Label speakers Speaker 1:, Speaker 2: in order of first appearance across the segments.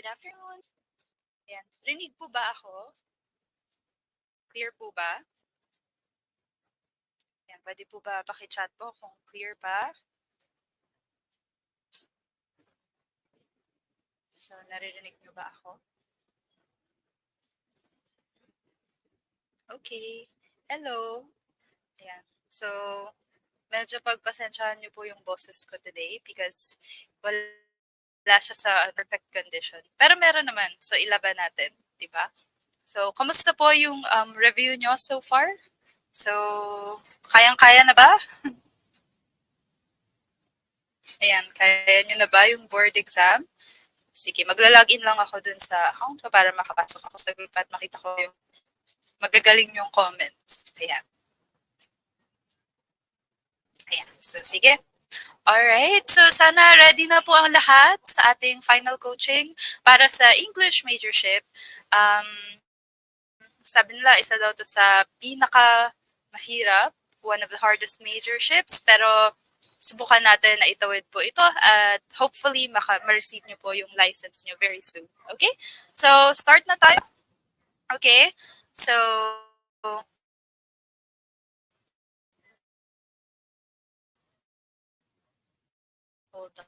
Speaker 1: Good afternoon. Ayan. Rinig po ba ako? Clear po ba? Ayan. Pwede po ba pakichat po kung clear pa? So, naririnig niyo ba ako? Okay. Hello. Ayan. So, medyo pagpasensyahan niyo po yung boses ko today because wala siya sa perfect condition. Pero meron naman. So, ilaban natin. Diba? So, kamusta po yung review nyo so far? So, kayang-kaya na ba? Ayan, kaya nyo na ba yung board exam? Sige, magla-login lang ako dun sa account ko para makapasok ako sa group at makita ko yung magagaling yung comments. Ayan. Ayan. So, sige. Alright. So, sana ready na po ang lahat sa ating final coaching para sa English Majorship. Sabi nila, isa daw to sa pinaka mahirap, one of the hardest majorships, pero subukan natin na itawid po ito at hopefully ma-receive nyo po yung license nyo very soon. Okay? So, start na tayo. Okay? So, hold on.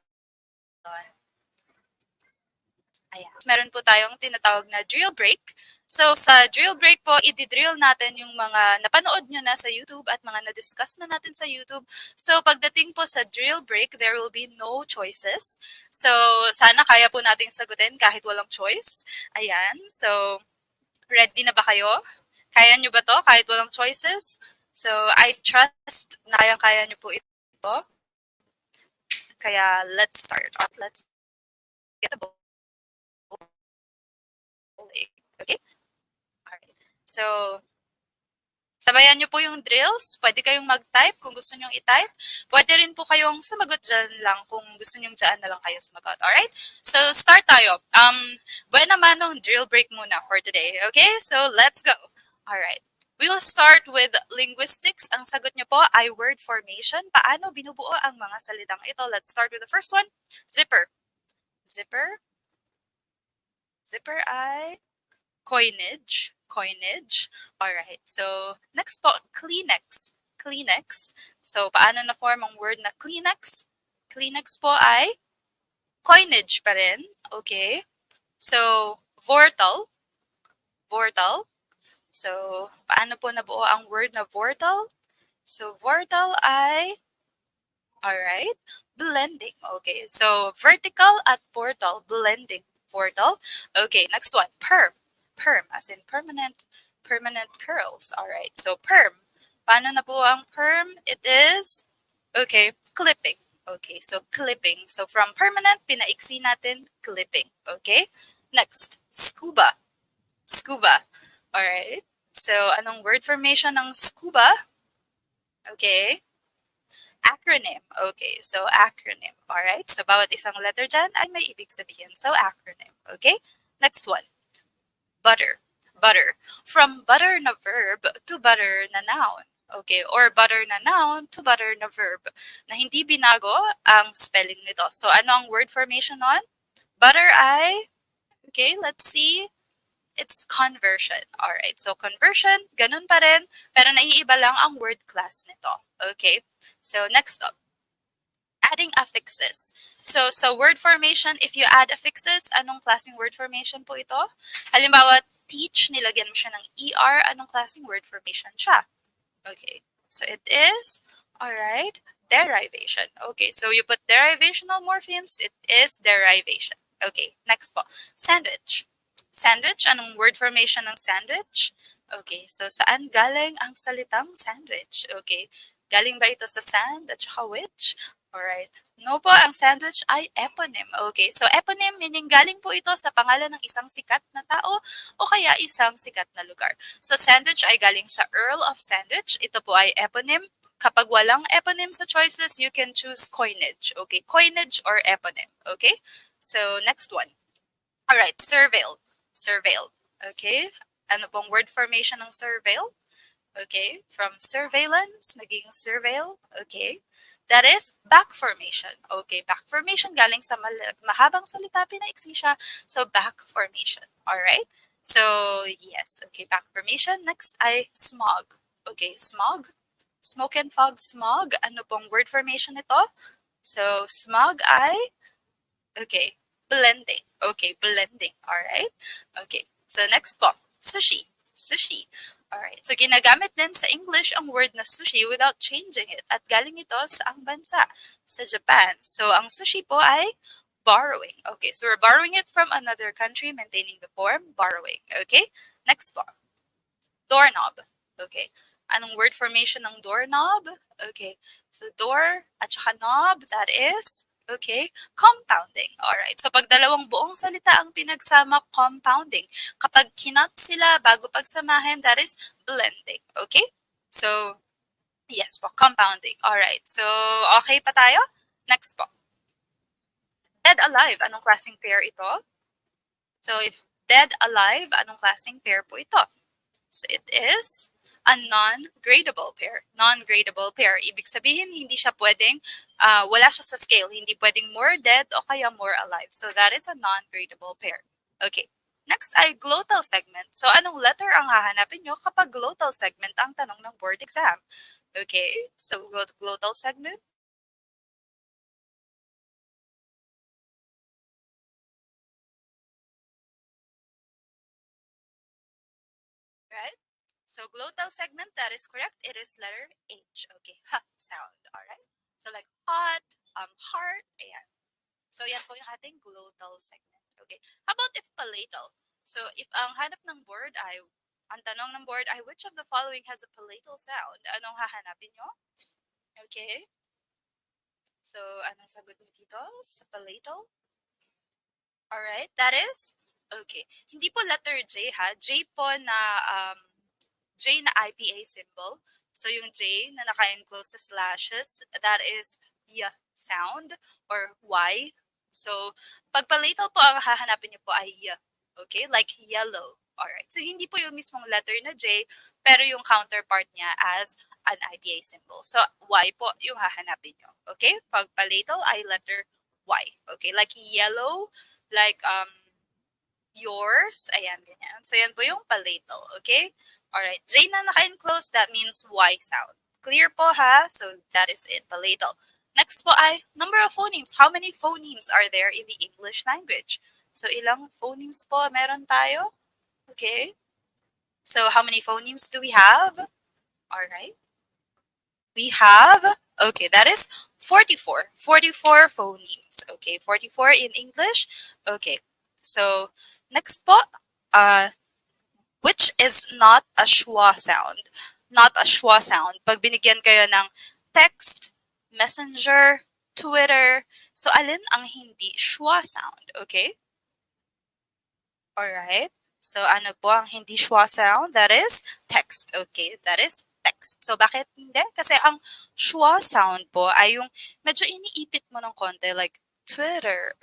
Speaker 1: Ayan. Meron po tayong tinatawag na drill break. So, sa drill break po, i-drill natin yung mga napanood nyo na sa YouTube at mga na-discuss na natin sa YouTube. So, pagdating po sa drill break, there will be no choices. So, sana kaya po nating sagutin kahit walang choice. Ayan. So, ready na ba kayo? Kaya nyo ba to kahit walang choices? So, I trust na kaya nyo po ito. Kaya, let's start. Let's get the ball. Okay? Alright. So, sabayan nyo po yung drills. Pwede kayong mag-type kung gusto nyo i-type. Pwede rin po kayong sumagot dyan lang kung gusto nyo dyan na lang kayo sumagot. Alright? So, start tayo. Buwan naman ng drill break muna for today. Okay? So, let's go. Alright. We'll start with linguistics. Ang sagot nyo po ay word formation. Paano binubuo ang mga salitang ito? Let's start with the first one. Zipper. Zipper. Zipper ay coinage. Coinage. Alright. So, next po, Kleenex. Kleenex. So, paano na form ang word na Kleenex? Kleenex po ay coinage pa rin. Okay. So, vortal. Vortal. So, paano po nabuo ang word na vortal? So, vortal ay, alright, blending. Okay. So, vertical at portal, blending. Vortal. Okay, next one, perm. Perm, as in permanent curls. All right, so perm. Paano na po ang perm? It is, okay, clipping. Okay, so clipping. So from permanent, pinaiksi natin, clipping. Okay? Next, scuba. Scuba. All right. So anong word formation ng scuba? Okay. Acronym. Okay, so acronym. All right. So bawat isang letter dyan ay may ibig sabihin. So acronym. Okay? Next one. Butter. Butter. From butter na verb to butter na noun. Okay, or butter na noun to butter na verb na hindi binago ang spelling nito. So ano ang word formation nun? Butter ay, okay, let's see. It's conversion. Alright, so conversion, ganun pa rin, pero naiiba lang ang word class nito. Okay, so next up. Adding affixes. So, sa word formation, if you add affixes, anong klaseng word formation po ito? Halimbawa, teach, nilagyan mo siya ng ER, anong klaseng word formation siya? Okay, so it is, alright, derivation. Okay, so you put derivational morphemes, it is derivation. Okay, next po, sandwich. Sandwich, anong word formation ng sandwich? Okay, so saan galing ang salitang sandwich? Okay, galing ba ito sa sand at saka which? Alright. No po, ang sandwich ay eponym. Okay, so eponym meaning galing po ito sa pangalan ng isang sikat na tao o kaya isang sikat na lugar. So sandwich ay galing sa Earl of Sandwich. Ito po ay eponym. Kapag walang eponym sa choices, you can choose coinage. Okay, coinage or eponym. Okay, so next one. Alright, surveil. Surveil. Okay, ano pong word formation ng surveil? Okay, from surveillance, naging surveil. Okay. That is back formation. Okay, back formation galing sa mahabang salita, pinaiksi siya. So, back formation. Alright? So, yes. Okay, back formation. Next ay smog. Okay, smog. Smoke and fog, smog. Ano pong word formation ito? So, smog ay, okay, blending. Okay, blending. Alright? Okay. So, next po, sushi. Sushi. Alright. So, ginagamit din sa English ang word na sushi without changing it. At galing ito sa ang bansa, sa Japan. So, ang sushi po ay borrowing. Okay. So, we're borrowing it from another country, maintaining the form, borrowing. Okay. Next po, doorknob. Okay. Anong word formation ng doorknob? Okay. So, door at saka knob, that is, okay, compounding. Alright. So, pag dalawang buong salita ang pinagsama, compounding. Kapag kinat sila bago pagsamahin, that is blending. Okay? So, yes po, compounding. Alright. So, okay pa tayo? Next po. Dead alive. Anong klaseng pair ito? So, if dead alive, anong klaseng pair po ito? So, it is a non-gradable pair. Non-gradable pair. Ibig sabihin, hindi siya pwedeng, wala siya sa scale. Hindi pwedeng more dead o kaya more alive. So, that is a non-gradable pair. Okay. Next ay glottal segment. So, anong letter ang hahanapin nyo kapag glottal segment ang tanong ng board exam? Okay. So, glottal segment. Right? So, glottal segment, that is correct. It is letter H. Okay. Ha sound. Alright? So, like hot, heart, ayan. So, yan po yung ating glottal segment. Okay. How about if palatal? So, if ang hanap ng board ay, ang tanong ng board ay, which of the following has a palatal sound? Anong hahanapin nyo? Okay. So, anong sagot mo dito sa palatal? Alright, that is, okay. Hindi po letter J ha. J po na, J na IPA symbol. So, yung J na naka-enclose sa slashes, that is y sound or Y. So, pag palatal po ang hahanapin niyo po ay y. Okay? Like yellow. Alright. So, hindi po yung mismong letter na J, pero yung counterpart niya as an IPA symbol. So, Y po yung hahanapin niyo. Okay? Pag palatal ay letter Y. Okay? Like yellow, like yours. Ayan, ganyan. So, yan po yung palatal. Okay? Alright. J na naka-enclose, that means Y sound. Clear po ha? So, that is it. Palatal. Next po ay number of phonemes. How many phonemes are there in the English language? So, ilang phonemes po meron tayo? Okay. So, how many phonemes do we have? Alright. We have, okay, that is 44. 44 phonemes. Okay, 44 in English. Okay. So, next po, which is not a schwa sound? Not a schwa sound. Pag binigyan kayo ng text, messenger, Twitter, so alin ang hindi schwa sound? Okay? Alright. So, ano po ang hindi schwa sound? That is text. Okay, that is text. So, bakit hindi? Kasi ang schwa sound po ay yung medyo iniipit mo ng konti, like Twitter,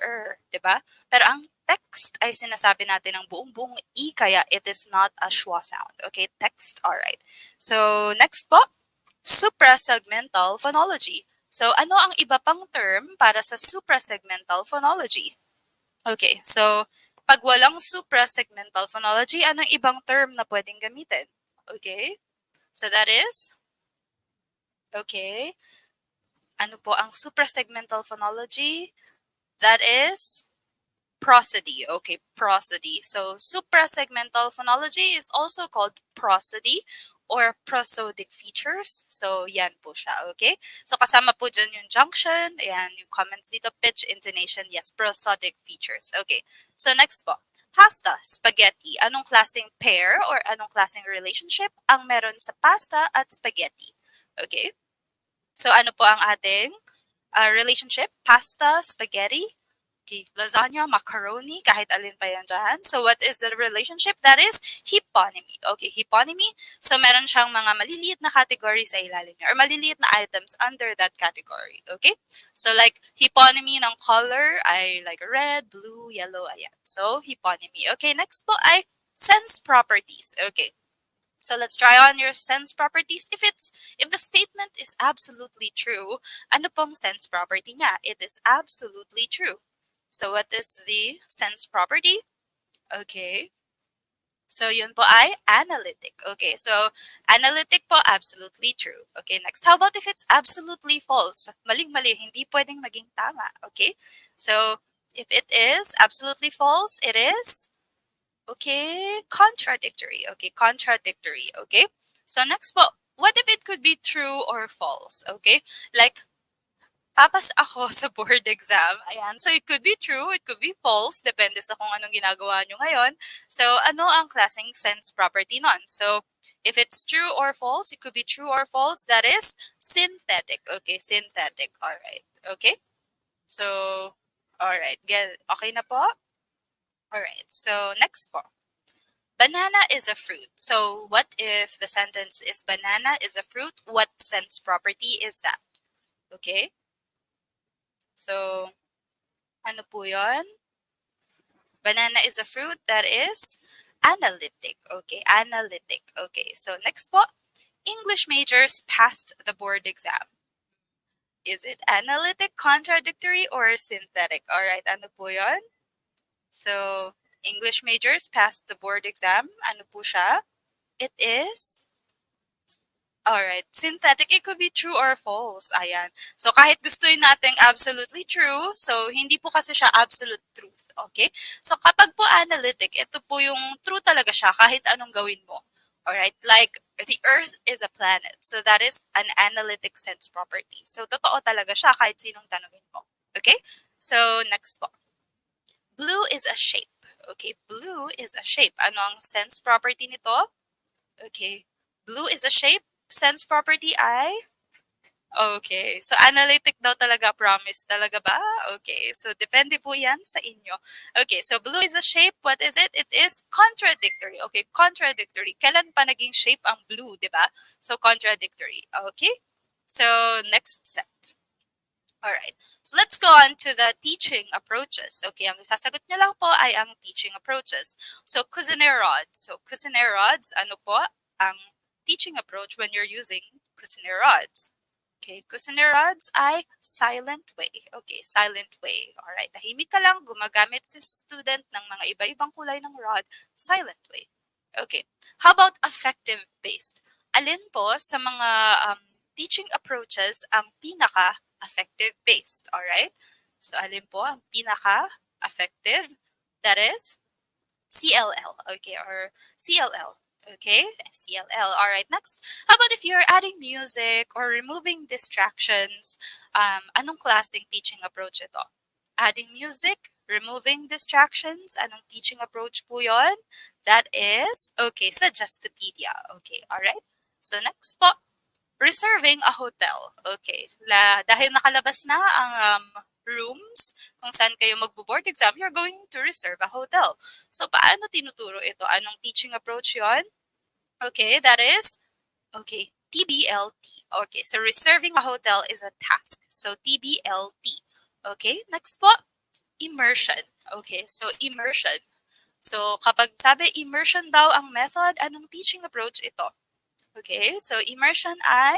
Speaker 1: di ba? Pero ang text ay sinasabi natin ng buong-buong I, kaya it is not a schwa sound. Okay, text. Alright. So, next po, suprasegmental phonology. So, ano ang iba pang term para sa suprasegmental phonology? Okay, so, pag walang suprasegmental phonology, anong ibang term na pwedeng gamitin? Okay? So that is, okay, ano po ang suprasegmental phonology? That is prosody. Okay, prosody. So suprasegmental phonology is also called prosody or prosodic features. So yan po siya, okay? So kasama po dyan yung junction, ayan, yung comments dito, pitch, intonation, yes, prosodic features. Okay, so next po. Pasta, spaghetti. Anong klaseng pair or anong klaseng relationship ang meron sa pasta at spaghetti? Okay? So ano po ang ating relationship? Pasta, spaghetti, okay, lasagna, macaroni, kahit alin pa yan dyan. So what is the relationship? That is hyponymy. Okay, hyponymy. So meron siyang mga maliliit na category sa ilalim niya or maliliit na items under that category. Okay? So like hyponymy ng color ay like red, blue, yellow, ayan. So hyponymy. Okay, next po ay sense properties. Okay. So let's try on your sense properties. If the statement is absolutely true, ano pong sense property niya? It is absolutely true. So what is the sense property? Okay. So yun po ay analytic. Okay, so analytic po, absolutely true. Okay, next. How about if it's absolutely false? Maling-mali, hindi pwedeng maging tama. Okay, so if it is absolutely false, it is, okay, contradictory. Okay, contradictory. Okay, so next po, what if it could be true or false? Okay, like, papas ako sa board exam. Ayan. So, it could be true, it could be false, depende sa kung anong ginagawa nyo ngayon. So, ano ang klaseng sense property nun? So, if it's true or false, it could be true or false. That is synthetic. Okay, synthetic. All right. Okay? So, all right. Get, okay na po? All right. So, next po. Banana is a fruit. So, what if the sentence is banana is a fruit? What sense property is that? Okay? So, ano po yun? Banana is a fruit that is analytic. Okay, analytic. Okay, so next po, English majors passed the board exam. Is it analytic, contradictory, or synthetic? All right, ano po yun? So, English majors passed the board exam. Ano po siya? It is, alright, synthetic, it could be true or false. Ayan. So, kahit gustuin natin absolutely true, so hindi po kasi siya absolute truth. Okay? So, kapag po analytic, ito po yung true talaga siya kahit anong gawin mo. Alright? Like, the Earth is a planet. So, that is an analytic sense property. So, totoo talaga siya kahit sinong tanongin mo. Okay? So, next po. Blue is a shape. Okay, blue is a shape. Ano ang sense property nito? Okay. Blue is a shape. Sense property ay? Okay. So, analytic daw talaga, promise. Talaga ba? Okay. So, depende po yan sa inyo. Okay. So, blue is a shape. What is it? It is contradictory. Okay. Contradictory. Kailan pa naging shape ang blue, di ba? So, contradictory. Okay. So, next set. Alright. So, let's go on to the teaching approaches. Okay. Ang isasagot nyo lang po ay ang teaching approaches. So, Kuznets rods. So, Kuznets rods, ano po ang teaching approach when you're using Kuznets rods? Okay, Kuznets rods ay silent way. Okay, silent way. Alright, tahimik ka lang, gumagamit si student ng mga iba-ibang kulay ng rod, silent way. Okay, how about affective-based? Alin po sa mga teaching approaches ang pinaka-affective-based? Alright, so alin po ang pinaka-affective? That is CLL, okay, or CLL. Okay, CLL. All right, next. How about if you're adding music or removing distractions? Anong klaseng teaching approach ito? Adding music, removing distractions, anong teaching approach po yon? That is, okay, Suggestipedia. Okay, all right. So next po, reserving a hotel. Okay, dahil nakalabas na ang rooms kung saan kayo magbo-board exam, you're going to reserve a hotel. So, paano tinuturo ito? Anong teaching approach yon? Okay, that is, okay, TBLT. Okay, so reserving a hotel is a task. So, TBLT. Okay, next po, immersion. Okay, so immersion. So, kapag sabi immersion daw ang method, anong teaching approach ito? Okay, so immersion ay,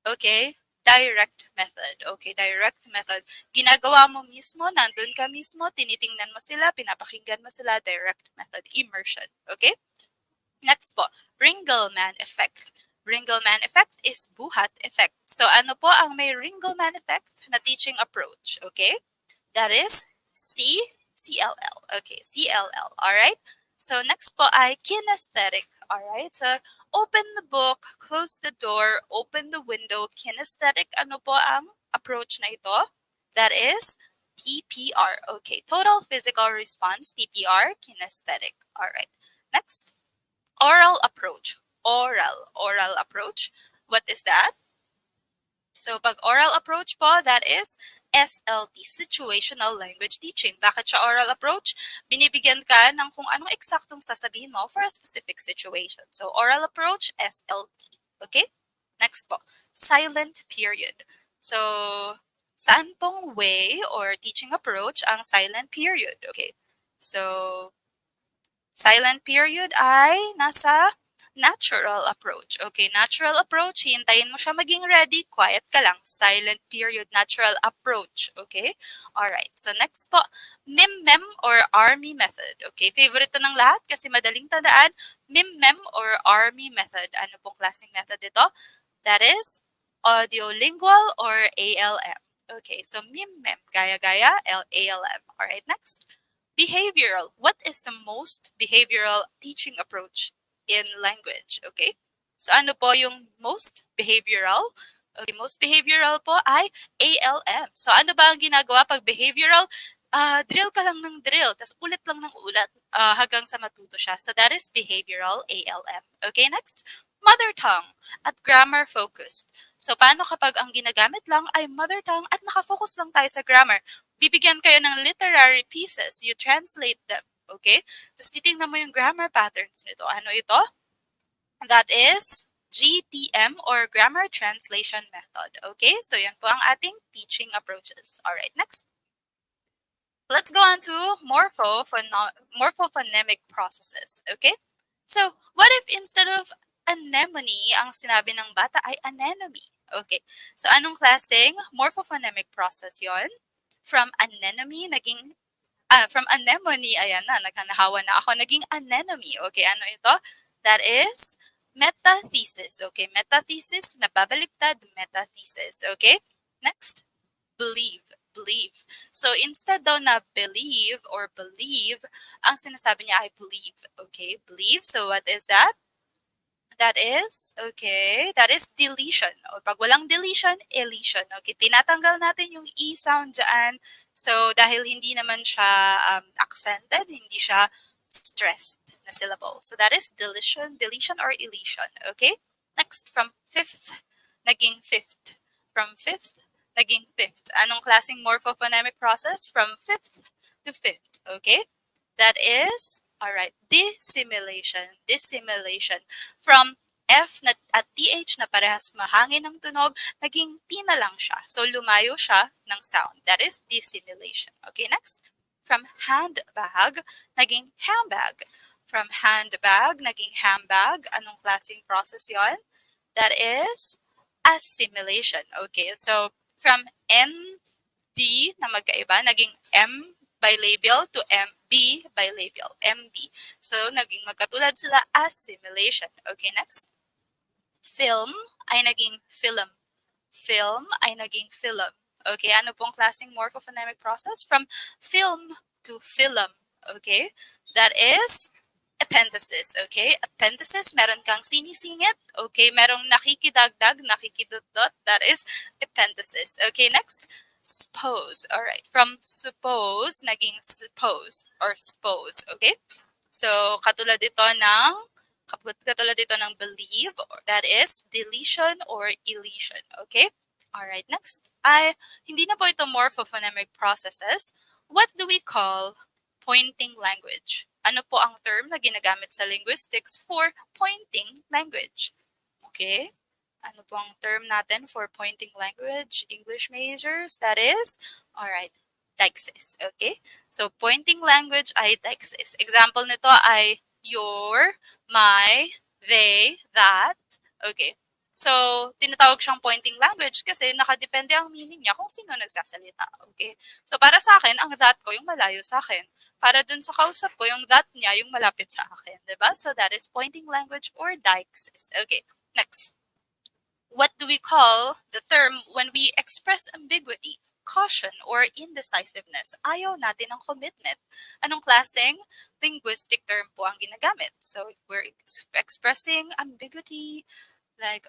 Speaker 1: okay, direct method. Okay, direct method. Ginagawa mo mismo, nandun ka mismo, tinitingnan mo sila, pinapakinggan mo sila, direct method, immersion. Okay? Next po, Ringelmann effect. Ringelmann effect is buhat effect. So ano po ang may Ringelmann effect na teaching approach? Okay? That is CLL. Okay, CLL. Alright? So next po ay kinesthetic. Alright? So open the book, close the door, open the window. Kinesthetic, ano po ang approach na ito? That is TPR. Okay, total physical response, TPR, kinesthetic. Alright. Next, oral approach. Oral approach. What is that? So, pag oral approach po, that is SLT, Situational Language Teaching. Bakit siya oral approach? Binibigyan ka ng kung anong eksaktong sasabihin mo for a specific situation. So, oral approach, SLT. Okay? Next po, silent period. So, saan pong way or teaching approach ang silent period? Okay. So, silent period ay nasa natural approach. Okay, natural approach, hintayin mo siya maging ready, quiet ka lang. Silent period, natural approach. Okay? Alright, so next po, mim-mem or army method. Okay, favorite to ng lahat kasi madaling tandaan, mim-mem or army method. Ano pong klaseng method ito? That is audiolingual or ALM. Okay, so mim-mem, gaya-gaya, ALM. Alright, next. Behavioral. What is the most behavioral teaching approach in language? Okay? So ano po yung most behavioral? Okay, most behavioral po ay ALM. So ano ba ang ginagawa pag behavioral? Drill ka lang ng drill, tas ulit lang ng ulit hanggang sa matuto siya. So that is behavioral ALM. Okay, next. Mother tongue at grammar focused. So paano kapag ang ginagamit lang ay mother tongue at nakafocus lang tayo sa grammar? Bibigyan kayo ng literary pieces. You translate them. Okay? Tapos titingnan mo yung grammar patterns nito. Ano ito? That is GTM or Grammar Translation Method. Okay? So yan po ang ating teaching approaches. Alright, next. Let's go on to morphophonemic processes. Okay? So, what if instead of anemone, ang sinabi ng bata ay anemone? Okay. So, anong klaseng morphophonemic process yon? From anemone, from anemone, ayan na, nagkanahawa na ako, naging anemone. Okay, ano ito? That is metathesis. Okay, metathesis, nababaliktad, metathesis. Okay, next, believe. Believe. So, instead daw na believe or believe, ang sinasabi niya ay believe. Okay, believe. So, what is that? That is, okay, that is deletion. O pag walang deletion, elision. Okay, tinatanggal natin yung E sound dyan. So, dahil hindi naman siya accented, hindi siya stressed na syllable. So, that is deletion or elision. Okay? Next, from fifth, naging fifth. From fifth, naging fifth. Anong klaseng morphophonemic process? From fifth to fifth. Okay? That is, alright, dissimilation. Dissimilation. From F na, at TH na parehas mahangin ng tunog, naging T na lang siya. So, lumayo siya ng sound. That is dissimilation. Okay, next. From handbag, naging handbag. From handbag, naging handbag. Anong klaseng process yon? That is assimilation. Okay, so from ND na magkaiba, naging M bilabial to MB bilabial, MB. So, naging magkatulad sila, assimilation. Okay, next. Film ay naging film. Film ay naging film. Okay, ano pong klaseng morphophonemic process? From film to film. Okay, that is epenthesis. Okay, epenthesis, meron kang sinisingit. Okay, merong nakikidagdag, nakikidot-dot. That is epenthesis. Okay, next. Suppose. All right. From suppose, naging suppose or spose. Okay? So, katulad dito ng believe, or that is deletion or elision. Okay? All right. Next, hindi na po ito morphophonemic processes. What do we call pointing language? Ano po ang term na ginagamit sa linguistics for pointing language? Okay? Ano po ang term natin for pointing language, English majors? That is, alright, deixis. Okay? So, pointing language ay deixis. Example nito ay your, my, they, that. Okay? So, tinatawag siyang pointing language kasi nakadepende ang meaning niya kung sino nagsasalita. Okay? So, para sa akin, ang that ko yung malayo sa akin. Para dun sa kausap ko, yung that niya yung malapit sa akin. Diba? So, that is pointing language or deixis. Okay. Next. What do we call the term when we express ambiguity, caution, or indecisiveness? Ayaw natin ng commitment. Anong klaseng linguistic term po ang ginagamit? So, if we're expressing ambiguity, like,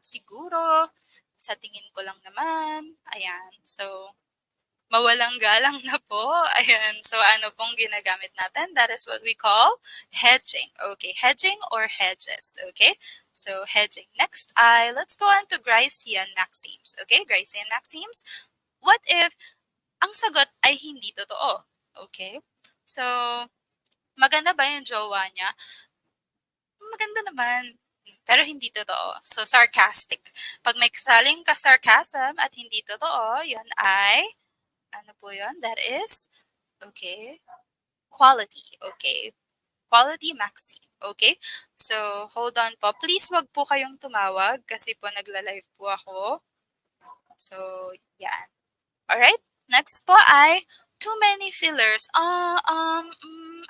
Speaker 1: siguro, sa tingin ko lang naman, ayan. So, mawalang galang na po. Ayan. So, ano pong ginagamit natin? That is what we call hedging. Okay. Hedging or hedges. Okay. So, hedging. Next, let's go on to Gricean maxims. Okay. Gricean maxims. What if ang sagot ay hindi totoo? Okay. So, maganda ba yung jowa niya? Maganda naman. Pero hindi totoo. So, sarcastic. Pag may kasaling ka-sarcasm at hindi totoo, yun ay ano po yun? That is, okay, quality. Okay. Quality maxim. Okay? So, hold on po. Please wag po kayong tumawag kasi po nagla-live po ako. So, yan. Alright? Next po ay too many fillers. E,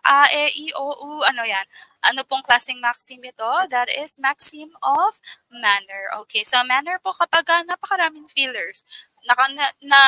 Speaker 1: I, O, U. Ano yan? Ano pong klaseng maxim ito? That is maxim of manner. Okay, so manner po kapag napakaraming fillers. Na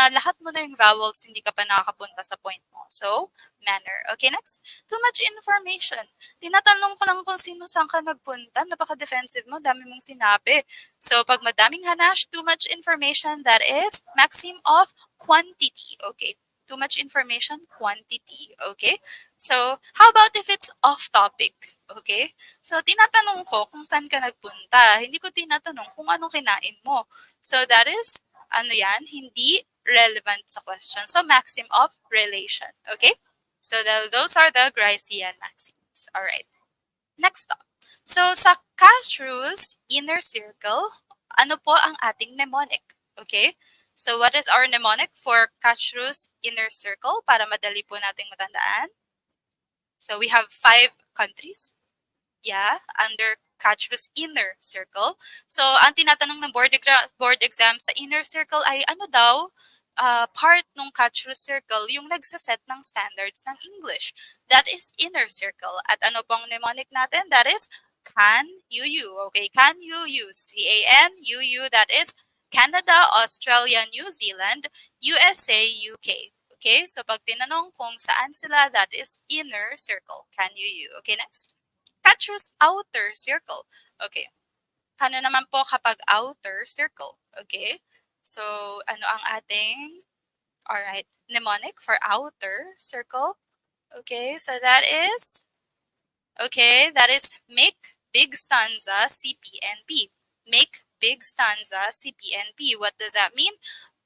Speaker 1: lahat mo na yung vowels, hindi ka pa nakakapunta sa point mo. So, manner. Okay, next. Too much information. Tinatanong ko lang kung sino saan ka nagpunta. Napaka-defensive mo. Dami mong sinabi. So, pag madaming hanash, too much information, that is maxim of quantity. Okay. Too much information, quantity. Okay. So, how about if it's off topic? Okay. So, tinatanong ko kung saan ka nagpunta. Hindi ko tinatanong kung anong kinain mo. So, that is, ano yan, hindi relevant sa question. So, maxim of relation. Okay. So, those are the Gricean maxims. All right. Next up. So, sa Cashew's inner circle, ano po ang ating mnemonic? Okay? So, what is our mnemonic for Cashew's inner circle para madali po nating matandaan? So, we have 5 countries. Yeah, under Cashew's inner circle. So, ang tinatanong ng board exam sa inner circle ay ano daw? Part ng Cashew's circle yung nagsaset ng standards ng English. That is inner circle. At ano pong mnemonic natin? That is can you. Okay, can you use CANUU. That is Canada, Australia, New Zealand, USA, UK. Okay, so pag tinanong kung saan sila, that is inner circle. Can you. Okay, next. Cashew's outer circle. Okay. Paano naman po kapag outer circle? Okay. So, ano ang ating, alright, mnemonic for outer circle? Okay, so that is, make big stanza CPNP. Make big stanza CPNP. What does that mean?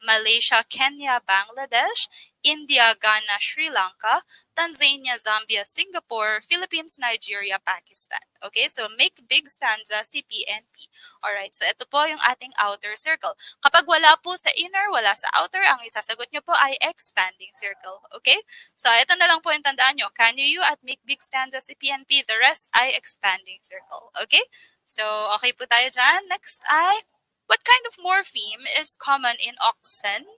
Speaker 1: Malaysia, Kenya, Bangladesh, India, Ghana, Sri Lanka, Tanzania, Zambia, Singapore, Philippines, Nigeria, Pakistan. Okay, so make big stanza CPNP. Alright, so ito po yung ating outer circle. Kapag wala po sa inner, wala sa outer, ang isasagot nyo po ay expanding circle. Okay, so ito na lang po yung tandaan nyo. Can you at make big stanza CPNP? The rest ay expanding circle. Okay, so okay po tayo dyan. Next ay, what kind of morpheme is common in oxen,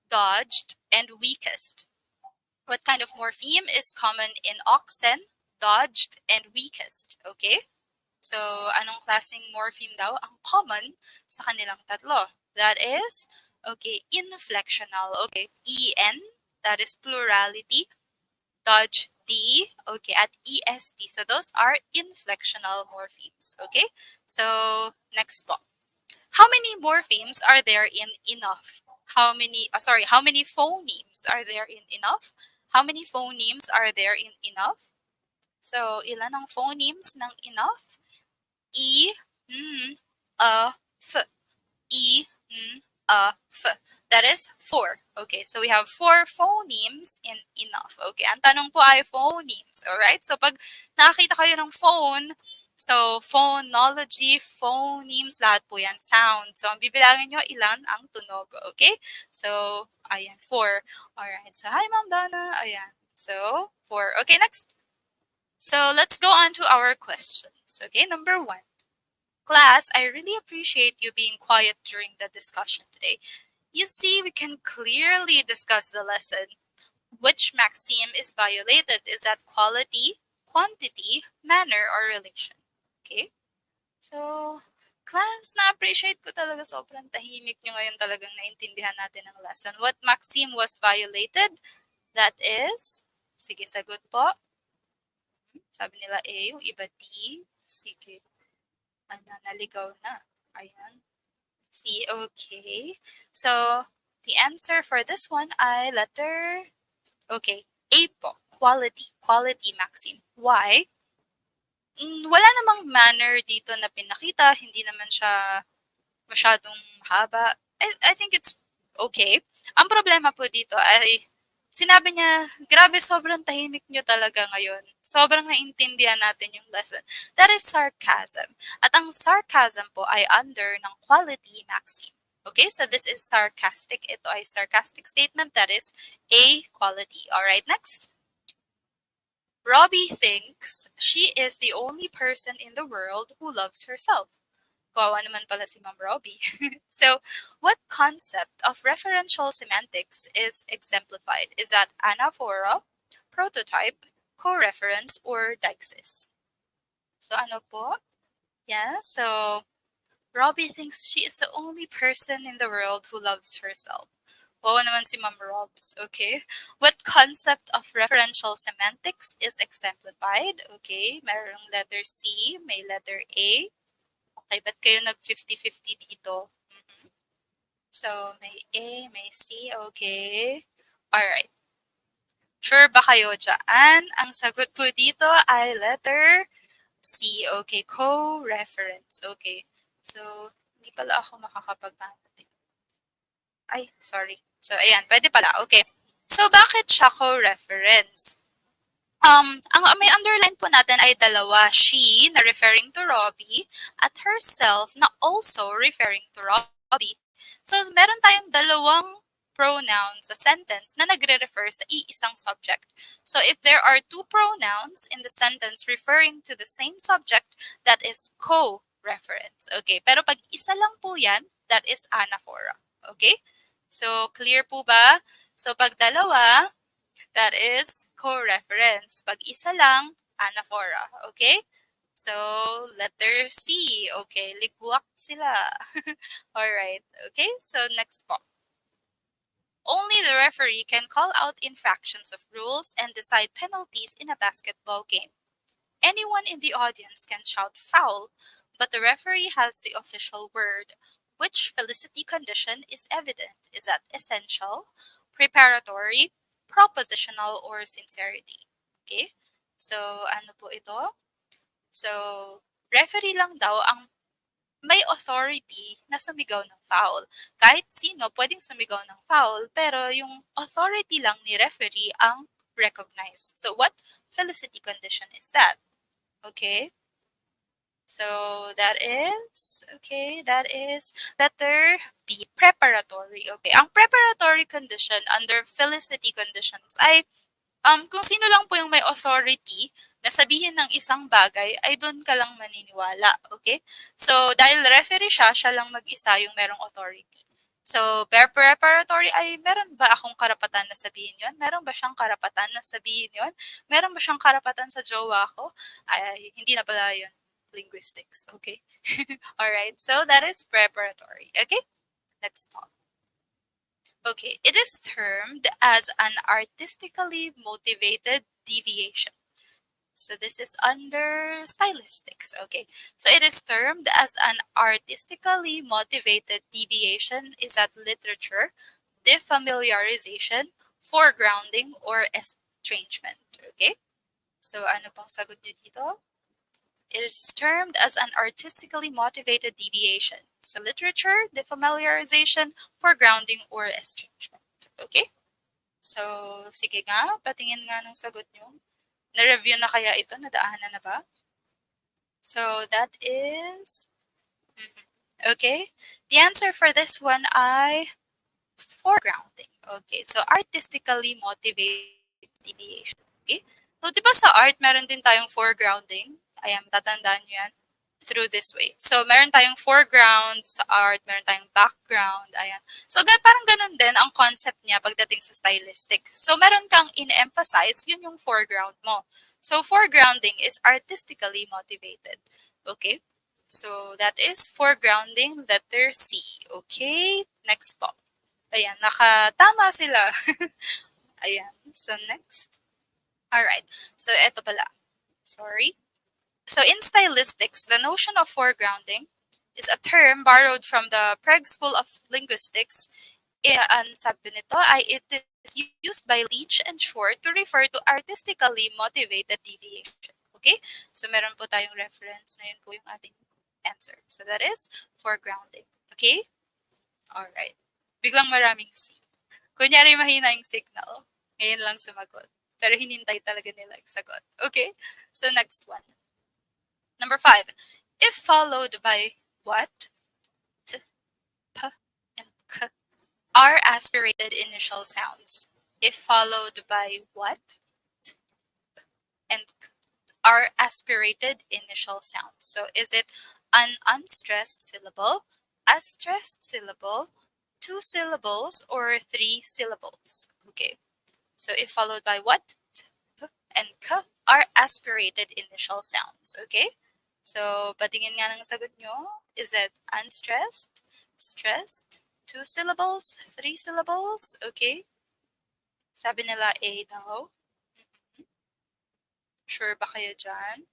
Speaker 1: dodged, and weakest? What kind of morpheme is common in oxen, dodged, and weakest? Okay? So, anong klaseng morpheme daw ang common sa kanilang tatlo? That is, okay, inflectional. Okay, EN, that is plurality, dodge, D, okay, at EST. So, those are inflectional morphemes. Okay? So, next po. How many morphemes are there in enough? How many phonemes are there in enough? How many phonemes are there in enough? So, ilan ang phonemes ng enough? E, N, A, F. E, N, A, F. That is 4. Okay, so we have 4 phonemes in enough. Okay, ang tanong po ay phonemes. Alright, so pag nakakita kayo ng phone, so phonology, phonemes, lahat po yan, sound. So, ang bibilangin nyo, ilan ang tunog. Okay, so, ayan, 4. Alright, so hi Ma'am Donna. Ayan, so 4. Okay, next. So, let's go on to our questions. Okay, number 1. Class, I really appreciate you being quiet during the discussion today. You see, we can clearly discuss the lesson. Which maxim is violated? Is that quality, quantity, manner, or relation? Okay? So, class, na-appreciate ko talaga, sobrang tahimik nyo ngayon, talagang naintindihan natin ang lesson. What maxim was violated? That is, sige, sagot po. Sabi nila A, yung iba D. Sige. Naligaw na. Ayan. C, okay. So, the answer for this one ay letter, okay, A po. Quality. Quality maxim. Why? Wala namang manner dito na pinakita. Hindi naman siya masyadong haba. I think it's okay. Ang problema po dito ay sinabi niya, grabe, sobrang tahimik niyo talaga ngayon. Sobrang naintindihan natin yung lesson. That is sarcasm. At ang sarcasm po ay under ng quality maxim. Okay, so this is sarcastic. Ito ay sarcastic statement. That is A, quality. Alright, next. Robbie thinks she is the only person in the world who loves herself. Kawawa naman pala si Ma'am Robbie. So, what concept of referential semantics is exemplified? Is that anaphora, prototype, co-reference, or deixis? So, ano po? Yeah, so Robbie thinks she is the only person in the world who loves herself. Oo naman si Ma'am Robs. Okay. What concept of referential semantics is exemplified? Okay. Mayroong letter C, may letter A. Okay, ba't kayo nag 50-50 dito? Mhm. So, may A, may C. Okay. Alright. Sure ba kayo dyan? Ang sagot po dito ay letter C. Okay. Co-reference. Okay. So, hindi pala ako makakapag-math. Ay, sorry. So, ayan, pwede pala. Okay. So, bakit siya co-reference? May underline po natin ay dalawa. She na referring to Robbie at herself na also referring to Robbie. So, meron tayong dalawang pronouns sa sentence na nagre-refer sa iisang subject. So, if there are two pronouns in the sentence referring to the same subject, that is co-reference. Okay? Pero pag isa lang po yan, that is anaphora. Okay? So, clear po ba? So, pag dalawa, that is co-reference. Pag isa lang, anaphora. Okay? So, letter C. Okay, ligwak sila. Alright. Okay, so next po. Only the referee can call out infractions of rules and decide penalties in a basketball game. Anyone in the audience can shout foul, but the referee has the official word. Which felicity condition is evident? Is that essential, preparatory, propositional, or sincerity? Okay? So, ano po ito? So, referee lang daw ang may authority na sumigaw ng foul. Kahit sino pwedeng sumigaw ng foul, pero yung authority lang ni referee ang recognized. So, what felicity condition is that? Okay? So that is letter B, preparatory. Okay, ang preparatory condition under felicity conditions ay kung sino lang po yung may authority na sabihin ng isang bagay ay doon ka lang maniniwala. Okay? So dahil referee siya, siya lang mag-isa yung merong authority. So, preparatory ay meron ba akong karapatan na sabihin yon? Meron ba siyang karapatan na sabihin yon? Meron ba siyang karapatan sa jowa ko? Ay, hindi na pala yun linguistics. Okay? Alright, so that is preparatory. Okay? Let's talk. Okay, it is termed as an artistically motivated deviation. So this is under stylistics. Okay, so it is termed as an artistically motivated deviation. Is that literature, defamiliarization, foregrounding, or estrangement? Okay, so ano pong sagot nyo dito? It is termed as an artistically motivated deviation. So literature, defamiliarization, foregrounding, or estrangement. Okay? So, sige nga, patingin nga ng sagot nyo. Na-review na kaya ito? Nadaanan na ba? So, that is... Okay? The answer for this one ay foregrounding. Okay, so artistically motivated deviation. Okay? So, di ba sa art, meron din tayong foregrounding? Ayan, tatandaan nyo yan through this way. So, meron tayong foreground sa art, meron tayong background, ayan. So, parang ganun din ang concept niya pagdating sa stylistic. So, meron kang in-emphasize, yun yung foreground mo. So, foregrounding is artistically motivated. Okay? So, that is foregrounding, letter C. Okay? Next po. Ayan, nakatama sila. Ayan. So, next. Alright. So, eto pala. Sorry. So in stylistics, the notion of foregrounding is a term borrowed from the Prague School of Linguistics. Ang sabi nito ay it is used by Leach and Short to refer to artistically motivated deviation. Okay? So meron po tayong reference na yun po yung ating answer. So that is foregrounding. Okay? Alright. Biglang maraming C. Kunyari mahina yung signal. Ngayon lang sumagot. Pero hinintay talaga nila yung sagot. Okay? So next one. Number 5, if followed by what, t, p, and k are aspirated initial sounds. If followed by what, t, p, and k are aspirated initial sounds. So is it an unstressed syllable, a stressed syllable, two syllables, or three syllables? Okay. So if followed by what? T, p, and k are aspirated initial sounds. Okay? So, patingin nga ng sagot nyo. Is it unstressed, stressed, two syllables, three syllables? Okay? Sabi nila A daw. Sure ba kayo dyan?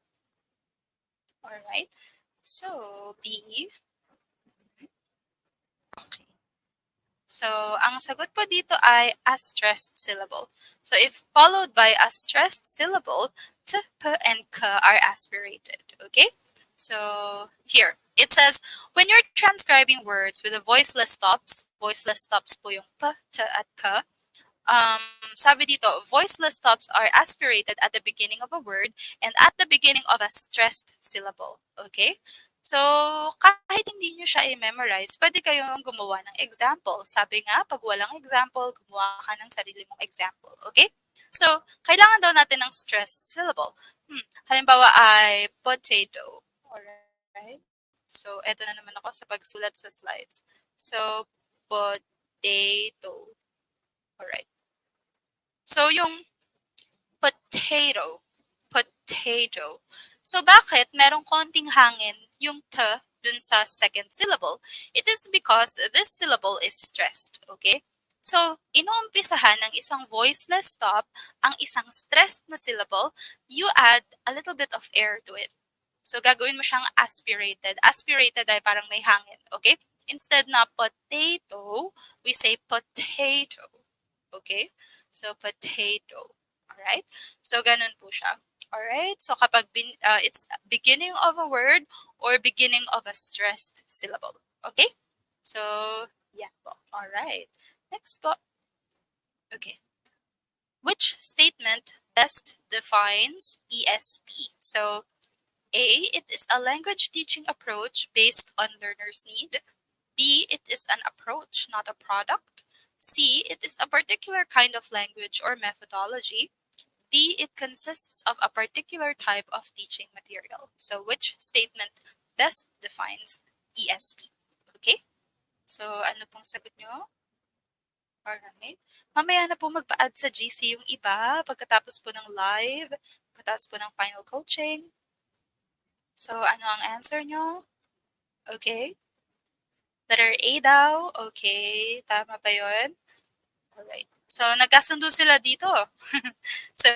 Speaker 1: Alright. So, B. Okay. So, ang sagot po dito ay a stressed syllable. So, if followed by a stressed syllable, t, p, and k are aspirated. Okay? So, here, it says, when you're transcribing words with a voiceless stops po yung p, t, at k, sabi dito, voiceless stops are aspirated at the beginning of a word and at the beginning of a stressed syllable. Okay? So, kahit hindi nyo siya i-memorize, pwede kayong gumawa ng example. Sabi nga, pag walang example, gumawa ka ng sarili mong example. Okay? So, kailangan daw natin ng stressed syllable. Halimbawa ay potato. Alright? So, eto na naman ako sa pagsulat sa slides. So, potato. Alright. So, yung potato. Potato. So, bakit merong konting hangin yung t dun sa second syllable? It is because this syllable is stressed. Okay? So, inuumpisahan ng isang voiceless stop ang isang stressed na syllable, you add a little bit of air to it. So, gagawin mo siyang aspirated. Aspirated ay parang may hangin. Okay? Instead na potato, we say potato. Okay? So, potato. Alright? So, ganun po siya. Alright? So, kapag it's beginning of a word or beginning of a stressed syllable. Okay? So, yeah po. Alright. Next po. Okay. Which statement best defines ESP? So, A, it is a language teaching approach based on learner's need. B, it is an approach, not a product. C, it is a particular kind of language or methodology. D, it consists of a particular type of teaching material. So which statement best defines ESP? Okay? So ano pong sagot nyo? Alright. Mamaya na po magpa-add sa GC yung iba pagkatapos po ng live, pagkatapos po ng final coaching. So ano ang answer nyo? Okay? Letter A daw. Okay. Tama ba yun? Alright. So, nagkasundo sila dito. so,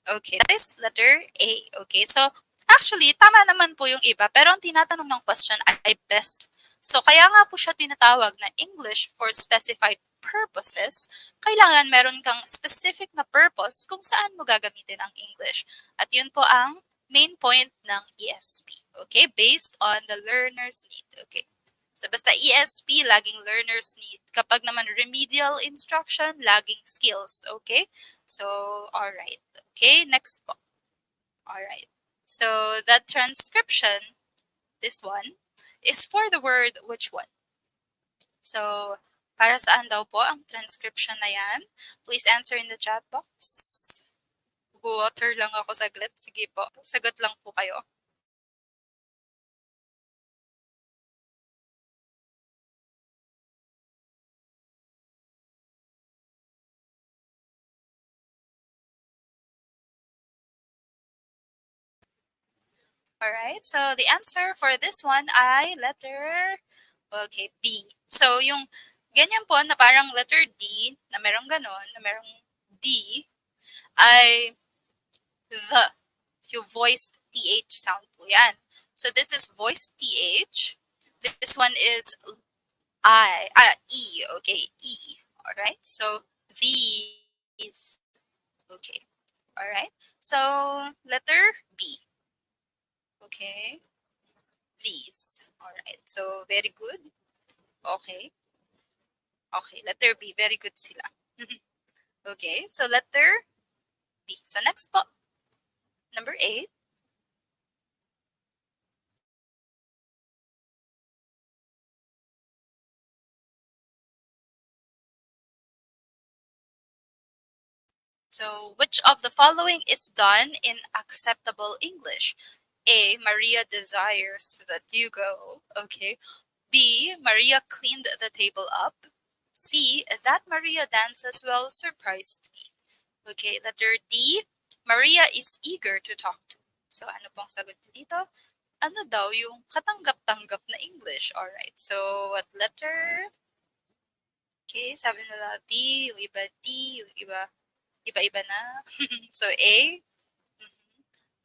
Speaker 1: okay. That is letter A. Okay. So, actually, tama naman po yung iba. Pero ang tinatanong ng question ay best. So, kaya nga po siya tinatawag na English for specified purposes. Kailangan meron kang specific na purpose kung saan mo gagamitin ang English. At yun po ang main point ng ESP. Okay? Based on the learner's need. Okay. So, basta ESP, laging learner's need. Kapag naman remedial instruction, laging skills. Okay? So, alright. Okay, next po. Alright. So, the transcription, this one, is for the word which one? So, para saan daw po ang transcription na yan? Please answer in the chat box. Water lang ako saglit. Sige po, sagot lang po kayo. Alright, so the answer for this one ay letter, okay, B. So yung ganyan po na parang letter D, na merong ganon, na merong D, ay the. Yung voiced TH sound po yan. So this is voiced TH. This one is E, okay, E. Alright, so these, okay. Alright, so letter B. Okay. These. Alright. So, very good. Okay. Okay. Letter B. Very good sila. okay. So, letter B. So, next po. Number 8. So, which of the following is done in acceptable English? A. Maria desires that you go. Okay. B. Maria cleaned the table up. C. That Maria dances well surprised me. Okay. Letter D. Maria is eager to talk to. So, ano pong sagot niyo dito? Ano daw yung katanggap-tanggap na English? Alright. So, what letter? Okay. Sabi nila B, yung iba D, yung iba iba-iba na. So, A.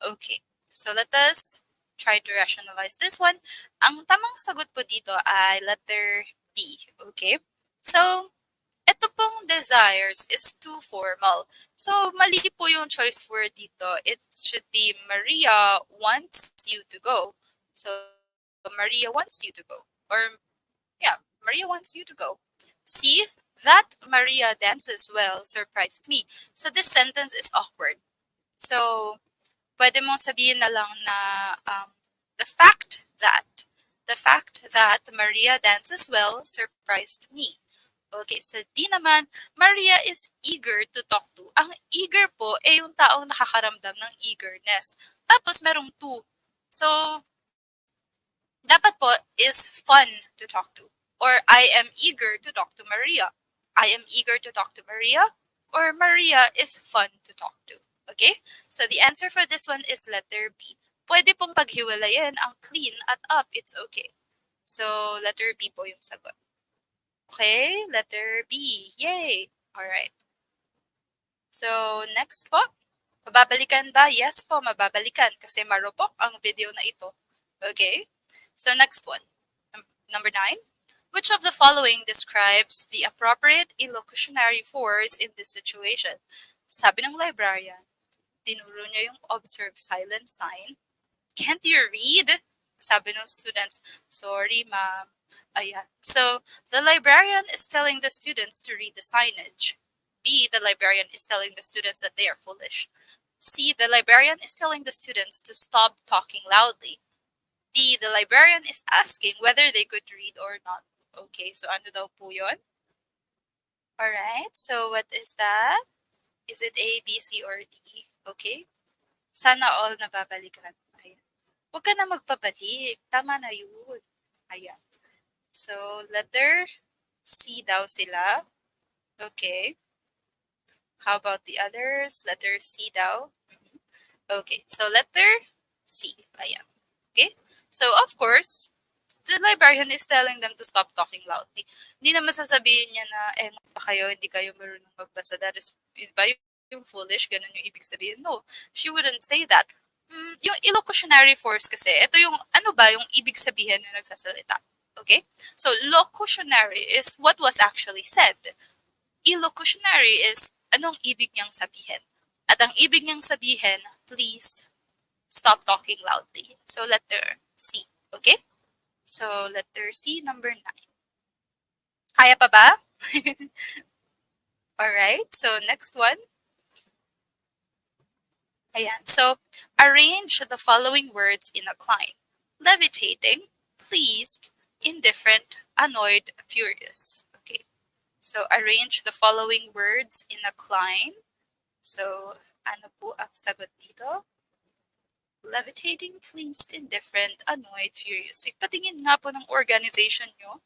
Speaker 1: Okay. So, let us try to rationalize this one. Ang tamang sagot po dito ay letter B. Okay? So, ito pong desires is too formal. So, mali po yung choice word dito. It should be Maria wants you to go. So, Maria wants you to go. Or, yeah, Maria wants you to go. See, that Maria dances well surprised me. So, this sentence is awkward. So, pwede mong sabihin na lang na the fact that Maria dances well surprised me. Okay, so di naman, Maria is eager to talk to. Ang eager po ay yung taong nakakaramdam ng eagerness. Tapos merong to. So, dapat po is fun to talk to. Or I am eager to talk to Maria. I am eager to talk to Maria. Or Maria is fun to talk to. Okay? So the answer for this one is letter B. Pwede pong paghiwalayin ang clean at up. It's okay. So letter B po yung sagot. Okay? Letter B. Yay! Alright. So next po. Mababalikan ba? Yes po, mababalikan kasi marupok ang video na ito. Okay? So next one. Number 9. Which of the following describes the appropriate illocutionary force in this situation? Sabi ng librarian, tinuro niya yung observe silent sign. Can't you read? Sabi ng students, sorry ma'am. Ayan. So, the librarian is telling the students to read the signage. B, the librarian is telling the students that they are foolish. C, the librarian is telling the students to stop talking loudly. D, the librarian is asking whether they could read or not. Okay, so ano daw po yun? Alright, so what is that? Is it A, B, C, or D? Okay. Sana all nababalikan. Ayan. Huwag ka na magpabalik. Tama na yun. Ayan. So, letter C daw sila. Okay. How about the others? Letter C daw. Okay, so letter C. Ayan. Okay? So, of course, the librarian is telling them to stop talking loudly. Hindi naman sasabihin niya na, pa kayo, hindi kayo marunong magbasa. That is ba yung foolish? Ganun yung ibig sabihin. No, she wouldn't say that. Yung illocutionary force kasi, ito yung, ano ba yung ibig sabihin ng nagsasalita? Okay? So, locutionary is what was actually said. Illocutionary is anong ibig niyang sabihin. At ang ibig niyang sabihin, please stop talking loudly. So, letter C. Okay? So, letter C, number 9. Kaya pa ba? Alright, so next one. Ayan, so arrange the following words in a line. Levitating, pleased, indifferent, annoyed, furious. Okay, so arrange the following words in a line. So, ano po ang sagot dito? Levitating, pleased, indifferent, annoyed, furious. So, patingin nga po ng organization nyo.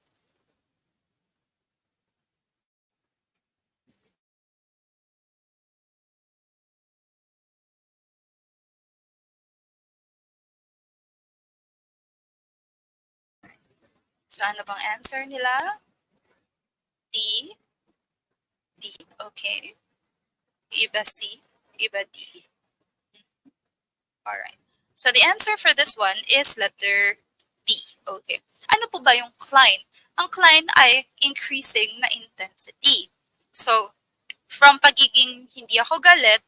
Speaker 1: So, ano bang answer nila? D. D. Okay. Iba C. Iba D. Alright. So, the answer for this one is letter D. Okay. Ano po ba yung cline? Ang cline ay increasing na intensity. So, from pagiging hindi ako galit,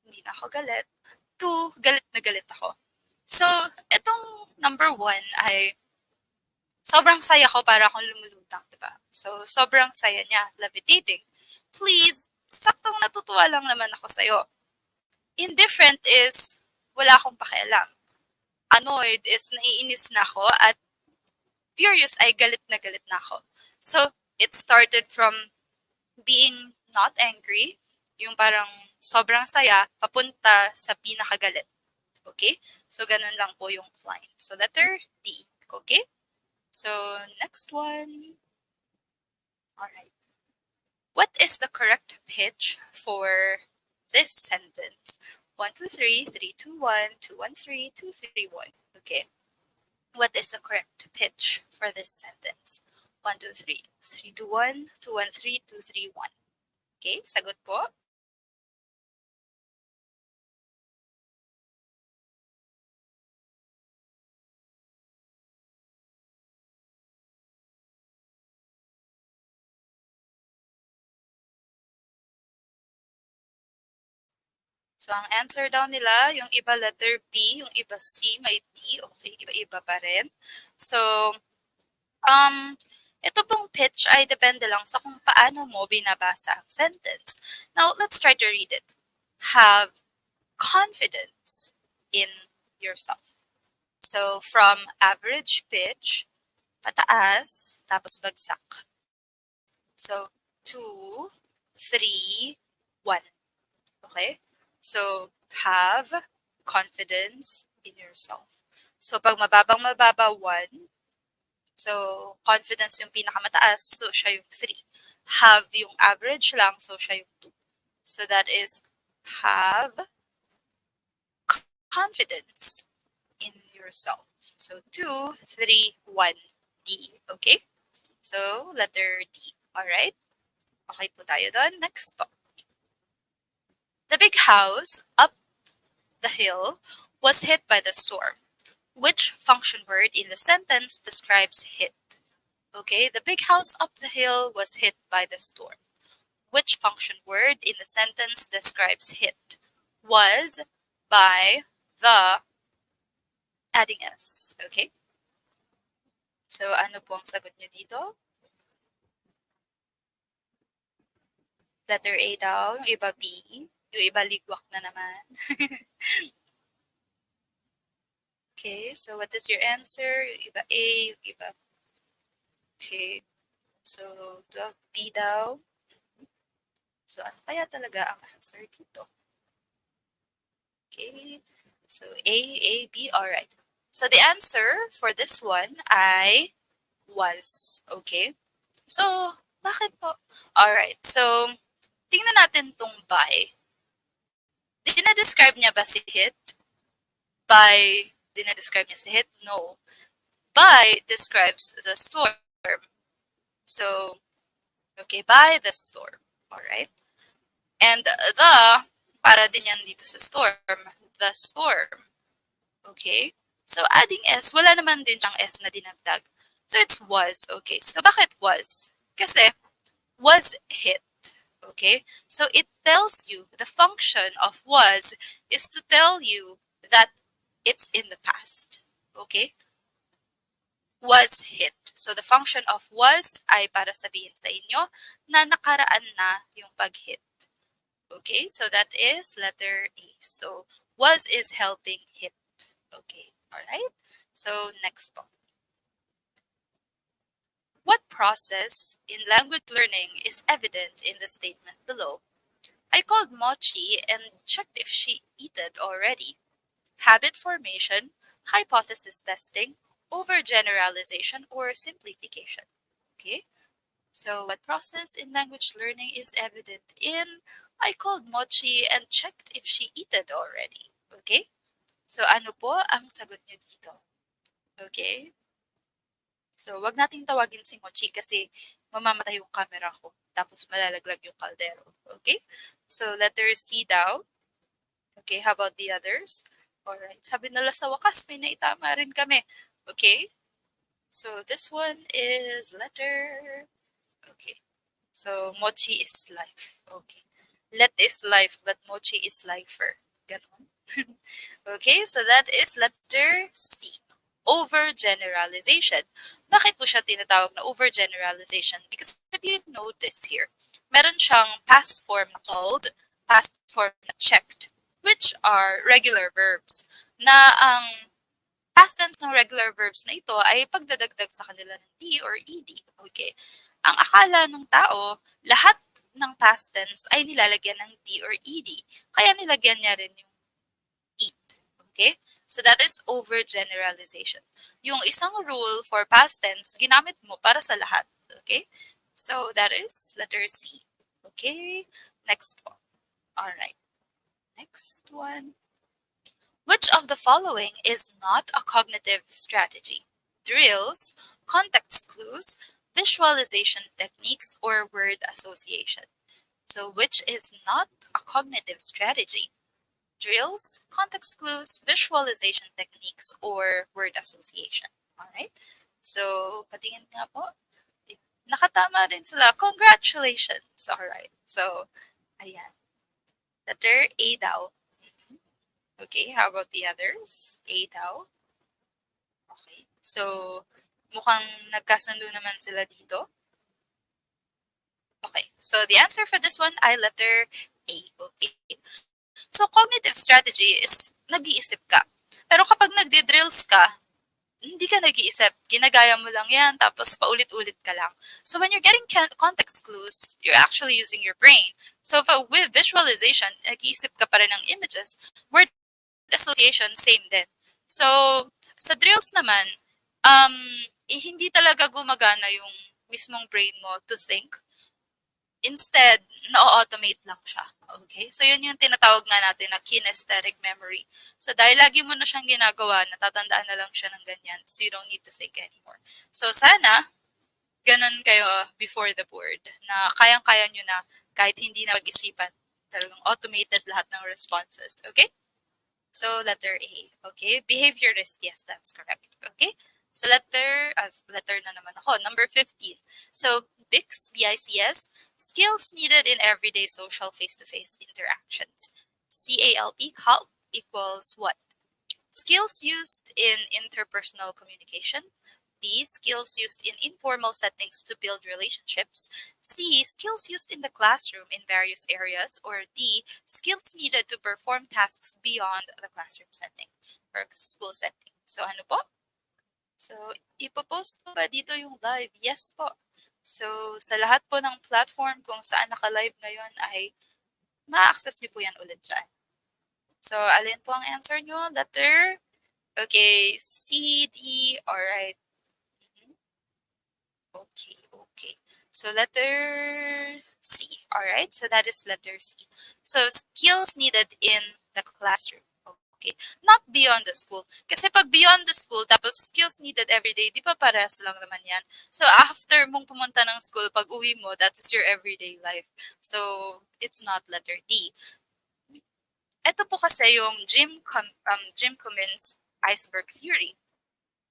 Speaker 1: hindi na ako galit, to galit na galit ako. So, itong number 1 ay sobrang saya ko para akong lumulutang, diba? So, sobrang saya niya, levitating. Please, saktong natutuwa lang naman ako sa'yo. Indifferent is, wala akong pakialam. Annoyed is, naiinis na ako. At furious ay galit na ako. So, it started from being not angry Yung parang sobrang saya, papunta sa pinakagalit. Okay? So, ganun lang po yung flying. So, letter D. Okay? So, next one. Alright. What is the correct pitch for this sentence? 1, 2, 3, 3, 2, 1, 2, 1, 3, 2, 3, 1. Okay. What is the correct pitch for this sentence? 1, 2, 3, 3, 2, 1, 2, 1, 3, 2, 3, 1. Okay, sagot po. So, ang answer daw nila, yung iba letter B, yung iba C, may D. Okay, iba-iba pa rin. So, ito pong pitch ay depende lang sa kung paano mo binabasa ang sentence. Now, let's try to read it. Have confidence in yourself. So, from average pitch, pataas, tapos bagsak. So, 2, 3, 1. Okay? So, have confidence in yourself. So, pag mababa 1, so confidence yung pinakamataas, so siya yung 3. Have yung average lang, so siya yung 2. So, that is have confidence in yourself. So, 2, 3, 1, D. Okay? So, letter D. Alright? Okay po tayo doon. Next po. The big house up the hill was hit by the storm. Which function word in the sentence describes hit? Okay, the big house up the hill was hit by the storm. Which function word in the sentence describes hit? Was, by, the, adding s. Okay? So, ano po ang sagot nyo dito? Letter A daw, yung iba B, yung iba ligwak na naman. Okay, so what is your answer? Yung iba A, yung iba. Okay, so 12B daw. So, ano kaya talaga ang answer dito? Okay, so A, B, alright. So, the answer for this one ay was. Okay, so, bakit po? Alright, so, tingnan natin tong by. Dinadescribe niya ba si hit? By, dinadescribe niya si hit? No. By describes the storm. So, okay, by the storm. Alright? And the, para din yan dito sa storm. The storm. Okay? So, adding S, wala naman din siyang S na dinagdag. So, it's was. Okay. So, bakit was? Kasi, was hit. Okay? So, it tells you, the function of was is to tell you that it's in the past. Okay? Was hit. So, the function of was ay para sabihin sa inyo na nakaraan na yung pag-hit. Okay? So, that is letter A. So, was is helping hit. Okay. Alright? So, next po. What process in language learning is evident in the statement below? I called Mochi and checked if she eaten already. Habit formation, hypothesis testing, overgeneralization, or simplification. Okay? So, what process in language learning is evident in I called Mochi and checked if she eaten already? Okay? So, ano po ang sagot niyo dito? Okay? So, wag nating tawagin si Mochi kasi mamamatay yung camera ko. Tapos malalaglag yung kaldero. Okay? So, letter C daw. Okay, how about the others? Alright, sabi nila sa wakas, may naitama rin kami. Okay? So, this one is letter... Okay. So, Mochi is life. Okay. Let is life, but Mochi is lifer. Ganon. Okay, so that is letter C. Overgeneralization. Bakit po siya tinatawag na overgeneralization? Because if you notice here, meron siyang past form na called, past form na checked, which are regular verbs, na ang past tense ng regular verbs na ito ay pagdadagdag sa kanila ng D or ED. Okay. Ang akala ng tao, lahat ng past tense ay nilalagyan ng D or ED. Kaya nilagyan niya rin yung eat. Okay? So that is overgeneralization. Yung isang rule for past tense, ginamit mo para sa lahat. Okay? So that is letter C. Okay? Next one. All right. Next one. Which of the following is not a cognitive strategy? Drills, context clues, visualization techniques, or word association? So which is not a cognitive strategy? Drills, context clues, visualization techniques, or word association? Alright? So, patingin nga po. Nakatama din sila. Congratulations! Alright. So, ayan. Letter A daw. Okay, how about the others? A daw. Okay. So, mukhang nagkasundo naman sila dito. Okay. So, the answer for this one ay letter A. Okay. So, cognitive strategy is nag-iisip ka. Pero kapag nagdi-drills ka, hindi ka nag-iisip. Ginagaya mo lang yan, tapos paulit-ulit ka lang. So, when you're getting context clues, you're actually using your brain. So, with visualization, nag-iisip ka pa rin ng images. Word association, same din. So, sa drills naman, hindi talaga gumagana yung mismong brain mo to think. Instead, na-automate lang siya. Okay? So, yun yung tinatawag nga natin na kinesthetic memory. So, dahil lagi mo na siyang ginagawa, natatandaan na lang siya ng ganyan. So, you don't need to think anymore. So, sana, ganun kayo before the board na kayang-kaya nyo na kahit hindi na mag-isipan. Talagang automated lahat ng responses. Okay? So, letter A. Okay? Behaviorist. Yes, that's correct. Okay? So, letter na naman ako. Number 15. So, BICS, B-I-C-S, skills needed in everyday social face-to-face interactions. C-A-L-P, CALP, equals what? Skills used in interpersonal communication. B, skills used in informal settings to build relationships. C, skills used in the classroom in various areas. Or D, skills needed to perform tasks beyond the classroom setting or school setting. So ano po? So, ipopost ko ba dito yung live? Yes po. So, sa lahat po ng platform kung saan naka-live ngayon ay ma-access niyo po yan ulit dyan. So, alin po ang answer nyo? Letter? Okay, C, D, alright. Okay, okay. So, letter C. Alright, so that is letter C. So, skills needed in the classroom. Okay. Not beyond the school. Kasi pag beyond the school, tapos skills needed everyday, di ba parehas lang naman yan? So, after mong pumunta ng school, pag uwi mo, that is your everyday life. So, it's not letter D. Ito po kasi yung Jim Cummins iceberg theory.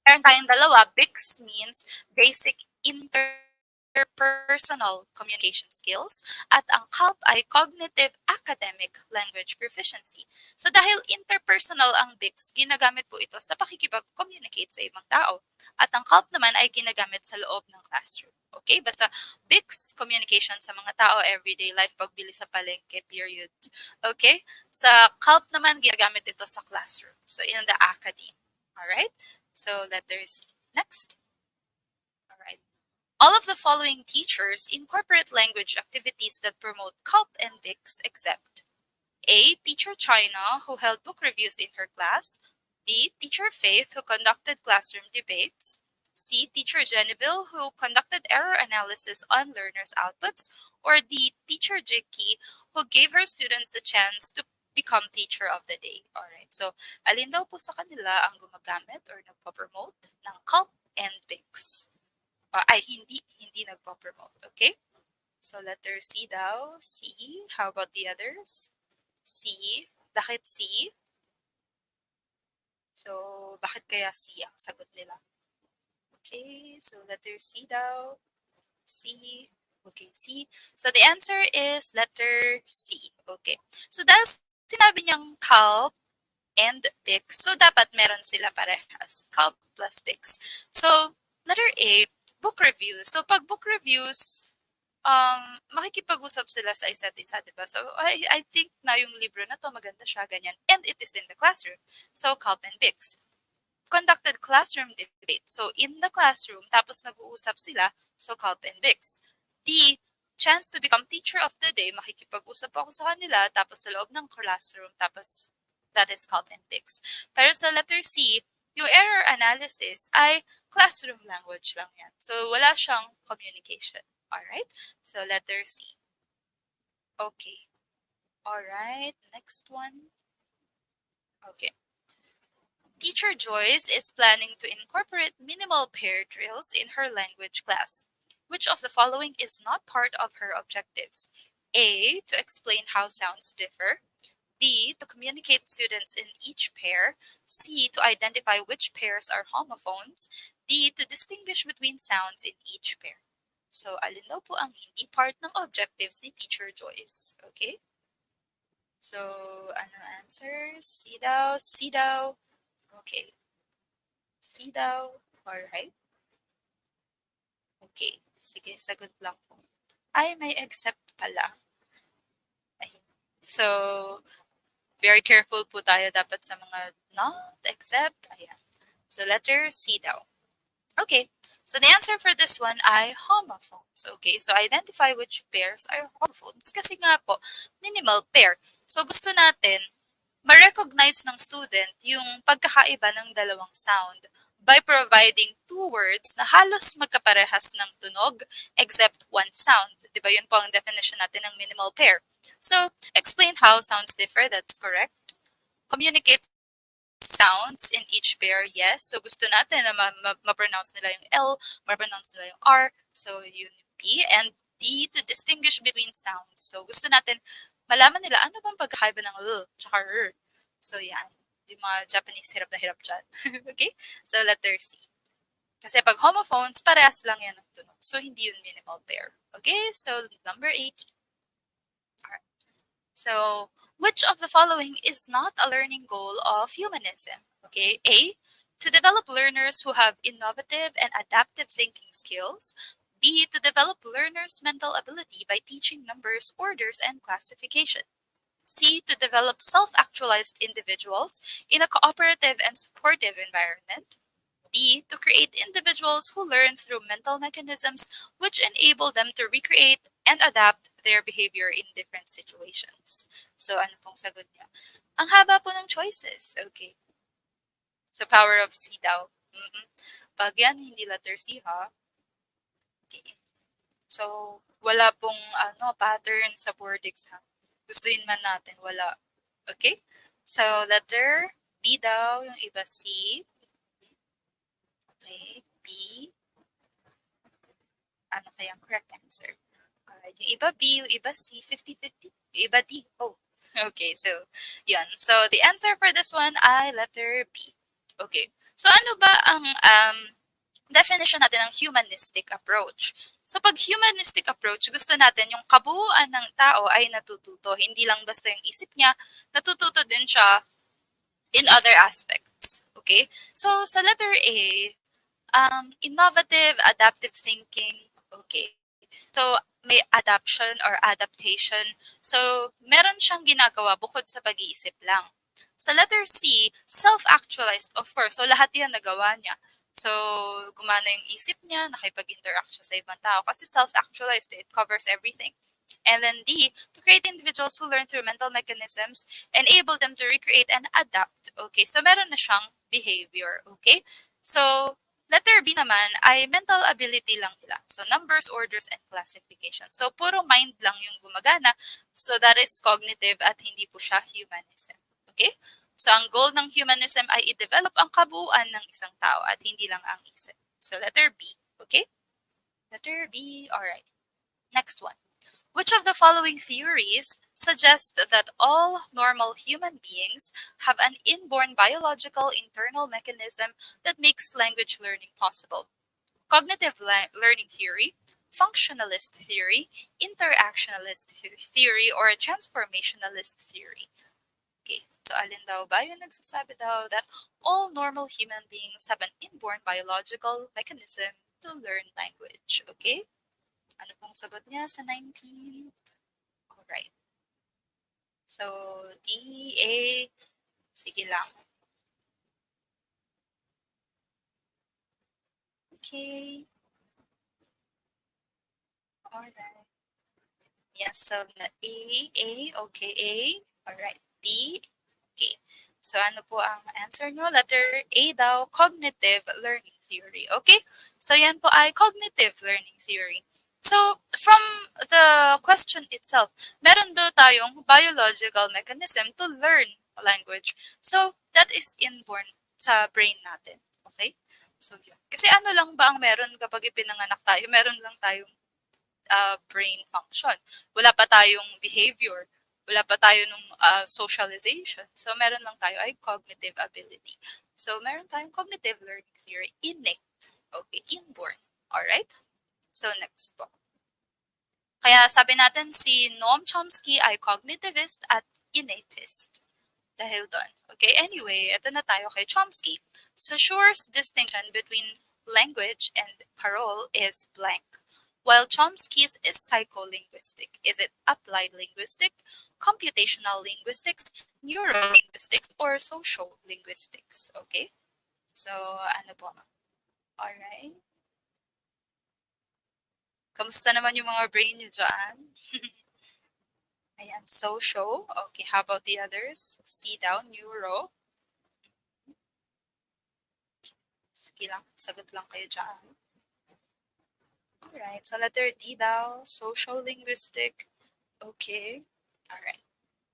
Speaker 1: Meron tayong dalawa. BICS means basic interpersonal communication skills at ang CALP ay cognitive academic language proficiency. So dahil interpersonal ang BICS, ginagamit po ito sa pakikipag-communicate sa ibang tao. At ang CALP naman ay ginagamit sa loob ng classroom. Okay? Basta BICS, communication sa mga tao, everyday life, pagbili sa palengke, period. Okay? Sa CALP naman, ginagamit ito sa classroom. So in the academe. Alright? So letter C. Next. All right. All of the following teachers incorporate language activities that promote CULP and BICS except A. Teacher China, who held book reviews in her class. B. Teacher Faith, who conducted classroom debates. C. Teacher Genevieve, who conducted error analysis on learners' outputs. Or D. Teacher Jackie, who gave her students the chance to become teacher of the day. Alright, so alin daw po sa kanila ang gumagamit or nagpo-promote ng CULP and BICS? Ay, hindi nagpo-promote, okay? So letter C daw, C. How about the others? C. Bakit C? So, bakit kaya C ang sagot nila? Okay, so letter C daw. C. Okay, C. So the answer is letter C. Okay. So dahil sinabi niyang CULP and BICS, so dapat meron sila parehas. CULP plus BICS. So, letter A, book reviews. So pag book reviews, makikipag-usap sila sa isa't isa, diba? So, I think na yung libro na to, maganda siya, ganyan. And it is in the classroom. So, CULP and BICS. Conducted classroom debate. So, in the classroom, tapos nag-uusap sila, so CULP and BICS. D, chance to become teacher of the day, makikipag-usap ako sa kanila, tapos sa loob ng classroom, tapos that is called NPICS. Pero sa letter C, yung error analysis ay classroom language lang yan. So, wala siyang communication. Alright? So, letter C. Okay. Alright, next one. Okay. Teacher Joyce is planning to incorporate minimal pair drills in her language class. Which of the following is not part of her objectives? A. To explain how sounds differ. B. To communicate students in each pair. C. To identify which pairs are homophones. D. To distinguish between sounds in each pair. So, alin daw po ang hindi part ng objectives ni Teacher Joyce? Okay? So, ano answer? C daw, C daw. Okay. C daw. Alright. Okay. Sige, sagot lang po. Ay, may except pala. Ayun. So, very careful po tayo dapat sa mga not, except. Ayan. So, letter C daw. Okay. So, the answer for this one ay homophones. Okay. So, identify which pairs are homophones. Kasi nga po, minimal pair. So, gusto natin ma-recognize ng student yung pagkakaiba ng dalawang sound by providing two words na halos magkaparehas ng tunog except one sound. Di ba yun po ang definition natin ng minimal pair. So, explain how sounds differ, that's correct. Communicate sounds in each pair, yes. So, gusto natin na ma-pronounce nila yung L, ma-pronounce nila yung R. So, yun yung P. And D, to distinguish between sounds. So, gusto natin malaman nila ano bang pagkakaiba ng L tsaka R. So, yan. Yung mga Japanese hirap na hirap dyan. Okay? So, letter C. Kasi pag homophones, parehas lang yan ang tunog. So, hindi yun minimal pair. Okay? So, number 18. Alright. So, which of the following is not a learning goal of humanism? Okay, A, to develop learners who have innovative and adaptive thinking skills. B, to develop learners' mental ability by teaching numbers, orders, and classification. C, to develop self-actualized individuals in a cooperative and supportive environment. D, to create individuals who learn through mental mechanisms which enable them to recreate and adapt their behavior in different situations. So, ano pong sagot niya? Ang haba po ng choices. Okay. So, power of C daw. Pag yan, hindi letter C, ha? Okay. So, wala pong pattern sa board exam. Gustuin man natin, wala. Okay? So, letter B daw, yung iba C. Okay, B. Ano kayang correct answer? Alright, yung iba B, yung iba C, 50-50. Yung iba D. Oh, okay. So, yun. So, the answer for this one ay letter B. Okay. So, ano ba ang definition natin ng humanistic approach? So, pag humanistic approach, gusto natin yung kabuuan ng tao ay natututo. Hindi lang basta yung isip niya, natututo din siya in other aspects. Okay? So, sa letter A, innovative, adaptive thinking. Okay. So, may adaption or adaptation. So, meron siyang ginagawa bukod sa pag-iisip lang. Sa letter C, self-actualized, of course. So, lahat yan nagawa niya. So, gumana yung isip niya, nakipag-interact siya sa ibang tao kasi self-actualized, it covers everything. And then D, to create individuals who learn through mental mechanisms, enable them to recreate and adapt. Okay, so meron na siyang behavior. Okay, so letter B naman ay mental ability lang nila. So numbers, orders, and classification. So puro mind lang yung gumagana. So that is cognitive at hindi po siya humanism. Okay? So ang goal ng humanism ay i-develop ang kabuuan ng isang tao at hindi lang ang isip. So letter B. Okay? Letter B. Alright. Next one. Which of the following theories suggest that all normal human beings have an inborn biological internal mechanism that makes language learning possible? Cognitive learning theory, functionalist theory, interactionalist theory, or transformationalist theory? Okay, so alin daw ba yung nagsasabi daw that all normal human beings have an inborn biological mechanism to learn language? Okay? Ano pong sagot niya sa 19? Alright. So, D, A, sige lang. Okay. Alright. Yes, so okay, A. Alright, D. Okay. So ano po ang answer nyo? Letter A daw, cognitive learning theory. Okay? So yan po ay cognitive learning theory. So from the question itself, meron daw tayong biological mechanism to learn a language. So that is inborn sa brain natin. Okay? So yun. Kasi ano lang ba ang meron kapag ipinanganak tayo? Meron lang tayong brain function. Wala pa tayong behavior. Wala pa tayo nung socialization. So, meron lang tayo ay cognitive ability. So, meron tayong cognitive learning theory, innate. Okay, inborn. Alright? So, next po. Kaya sabi natin si Noam Chomsky ay cognitivist at innatist. Dahil doon. Okay, anyway, ito na tayo kay Chomsky. Saussure's distinction between language and parole is blank, while Chomsky's is psycholinguistic. Is it applied linguistic, computational linguistics, neurolinguistics, or social linguistics? Okay, so ano po? Alright. Kamusta naman yung mga brain nyo dyan? Ayan, social. Okay, how about the others? C down, neuro. Sige lang, sagot lang kayo dyan. Alright, so letter D daw, social linguistic. Okay, alright.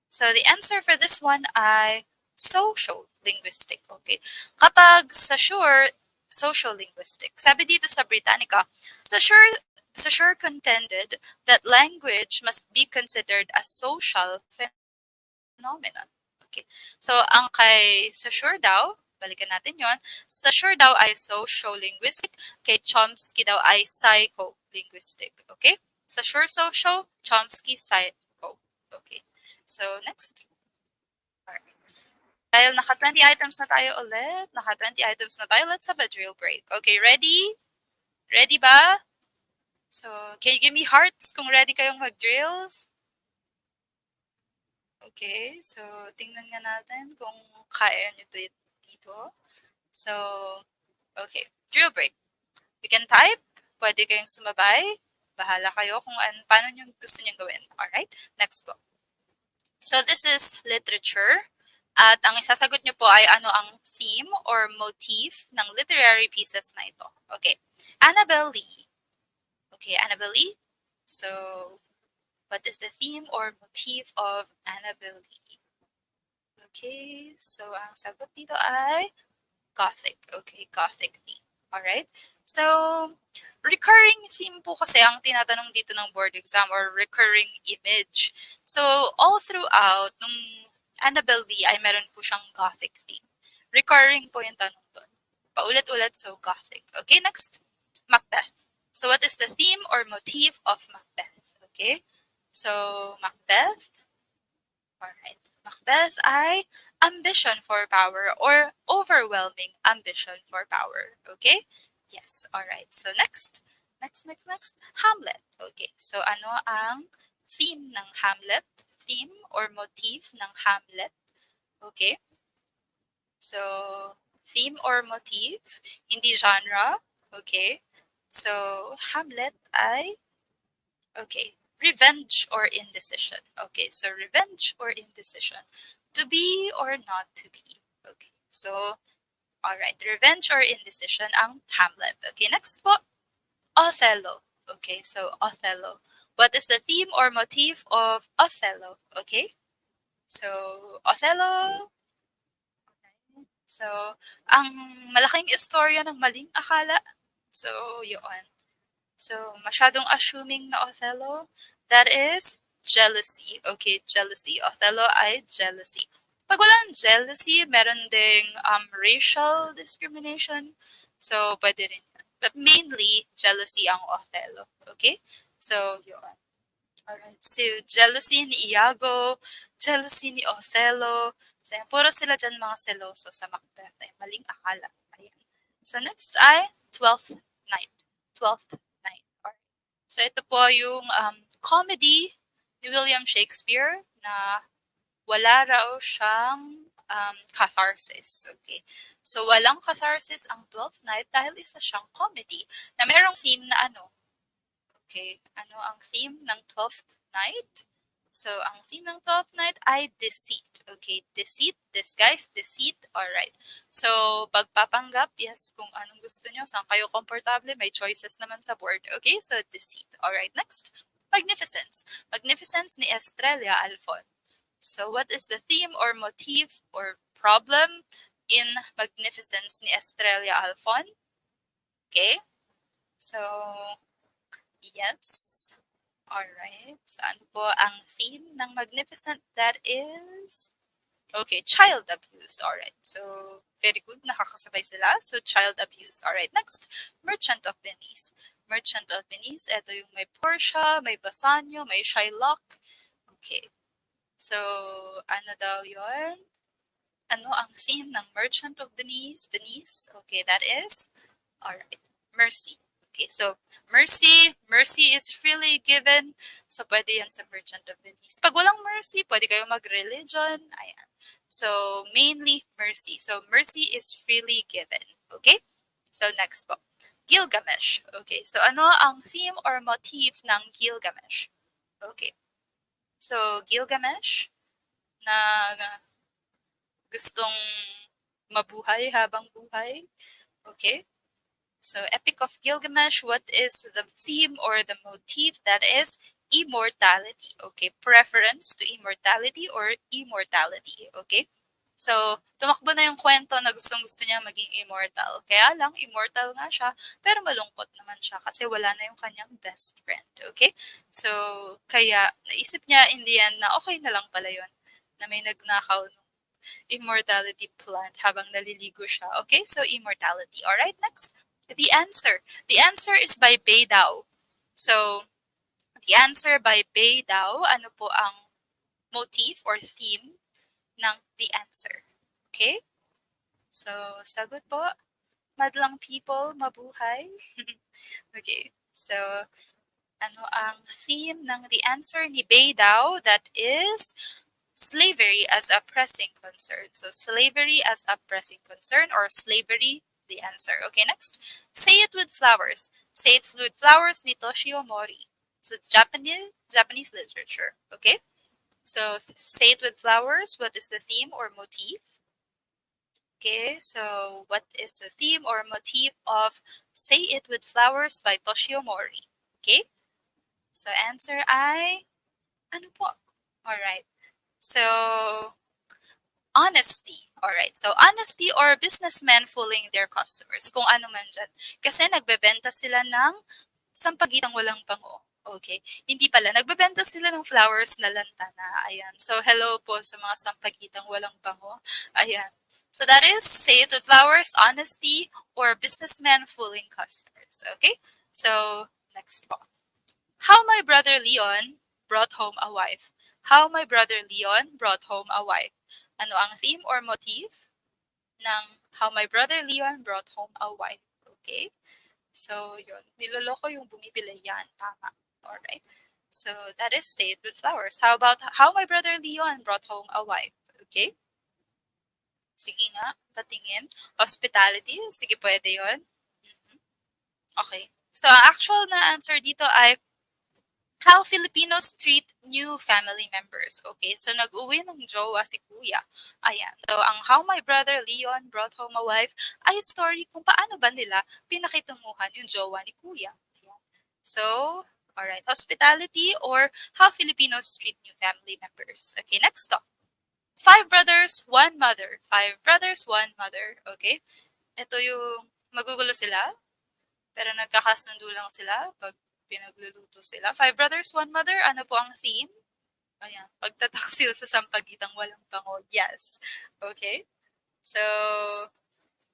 Speaker 1: So the answer for this one ay social linguistic. Okay, kapag sa sure, social linguistic, sabi dito sa Britannica, sa sure contended that language must be considered a social phenomenon. Okay. So, ang kay sa sure daw, balikan natin yon. Sa sure daw ay socio-linguistic, kay Chomsky daw ay psycho-linguistic. Okay? Sa sure social, Chomsky psycho. Okay. So, next. Alright. Dahil naka 20 items na tayo ulit, naka 20 items na tayo, let's have a drill break. Okay, ready? Ready ba? So, can you give me hearts kung ready kayong mag-drills? Okay, so tingnan nga natin kung kaya nyo dito. So, okay, drill break. You can type, pwede kayong sumabay, bahala kayo kung paano nyo gusto nyo gawin. Alright, next po. So, this is literature. At ang isasagot nyo po ay ano ang theme or motif ng literary pieces na ito. Okay, Annabel Lee. Okay, Annabel Lee. So, what is the theme or motif of Annabel Lee? Okay, so ang sagot dito ay Gothic. Okay, Gothic theme. Alright? So, recurring theme po kasi ang tinatanong dito ng board exam or recurring image. So, all throughout, nung Annabel Lee ay meron po siyang Gothic theme. Recurring po yung tanong doon. Paulit-ulit, so Gothic. Okay, next. Macbeth. So, what is the theme or motif of Macbeth? Okay? So, Macbeth. Alright. Macbeth ay ambition for power or overwhelming ambition for power. Okay? Yes. Alright. So, next. Next. Hamlet. Okay. So, ano ang theme ng Hamlet? Theme or motif ng Hamlet? Okay? So, theme or motif, hindi genre. Okay? So, Hamlet ay, okay, revenge or indecision. Okay, so revenge or indecision. To be or not to be. Okay, so, alright, revenge or indecision ang Hamlet. Okay, next po, Othello. Okay, so Othello. What is the theme or motif of Othello? Okay, so Othello. So, ang malaking istorya ng maling akala. So, yun. So, masyadong assuming na Othello. That is jealousy. Okay, jealousy. Othello ay jealousy. Pag walang jealousy, meron ding racial discrimination. So, pwede rin yan. But mainly, jealousy ang Othello. Okay? So, yun. Alright. So, jealousy ni Iago, jealousy ni Othello. So, yan, puro sila dyan mga seloso sa Macbeth. Ay, maling akala. Ayan. So, next ay 12th Night. 12th Night. Alright. So, ito po yung comedy ni William Shakespeare na wala raw siyang catharsis. Okay. So, walang catharsis ang 12th Night dahil isa siyang comedy na merong theme na ano, Okay, ano ang theme ng 12th night? So, ang theme ng 12th night ay deceit. Okay, deceit, disguise, deceit. Alright. So, pagpapanggap, yes, kung anong gusto nyo, saan kayo komportable, may choices naman sa board. Okay, so deceit. Alright, next. Magnificence. Magnificence ni Estrella Alfon. So, what is the theme or motif or problem in Magnificence ni Estrella Alfon? Okay, so, yes. Alright. So, ano po ang theme ng Magnificent? That is, okay, child abuse. Alright. So, very good. Nakakasabay sila. So, child abuse. Alright. Next, Merchant of Venice. Merchant of Venice. Ito yung may Portia, may Bassanio, may Shylock. Okay. So, ano daw yon? Ano ang theme ng Merchant of Venice? Venice. Okay, that is, alright, mercy. Okay, so, mercy is freely given. So, pwede yan sa Merchant of Venice. Pag walang mercy, pwede kayo mag-religion. Ayan. So, mainly mercy. So, mercy is freely given. Okay? So, next po. Gilgamesh. Okay, so ano ang theme or motif ng Gilgamesh? Okay. So, Gilgamesh na gustong mabuhay habang buhay. Okay? So, Epic of Gilgamesh, what is the theme or the motif? That is immortality. Okay, preference to immortality or immortality. Okay, so tumakbo na yung kwento na gustong-gusto niya maging immortal. Kaya lang, immortal nga siya, pero malungkot naman siya kasi wala na yung kanyang best friend. Okay, so kaya naisip niya in the end na okay na lang pala yun, na may nagnakaw ng immortality plant habang naliligo siya. Okay, so immortality. Alright, next. The answer. The answer is by Bei Dao. So, the answer by Bei Dao, ano po ang motif or theme ng the answer? Okay? So, sagot po, madlang people, mabuhay. Okay, so, ano ang theme ng the answer ni Bei Dao? That is slavery as a pressing concern. So, slavery as a pressing concern or slavery the answer. Okay, next. Say it with flowers. Say it with flowers ni Toshio Mori. So it's Japanese literature. Okay? So say it with flowers. What is the theme or motif? Okay, so what is the theme or motif of Say It with Flowers by Toshio Mori? Okay? So answer ay ano po? Alright. So honesty. Alright, so honesty or businessmen fooling their customers, kung ano man dyan. Kasi nagbebenta sila ng sampagitang walang pango. Okay, hindi pala. Nagbebenta sila ng flowers na lantana. Ayan. So, hello po sa mga sampagitang walang pango. Ayan. So, that is say it with flowers, honesty, or businessmen fooling customers. Okay? So, next po. How my brother Leon brought home a wife. How my brother Leon brought home a wife. Ano ang theme or motif ng How My Brother Leon Brought Home a Wife? Okay? So, yun. Niloloko yung bumibili yan. Tama. Alright. So, that is Say It With Flowers. How about How My Brother Leon Brought Home a Wife? Okay? Sige nga, patingin. Hospitality. Sige, pwede yun. Okay. So, ang actual na answer dito ay How Filipinos treat new family members. Okay, so nag-uwi ng jowa si Kuya. Ayan. So, ang How My Brother Leon Brought Home a Wife ay story kung paano ba nila pinakitunguhan yung jowa ni Kuya. Ayan. So, alright. Hospitality or How Filipinos treat new family members. Okay, next stop. Five brothers, one mother. Five brothers, one mother. Okay. Ito yung magugulo sila, pero nagkakasundo lang sila pag pinagluluto sila. Five brothers, one mother. Ano po ang theme? Ayan. Pagtataksil sa sampagitang walang pango. Yes. Okay. So,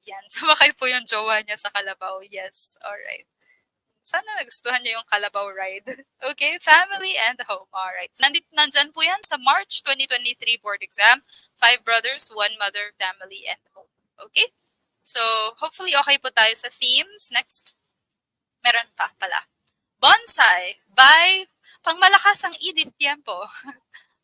Speaker 1: yan. Sumakay po yung jowa niya sa kalabaw. Yes. Alright. Sana nagustuhan niya yung kalabaw ride. Okay. Family and home. Alright. Nandyan po yan sa March 2023 board exam. Five brothers, one mother, family, and home. Okay. So, hopefully okay po tayo sa themes. Next. Meron pa pala. Bonsai by Pangmalakas ang Edith Tiempo.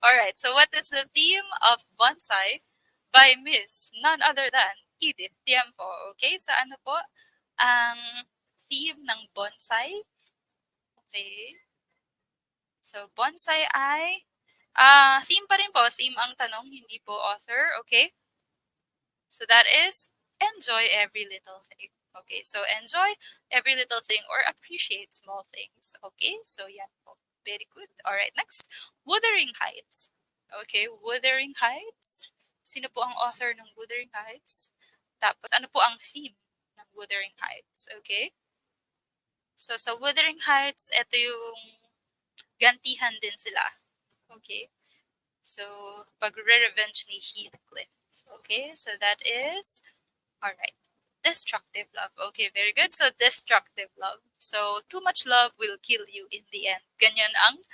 Speaker 1: Alright, so what is the theme of Bonsai by Miss none other than Edith Tiempo? Okay, so ano po ang theme ng Bonsai? Okay. So, bonsai ay, theme pa rin po. Theme ang tanong, hindi po author. Okay. So, that is enjoy every little thing. Okay. So, enjoy every little thing or appreciate small things. Okay. So, yan po. Very good. All right. Next, Wuthering Heights. Okay. Wuthering Heights. Sino po ang author ng Wuthering Heights? Tapos, ano po ang theme ng Wuthering Heights? Okay. So, sa Wuthering Heights, ito yung gantihan din sila. Okay? So, pag-revenge ni Heathcliff. Okay? So, that is, alright, destructive love. Okay, very good. So, destructive love. So, too much love will kill you in the end. Ganyan ang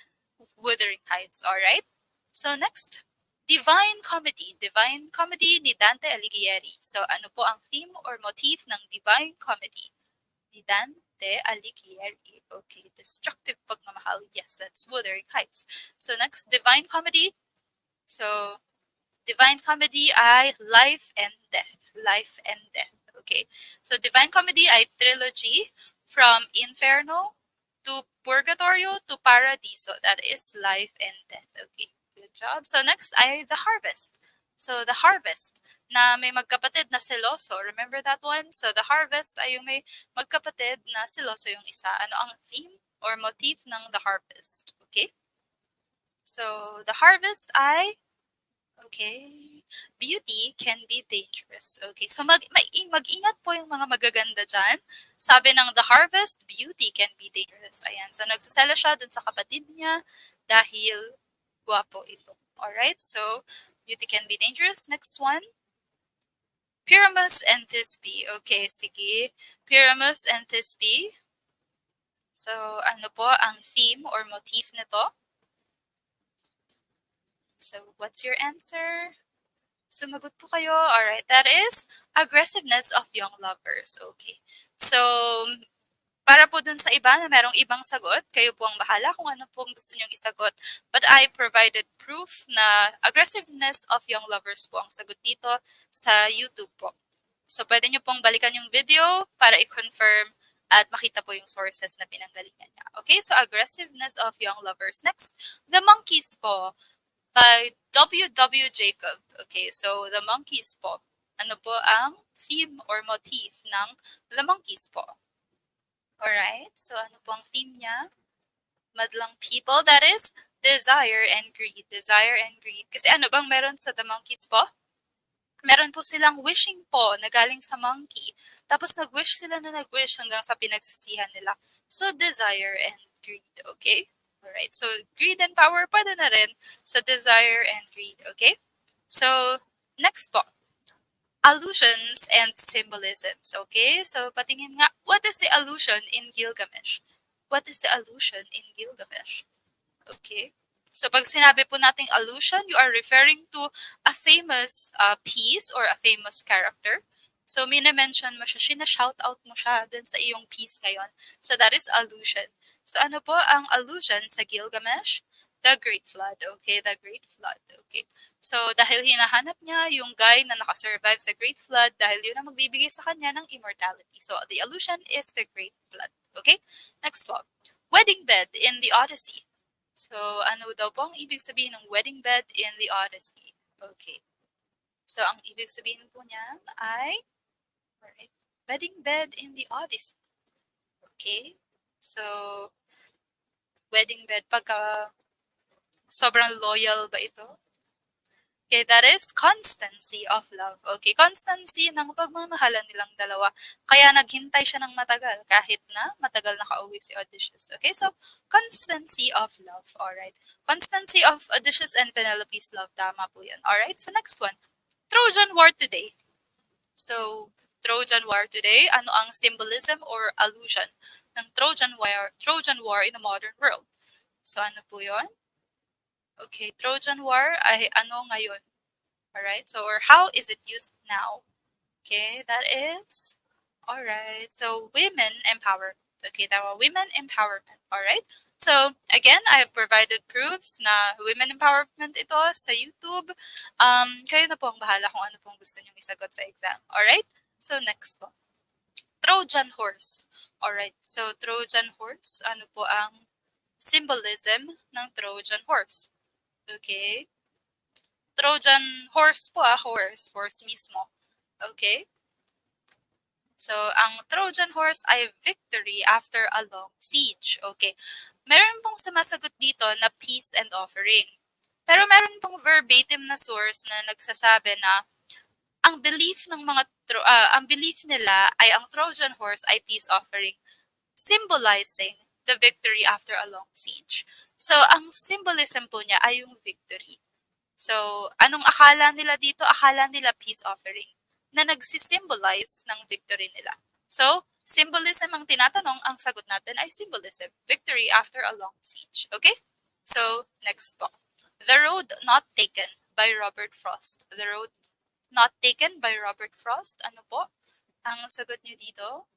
Speaker 1: Wuthering Heights. Alright? So, next, Divine Comedy. Divine Comedy ni Dante Alighieri. So, ano po ang theme or motif ng Divine Comedy? Ni Dante Alighieri. Okay, destructive pagmamahal. Yes, that's Wuthering Heights. So next, Divine Comedy. So, Divine Comedy ay Life and Death. Life and Death. Okay. So, Divine Comedy ay trilogy from Inferno to Purgatorio to Paradiso. That is Life and Death. Okay. Good job. So, next ay The Harvest. So, The Harvest na may magkapatid na seloso. Remember that one? So, The Harvest ay yung may magkapatid na seloso yung isa. Ano ang theme or motif ng The Harvest? Okay? So, The Harvest ay, okay, beauty can be dangerous. Okay, so mag-ingat po yung mga magaganda dyan. Sabi ng The Harvest, beauty can be dangerous. Ayan, so nagsasala siya dun sa kapatid niya dahil guwapo ito. Alright, so beauty can be dangerous. Next one. Pyramus and Thisbe. Okay, sige. Pyramus and Thisbe. So, ano po ang theme or motif nito? So, what's your answer? Sumagot po kayo. Alright, that is aggressiveness of young lovers. Okay. So, para po dun sa iba na merong ibang sagot, kayo po ang bahala kung ano pong gusto nyong isagot. But I provided proof na aggressiveness of young lovers po ang sagot dito sa YouTube po. So, pwede nyo pong balikan yung video para i-confirm at makita po yung sources na pinanggalingan niya. Okay, so aggressiveness of young lovers. Next, The Monkeys po by W. Jacob. Okay, so The Monkeys po. Ano po ang theme or motif ng The Monkeys po? Alright, so ano po ang theme niya? Madlang people, that is desire and greed. Desire and greed. Kasi ano bang meron sa The Monkeys po? Meron po silang wishing po na galing sa monkey. Tapos nag-wish sila na nag-wish hanggang sa pinagsisihan nila. So, desire and greed, okay? Alright, so greed and power pwede na rin sa desire and greed, okay? So, next po. Allusions and symbolisms, okay? So, patingin nga, what is the allusion in Gilgamesh? What is the allusion in Gilgamesh? Okay? So, pag sinabi po nating allusion, you are referring to a famous piece or a famous character. So, minimension mo siya, sinashoutout mo siya dun sa iyong piece ngayon. So, that is allusion. So, ano po ang allusion sa Gilgamesh? The Great Flood. Okay, the Great Flood. Okay. So, dahil hinahanap niya yung guy na nakasurvive sa Great Flood dahil yun ang magbibigay sa kanya ng immortality. So, the allusion is the Great Flood. Okay? Next one. Wedding bed in the Odyssey. So, ano daw po ang ibig sabihin ng wedding bed in the Odyssey? Okay. So, ang ibig sabihin po niyan ay, alright, wedding bed in the Odyssey. Okay. So, wedding bed, pagka sobrang loyal ba ito? Okay, that is constancy of love. Okay, constancy ng pagmamahalan nilang dalawa. Kaya naghintay siya ng matagal kahit na matagal nakauwi si Odysseus. Okay, so constancy of love. Alright. Constancy of Odysseus and Penelope's love. Tama po yun. Alright, so next one. Trojan War today. So, Trojan War today, ano ang symbolism or allusion ng Trojan War in a modern world? So, ano po yun? Okay, Trojan War ay ano ngayon? Alright, so or how is it used now? Okay, that is, alright, so women empowerment. Okay, that was women empowerment. Alright, so again, I have provided proofs na women empowerment ito sa YouTube. Kayo na po ang bahala kung ano pong gusto nyong isagot sa exam. Alright, so next po. Trojan horse. Alright, so Trojan horse, ano po ang symbolism ng Trojan horse? Okay? Trojan horse po horse. Horse mismo. Okay? So, ang Trojan horse ay victory after a long siege. Okay. Meron pong sumasagot dito na peace and offering. Pero meron pong verbatim na source na nagsasabi na ang belief ng ang belief nila ay ang Trojan horse ay peace offering, symbolizing the victory after a long siege. So, ang symbolism po niya ay yung victory. So, anong akala nila dito? Akala nila peace offering na nagsisymbolize ng victory nila. So, symbolism ang tinatanong, ang sagot natin ay symbolism. Victory after a long siege. Okay? So, next po. The Road Not Taken by Robert Frost. The Road Not Taken by Robert Frost. Ano po ang sagot niyo dito?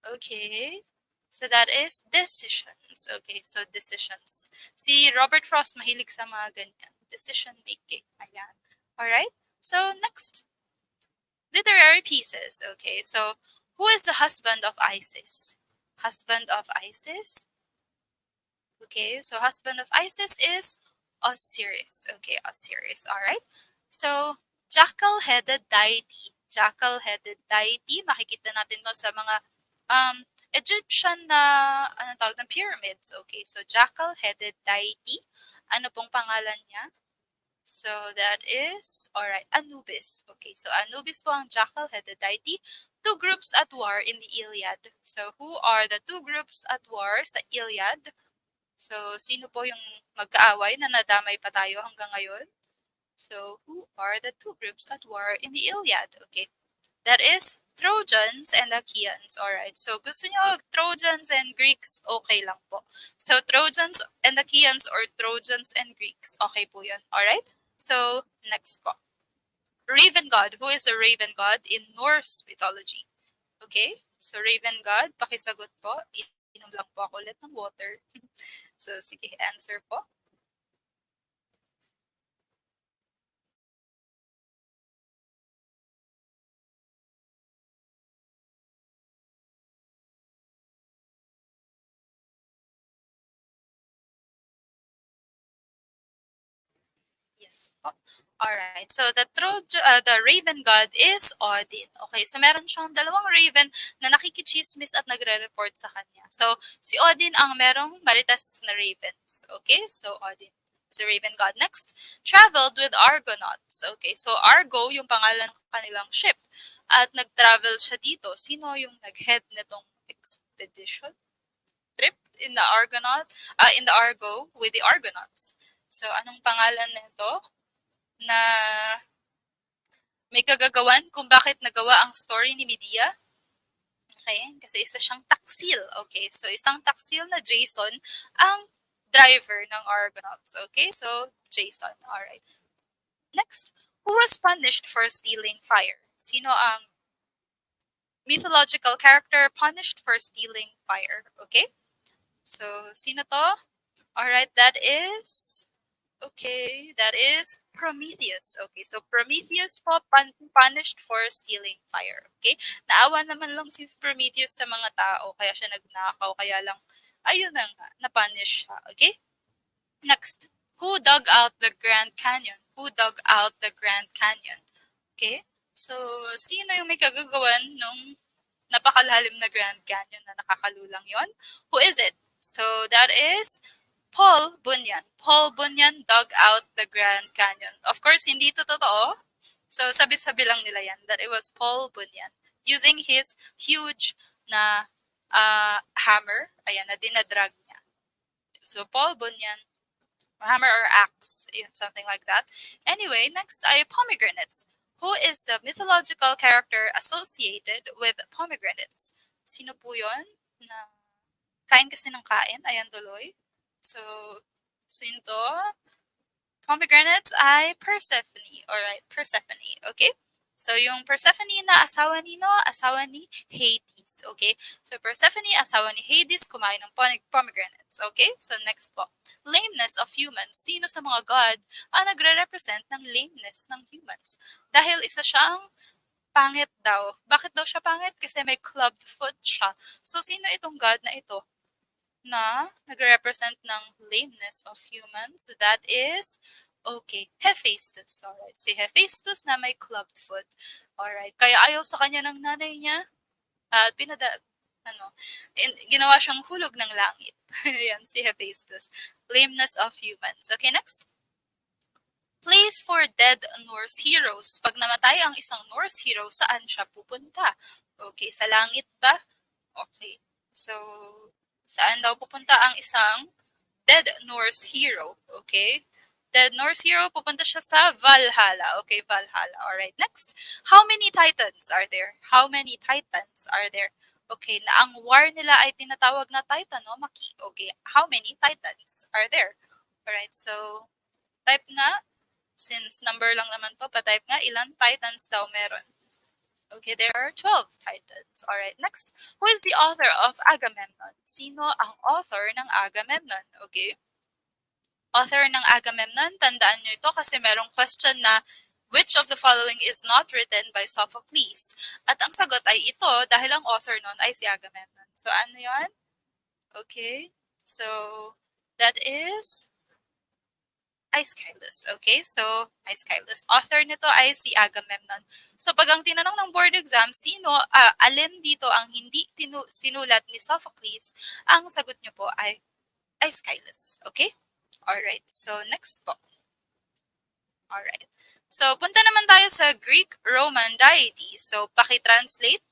Speaker 1: Okay. So that is decisions. Okay, so decisions. Si Robert Frost mahilig sa mga ganyan. Decision making. Ayan. Alright? So next, literary pieces. Okay, so who is the husband of Isis? Husband of Isis? Okay, so husband of Isis is Osiris. Okay, Osiris. Alright? So, jackal-headed deity. Jackal-headed deity. Makikita natin to sa mga Egyptian na tawag ng pyramids. Okay, so jackal-headed deity. Ano pong pangalan niya? So that is, alright, Anubis. Okay, so Anubis po ang jackal-headed deity. Two groups at war in the Iliad. So who are the two groups at war sa Iliad? So sino po yung magkaaway na nadamay pa tayo hanggang ngayon? So who are the two groups at war in the Iliad? Okay, that is Trojans and Achaeans. Alright, so gusto nyo Trojans and Greeks, okay lang po. So Trojans and Achaeans or Trojans and Greeks, okay po yun. Alright, so next po. Raven God. Who is a raven god in Norse mythology? Okay, so raven god, pakisagot po. Inom lang po ako ulit ng water. So sige, answer po. Yes po. Alright, so the raven god is Odin. Okay, so meron siyang dalawang raven na nakikichismis at nagre-report sa kanya. So, si Odin ang merong maritas na ravens. Okay, so Odin is the raven god. Next, traveled with Argonauts. Okay, so Argo yung pangalan ng kanilang ship. At nag-travel siya dito. Sino yung nag-head nitong expedition? Trip in the in the Argo with the Argonauts. So, anong pangalan nito? Na may kagagawan kung bakit nagawa ang story ni Medea. Okay, kasi isa siyang taksil. Okay, so isang taksil na Jason ang driver ng Argonauts. Okay, so Jason. Alright. Next, who was punished for stealing fire? Sino ang mythological character punished for stealing fire? Okay, so sino to? Alright, that is okay, that is Prometheus. Okay, so Prometheus po punished for stealing fire. Okay, naawa naman lang si Prometheus sa mga tao, kaya siya nagnakaw, kaya lang, ayun na nga, na-punish siya. Okay, next, who dug out the Grand Canyon? Who dug out the Grand Canyon? Okay, so sino yung may kagagawan nung napakalalim na Grand Canyon na nakakalulang yon? Who is it? So that is Paul Bunyan. Paul Bunyan dug out the Grand Canyon. Of course, hindi ito totoo. So, sabi-sabi lang nila yan that it was Paul Bunyan using his huge na hammer, ayan, na dinadrag niya. So, Paul Bunyan, hammer or axe, yun, something like that. Anyway, next ay pomegranates. Who is the mythological character associated with pomegranates? Sino po yun? Na kain kasi ng kain, ayan tuloy. So, sino to? Pomegranates ay Persephone. Alright, Persephone. Okay? So, yung Persephone na asawa ni asawa ni Hades. Okay? So, Persephone, asawa ni Hades, kumain ng pomegranates. Okay? So, next po. Lameness of humans. Sino sa mga god ang nagre-represent ng lameness ng humans? Dahil isa siyang pangit daw. Bakit daw siya pangit? Kasi may clubbed foot siya. So, sino itong god na ito na nagre-represent ng lameness of humans? That is, okay, Hephaestus. Alright, si Hephaestus na may clubbed foot. Alright, kaya ayaw sa kanya ng nanay niya at ginawa siyang hulog ng langit. Yan, si Hephaestus. Lameness of humans. Okay, next. Place for dead Norse heroes. Pag namatay ang isang Norse hero, saan siya pupunta? Okay, sa langit ba? Okay. So, saan daw pupunta ang isang dead Norse hero? Okay. Dead Norse hero, pupunta siya sa Valhalla. Okay, Valhalla. Alright, next. How many titans are there? How many titans are there? Okay, na ang war nila ay tinatawag na Titanomachy. Okay, how many titans are there? Alright, so, type nga. Since number lang naman to, pa-type nga ilan titans daw meron. Okay, there are 12 titans. Alright, next. Who is the author of Agamemnon? Sino ang author ng Agamemnon? Okay. Author ng Agamemnon, tandaan nyo ito kasi merong question na which of the following is not written by Sophocles? At ang sagot ay ito dahil ang author nun ay si Agamemnon. So, ano yon? Okay. So, that is Aeschylus. Okay? So, Aeschylus. Author nito ay si Agamemnon. So, pag ang tinanong ng board exam, alin dito ang hindi sinulat ni Sophocles, ang sagot nyo po ay Aeschylus. Okay? Alright. So, next po. Alright. So, punta naman tayo sa Greek-Roman deities. So, pakitranslate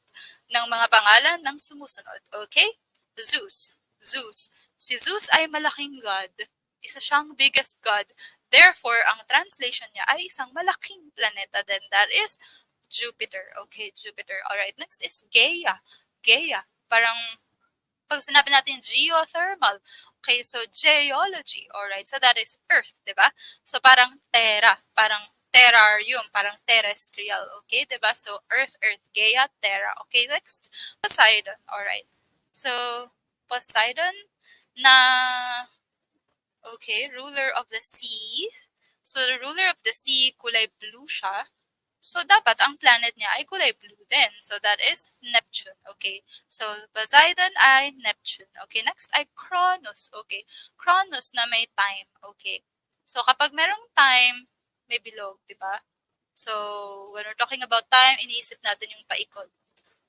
Speaker 1: ng mga pangalan ng sumusunod. Okay? Zeus. Zeus. Si Zeus ay malaking god. Isa siyang biggest god. Therefore, ang translation niya ay isang malaking planeta. Then that is Jupiter. Okay, Jupiter. Alright, next is Gaia. Gaia. Parang, pag sinabi natin geothermal. Okay, so geology. Alright, so that is Earth, diba? So parang Terra. Parang terrarium. Parang terrestrial. Okay, diba? So Earth, Gaia, Terra. Okay, next. Poseidon. Alright. So, Poseidon na okay, ruler of the sea. So, the ruler of the sea, kulay blue siya. So, dapat ang planet niya ay kulay blue din. So, that is Neptune. Okay. So, Poseidon ay Neptune. Okay. Next ay Cronus. Okay. Cronus na may time. Okay. So, kapag merong time, may bilog, di ba? So, when we're talking about time, iniisip natin yung paikot.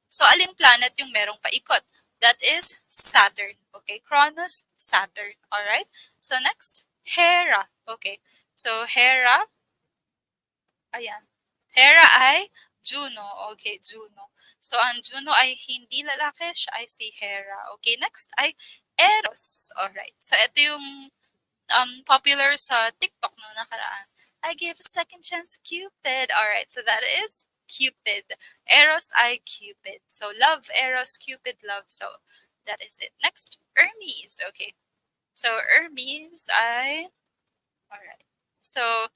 Speaker 1: So, aling planet yung merong paikot? That is Saturn. Okay, Cronus, Saturn. Alright? So, next, Hera. Okay. So, Hera, ayan. Hera ay Juno. Okay, Juno. So, ang Juno ay hindi lalaki, siya ay si Hera. Okay, next ay Eros. Alright. So, ito yung popular sa TikTok no nakaraan. I give a second chance to Cupid. Alright, so that is Cupid. Eros ay Cupid. So, love, Eros, Cupid, love. So, that is it. Next, Hermes. Okay. So, Hermes ay... Alright. So,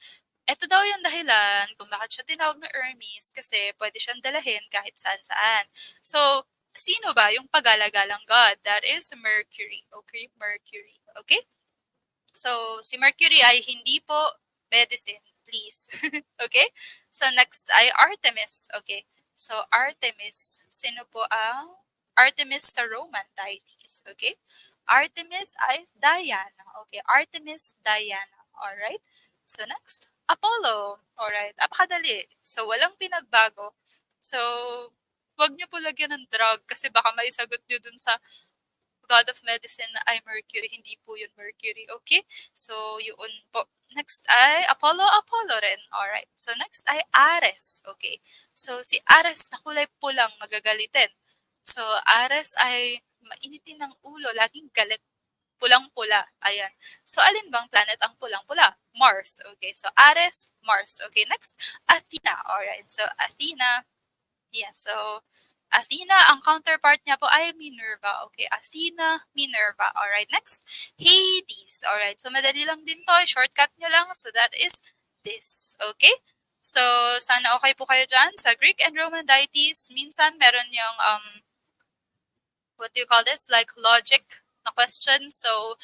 Speaker 1: ito daw yung dahilan kung bakit siya tinawag na Hermes kasi pwede siyang dalahin kahit saan-saan. So, sino ba yung pagalagalang god? That is Mercury. Okay, Mercury. Okay? So, si Mercury ay hindi po medicine, please. Okay? So, next ay Artemis. Okay. So, Artemis. Sino po ang Artemis sa Roman deities? Okay? Artemis ay Diana. Okay. Artemis, Diana. Alright? So, next, Apollo. Alright. Apakadali. So, walang pinagbago. So, wag niyo po lagyan ng drug kasi baka may sagot niyo dun sa God of Medicine ay Mercury, hindi po yun Mercury, okay? So, yun po. Next ay Apollo rin. Alright. So, next ay Ares, okay? So, si Ares na kulay pulang magagalitin. So, Ares ay mainitin ng ulo, laging galit. Pulang-pula. Ayan. So, alin bang planet ang pulang-pula? Mars. Okay. So, Ares, Mars. Okay. Next, Athena. Alright. So, Athena. Yeah. So, Athena, ang counterpart niya po ay Minerva. Okay, Athena, Minerva. Alright, next, Hades. Alright, so madali lang din to. Shortcut nyo lang. So that is this. Okay? So, sana okay po kayo dyan. Sa Greek and Roman deities, minsan meron yung, what do you call this? Like logic na question. So,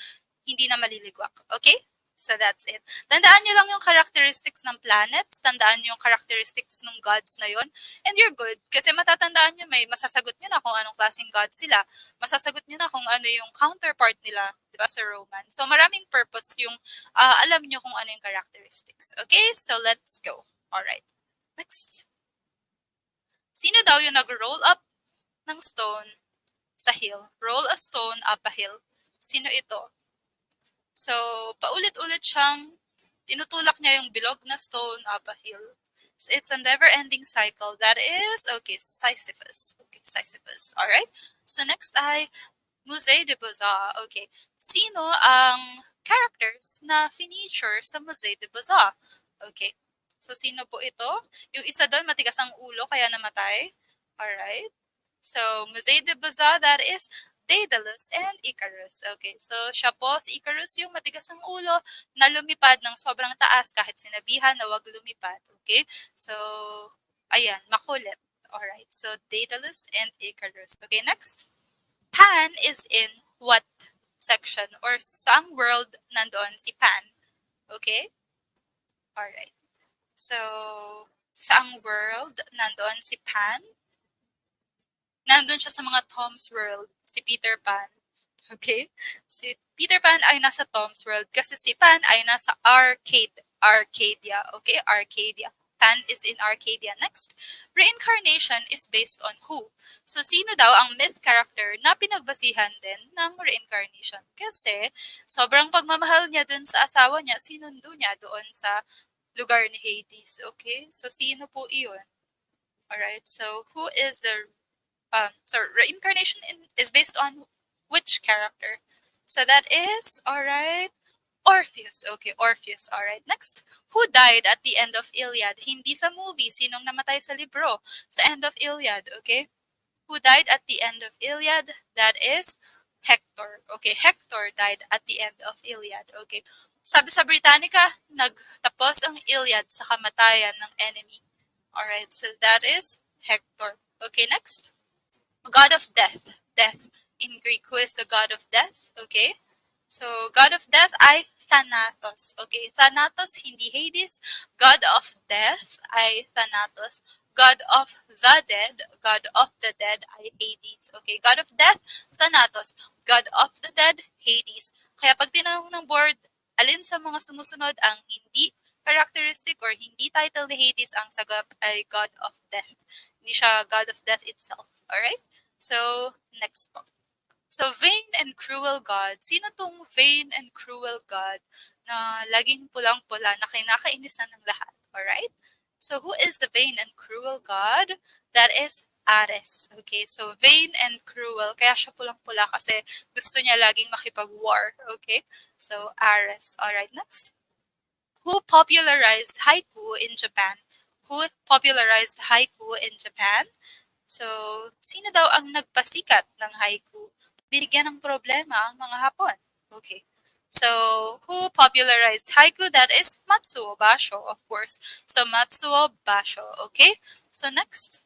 Speaker 1: hindi na maliligwak. Okay? So that's it. Tandaan nyo lang yung characteristics ng planets, tandaan nyo yung characteristics ng gods na yon, and you're good. Kasi matatandaan nyo, may masasagot nyo na kung anong klaseng god sila. Masasagot nyo na kung ano yung counterpart nila, di ba, sa Roman. So maraming purpose yung alam nyo kung ano yung characteristics. Okay, so let's go. Alright. Next. Sino daw yung nag-roll up ng stone sa hill? Roll a stone up a hill. Sino ito? So, paulit-ulit siyang tinutulak niya yung bilog na stone up a hill. So, it's a never-ending cycle. That is, okay, Sisyphus. Okay, Sisyphus. Alright? So, next ay Musée de Beaux-Arts. Okay. Sino ang characters na feature sa Musée de Beaux-Arts? Okay. So, sino po ito? Yung isa doon, matigas ang ulo, kaya namatay. Alright. So, Musée de Beaux-Arts, that is Daedalus and Icarus. Okay, so siya po, si Icarus, yung matigas ang ulo na lumipad ng sobrang taas kahit sinabihan na wag lumipad. Okay, so, ayan, makulit. Alright, so Daedalus and Icarus. Okay, next. Pan is in what section or saang world nandoon si Pan? Okay? Alright. So, saang world nandoon si Pan? Nandun siya sa mga Tom's World, si Peter Pan. Okay? Si Peter Pan ay nasa Tom's World kasi si Pan ay nasa Arcadia. Okay? Arcadia. Pan is in Arcadia. Next, reincarnation is based on who? So, sino daw ang myth character na pinagbasihan din ng reincarnation? Kasi, sobrang pagmamahal niya dun sa asawa niya, sinundo niya doon sa lugar ni Hades. Okay? So, sino po iyon? Alright, so who is the so reincarnation is based on which character? So that is, alright, Orpheus. Okay, Orpheus. Alright, next. Who died at the end of Iliad? Hindi sa movie. Sinong namatay sa libro? Sa end of Iliad, okay? Who died at the end of Iliad? That is Hector. Okay, Hector died at the end of Iliad. Okay. Sabi sa Britannica, nagtapos ang Iliad sa kamatayan ng enemy. Alright, so that is Hector. Okay, next. God of death. Death. In Greek, who is the god of death? Okay. So, god of death ay Thanatos. Okay. Thanatos, hindi Hades. God of death ay Thanatos. God of the dead. God of the dead ay Hades. Okay. God of death, Thanatos. God of the dead, Hades. Kaya pag tinanong ng board, alin sa mga sumusunod ang hindi characteristic or hindi title ni Hades, ang sagot ay God of death. Hindi siya God of death itself. Alright? So, next po. So, vain and cruel God. Sino tong vain and cruel God na laging pulang-pula na kinakainisan ng lahat? Alright? So, who is the vain and cruel God? That is Ares. Okay? So, vain and cruel. Kaya siya pulang-pula kasi gusto niya laging makipag-war. Okay? So, Ares. Alright, next. Who popularized haiku in Japan? Who popularized haiku in Japan? So, sino daw ang nagpasikat ng haiku? Binigyan ng problema ang mga Hapon. Okay. So, who popularized haiku? That is Matsuo Basho, of course. So, Matsuo Basho. Okay. So, next.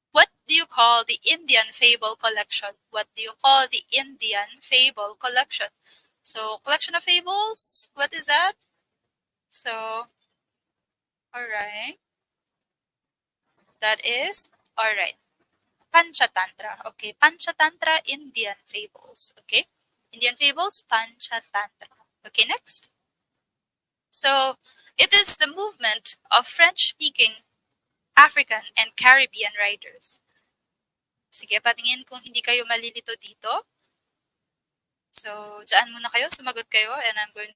Speaker 1: What do you call the Indian fable collection? What do you call the Indian fable collection? So, collection of fables, what is that? So, alright. That is, alright. Panchatantra. Okay, Panchatantra Indian fables. Okay, Indian fables, Panchatantra. Okay, next. So, it is the movement of French-speaking African and Caribbean writers. Sige, patingin kung hindi kayo malilito dito. So, dyan muna kayo, sumagot kayo, and I'm going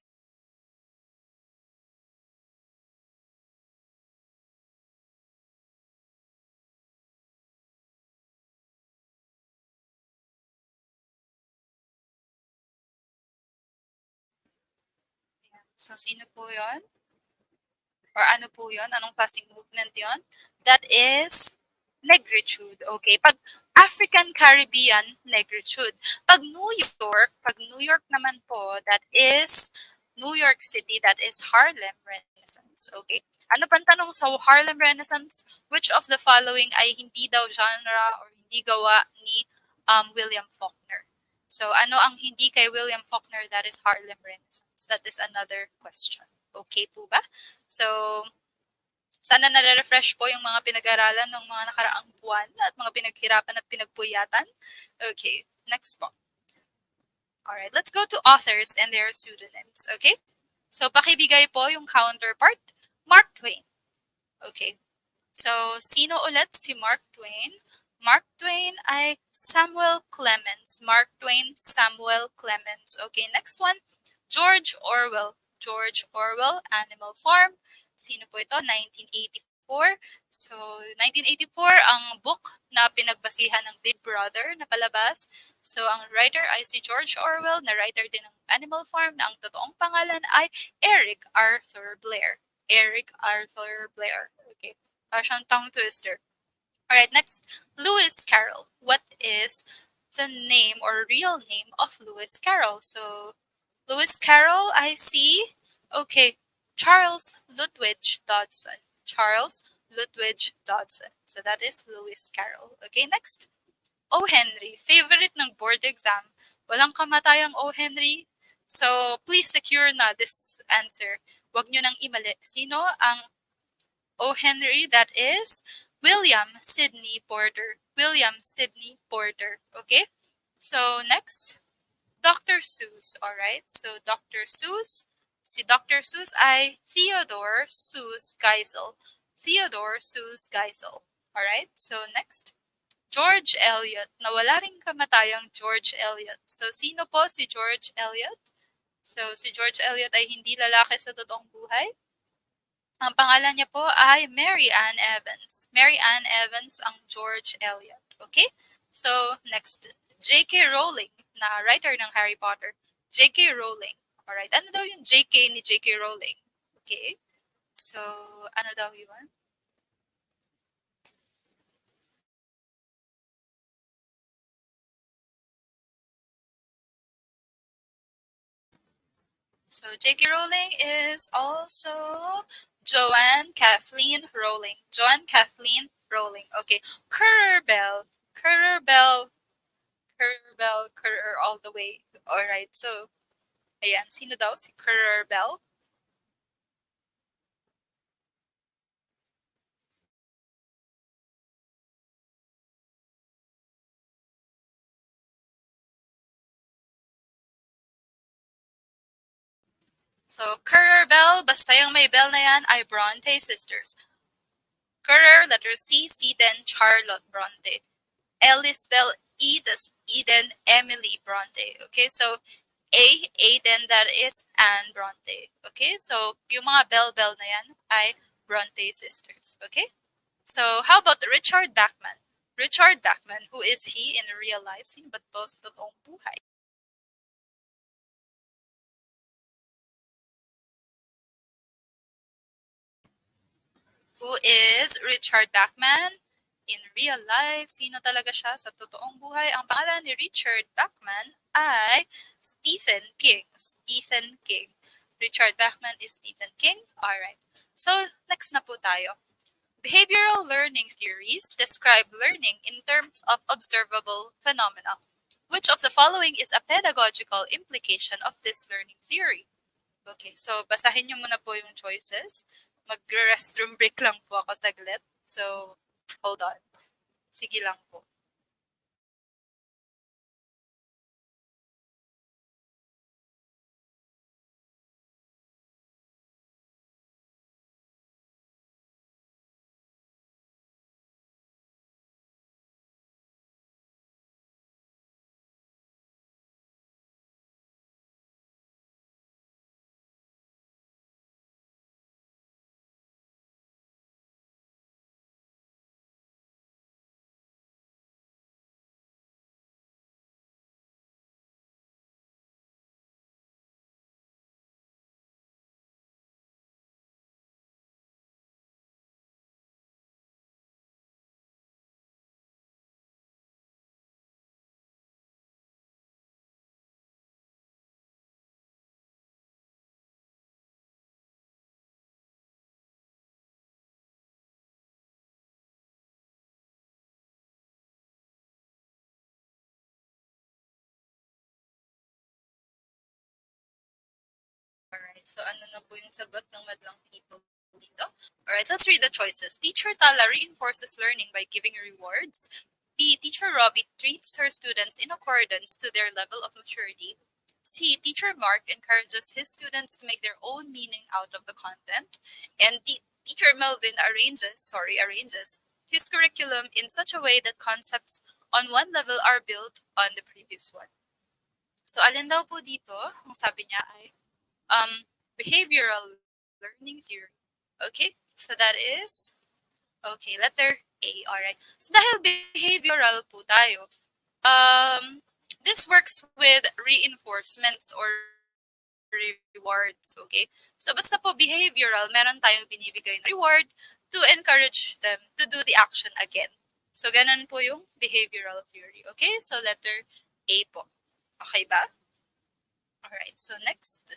Speaker 1: So, sino po yon? Or ano po yon? Anong klaseng movement yon? That is negritude. Okay. Pag African Caribbean, negritude. Pag New York naman po, that is New York City, that is Harlem Renaissance. Okay. Ano pang tanong sa Harlem Renaissance? Which of the following ay hindi daw genre or hindi gawa ni William Faulkner? So, ano ang hindi kay William Faulkner that is Harlem Renaissance? That is another question. Okay po ba? So, sana nare-refresh po yung mga pinag-aralan ng mga nakaraang buwan at mga pinaghirapan at pinagpuyatan. Okay, next po. Alright, let's go to authors and their pseudonyms. Okay? So, pakibigay po yung counterpart. Mark Twain. Okay. So, sino ulit si Mark Twain? Mark Twain ay Samuel Clemens. Mark Twain, Samuel Clemens. Okay, next one. George Orwell. George Orwell, Animal Farm. Sino po ito? 1984. So, 1984, ang book na pinagbasihan ng Big Brother na palabas. So, ang writer ay si George Orwell, na writer din ng Animal Farm, na ang totoong pangalan ay Eric Arthur Blair. Eric Arthur Blair. Okay. Parang tongue twister. Alright, next. Lewis Carroll. What is the name or real name of Lewis Carroll? So, Lewis Carroll, I see. Okay, Charles Ludwig Dodson. Charles Ludwig Dodson. So that is Lewis Carroll. Okay, next. O. Henry. Favorite ng board exam. Walang kamatayang O. Henry. So, please secure na this answer. Wag nyo nang imali. Sino ang O. Henry? That is William Sidney Porter. William Sidney Porter. Okay? So, next. Dr. Seuss, alright? So, Dr. Seuss, si Dr. Seuss ay Theodore Seuss Geisel. Theodore Seuss Geisel. Alright? So, next. George Eliot. Nawala ring kamatayang George Eliot. So, sino po si George Eliot? So, si George Eliot ay hindi lalaki sa totoong buhay. Ang pangalan niya po ay Mary Ann Evans. Mary Ann Evans ang George Eliot. Okay? So, next. J.K. Rowling, na writer ng Harry Potter. J.K. Rowling. Alright, ano daw yung J.K. ni J.K. Rowling? Okay? So, ano daw yun? So, J.K. Rowling is also Joanne Kathleen Rowling. Joanne Kathleen Rowling. Okay. Currer Bell. Currer Bell. Currer Bell. Currer all the way. Alright, so, ayan. Sino daw si Currer Bell? So, Currer Bell, basta yung may bell na yan, ay Bronte sisters. Currer, letter C, Seaton, Charlotte Bronte. Ellis Bell, Edith, Eden, Emily Bronte. Okay, so A, Aiden, that is Anne Bronte. Okay, so yung mga bell na yan ay Bronte sisters. Okay, so how about Richard Bachman? Richard Bachman, who is he in real life? Sino ba to sa totoong buhay? Who is Richard Bachman? In real life, sino talaga siya sa totoong buhay? Ang pangalan ni Richard Bachman ay Stephen King. Stephen King. Richard Bachman is Stephen King. Alright. So, next na po tayo. Behavioral learning theories describe learning in terms of observable phenomena. Which of the following is a pedagogical implication of this learning theory? Okay, so basahin niyo muna po yung choices. Mag-restroom break lang po ako saglit. So, hold on. Sige lang po. Alright, so ano na po yung sagot ng madlang people dito? Alright, let's read the choices. Teacher Tala reinforces learning by giving rewards. B. Teacher Robbie treats her students in accordance to their level of maturity. C. Teacher Mark encourages his students to make their own meaning out of the content. And D. Teacher Melvin arranges his curriculum in such a way that concepts on one level are built on the previous one. So, alin daw po dito, ang sabi niya ay behavioral learning theory. Okay, so that is, okay, letter A. Alright. So dahil behavioral po tayo, this works with reinforcements or rewards. Okay? So basta po behavioral, meron tayong binibigay na reward to encourage them to do the action again. So ganun po yung behavioral theory. Okay? So letter A po. Okay ba? Alright, so next.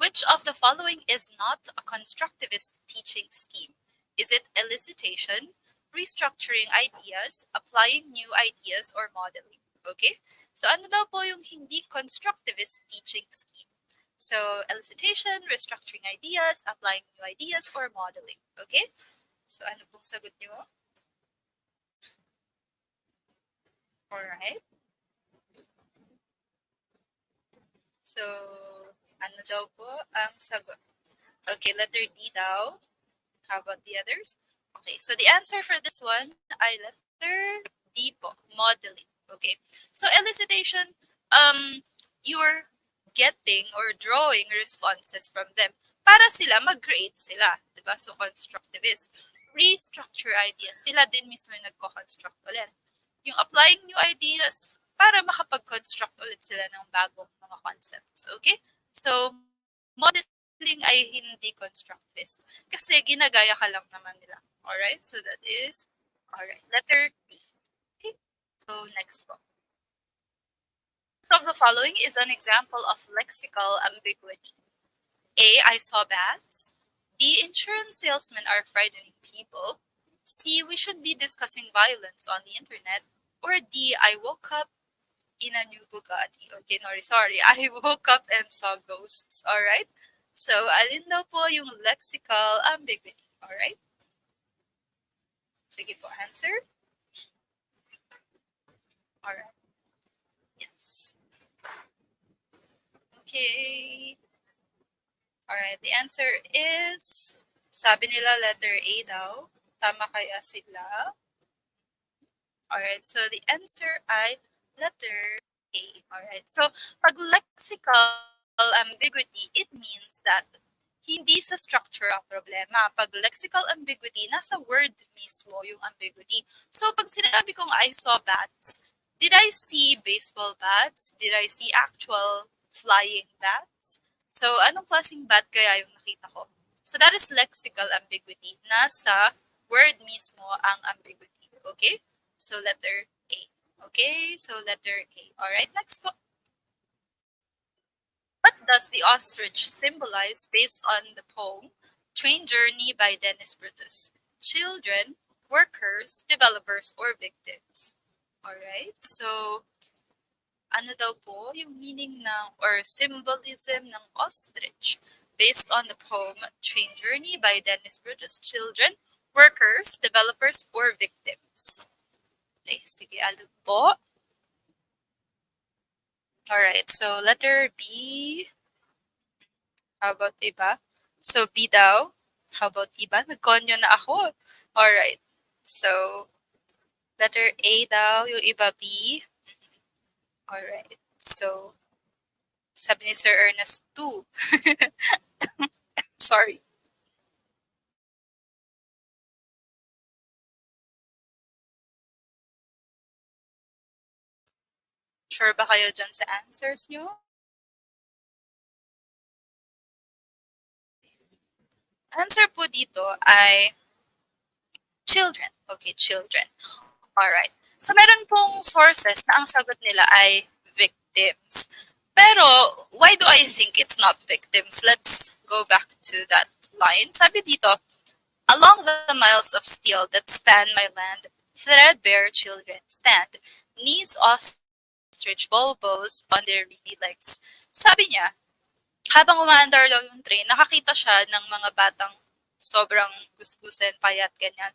Speaker 1: Which of the following is not a constructivist teaching scheme? Is it elicitation, restructuring ideas, applying new ideas, or modeling? Okay? So ano daw po yung hindi constructivist teaching scheme? So elicitation, restructuring ideas, applying new ideas, or modeling. Okay? So ano pong sagot niyo? Alright. So ano daw po ang sagot? Okay, letter D daw. How about the others? Okay, so the answer for this one ay letter D po, modeling. Okay, so elicitation, you're getting or drawing responses from them para sila mag-create sila, di ba? So constructivist. Restructure ideas, sila din mismo yung nagko-construct ulit. Yung applying new ideas para makapag-construct ulit sila ng bagong mga concepts. Okay? So, modeling ay hindi constructivist. Kasi ginagaya ka lang naman nila. Alright? So that is, alright, letter B. Okay? So next po. Which of the following is an example of lexical ambiguity? A. I saw bats. B. Insurance salesmen are frightening people. C. We should be discussing violence on the internet. Or D. I woke up in a new Bugatti. Okay, no, sorry. I woke up and saw ghosts. Alright? So, alin daw po yung lexical ambiguity? Alright? Sige po, answer. Alright. Yes. Okay. Alright, the answer is, sabi nila letter A daw. Tama kaya sila? Alright, so the answer ay letter A. Alright, so pag lexical ambiguity, it means that hindi sa structure ang problema. Pag lexical ambiguity, nasa word mismo yung ambiguity. So pag sinabi kong I saw bats, did I see baseball bats? Did I see actual flying bats? So anong klaseng bat kaya yung nakita ko? So that is lexical ambiguity. Nasa word mismo ang ambiguity. Okay? So letter A. Okay? So letter A. Alright, next po. What does the ostrich symbolize based on the poem Train Journey by Dennis Brutus? Children, workers, developers, or victims? Alright, so ano daw po yung meaning ng or symbolism ng ostrich based on the poem Train Journey by Dennis Brutus? Children, workers, developers, or victims? Okay, sige, ano po? Alright, so letter B. How about iba? So B daw. How about iba? Nagkonyo na ako. Alright. So, letter A daw, yung iba B. Alright. So, sabi ni Sir Ernest 2. Sorry. Sure ba kayo dyan sa answers nyo? Answer po dito ay children. Okay, children. Alright. So, meron pong sources na ang sagot nila ay victims. Pero, why do I think it's not victims? Let's go back to that line. Sabi dito, along the miles of steel that span my land, threadbare children stand, knees ostrich bulbos on their reedy legs. Sabi niya, habang umaandar daw yung train, nakakita siya ng mga batang sobrang gusgusen, payat, ganyan.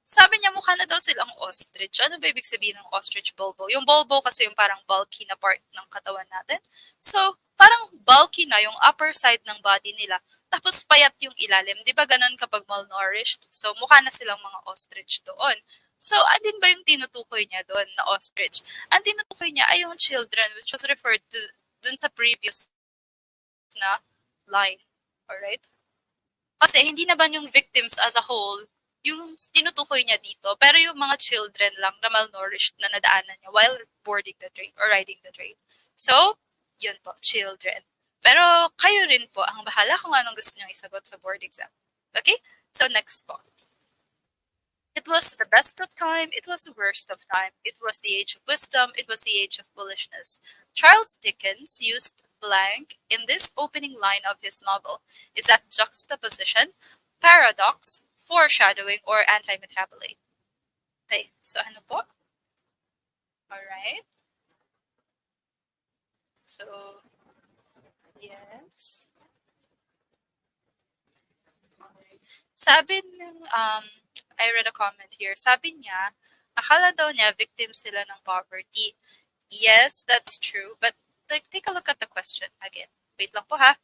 Speaker 1: Sabi niya mukha na daw silang ostrich. Ano ba ibig sabihin ng ostrich bulbo? Yung bulbo kasi yung parang bulky na part ng katawan natin. So, parang bulky na yung upper side ng body nila. Tapos payat yung ilalim. Di ba ganun kapag malnourished? So, mukha na silang mga ostrich doon. So, andin ba yung tinutukoy niya doon na ostrich? Ang tinutukoy niya ay yung children which was referred to dun sa previous na line. Alright? Kasi hindi naman yung victims as a whole yung tinutukoy niya dito, pero yung mga children lang na malnourished na nadaanan niya while boarding the train or riding the train. So, yun po, children. Pero kayo rin po ang bahala kung anong gusto niyong isagot sa board exam. Okay? So, next po. It was the best of time, it was the worst of time. It was the age of wisdom, it was the age of foolishness. Charles Dickens used blank in this opening line of his novel. Is that juxtaposition, paradox, foreshadowing, or anti-metabolate? Okay, so ano po? Alright. So, yes. Alright. Sabi ng, I read a comment here. Sabi niya, akala daw niya victim sila ng poverty. Yes, that's true. But like, take a look at the question again. Wait lang po ha.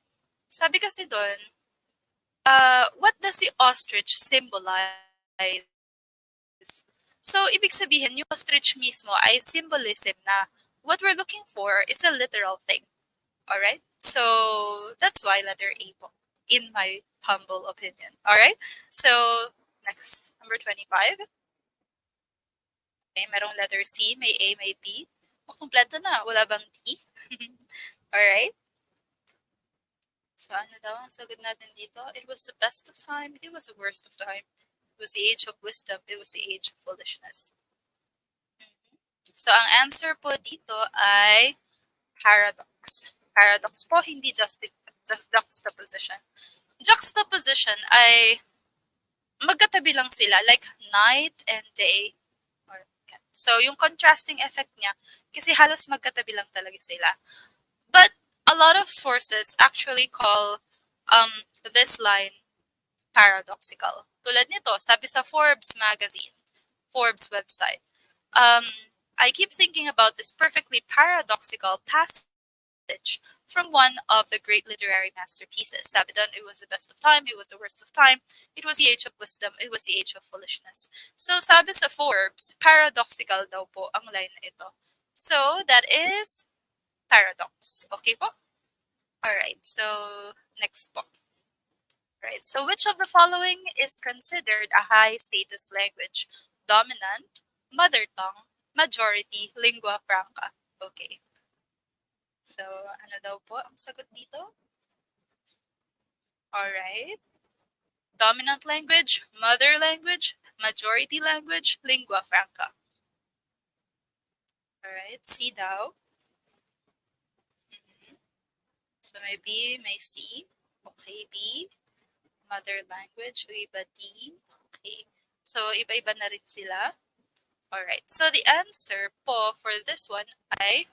Speaker 1: Sabi kasi doon, what does the ostrich symbolize? So, ibig sabihin, yung ostrich mismo ay symbolism na what we're looking for is a literal thing. Alright? So, that's why letter A po, in my humble opinion. Alright? So, next, number 25. Okay, merong letter C, may A, may B. Kompleto na. Wala bang D? Alright? So, ano daw ang sagot natin dito? It was the best of time. It was the worst of time. It was the age of wisdom. It was the age of foolishness. So, ang answer po dito ay paradox. Paradox po, hindi just juxtaposition. Juxtaposition ay magkatabi lang sila, like night and day. So, yung contrasting effect niya, kasi halos magkatabi lang talaga sila. But, a lot of sources actually call this line paradoxical. Tulad nito, sabi sa Forbes magazine, Forbes website, I keep thinking about this perfectly paradoxical passage from one of the great literary masterpieces. Sabi doon, it was the best of time, it was the worst of time, it was the age of wisdom, it was the age of foolishness. So sabi sa Forbes, paradoxical daw po ang line na ito. So that is paradox. Okay po? Alright, so next po. Alright, so which of the following is considered a high status language? Dominant, mother tongue, majority, lingua franca. Okay. So, ano daw po ang sagot dito? Alright. Dominant language, mother language, majority language, lingua franca. Alright, C daw. So, may B, may C. Okay, B. Mother language, o iba D. Okay. So, iba-iba na rin sila. Alright, so the answer po for this one ay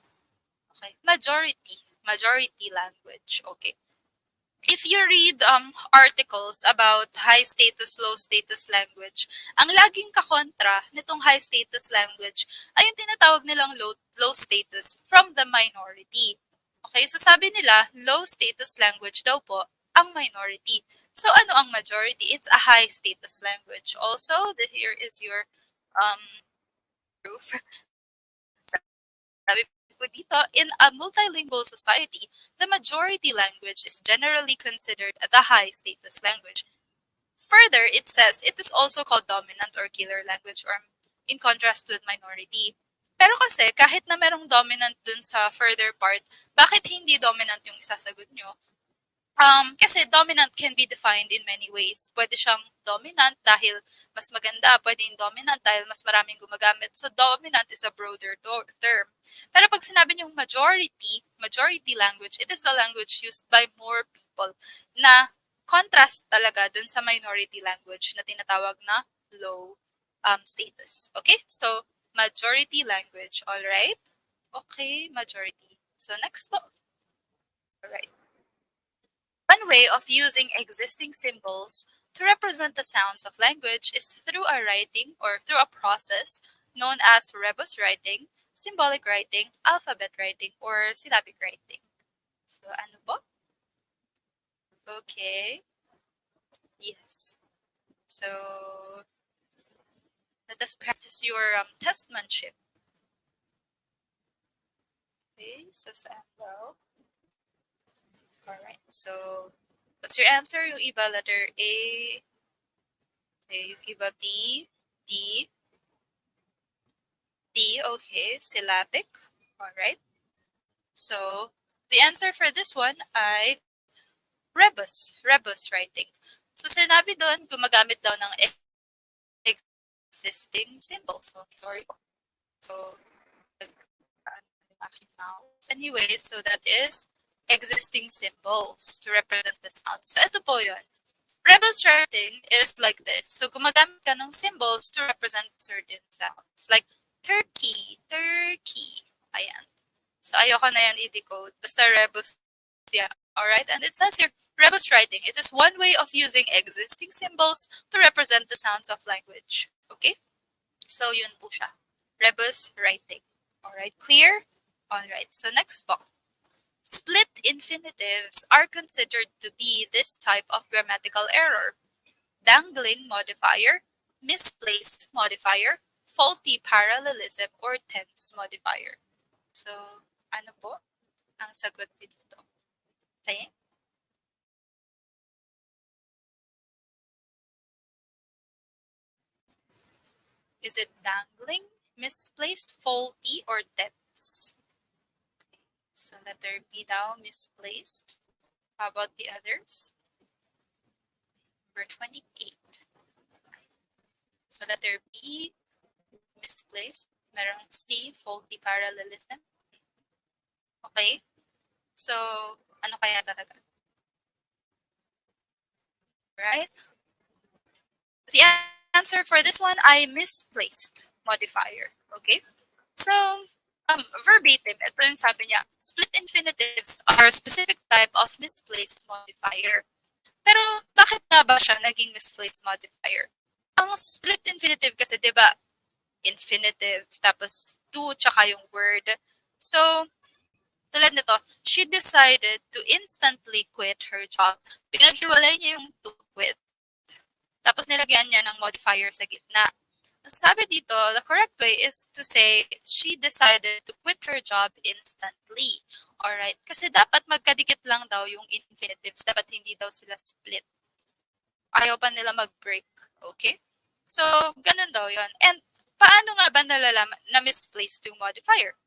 Speaker 1: okay, majority. Majority language. Okay. If you read articles about high status, low status language, ang laging kakontra nitong high status language ay yung tinatawag nilang low status from the minority. Okay, so sabi nila, low status language daw po ang minority. So ano ang majority? It's a high status language. Also, here is your proof. Sabi po dito, in a multilingual society, the majority language is generally considered the high status language. Further, it says it is also called dominant or killer language or in contrast with minority. Pero kasi, kahit na merong dominant dun sa further part, bakit hindi dominant yung isasagot nyo? Kasi dominant can be defined in many ways. Pwede siyang dominant dahil mas maganda. Pwede yung dominant dahil mas maraming gumagamit. So, dominant is a broader term. Pero pag sinabi niyong majority language, it is the language used by more people na contrast talaga dun sa minority language na tinatawag na low status. Okay, so majority language. All right. Okay, majority. So next po. All right. One way of using existing symbols to represent the sounds of language is through a writing or through a process known as rebus writing, symbolic writing, alphabet writing, or syllabic writing. So ano po? Okay. Yes. So let us practice your testmanship. Okay, so sample. Alright, so what's your answer? Yung iba letter A, okay, yung iba B, D, D, okay, syllabic. Alright, so the answer for this one ay rebus writing. So sinabi doon, gumagamit daw ng existing symbols. Okay, sorry. So, mouse. Anyway, so that is existing symbols to represent the sound. So ito po yun. Rebus writing is like this. So gumagamit ka ng symbols to represent certain sounds. Like turkey, turkey. Ayan. So ayoko na yan i-decode. Basta rebus yan. Alright? And it says here, rebus writing. It is one way of using existing symbols to represent the sounds of language. Okay? So yun po siya. Rebus writing. Alright? Clear? Alright. So next po. Split infinitives are considered to be this type of grammatical error. Dangling modifier, misplaced modifier, faulty parallelism, or tense modifier. So, ano po ang sagot dito? Okay? Is it dangling, misplaced, faulty, or tense? So, letter B daw, misplaced. How about the others? Number 28. So, letter B, misplaced. Merong C, faulty parallelism. Okay? So, ano kaya talaga? Right? The answer for this one ay misplaced modifier. Okay? So, verbatim, ito yung sabi niya, split infinitives are a specific type of misplaced modifier. Pero, bakit nga ba siya naging misplaced modifier? Ang split infinitive kasi, di ba, infinitive, tapos to, tsaka yung word. So, tulad nito, she decided to instantly quit her job. Pinaghiwalay niya yung to quit. Tapos nilagyan niya ng modifier sa gitna. Sabi dito, the correct way is to say, she decided to quit her job instantly. Alright? Kasi dapat magkadikit lang daw yung infinitives. Dapat hindi daw sila split. Ayaw pa nila mag-break. Okay? So, ganun daw yon. And paano nga ba nalalaman na misplaced yung modifier?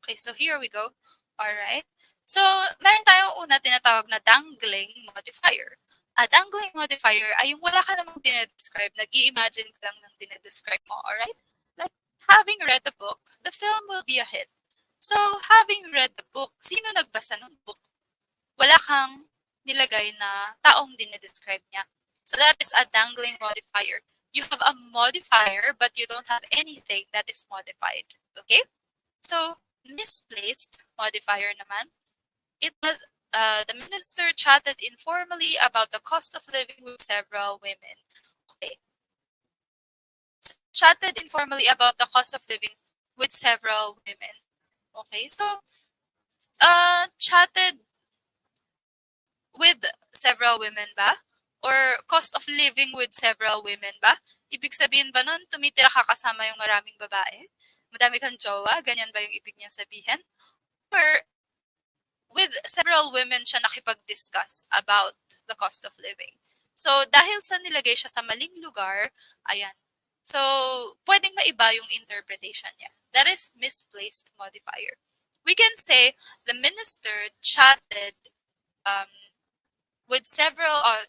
Speaker 1: Okay, so here we go. Alright. So, meron tayong una tinatawag na dangling modifier. A dangling modifier ay yung wala ka namang dinedescribe, nag-i-imagine ka lang ng dinedescribe mo, alright? Like, having read the book, the film will be a hit. So, having read the book, sino nagbasa ng book? Wala kang nilagay na taong dinedescribe niya. So, that is a dangling modifier. You have a modifier, but you don't have anything that is modified. Okay? So, misplaced modifier naman, it was the minister chatted informally about the cost of living with several women. Okay. So, chatted informally about the cost of living with several women. Okay. So, chatted with several women ba? Or cost of living with several women ba? Ibig sabihin ba nun, tumitira ka kasama yung maraming babae? Madami kang jowa? Ganyan ba yung ibig niya sabihin? Or with several women siya nakipag-discuss about the cost of living. So, dahil sa nilagay siya sa maling lugar, ayan. So, pwedeng maiba yung interpretation niya. That is misplaced modifier. We can say, the minister chatted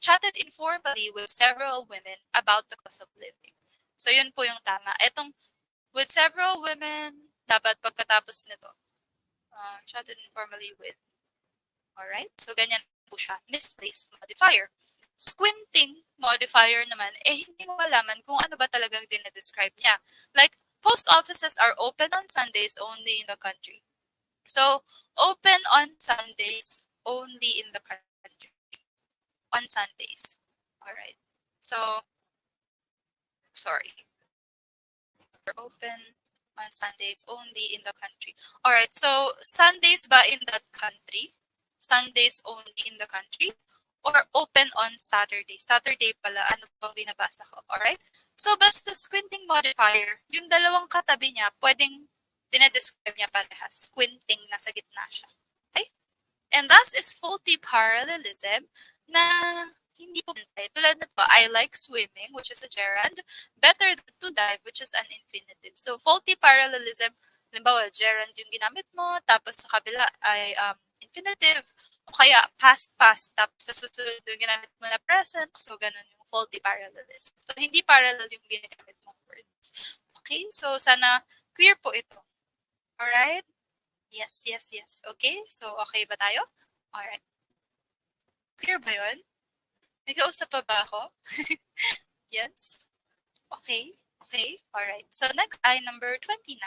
Speaker 1: chatted informally with several women about the cost of living. So, yun po yung tama. Etong with several women, dapat pagkatapos nito, chatted informally with. Alright? So, ganyan po siya. Misplaced modifier. Squinting modifier naman, hindi mo malaman kung ano ba talagang dinedescribe niya. Like, post offices are open on Sundays only in the country. So, open on Sundays only in the country. On Sundays. Alright. So, sorry. Are open on Sundays only in the country. Alright, so Sundays ba in that country? Sundays only in the country? Or open on Saturday? Saturday pala, ano bang binabasa ko? Alright? So, basta squinting modifier, yung dalawang katabi niya, pwedeng dinedescribe niya parehas. Squinting, nasa gitna siya. Okay? And thus is faulty parallelism na hindi po pantay. Tulad na po, I like swimming, which is a gerund, better than to dive, which is an infinitive. So, faulty parallelism, halimbawa, gerund yung ginamit mo, tapos sa kabila ay infinitive, o kaya past, tapos sa susunod yung ginamit mo na present, so ganun yung faulty parallelism. So, hindi parallel yung ginamit mong words. Okay, so sana clear po ito. Alright? Yes. Okay, so okay ba tayo? Alright. Clear ba yun? May kausap pa ba ako? Yes? Okay. Alright. So next ay number 29.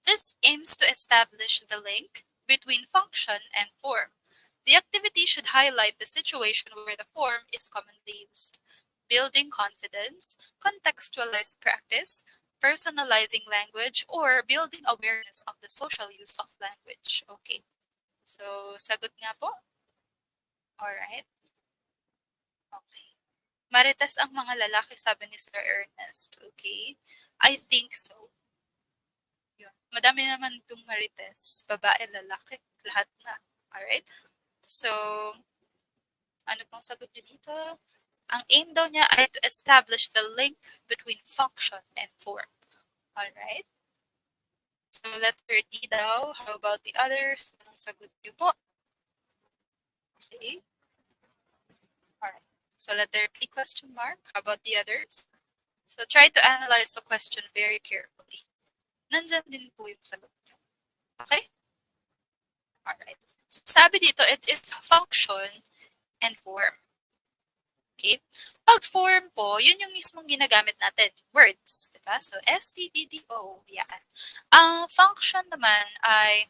Speaker 1: This aims to establish the link between function and form. The activity should highlight the situation where the form is commonly used. Building confidence, contextualized practice, personalizing language, or building awareness of the social use of language. Okay. So, sagot nga po. Alright. Okay. Marites ang mga lalaki, sabi ni Sir Ernest. Okay. I think so. Yun. Madami naman itong marites. Babae, lalaki, lahat na. Alright. So, ano pong sagot nyo dito? Ang aim daw niya ay to establish the link between function and form. Alright. So, letter D daw. How about the others? Anong sagot nyo po? Okay. Alright. So, letter P question mark. How about the others? So, try to analyze the question very carefully. Nandyan din po yung sagot nyo. Okay? Alright. So, sabi dito, it is function and form. Okay? Pag form po, yun yung mismong ginagamit natin. Words. Diba? So, STVDO. Yan. Ang function naman ay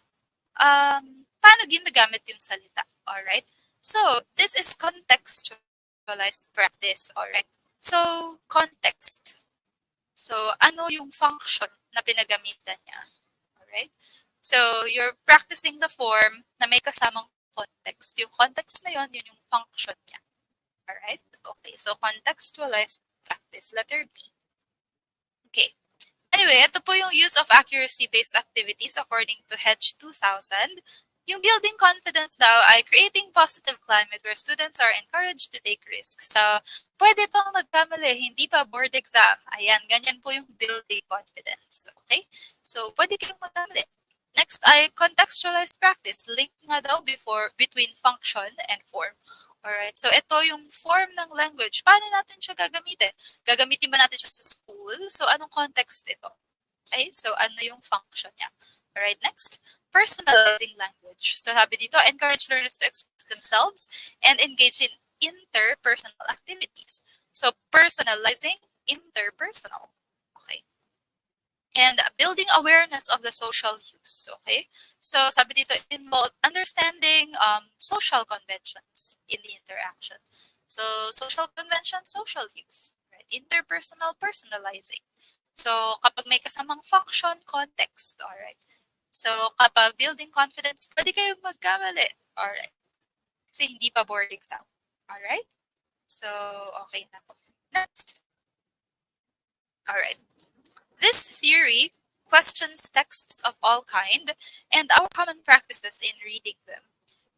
Speaker 1: paano ginagamit yung salita. Alright? So, this is contextualized practice. Alright? So, context. So, ano yung function na pinagamitan niya? Alright? So, you're practicing the form na may kasamang context. Yung context na yun yung function niya. Alright? Okay, so contextualized practice. Letter B. Okay. Anyway, ito po yung use of accuracy-based activities according to Hedge 2000. Yung building confidence daw ay creating positive climate where students are encouraged to take risks. So, pwede pang magkamali, hindi pa board exam. Ayan, ganyan po yung building confidence. Okay? So, pwede kayong magkamali. Next ay contextualized practice. Link nga daw between function and form. Alright, so ito yung form ng language. Paano natin siya gagamitin? Gagamitin ba natin siya sa school? So, anong context ito? Okay, so ano yung function niya? Alright, next, personalizing language. So, sabi dito, encourage learners to express themselves and engage in interpersonal activities. So, personalizing, interpersonal. Okay. And building awareness of the social use. Okay. So, sabi dito, involve understanding social conventions in the interaction. So, social convention, social use. Right? Interpersonal, personalizing. So, kapag may kasamang function, context. Alright. So, kapag building confidence, pwede kayong magkamali. Alright. Kasi hindi pa board exam. Alright. So, okay na po. Next. Alright. This theory questions texts of all kind and our common practices in reading them.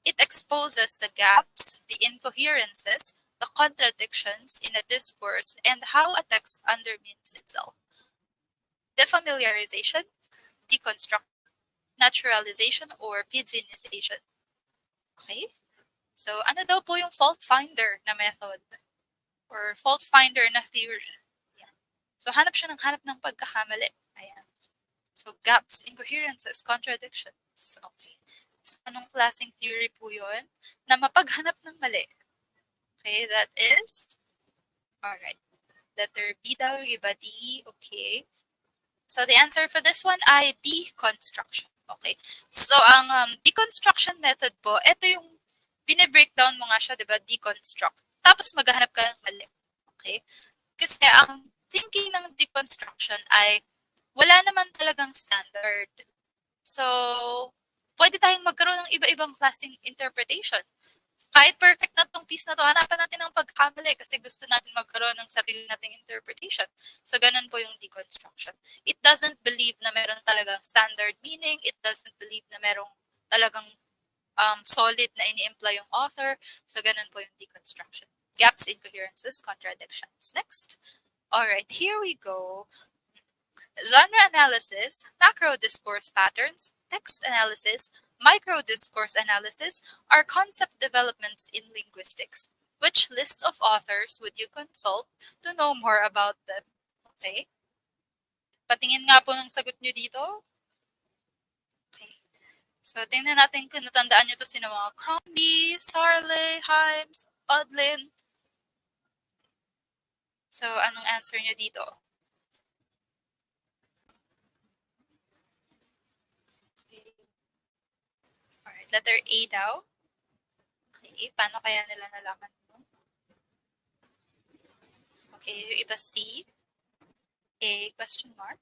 Speaker 1: It exposes the gaps, the incoherences, the contradictions in a discourse, and how a text undermines itself. Defamiliarization, deconstruction, naturalization, or pidginization. Okay? So, ano daw po yung fault finder na method? Or fault finder na theory? Yan. So, hanap siya ng pagkakamali. Ayan. So, gaps, incoherences, contradictions. Okay. So, anong klaseng theory po yun? Na mapaghanap ng mali. Okay, that is, alright. Letter B daw, yung iba D. Okay. So the answer for this one ay deconstruction. Okay. So ang deconstruction method po, ito yung bine-breakdown mo nga siya, di ba? Deconstruct. Tapos maghahanap ka ng mali. Okay? Kasi ang thinking ng deconstruction ay wala naman talagang standard. So, pwede tayong magkaroon ng iba-ibang klaseng interpretation. Kahit perfect na tong piece na to, hanapan natin ng pagkamali kasi gusto natin magkaroon ng sarili nating interpretation. So, ganun po yung deconstruction. It doesn't believe na meron talagang standard meaning. It doesn't believe na merong talagang solid na ini-imply yung author. So, ganun po yung deconstruction. Gaps, incoherences, contradictions. Next. All right, here we go. Genre analysis, macro discourse patterns, text analysis, micro discourse analysis are concept developments in linguistics. Which list of authors would you consult to know more about them? Okay. Patingin nga po ng sagot nyo dito. Okay. So, tingnan natin kung natandaan nyo to sino mga Crombie, Sarley, Himes, Odlin. So, anong answer nyo dito? Alright, letter A daw. Okay, paano kaya nila nalaman mo? Okay, yung iba C. A question mark.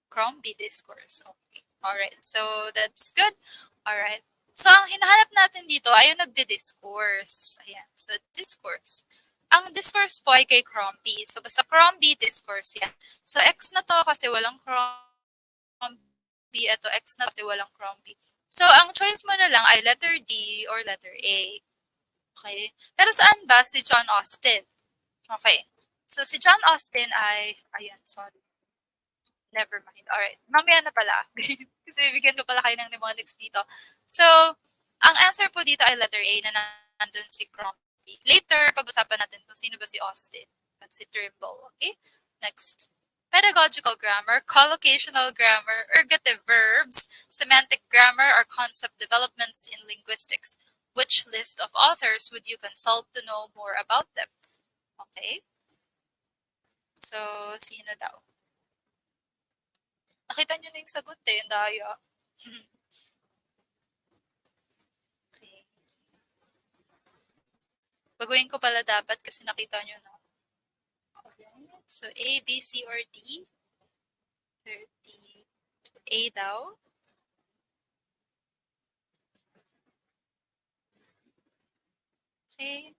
Speaker 1: Crombie discourse. Okay. Alright, so that's good. Alright. So, ang hinahanap natin dito ay yung nagdi-discourse. Ayan. So, discourse. Ang discourse po ay kay Crombie. So, basta Crombie discourse yan. So, X na to kasi walang Crombie. Ito, X na kasi walang Crombie. So, ang choice mo na lang ay letter D or letter A. Okay. Pero saan ba si John Austen? Okay. So, si John Austen ay, ayan, sorry. Never mind. Alright. Mamaya na pala. Kasi bibigyan ko pala kayo ng mnemonics dito. So, ang answer po dito ay letter A na nandun si Crombie. Later, pag-usapan natin kung sino ba si Austen at si Trimble. Okay? Next. Pedagogical grammar, collocational grammar, ergative verbs, semantic grammar are concept developments in linguistics. Which list of authors would you consult to know more about them? Okay? So, sino daw? Nakita nyo na yung sagot eh, ang daya. Okay. Baguhin ko pala dapat kasi nakita nyo na. Alright. So, A, B, C, or D? 30. A daw. Okay.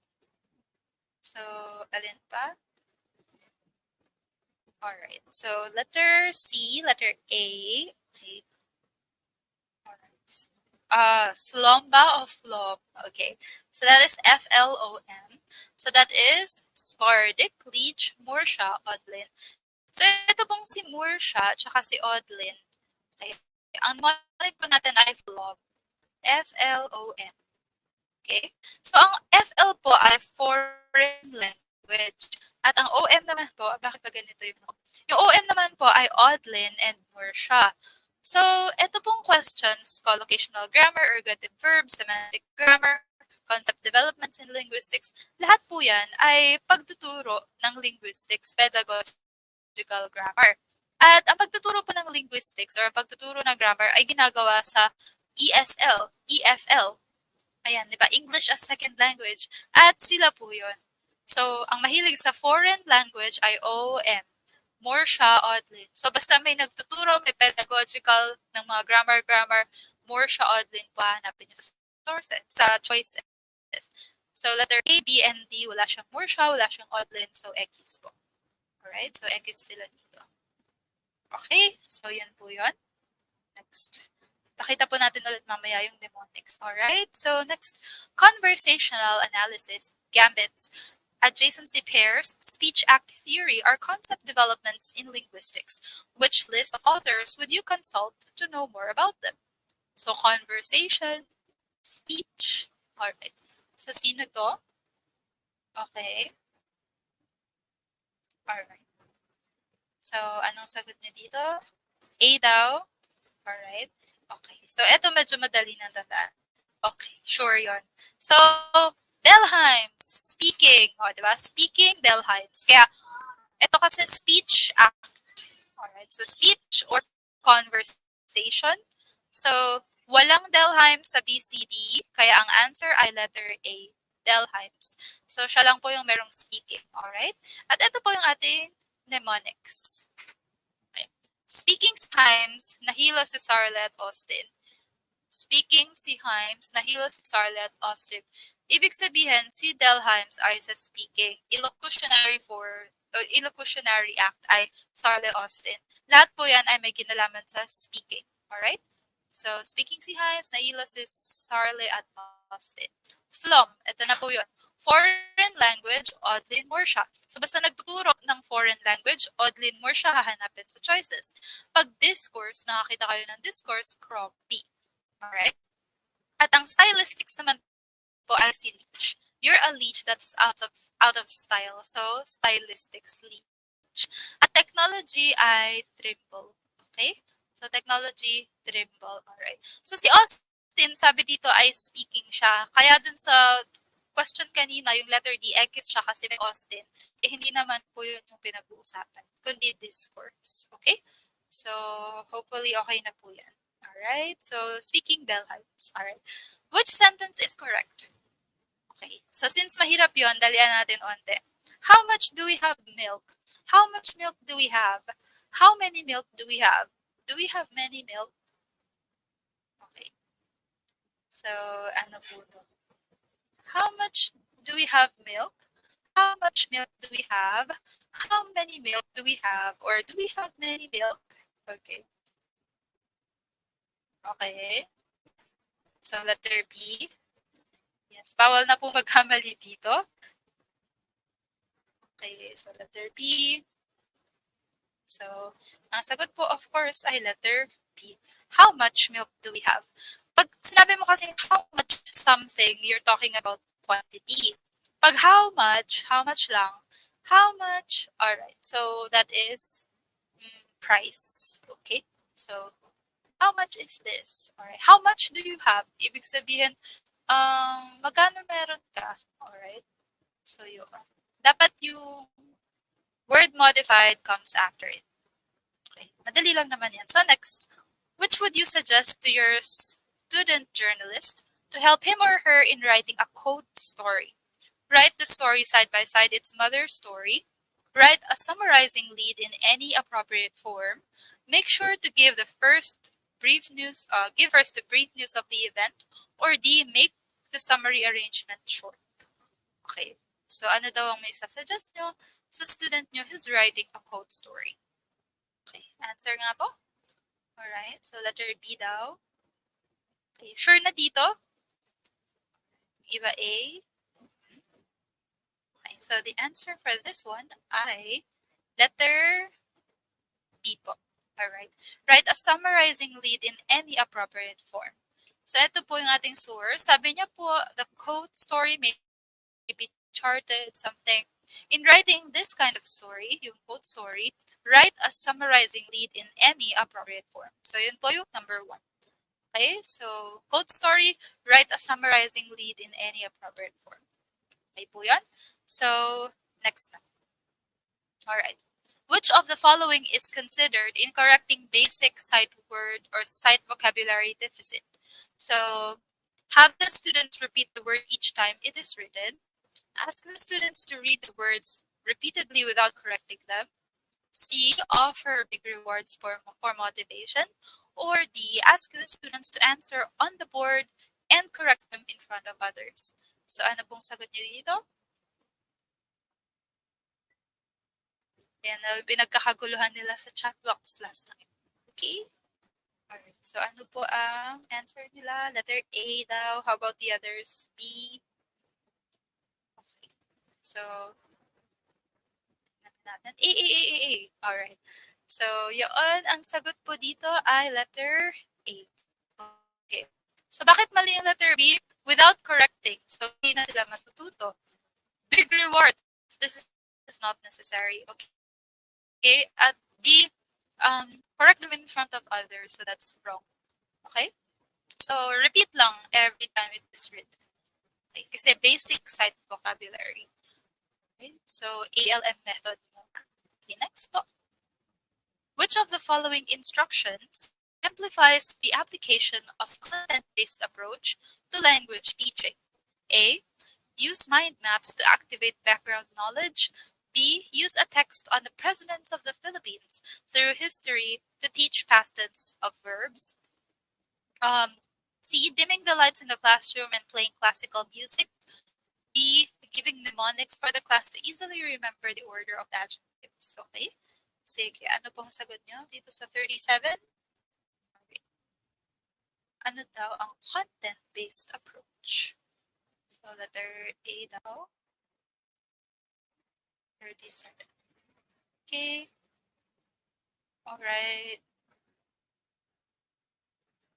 Speaker 1: So, alin pa? Alright. So, letter C, letter A. Okay. Alright. Slomba of Flom. Okay. So, that is F-L-O-M. So, that is Spardic, Leech, Morsha, Odlin. So, ito pong si Morsha, tsaka si Odlin. Okay. Ang mnemonic po natin ay Flom. F-L-O-M. Okay? So, ang FL po ay foreign language. At ang OM naman po, bakit ba ganito yung Yung OM naman po ay Odlin and Morsha. So, ito pong questions, collocational grammar, ergative verbs, semantic grammar, concept developments in linguistics, lahat po yan ay pagtuturo ng linguistics, pedagogical grammar. At ang pagtuturo po ng linguistics or ang pagtuturo ng grammar ay ginagawa sa ESL, EFL, ayan, di ba? English as second language. At sila po yun. So, ang mahilig sa foreign language ay OM. Morsha, Odlin. So, basta may nagtuturo, may pedagogical ng mga grammar, Morsha, Odlin po, hanapin nyo sa sources, sa choices. So, letter A, B, and D, wala siyang Morsha, wala siyang Odlin, so X po. Alright, so X sila dito. Okay, so yan po yun. Next. Pakita po natin ulit mamaya yung mnemonics. Alright, so next, conversational analysis, gambits, adjacency pairs, speech act theory are concept developments in linguistics. Which list of authors would you consult to know more about them? So, conversation, speech. Alright. So, sino to? Okay. Alright. So, anong sagot niyo dito? A daw. Alright. Okay. So, eto medyo madali na tandaan. Okay. Sure yon. So, Delheims, speaking. O, di ba? Speaking, Delheims. Kaya, ito kasi speech act. Alright, so speech or conversation. So, walang Delheims sa BCD, kaya ang answer ay letter A, Delheims. So, siya lang po yung merong speaking. Alright? At ito po yung ating mnemonics. Okay. Speaking si Himes, nahilo si Scarlett Austin. Speaking si Himes, nahilo si Scarlett Austin. Ibig sabihin, si Delheims ay sa speaking. Illocutionary act ay Scarlett Austin. Lahat po yan ay may kinalaman sa speaking. Alright? So, speaking si Himes, nahilo si Scarlett at Austin. Flom, ito na po yun. Foreign language, Odlin Moore siya. So, basta nagtuturo ng foreign language, Odlin Moore siya hahanapin sa choices. Pag discourse, nakakita kayo ng discourse, Croppy. Alright? At ang stylistics naman po ay si leech. You're a leech that's out of style. So, stylistics leech. At technology ay trimble. Okay? So, technology, trimble. Alright. So, si Austin, sabi dito ay speaking siya. Kaya dun sa question kanina, yung letter D, X siya kasi may Austin. Eh, hindi naman po yun yung pinag-uusapan. Kundi discourse. Okay? So, hopefully okay na po yan. Alright, so speaking Delheims. Alright. Which sentence is correct? Okay, so since mahirap yon, dalian natin onte. How much do we have milk? How much milk do we have? How many milk do we have? Do we have many milk? Okay. So, ano po to? How much do we have milk? How much milk do we have? How many milk do we have? Or do we have many milk? Okay. Okay. So, letter B. Yes, bawal na po magkamali dito. Okay, so letter B. So, ang sagot po, of course, ay letter B. How much milk do we have? Pag sinabi mo kasi how much something, you're talking about quantity. Pag how much lang. How much? Alright, so that is price. Okay, so how much is this? Alright, how much do you have? Ibig sabihin, magkano meron ka? Alright, so yun. Dapat yung word modified comes after it. Okay, madali lang naman yan. So next, which would you suggest to your student journalist to help him or her in writing a quote story? Write the story side by side its mother story. Write a summarizing lead in any appropriate form. Make sure to give the first brief news, the brief news of the event. Or D, make the summary arrangement short. Okay, so ano daw ang may sasuggest nyo? So student nyo is writing a quote story. Okay, answer nga po. Alright, so letter B daw. Okay, sure na dito? Iba A. Okay, so the answer for this one ay letter B po. Alright, write a summarizing lead in any appropriate form. So ito po yung ating source. Sabi niya po, the quote story may be charted something. In writing this kind of story, yung quote story, write a summarizing lead in any appropriate form. So yun po yung number 1. Okay, so quote story, write a summarizing lead in any appropriate form. Okay po yan. So next na. Alright. Which of the following is considered in correcting basic sight word or sight vocabulary deficit? So have the students repeat the word each time it is written. Ask the students to read the words repeatedly without correcting them. C, offer big rewards for motivation. Or D, ask the students to answer on the board and correct them in front of others. So ano pong sagot niyo dito? Yan, pinagkakaguluhan nila sa chat box last time. Okay? Alright, so ano po ang answer nila? Letter A daw. How about the others? B. Okay. So, natin. A. Alright. So, yun, ang sagot po dito ay letter A. Okay. So, bakit mali yung letter B? Without correcting. So, hindi na sila matututo. Big rewards. This is not necessary. Okay. Okay. At D, correct them in front of others. So, that's wrong. Okay? So, repeat lang every time it is written. Okay, kasi basic sight vocabulary. Okay, so ALM method muna. Okay, next po. Which of the following instructions exemplifies the application of content-based approach to language teaching? A. Use mind maps to activate background knowledge. B. Use a text on the presidents of the Philippines through history to teach past tense of verbs. C. Dimming the lights in the classroom and playing classical music. D. Giving mnemonics for the class to easily remember the order of adjectives. Okay? Sige, ano pong sagot nyo dito sa 37? Okay. Ano daw ang content-based approach? So, letter A daw. 37. Okay. Alright.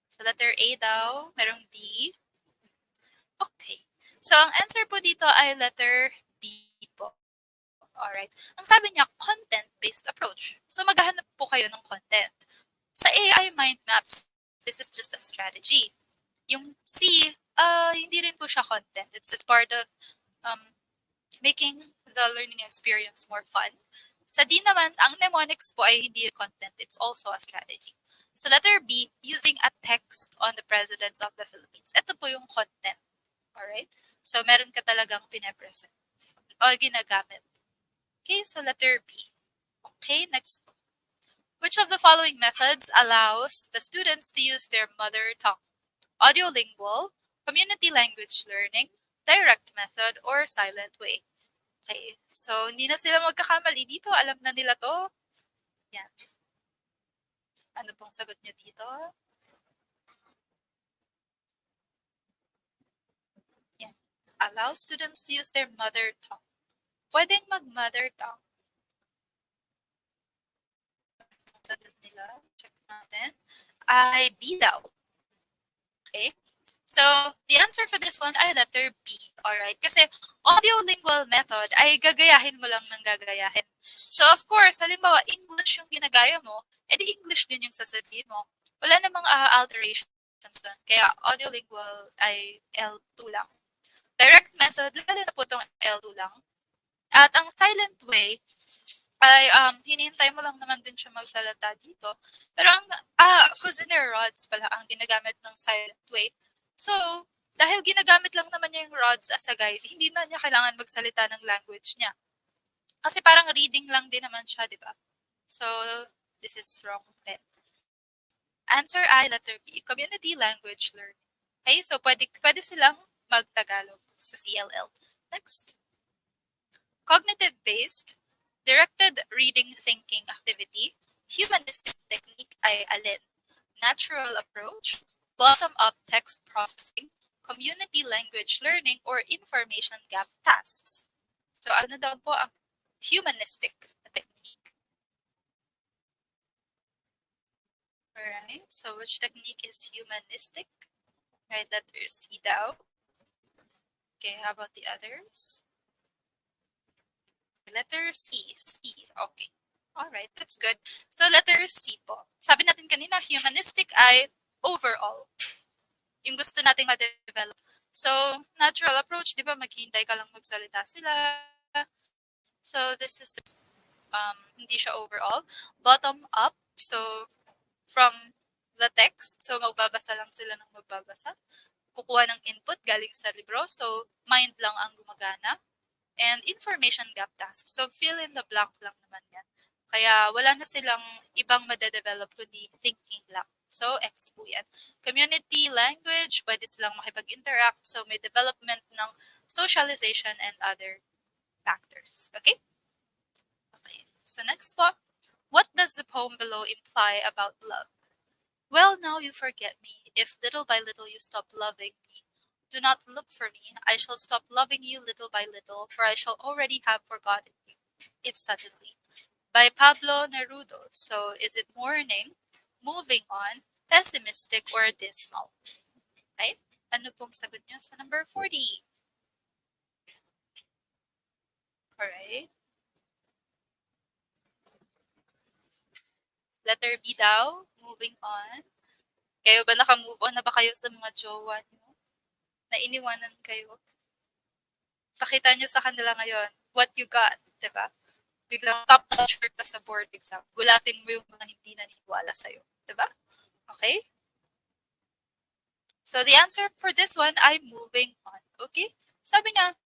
Speaker 1: So, letter A daw. Merong B. Okay. So, ang answer po dito ay letter B po. Alright. Ang sabi niya, content-based approach. So, maghahanap po kayo ng content. Sa AI mind maps, this is just a strategy. Yung C, hindi rin po siya content. It's just part of making the learning experience more fun. Sa D naman, ang mnemonics po ay hindi content. It's also a strategy. So letter B, using a text on the presidents of the Philippines. Ito po yung content. Alright? So meron ka talagang pinapresent o ginagamit. Okay, so letter B. Okay, next. Which of the following methods allows the students to use their mother tongue? Audiolingual, community language learning, direct method, or silent way? Okay, so hindi na sila magkakamali dito. Alam na nila to. Yan. Ano pong sagot nyo dito? Yan. Allow students to use their mother tongue. Pwedeng mag-mother tongue. Sagot nila. Check natin. Ay B daw. Okay. So, the answer for this one ay letter B. Alright? Kasi audiolingual method ay gagayahin mo lang ng gagayahin. So, of course, halimbawa, English yung ginagaya mo, edi English din yung sasabihin mo. Wala namang alterations doon. Kaya audiolingual ay L2 lang. Direct method, lalo na po itong L2 lang. At ang silent way, ay hinihintay mo lang naman din siya magsalita dito. Pero ang cuisiner rods pala ang ginagamit ng silent way. So, dahil ginagamit lang naman niya yung rods as a guide, hindi na niya kailangan magsalita ng language niya. Kasi parang reading lang din naman siya, di ba? So, this is wrong then. Answer I, letter B, community language learning. Okay, so pwede silang mag-Tagalog sa CLL. Next. Cognitive-based, directed reading thinking activity, humanistic technique ay alin? Natural approach, bottom-up text processing, community language learning, or information gap tasks. So ano daw po ang humanistic technique? Alright, so which technique is humanistic? Right, letter C daw. Okay, how about the others? Letter C. C. Okay. Alright, that's good. So, letter C po. Sabi natin kanina, humanistic ay overall. Yung gusto nating ma-develop. So, natural approach, di ba, maghihintay ka lang magsalita sila. So, this is hindi siya overall. Bottom up, so, from the text, so magbabasa lang sila ng magbabasa. Kukuha ng input galing sa libro, so mind lang ang gumagana. And information gap task. So, fill in the blank lang naman yan. Kaya, wala na silang ibang madedevelop kundi thinking lang. So, X po yan. Community language, pwede silang makipag-interact. So, may development ng socialization and other factors. Okay? Okay. So, next po. What does the poem below imply about love? Well, now you forget me, if little by little you stop loving me. Do not look for me. I shall stop loving you little by little, for I shall already have forgotten you, if suddenly. By Pablo Neruda. So, is it morning, moving on, pessimistic, or dismal? Okay? Ano pong sagot nyo sa number 40? Alright. Letter B daw, moving on. Kayo ba naka-move on na ba kayo sa mga jowa nyo? Na iniwanan kayo? Pakita nyo sa kanila ngayon what you got, di ba? Biglang top notcher ka sa board exam. Gulatin mo yung mga hindi naniniwala sa'yo. Di ba? Okay? So the answer for this one, I'm moving on. Okay? Sabi niya,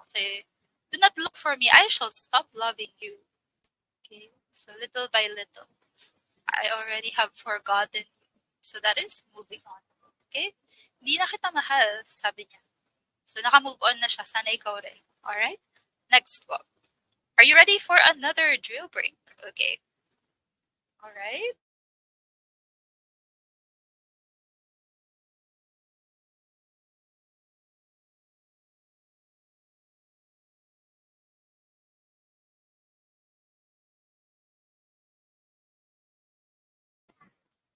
Speaker 1: okay. Do not look for me. I shall stop loving you. Okay? So little by little, I already have forgotten you. So that is moving on. Okay? Hindi na kita mahal, sabi niya. So naka-move on na siya. Sana ikaw rin. Alright? Next po. Are you ready for another drill break? Okay. Alright.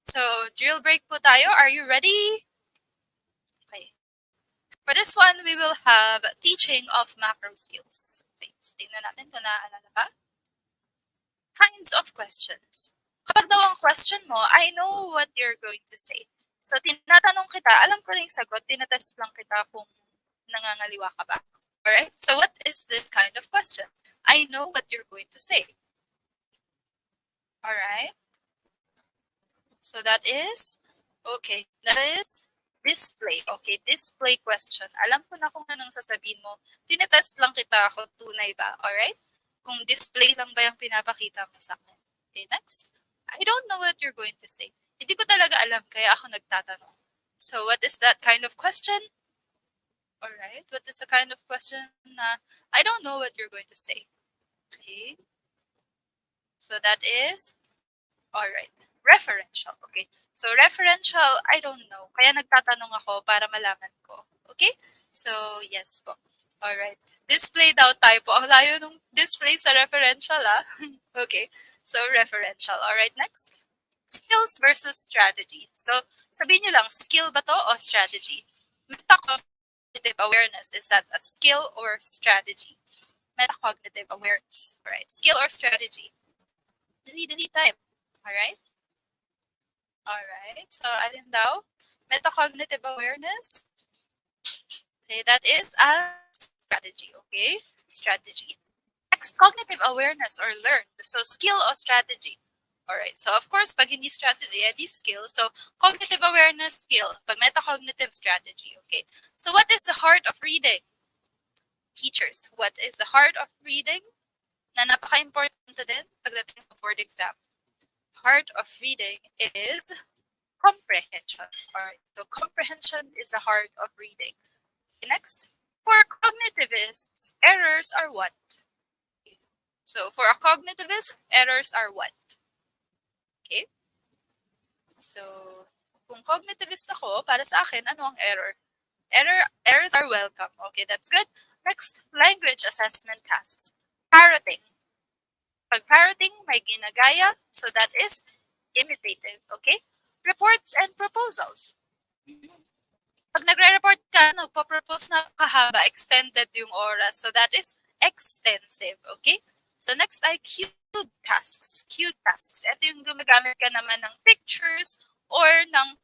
Speaker 1: So, drill break po tayo. Are you ready? Okay. For this one, we will have teaching of macro skills. Okay. So, tingnan natin kung naaalala pa. Kinds of questions. Kapag daw ang question mo, I know what you're going to say. So, tinatanong kita, alam ko na yung sagot, tinatest lang kita kung nangangaliwa ka ba. Alright? So, what is this kind of question? I know what you're going to say. Alright? So, that is, okay, that is display. Okay, display question. Alam ko na kung anong sasabihin mo. Tinetest lang kita kung tunay ba. Alright? Kung display lang ba yung pinapakita mo sa akin. Okay, next. I don't know what you're going to say. Hindi ko talaga alam, kaya ako nagtatanong. So, what is that kind of question? Alright, what is the kind of question na I don't know what you're going to say? Okay. So, that is, alright, referential. Okay. So, referential, I don't know. Kaya nagtatanong ako para malaman ko. Okay? So, yes po. Alright. Display daw tayo po. Ang layo nung display sa referential, ah. Okay. So, referential. Alright, next. Skills versus strategy. So, sabihin nyo lang, skill ba to o strategy? Metacognitive awareness, is that a skill or strategy? Metacognitive awareness. Alright. Skill or strategy? Dali time. Alright? Alright. So, alin daw? Metacognitive awareness. Okay, that is a strategy. Okay? Strategy. Next, cognitive awareness or learn. So, skill or strategy. Alright. So, of course, pag hindi strategy, edi skill. So, cognitive awareness, skill. Pag metacognitive, strategy. Okay. So, what is the heart of reading? Teachers, what is the heart of reading? Na napaka-importante din pagdating sa board exam. Heart of reading is comprehension. Alright, so comprehension is the heart of reading. Next, for cognitivists, errors are what? So for a cognitivist, errors are what? Okay? So, kung cognitivist ako, para sa akin, ano ang error? Errors are welcome. Okay, that's good. Next, language assessment tasks. Parroting. Pag parroting, may ginagaya, so that is imitative. Okay? Reports and proposals. Pag nagre-report ka, nagpo-propose na kahaba, extended yung oras. So that is extensive. Okay? So next ay cued tasks. Cued tasks. Ito yung gumagamit ka naman ng pictures or ng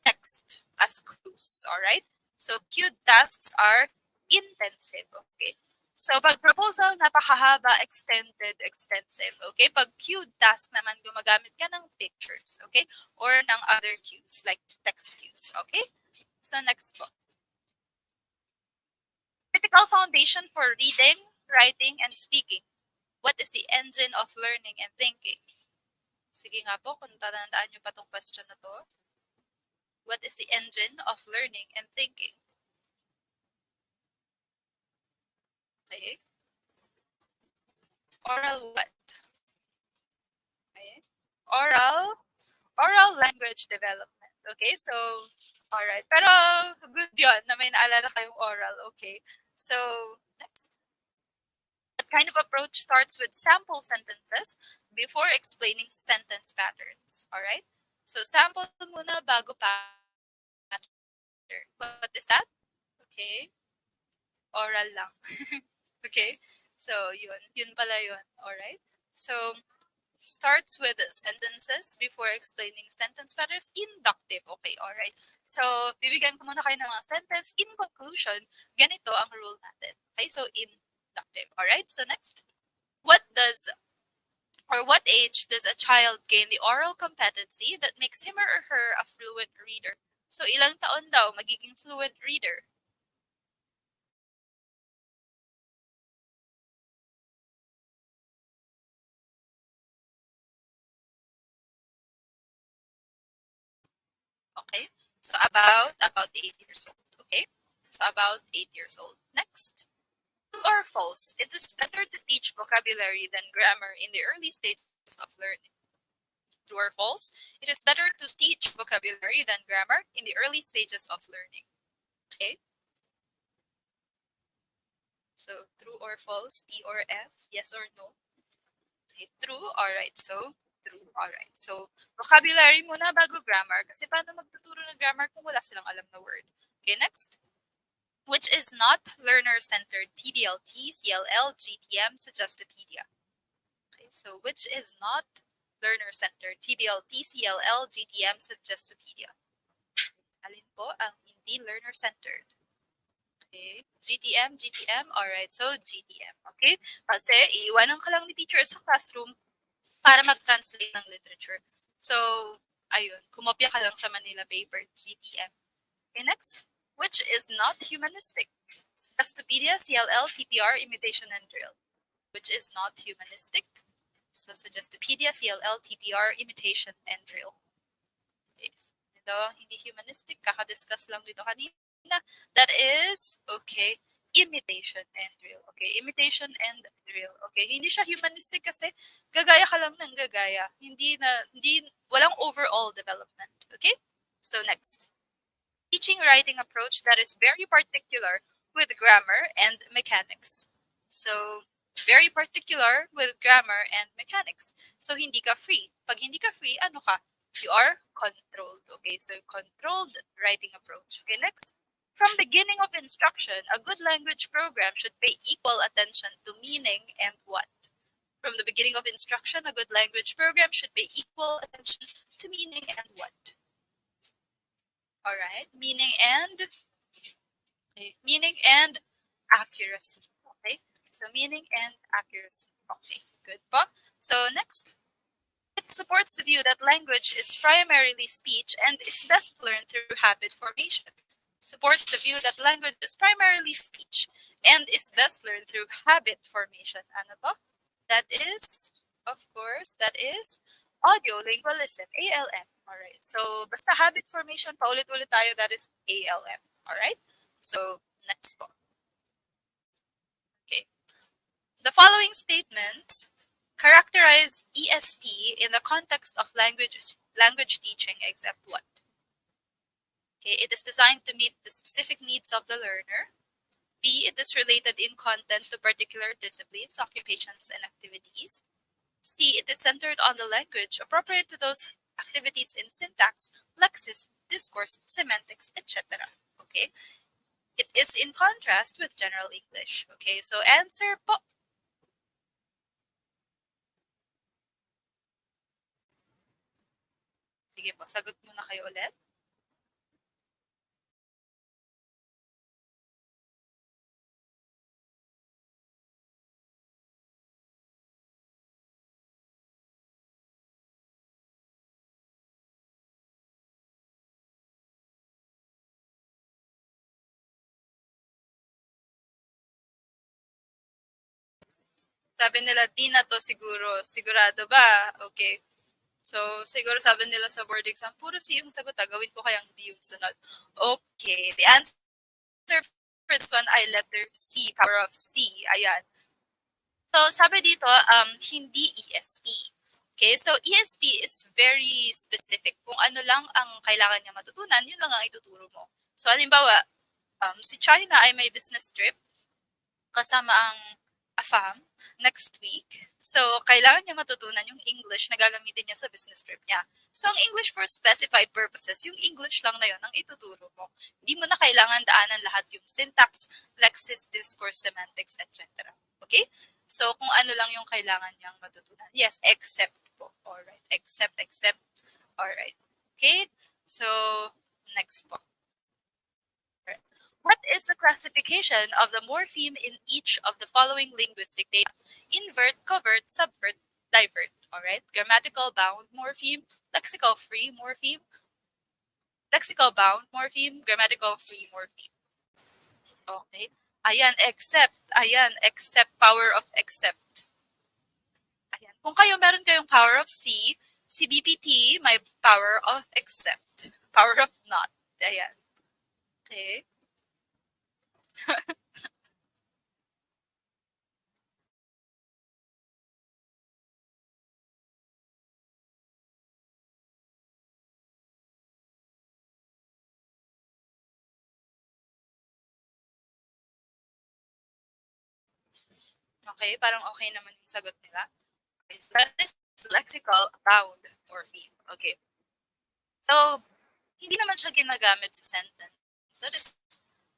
Speaker 1: text as clues. Alright? So cued tasks are intensive. Okay? So pag proposal, napakahaba, extended, extensive. Okay? Pag cued task naman, gumagamit ka ng pictures. Okay? Or ng other cues like text cues. Okay? So next po. Critical foundation for reading, writing, and speaking. What is the engine of learning and thinking? Sige nga po, kung tatandaan nyo pa tong question na to. What is the engine of learning and thinking? Okay. Oral what? Okay. Oral language development. Okay, so, alright. Pero, good yun na may naalala kayong oral. Okay. So, next. That kind of approach starts with sample sentences before explaining sentence patterns. Alright? So, sample muna bago pattern. What is that? Okay. Oral lang. Okay? So, yun. Yun pala yun. Alright? So, starts with sentences before explaining sentence patterns. Inductive. Okay, alright. So, bibigyan ko muna kayo ng mga sentence. In conclusion, ganito ang rule natin. Okay, so inductive. Alright, so next. What age does a child gain the oral competency that makes him or her a fluent reader? So, ilang taon daw magiging fluent reader? Okay, so about 8 years old. Okay, so about 8 years old. Next. True or false? It is better to teach vocabulary than grammar in the early stages of learning. True or false? It is better to teach vocabulary than grammar in the early stages of learning. Okay? So, true or false? T or F? Yes or no? Okay, true. Alright, so true. Alright, so vocabulary muna bago grammar. Kasi paano magtuturo ng grammar kung wala silang alam na word? Okay, next. Which is not learner-centered? TBLT, CLL, GTM, Suggestopedia. Okay, so which is not learner-centered? TBLT, CLL, GTM, Suggestopedia. Alin po ang hindi learner-centered? Okay, GTM, alright, so GTM, okay? Kasi iiwanan ka lang ni teacher sa classroom para mag-translate ng literature. So, ayun, kumopya ka lang sa Manila paper, GTM. Okay, next. Which is not humanistic? Suggestopedia, CLL, TPR, imitation and drill. Which is not humanistic? So, Suggestopedia, CLL, TPR, imitation and drill. Okay. Ito, hindi humanistic. Kaka-discuss lang dito kanina. That is, okay, imitation and drill. Okay, imitation and drill. Okay, hindi siya humanistic kasi gagaya ka lang ng gagaya. Walang overall development. Okay? So, next. Teaching writing approach that is very particular with grammar and mechanics. So, very particular with grammar and mechanics. So, hindi ka free. Pag hindi ka free, ano ka? You are controlled. Okay, so controlled writing approach. Okay, next. From beginning of instruction, a good language program should pay equal attention to meaning and what? From the beginning of instruction, a good language program should pay equal attention to meaning and what? All right, meaning and accuracy. Okay, so meaning and accuracy. Okay, good po. So next, it supports the view that language is primarily speech and is best learned through habit formation. Support the view that language is primarily speech and is best learned through habit formation. Ano to? That is, of course, that is audio lingualism, ALM. Alright, so basta habit formation, paulit-ulit tayo, that is ALM. Alright, so next po. Okay, the following statements characterize ESP in the context of language teaching except what? Okay, it is designed to meet the specific needs of the learner. B, it is related in content to particular disciplines, occupations, and activities. C, it is centered on the language appropriate to those activities in syntax, lexis, discourse, semantics, etc. Okay? It is in contrast with general English. Okay, so answer po. Sige po, sagot muna kayo ulit. Sabi nila, di na to siguro. Sigurado ba? Okay. So, siguro sabi nila sa board exam, puro C yung sagot, gawin ko kayang D yung sunod. Okay. The answer for this one ay letter C, power of C. Ayan. So, sabi dito, hindi ESP. Okay, so ESP is very specific. Kung ano lang ang kailangan niya matutunan, yun lang ang ituturo mo. So, halimbawa, si China ay may business trip kasama ang AFAM next week. So, kailangan niya matutunan yung English na gagamitin niya sa business trip niya. So, ang English for specified purposes, yung English lang na yun ang ituturo mo. Hindi mo na kailangan daanan lahat yung syntax, lexis, discourse, semantics, etc. Okay? So, kung ano lang yung kailangan niyang matutunan. Yes, except po. Alright. Except. Alright. Okay? So, next po. Alright. What is the classification of the morpheme in each of the following linguistic data? Invert, covert, subvert, divert. Alright? Grammatical bound morpheme, lexical free morpheme, lexical bound morpheme, grammatical free morpheme. Okay? Ayan, except. Ayan, except. Power of except. Ayan. Kung kayo meron kayong power of C, si BPT may power of except. Power of not. Ayan. Okay? Okay, parang okay naman yung sagot nila. Okay, so that is lexical bound morpheme. Okay. So, hindi naman siya ginagamit sa sentence. So, this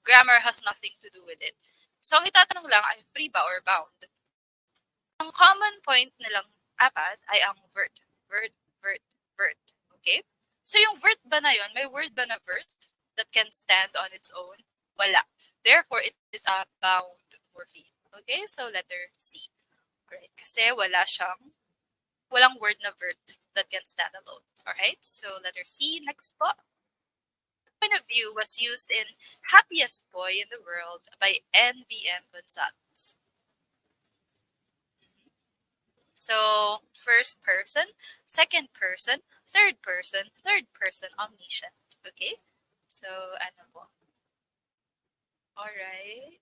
Speaker 1: grammar has nothing to do with it. So, ang itatanong lang ay free ba or bound? Ang common point nilang apat ay ang vert. Vert, vert, vert. Okay? So, yung vert ba na yun, may word ba na vert that can stand on its own? Wala. Therefore, it is a bound morpheme. Okay? So, letter C. Alright? Kasi walang word na vert that can stand alone. Alright? So, letter C. Next po. Point of view was used in Happiest Boy in the World by NVM Gonzalez. So, first person, second person, third person, omniscient. Okay? So, ano po? Alright.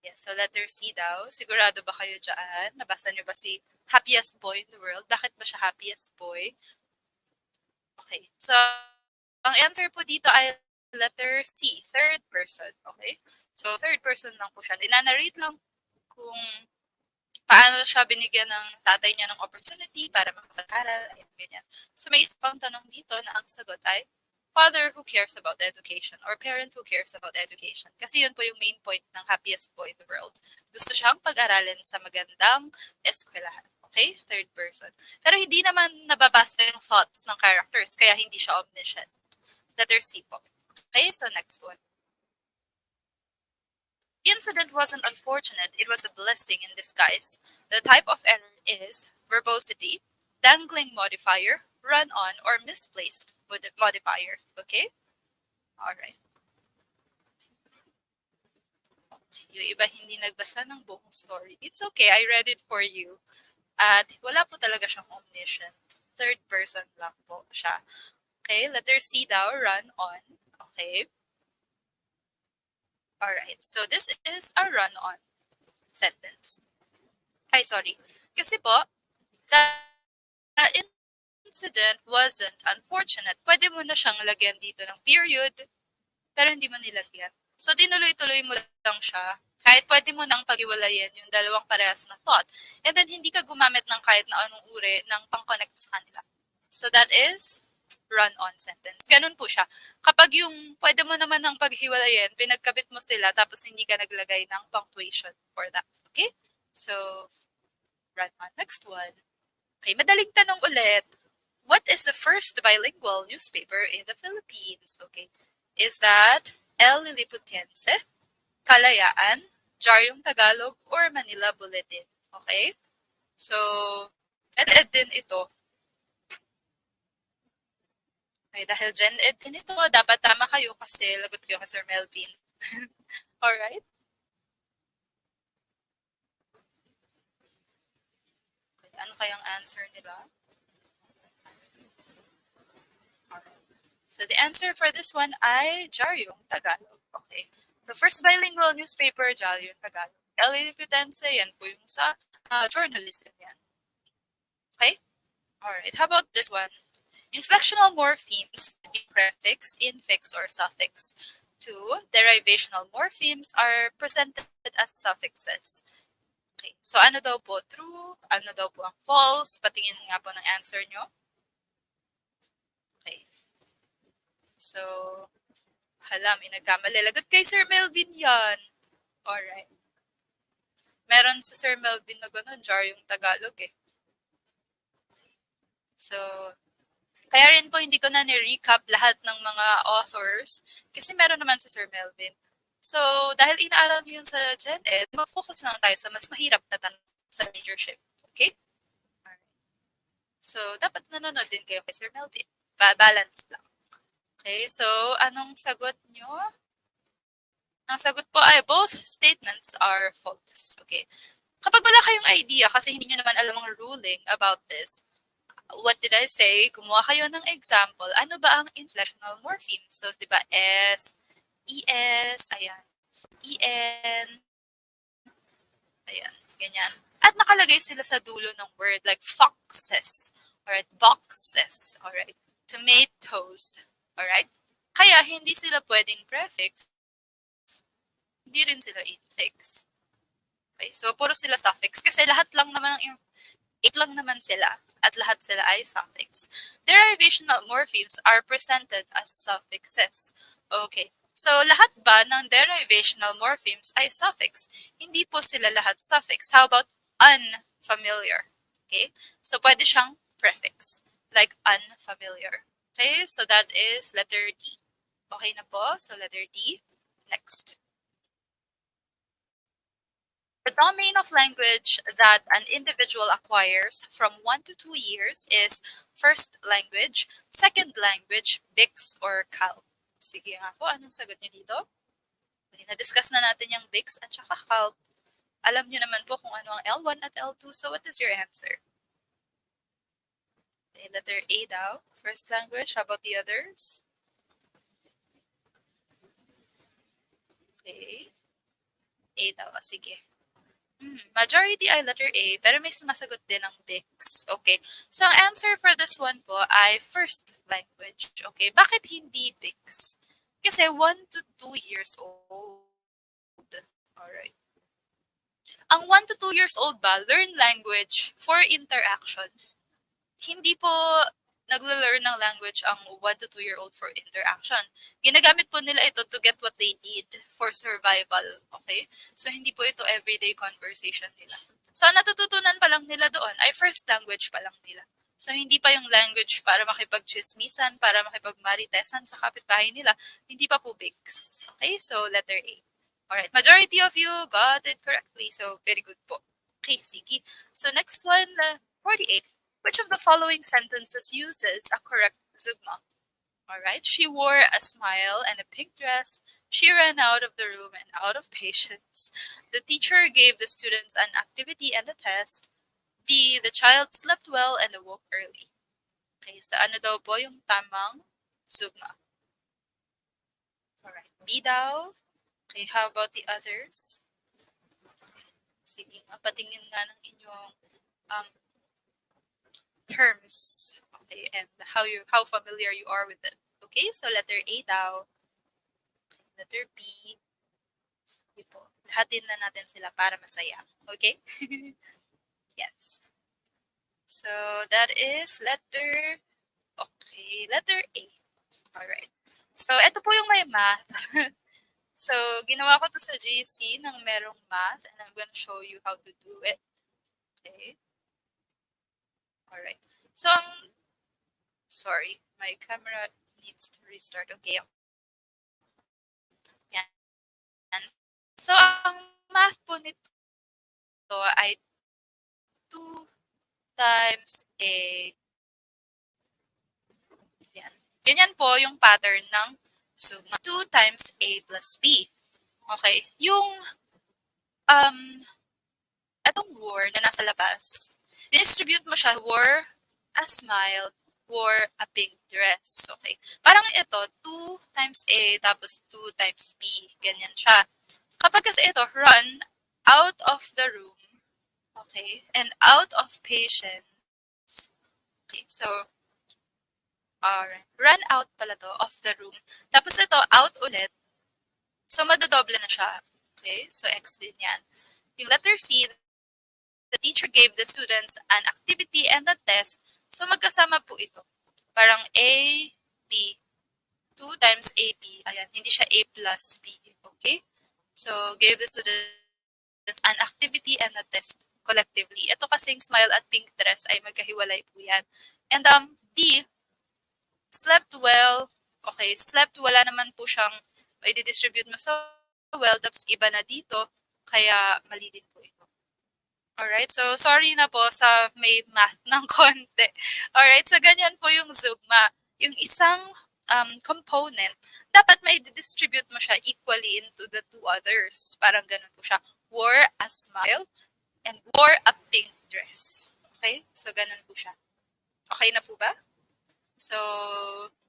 Speaker 1: Yes, so letter C daw. Sigurado ba kayo dyan? Nabasa niyo ba si Happiest Boy in the World? Bakit ba siya happiest boy? Okay. So, ang answer po dito ay letter C, third person. Okay? So, third person lang po siya. Dinanarrate lang kung paano siya binigyan ng tatay niya ng opportunity para makapag-aral. Ayan, ganyan. So, may isang tanong dito na ang sagot ay father who cares about education or parent who cares about education. Kasi yun po yung main point ng happiest boy in the world. Gusto siyang pag-aralin sa magandang eskwelahan. Okay? Third person. Pero hindi naman nababasa yung thoughts ng characters, kaya hindi siya omniscient. Letter C po. Okay, so next one. The incident wasn't unfortunate, it was a blessing in disguise. The type of error is verbosity, dangling modifier, run on, or misplaced modifier. Okay? Alright. Yung iba hindi nagbasa ng buong story. It's okay, I read it for you. At wala po talaga siyang omniscient. Third person lang po siya. Okay, letter C daw, run on. Okay. Alright, so this is a run on sentence. Ay, sorry. Kasi po, the incident wasn't unfortunate. Pwede mo na siyang lagyan dito ng period, pero hindi mo nilagyan. So, dinuloy-tuloy mo lang siya. Kahit pwede mo nang pag-iwalayin yung dalawang parehas na thought. And then, hindi ka gumamit ng kahit na anong uri ng pang-connect sa kanila. So, that is run-on sentence. Ganun po siya. Kapag yung pwede mo naman ng paghiwalayin, pinagkabit mo sila, tapos hindi ka naglagay ng punctuation for that. Okay? So, run-on. Next one. Okay, madaling tanong ulit. What is the first bilingual newspaper in the Philippines? Okay. Is that El Liliputense, Kalayaan, Jaryong Tagalog, or Manila Bulletin? Okay? So, ed din ito. Okay, dahil gen-ed din ito, dapat tama kayo kasi lagot kayo kay Sir Melvin. Alright? Okay, ano kayang answer nila? Alright. So, the answer for this one ay Jaryong Tagalog. Okay. So, first bilingual newspaper, Jaryong Tagalog. LA Liputense, yan po yung sa journalism yan. Okay? Alright, how about this one? Inflectional morphemes can be prefix, infix, or suffix. 2. Derivational morphemes are presented as suffixes. Okay, so ano daw po true? Ano daw po ang false? Patingin nga po ng answer nyo. Okay. So, hala, may nagkamali. Lagot kay Sir Melvin yan. Alright. Meron si Sir Melvin na ganun, jar yung Tagalog eh. So, kaya rin po hindi ko na ni-recap lahat ng mga authors kasi meron naman si Sir Melvin. So, dahil inaaral niyo yun sa Gen Ed, mag-focus lang tayo sa mas mahirap na tanong sa majorship. Okay? Alright. So, dapat nanonood din kayo kay Sir Melvin. Balance lang. Okay, so anong sagot nyo? Ang sagot po ay both statements are false. Okay. Kapag wala kayong idea kasi hindi nyo naman alam ang ruling about this, what did I say? Kumuha kayo ng example. Ano ba ang inflectional morpheme? So, di ba, S, ES, ayan. So, EN, ayan, ganyan. At nakalagay sila sa dulo ng word like foxes. Alright, boxes. Alright, tomatoes. Alright? Kaya hindi sila pwedeng prefix, hindi rin sila infix. Okay, so puro sila suffix kasi lahat lang naman ng it lang naman sila at lahat sila ay suffix. Derivational morphemes are presented as suffixes. Okay. So, lahat ba ng derivational morphemes ay suffix? Hindi po sila lahat suffix. How about unfamiliar? Okay? So, pwede siyang prefix. Like unfamiliar. Okay? So, that is letter D. Okay na po? So, letter D. Next. The domain of language that an individual acquires from 1 to 2 years is first language, second language, BICS, or CALP. Sige nga po, anong sagot niyo dito? Na-discuss na natin yung BICS at saka CALP. Alam niyo naman po kung ano ang L1 at L2, so what is your answer? Okay, letter A daw, first language. How about the others? Okay. A daw, sige. Majority ay letter A, pero may sumasagot din ang BICS. Okay. So, ang answer for this one po ay first language. Okay. Bakit hindi BICS? Kasi 1 to 2 years old. Alright. Ang 1 to 2 years old ba, learn language for interaction. Hindi po naglo-learn ng language ang 1 to 2-year-old for interaction. Ginagamit po nila ito to get what they need for survival. Okay? So, hindi po ito everyday conversation nila. So, ang natututunan pa lang nila doon ay first language pa lang nila. So, hindi pa yung language para makipag-chismisan, para makipag-maritesan sa kapitbahay nila. Hindi pa po bigs. Okay? So, letter A. Alright. Majority of you got it correctly. So, very good po. Okay, sige. So, next one, 48. Which of the following sentences uses a correct zeugma? Alright, she wore a smile and a pink dress. She ran out of the room and out of patience. The teacher gave the students an activity and a test. D, the child slept well and awoke early. Okay, so ano daw po yung tamang zeugma? Alright, B daw. Okay, how about the others? Sige nga, patingin nga ng inyong terms, okay, and how familiar you are with it. Okay, so letter A daw. Letter B. Sige po. Lahatin na natin sila para masaya. Okay? Yes. So that is letter A. Alright. So ito po yung may math. So ginawa ko to sa GC ng merong math and I'm gonna show you how to do it. Okay. Alright. So, sorry, my camera needs to restart. Okay. Yan. So, ang math po nito ay 2 times A. Yan. Ganyan po yung pattern ng suma. 2 times A plus B. Okay. Yung, etong wore na nasa labas, distribute mo siya, wore a smile, wore a pink dress. Okay. Parang ito, 2 times A tapos 2 times B. Ganyan siya. Kapag kasi ito, run out of the room, okay, and out of patience. Okay, so, alright. Run out pala to, of the room. Tapos ito, out ulit. So, madodoble na siya. Okay, so X din yan. Yung letter C, the teacher gave the students an activity and a test. So, magkasama po ito. Parang A, B. 2 times AB. Ayan, hindi siya A plus B. Okay? So, gave the students an activity and a test. collectively. Ito kasing smile at pink dress ay magkahiwalay po yan. And D, slept well. Okay, slept wala naman po siyang may distribute mo sa well, tapos iba na dito, kaya mali din po ito. Alright, so sorry na po sa may math ng konti. Alright, so ganyan po yung Zugma. Yung isang component, dapat may distribute mo siya equally into the two others. Parang ganun po siya. Wore a smile and wore a pink dress. Okay? So ganun po siya. Okay na po ba? So,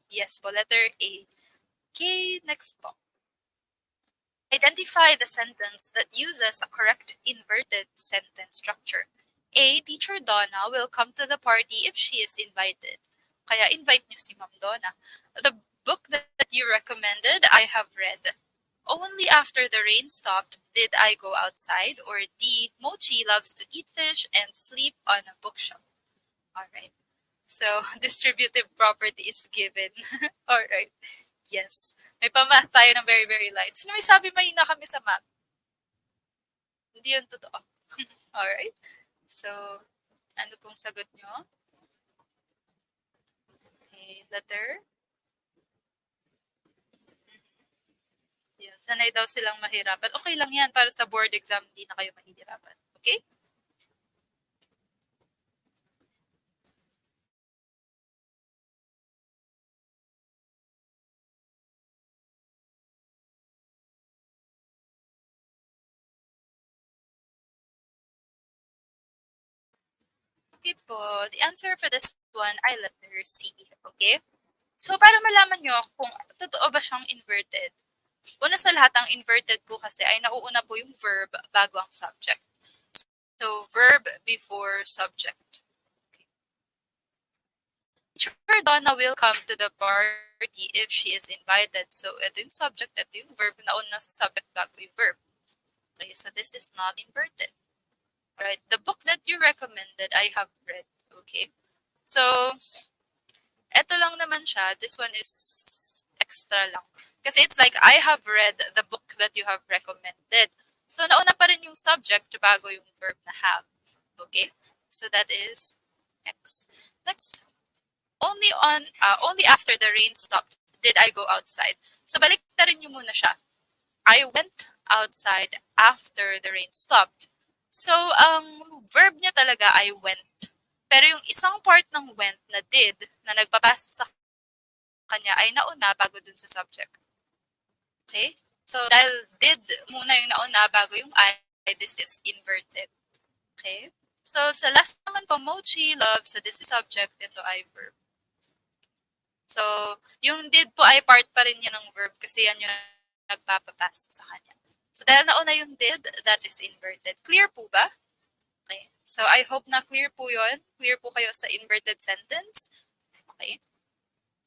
Speaker 1: yes po, letter A. Okay, next po. Identify the sentence that uses a correct inverted sentence structure. A. Teacher Donna will come to the party if she is invited. Kaya invite niyo si Ma'am Donna. The book that you recommended, I have read. Only after the rain stopped did I go outside. Or D. Mochi loves to eat fish and sleep on a bookshelf. Alright. So, distributive property is given. Alright. Yes. May pamath tayo ng very, very light. Sino may sabi mahina kami sa math? Hindi yun totoo. Alright. So, ano pong sagot nyo? Okay, letter? Yan, sanay daw silang mahirapan. Okay lang yan para sa board exam, hindi na kayo mahihirapan. Okay? Okay po, the answer for this one ay letter C. Okay? So, para malaman nyo kung totoo ba siyang inverted, una sa lahat, ang inverted po kasi ay nauuna po yung verb bago ang subject. So, verb before subject. Okay. Sure, Donna will come to the party if she is invited. So, ito yung subject, ito yung verb, nauna sa subject bago yung verb. Okay, so this is not inverted. Right? The book that you recommended, I have read. Okay? So, eto lang naman siya. This one is extra lang. Kasi it's like, I have read the book that you have recommended. So, nauna pa rin yung subject bago yung verb na have. Okay? So, that is X. Next. Only after the rain stopped did I go outside. So, balik na rin nyo muna siya. I went outside after the rain stopped. So, ang verb niya talaga ay went. Pero yung isang part ng went na did, na nagpapass sa kanya, ay nauna bago dun sa subject. Okay? So, dahil did muna yung nauna bago yung I, this is inverted. Okay? So, sa last naman po, Mochi loves, so this is subject, ito ay verb. So, yung did po ay part pa rin yun ng verb kasi yan yung nagpapapass sa kanya. So, dahil nauna yung did, that is inverted. Clear po ba? Okay. So, I hope na clear po yun. Clear po kayo sa inverted sentence. Okay.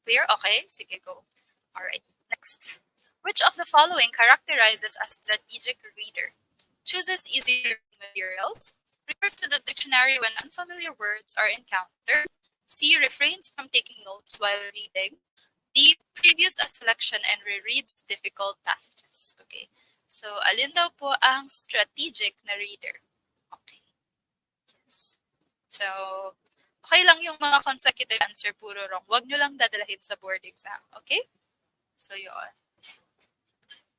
Speaker 1: Clear? Okay. Sige, go. Alright. Next. Which of the following characterizes a strategic reader? Chooses easy materials. Refers to the dictionary when unfamiliar words are encountered. C. Refrains from taking notes while reading. D. Previews a selection and rereads difficult passages. Okay. So, alin daw po ang strategic na reader? Okay. Yes. So, okay lang yung mga consecutive answer puro wrong. Huwag nyo lang dadalahin sa board exam. Okay? So, yun.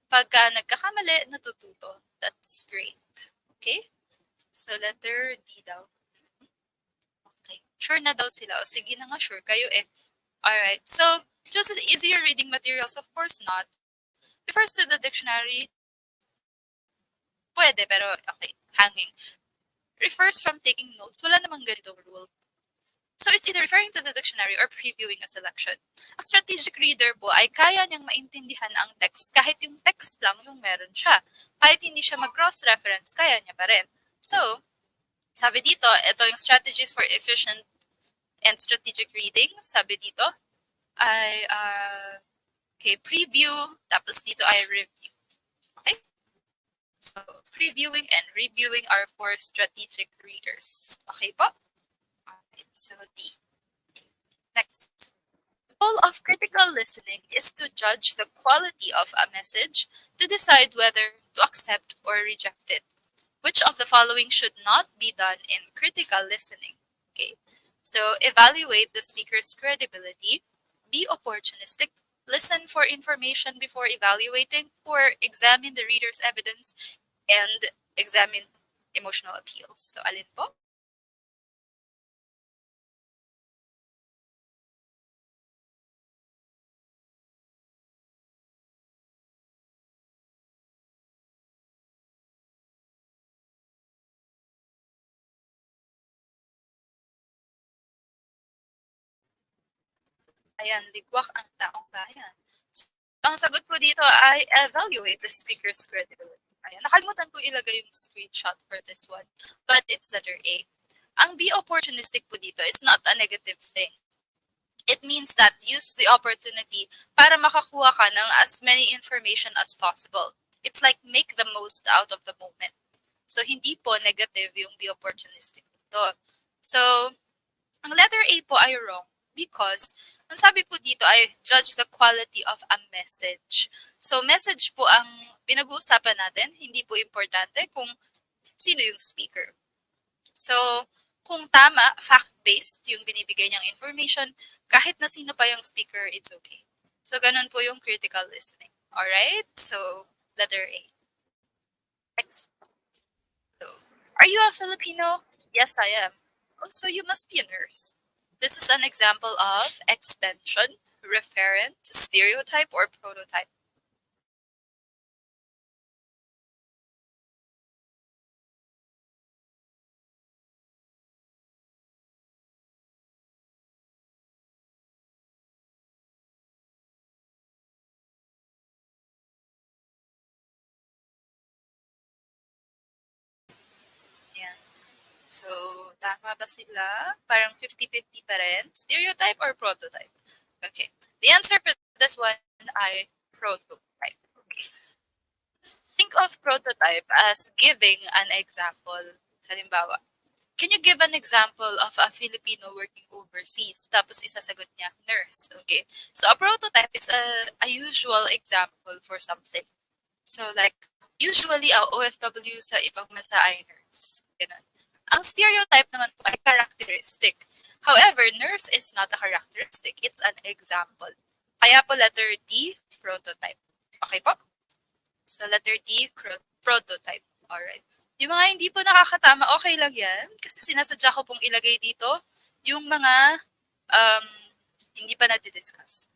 Speaker 1: Pagka nagkakamali, natututo. That's great. Okay? So, letter D daw. Okay. Sure na daw sila. O, sige na nga, sure kayo eh. Alright. So, chooses easier reading materials? Of course not. Refers to the dictionary? Pwede, pero okay. Hanging. Refers from taking notes? Wala namang ganitong rule. So, it's either referring to the dictionary or previewing a selection. Ang strategic reader po ay kaya niyang maintindihan ang text kahit yung text lang yung meron siya. Kahit hindi siya mag-cross-reference, kaya niya pa rin. So, sabi dito, ito yung strategies for efficient and strategic reading. Sabi dito ay, okay, preview, tapos dito ay review. Okay? So, previewing and reviewing are for strategic readers. Okay po? Alright, so D. Next. The goal of critical listening is to judge the quality of a message to decide whether to accept or reject it. Which of the following should not be done in critical listening? Okay. So evaluate the speaker's credibility, be opportunistic, listen for information before evaluating, or examine the reader's evidence and examine emotional appeals. So alin po? Ayan, ligwak ang taong bayan. So, ang sagot po dito ay evaluate the speaker's credibility. Ayan, nakalimutan ko ilagay yung screenshot for this one. But it's letter A. Ang be opportunistic po dito is not a negative thing. It means that use the opportunity para makakuha ka ng as many information as possible. It's like make the most out of the moment. So, hindi po negative yung be opportunistic dito. So, ang letter A po ay wrong because ang sabi po dito ay judge the quality of a message. So, message po ang pinag-uusapan natin. Hindi po importante kung sino yung speaker. So, kung tama, fact-based yung binibigay niyang information, kahit na sino pa yung speaker, it's okay. So, ganun po yung critical listening. Alright? So, letter A. Next. So, are you a Filipino? Yes, I am. Oh, so you must be a nurse. This is an example of extension, referent, stereotype, or prototype. Yan. So, tama ba sila? Parang 50-50 pa rin. Stereotype or prototype? Okay. The answer for this one ay prototype. Okay. Think of prototype as giving an example. Halimbawa, can you give an example of a Filipino working overseas? Tapos isasagot niya, nurse. Okay. So, a prototype is a usual example for something. So, like, usually, ang OFW sa ibang bansa ay nurse. Ganun. Ang stereotype naman po ay characteristic. However, nurse is not a characteristic. It's an example. Kaya po letter D, prototype. Okay po? So letter D, prototype. Alright. Yung mga hindi po nakakatama, okay lang yan. Kasi sinasadya ko pong ilagay dito yung mga um, hindi pa na-discuss.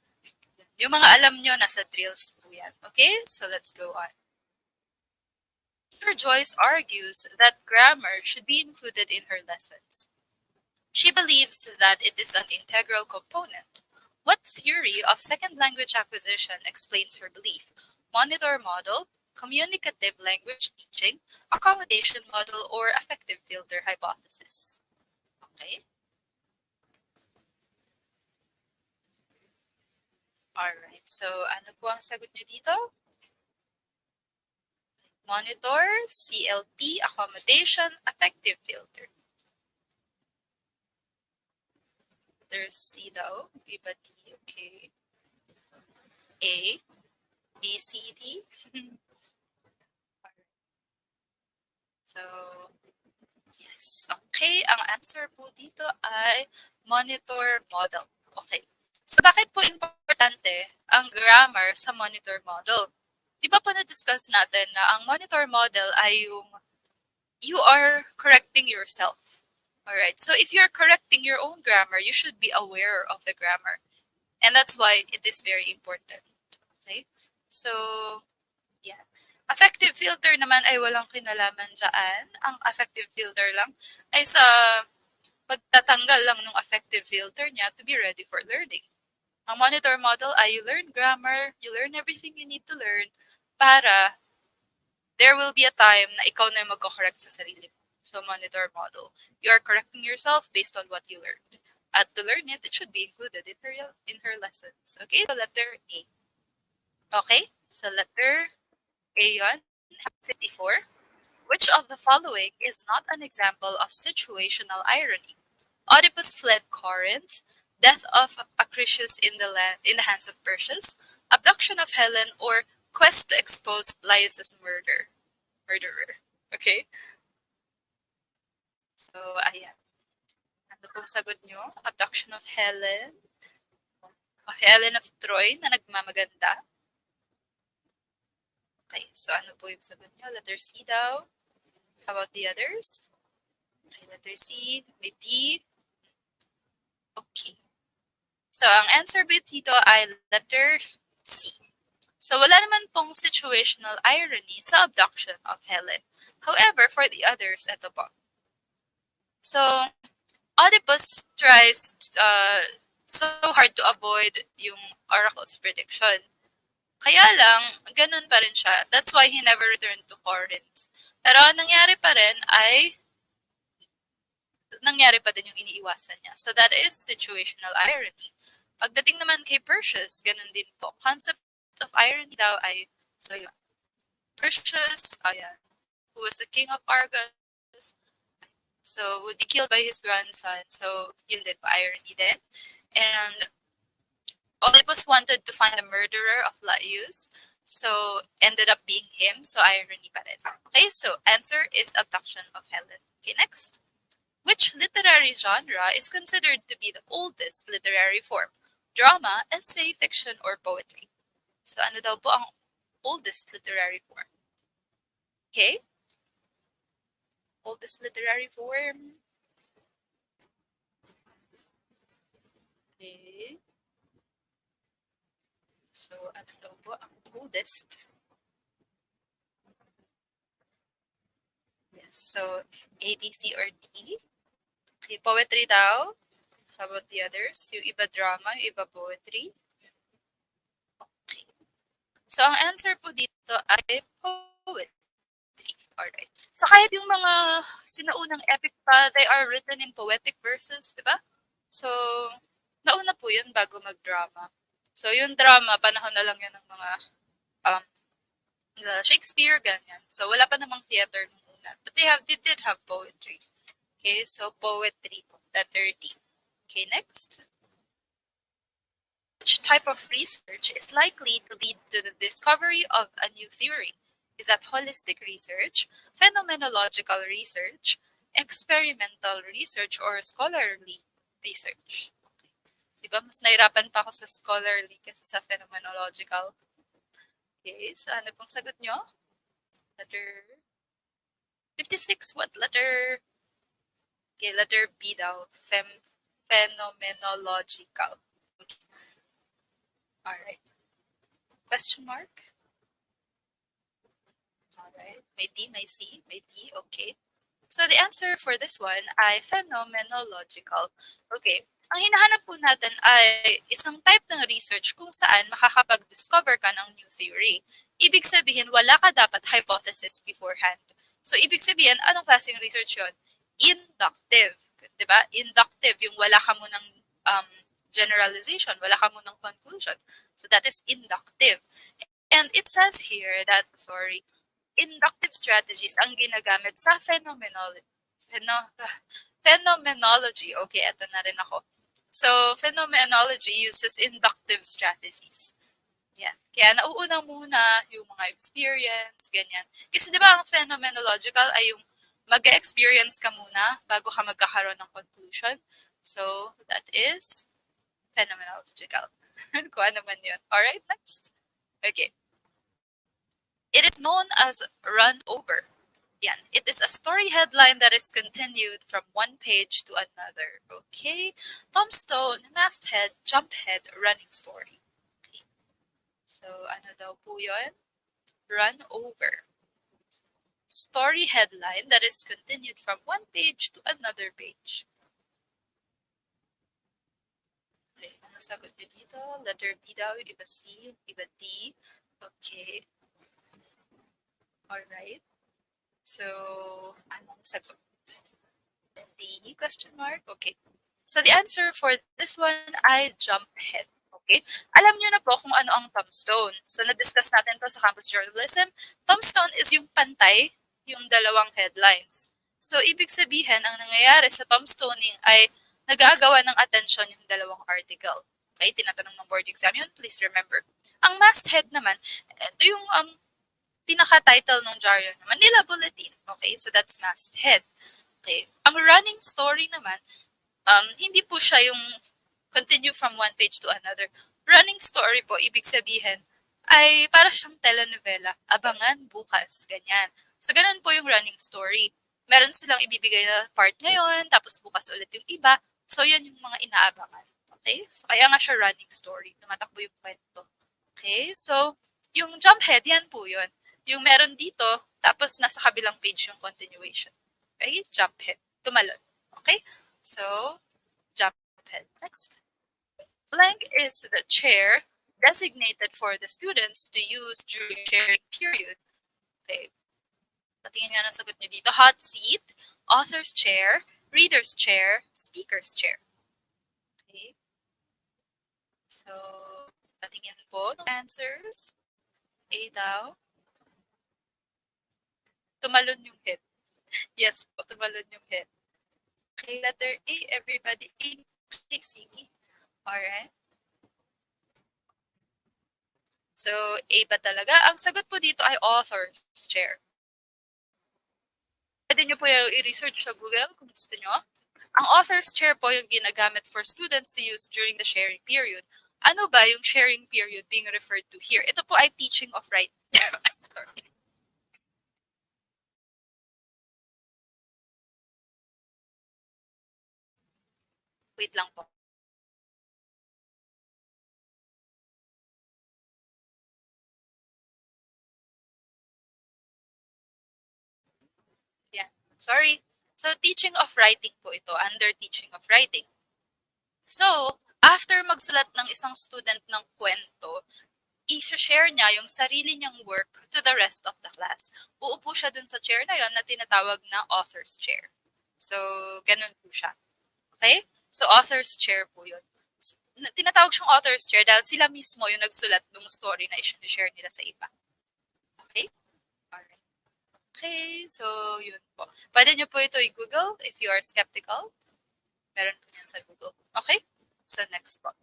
Speaker 1: Yung mga alam nyo, nasa drills po yan. Okay? So let's go on. Dr. Joyce argues that grammar should be included in her lessons. She believes that it is an integral component. What theory of second language acquisition explains her belief? Monitor model, communicative language teaching, accommodation model, or affective filter hypothesis? Okay. Alright, so ano po ang sagot nyo dito? Monitor, CLP, accommodation, affective filter. There's C daw, iba D, okay. A, B, C, D. So, yes. Okay, ang answer po dito ay monitor model. Okay. So, bakit po importante ang grammar sa monitor model? Di ba po na-discuss natin na ang monitor model ay yung you are correcting yourself. Alright, so if you're correcting your own grammar, you should be aware of the grammar. And that's why it is very important. Okay? So, yeah. Affective filter naman ay walang kinalaman dyan. Ang affective filter lang ay sa pagtatanggal lang ng affective filter niya to be ready for learning. Ang monitor model ay you learn grammar, you learn everything you need to learn para there will be a time na ikaw na yung magko-correct sa sarili mo. So, monitor model. You are correcting yourself based on what you learned. At to learn it, it should be included in her lessons. Okay? So, letter A. Okay? So, letter A yun. 54. Which of the following is not an example of situational irony? Oedipus fled Corinth, death of Acrisius in the hands of Perseus, abduction of Helen, or quest to expose Laius's murderer. Okay? So, ayan. Ano pong sagot nyo? Abduction of Helen. O Helen of Troy na nagmamaganda. Okay, so ano po yung sagot nyo? Letter C daw. How about the others? Okay, letter C. May D. Okay. So, ang answer po dito ay letter C. So, wala naman pong situational irony sa abduction of Helen. However, for the others, ito po. So, Oedipus tries so hard to avoid yung oracle's prediction. Kaya lang, ganun pa rin siya. That's why he never returned to Corinth. Pero ang nangyari pa rin ay nangyari pa din yung iniiwasan niya. So that is situational irony. Pagdating naman kay Perseus, ganun din po. Concept of irony daw ay, so yun, Perseus, ayan, who was the king of Argos, so would be killed by his grandson. So yun din po, irony din. And Oedipus wanted to find the murderer of Laius, so ended up being him, so irony pa rin. Okay, so answer is abduction of Helen. Okay, next. Which literary genre is considered to be the oldest literary form? Drama, essay, fiction, or poetry? So ano daw po ang oldest literary form? Okay? Oldest literary form. Okay. So ano daw po ang oldest? Yes, so A, B, C, or D? Okay, poetry daw. How about the others? Yung iba drama, yung iba poetry. Okay. So, ang answer po dito ay poetry. Alright. So, kahit yung mga sinaunang epic pa, they are written in poetic verses, di ba? So, nauna po yun bago mag-drama. So, yung drama, panahon na lang yan ng mga Shakespeare, ganyan. So, wala pa namang theater nung una. But they did have poetry. Okay, so poetry, letter D. Okay, next. Which type of research is likely to lead to the discovery of a new theory? Is that holistic research, phenomenological research, experimental research, or scholarly research? Diba, mas nahirapan pa ako sa scholarly kasi sa phenomenological. Okay, so ano pong sagot nyo? Letter 56, what letter? Okay, letter B daw, phenomenological. Okay. Alright. Question mark? Alright. May D, may C, may B. Okay. So the answer for this one ay phenomenological. Okay. Ang hinahanap po natin ay isang type ng research kung saan makakapag-discover ka ng new theory. Ibig sabihin, wala ka dapat hypothesis beforehand. So, ibig sabihin, anong klaseng research yon? Inductive. Diba? Inductive, yung wala ka mo ng generalization, wala ka mo ng conclusion. So, that is inductive. And it says here that, inductive strategies ang ginagamit sa phenomenology. Phenomenology. Okay, eto na rin ako. So, phenomenology uses inductive strategies. Yan. Kaya nauuna muna yung mga experience, ganyan. Kasi di ba ang phenomenological ay yung mag-experience ka muna bago ka magkakaroon ng conclusion. So, that is phenomenological. Kung ano man yun. Alright, next. Okay. It is known as run over. Yan. It is a story headline that is continued from one page to another. Okay? Tombstone, masthead, jumphead, running story. Okay. So, ano daw po yun? Run over. Story headline that is continued from one page to another page. Okay. Ano sagot nyo dito? Letter B daw, yung iba C, yung iba D. Okay. Alright. So, anong sagot? D, question mark? Okay. So, the answer for this one ay jump head. Okay? Alam nyo na po kung ano ang tombstone. So, na-discuss natin to sa campus journalism. Tombstone is yung pantay, yung dalawang headlines. So, ibig sabihin, ang nangyayari sa tombstoning ay nag-aagawa ng attention yung dalawang article. Okay? Tinatanong ng board exam yun. Please remember. Ang masthead naman, ito yung pinaka-title ng jargon naman nila, bulletin. Okay? So, that's masthead. Okay? Ang running story naman, hindi po siya yung continue from one page to another. Running story po, ibig sabihin, ay para siyang telenovela. Abangan bukas, ganyan. So, ganun po yung running story. Meron silang ibibigay na part ngayon, tapos bukas ulit yung iba. So, yan yung mga inaabangan. Okay? So, kaya nga siya running story. Tumatakbo yung kwento. Okay? So, yung jump head, yan po yun. Yung meron dito, tapos nasa kabilang page yung continuation. Okay? Jump head. Tumalon. Okay? So, jump head. Next. Blank is the chair designated for the students to use during sharing period. Okay. Patingin nga ng sagot nyo dito. Hot seat, author's chair, reader's chair, speaker's chair. Okay. So, patingin po ng answers. A daw. Tumalon yung head. Yes po, tumalon yung head. Okay, letter A, everybody. A, okay, sige. Alright. So, A ba talaga? Ang sagot po dito ay author's chair. Pwede nyo po yung i-research sa Google kung gusto nyo. Ang author's chair po yung ginagamit for students to use during the sharing period. Ano ba yung sharing period being referred to here? Ito po ay teaching of writing. Sorry. Wait lang po. Yeah. Sorry. So, teaching of writing po ito, under teaching of writing. So, after magsulat ng isang student ng kwento, i-share niya yung sarili niyang work to the rest of the class. Uupo siya dun sa chair na yon na tinatawag na author's chair. So, ganun po siya. Okay? So, author's chair po yun. Tinatawag siyang author's chair dahil sila mismo yung nagsulat ng story na i-share nila sa iba. Okay? Alright. Okay, so yun po. Pwede nyo po ito i-Google if you are skeptical. Meron po yan sa Google. Okay? So, next po.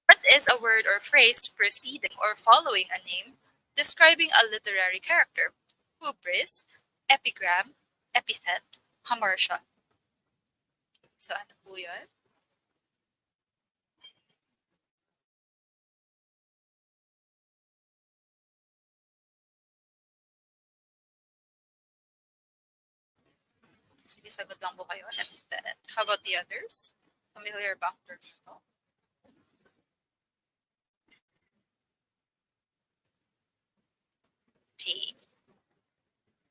Speaker 1: What is a word or phrase preceding or following a name describing a literary character? Hubris, epigram, epithet, hamartia. So, ano po yun? Sige, sagot lang po kayo. Epithet. How about the others? Familiar ba ang term ito? Okay.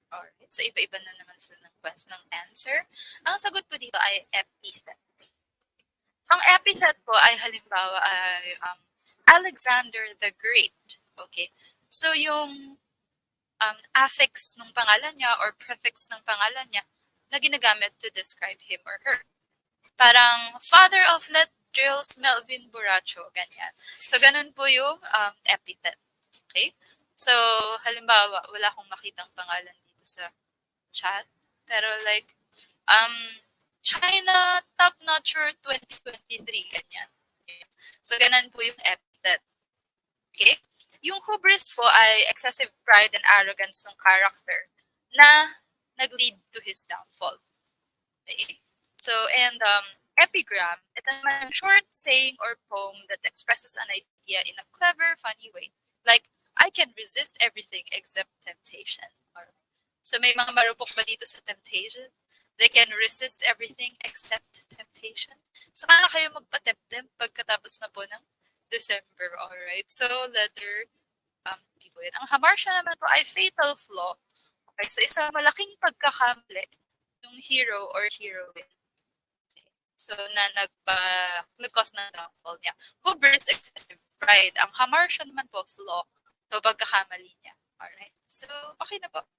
Speaker 1: Alright. So, iba-iba na naman sila ng quest ng answer. Ang sagot po dito ay epithet. Ang epithet po ay halimbawa ay Alexander the Great. Okay. So, yung affix ng pangalan niya or prefix ng pangalan niya na ginagamit to describe him or her. Parang father of let drills Melvin Buracho, ganyan. So, ganun po yung epithet. Okay? So, halimbawa, wala akong makitang pangalan dito sa chat. Pero like, China Top Notcher 2023, ganyan. So, ganun po yung epithet. Okay? Yung hubris po ay excessive pride and arrogance ng character na nag-lead to his downfall. Okay? So, and epigram, ito naman short saying or poem that expresses an idea in a clever, funny way. Like, I can resist everything except temptation. Alright. So, may mga marupok ba dito sa temptation? They can resist everything except temptation. Saka na kayo magpatemtem pagkatapos na po ng December. Alright. So, letter B po yun. Ang hamartia naman po ay fatal flaw. Okay. So, isang malaking pagkakamali ng hero or heroine. So, na nag-cause ng downfall niya. Hubris, excessive pride. Ang hamartia naman po, flaw. So, pagkakamali niya. Alright. So, okay na po.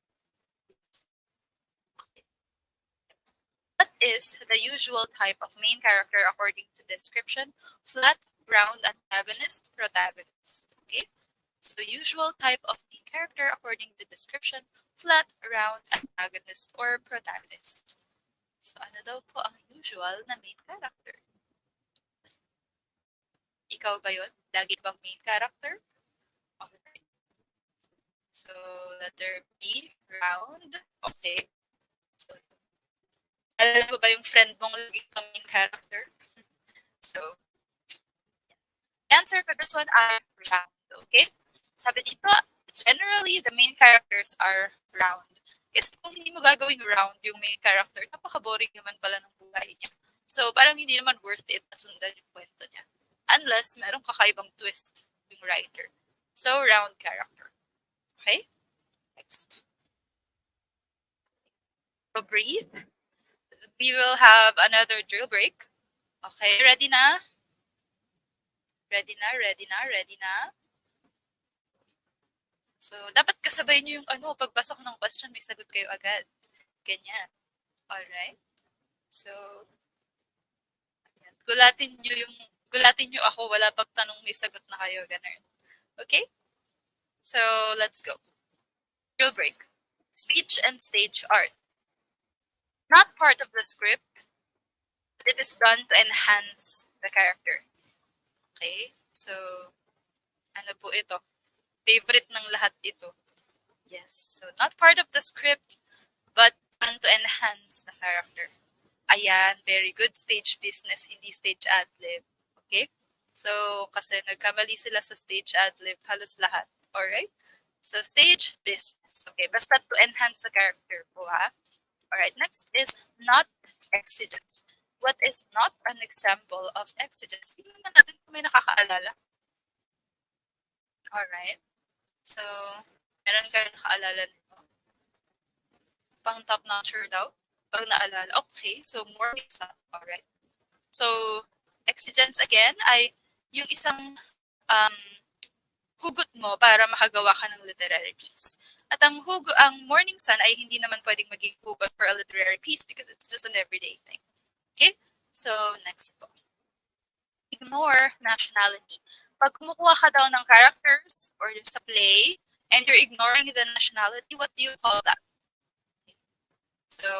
Speaker 1: What is the usual type of main character according to description? Flat, round, antagonist, protagonist. Okay? So, usual type of main character according to description, flat, round, antagonist, or protagonist. So, ano daw po ang usual na main character? Ikaw ba yun? Lagi bang main character? Okay. So, letter B, round. Okay. So, Alam mo ba yung friend mong laging kang main character? So, answer for this one are round, okay? Sabi dito, generally, the main characters are round. Kasi kung hindi mo gagawing round yung main character, napaka-boring naman pala ng buhay niya. So, parang hindi naman worth it na sundan yung kwento niya. Unless, merong kakaibang twist yung writer. So, round character. Okay? Next. So, breathe. We will have another drill break. Okay, ready na? Ready na, ready na, ready na? So, dapat kasabay nyo yung pagbasa ko ng question, may sagot kayo agad. Ganyan. Alright? So, ayan. Gulatin nyo ako, wala pang tanong may sagot na kayo, ganun. Okay? So, let's go. Drill break. Speech and stage art. Not part of the script, but it is done to enhance the character. Okay? So, ano po ito? Favorite ng lahat ito. Yes. So, not part of the script, but done to enhance the character. Ayan, very good. Stage business, hindi stage ad-lib. Okay? So, kasi nagkamali sila sa stage ad-lib, halos lahat. Alright? So, stage business. Okay, basta to enhance the character po, ha? Alright, next is not exigence. What is not an example of exigence? Tingnan natin kung may nakakaalala. Alright. So, meron kayo nakaalala nito. Pang top notcher daw. Pag naalala. Okay, so morning sun. Alright. So, exigence again ay yung isang hugot mo para makagawa ka ng literary piece. At ang morning sun ay hindi naman pwedeng maging hugot for a literary piece because it's just an everyday thing. Okay? So, next po. Ignore nationality. Pag kumukuha ka daw ng characters or sa play and you're ignoring the nationality, what do you call that? So,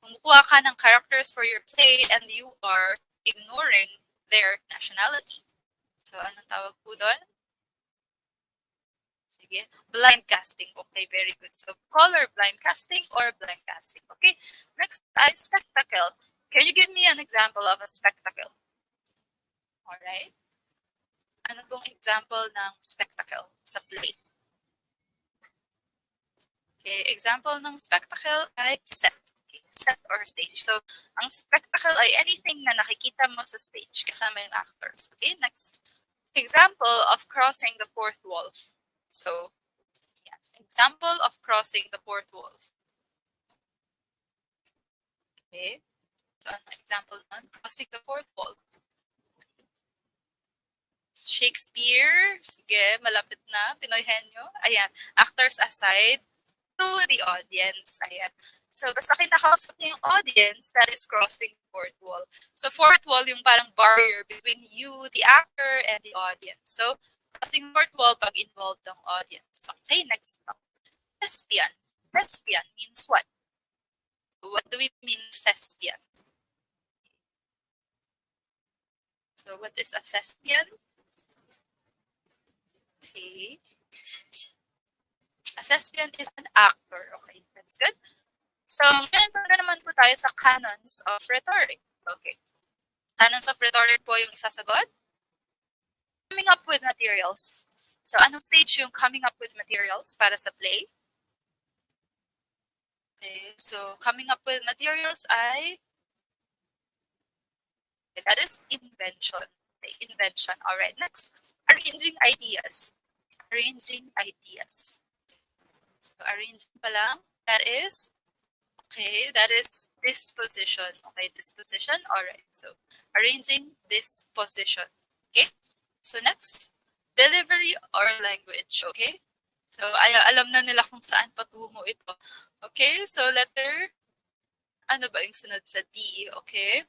Speaker 1: kumukuha ka ng characters for your play and you are ignoring their nationality. So, anong tawag po doon? Sige. Blind casting. Okay, very good. So, color blind casting or blind casting. Okay. Next is spectacle. Can you give me an example of a spectacle? Alright. Ano pong example ng spectacle sa play? Okay, example ng spectacle ay set. Okay, set or stage. So, ang spectacle ay anything na nakikita mo sa stage kasama yung actors. Okay, next. Example of crossing the fourth wall. So, yeah. Example of crossing the fourth wall. Okay. So, ano example nun? Crossing the fourth wall. Shakespeare. Sige, malapit na. Pinoy Henyo. Ayan. Actors aside to the audience. Ayan. So, basta kinakausap niyo yung audience, that is crossing the fourth wall. So, fourth wall yung parang barrier between you, the actor, and the audience. So, crossing fourth wall pag involved ang audience. Okay, next up. Thespian. Thespian means what? What do we mean thespian? So, what is a thespian? Okay. A thespian is an actor. Okay, that's good. So, ngayon pa naman po tayo sa canons of rhetoric. Okay. Canons of rhetoric po yung isasagot. Coming up with materials. So, anong stage yung coming up with materials para sa play? Okay, so coming up with materials ay that is invention. Okay, invention. All right, next. Arranging ideas. Arranging ideas. So, arranging pa lang. That is disposition. Okay, disposition. All right. So, arranging disposition. Okay. So, next, delivery or language. Okay. So, alam na nila kung saan patungo ito. Okay. So, letter, ano ba yung sunod sa D? Okay.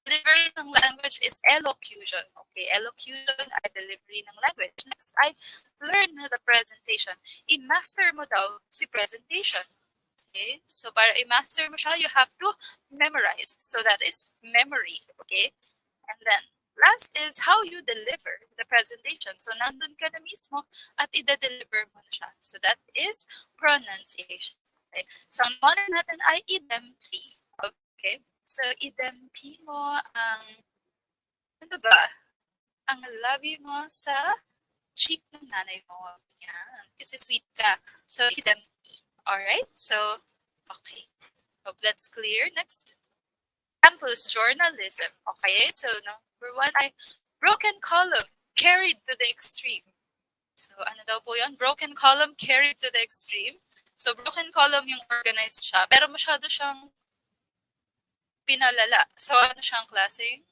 Speaker 1: Delivery ng language is elocution. Okay, elocution ay delivery ng language. Next ay learn the presentation. I-master mo daw si presentation. Okay, so para i-master mo siya, you have to memorize. So that is memory. Okay, and then last is how you deliver the presentation. So nandun ka na mismo at i-deliver mo na siya. So that is pronunciation. Okay, so ang monitor natin ay idem. Okay? So, idampi mo ang, ano ba? Ang labi mo sa cheek ng nanay mo. Yan. Kasi sweet ka. So, idampi. Alright? So, okay. Hope that's clear. Next. Campus journalism. Okay? So, number one ay broken column carried to the extreme. So, ano daw po yun? Broken column carried to the extreme. So, broken column yung organized siya, pero masyado siyang pinalala. So, ano siyang klaseng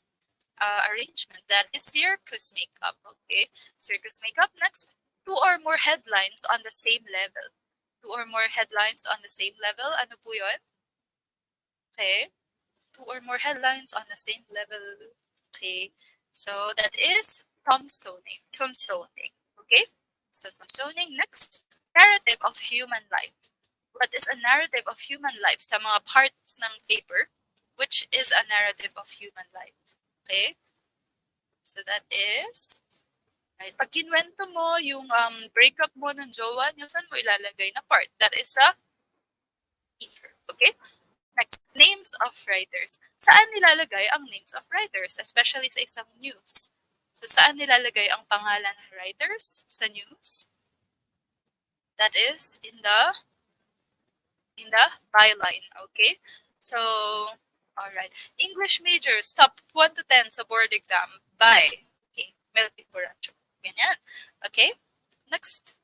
Speaker 1: arrangement? That is circus makeup. Okay? Circus makeup. Next, two or more headlines on the same level. Two or more headlines on the same level. Ano po yun? Okay? Two or more headlines on the same level. Okay? So, that is tombstoning. Tombstoning. Okay? So, tombstoning. Next, narrative of human life. What is a narrative of human life? Sa mga parts ng paper, which is a narrative of human life. Okay? So, that is, right? Pag kinwento mo yung breakup mo ng jowa niyo, saan mo ilalagay na part? That is a paper. Okay? Next, names of writers. Saan nilalagay ang names of writers, especially sa isang news? So, saan nilalagay ang pangalan ng writers sa news? That is in the byline, okay? So, all right. English majors, top 1 to 10 sa board exam by, okay, Melvin Buracho. Ganyan. Okay? Next.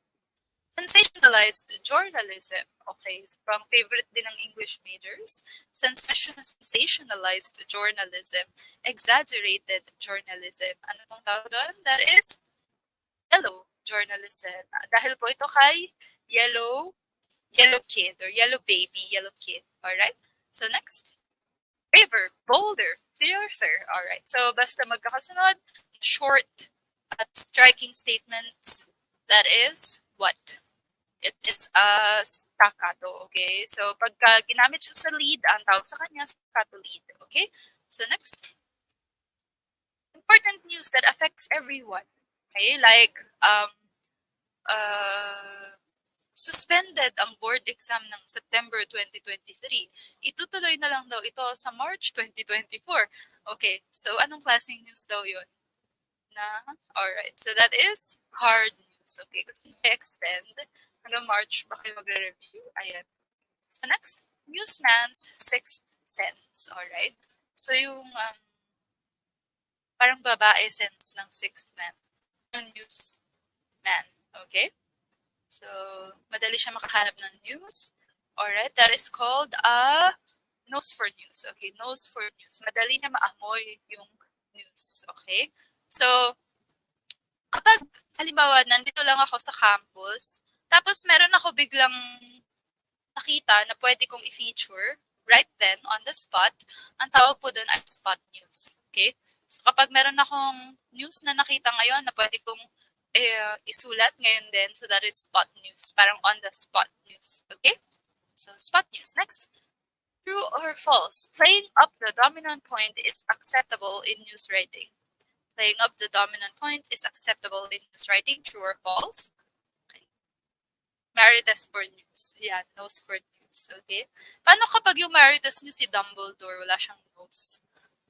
Speaker 1: Sensationalized journalism. Okay, so pang favorite din ng English majors. Sensationalized journalism. Exaggerated journalism. Ano pong tawag doon? That is yellow journalism. Dahil po ito kay yellow kid or yellow baby, yellow kid. Alright? So next. Braver, bolder, fiercer. Alright. So basta magkakasunod, short at striking statements. That is what? It is a staccato, okay? So, pagka ginamit siya sa lead, ang tawag sa kanya, staccato lead, okay? So, next. Important news that affects everyone, okay? Like, suspended ang board exam ng September 2023. Itutuloy na lang daw ito sa March 2024. Okay, so anong klaseng news daw yun? Alright, so that is hard news. Okay, kasi extend hanggang March pa kayo magre-review. Ayan. So next, newsman's sixth sense. Alright? So yung parang babae sense ng sixth man. Yung newsman. Okay? So, madali siya makahanap ng news. Alright? That is called a nose for news. Okay? Nose for news. Madali niya maamoy yung news. Okay? So, kapag, halimbawa, nandito lang ako sa campus, tapos meron ako biglang nakita na pwede kong i-feature right then on the spot, ang tawag po doon ay spot news. Okay? So kapag meron akong news na nakita ngayon na pwede kong isulat ngayon din, so that is spot news. Parang on the spot news. Okay? So spot news. Next. True or false? Playing up the dominant point is acceptable in news writing. Playing up the dominant point is acceptable in news writing. True or false? Okay. Marites for news. Yan, nose for news. Okay? Paano kapag yung Marites nyo si Dumbledore, wala siyang nose?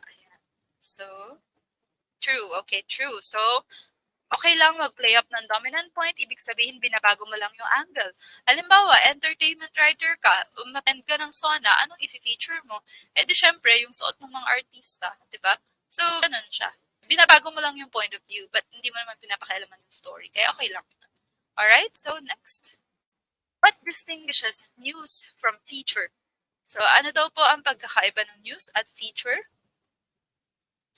Speaker 1: Ayan. So, true. Okay, true. So, okay lang mag-play up ng dominant point, ibig sabihin binabago mo lang yung angle. Halimbawa, entertainment writer ka, umattend ka ng sauna, anong i-feature mo? Eh di syempre, yung suot ng mga artista, di ba? So, ganun siya. Binabago mo lang yung point of view, but hindi mo naman pinapakialaman yung story. Kaya okay lang yun. Alright, so next. What distinguishes news from feature? So, ano daw po ang pagkakaiba ng news at feature?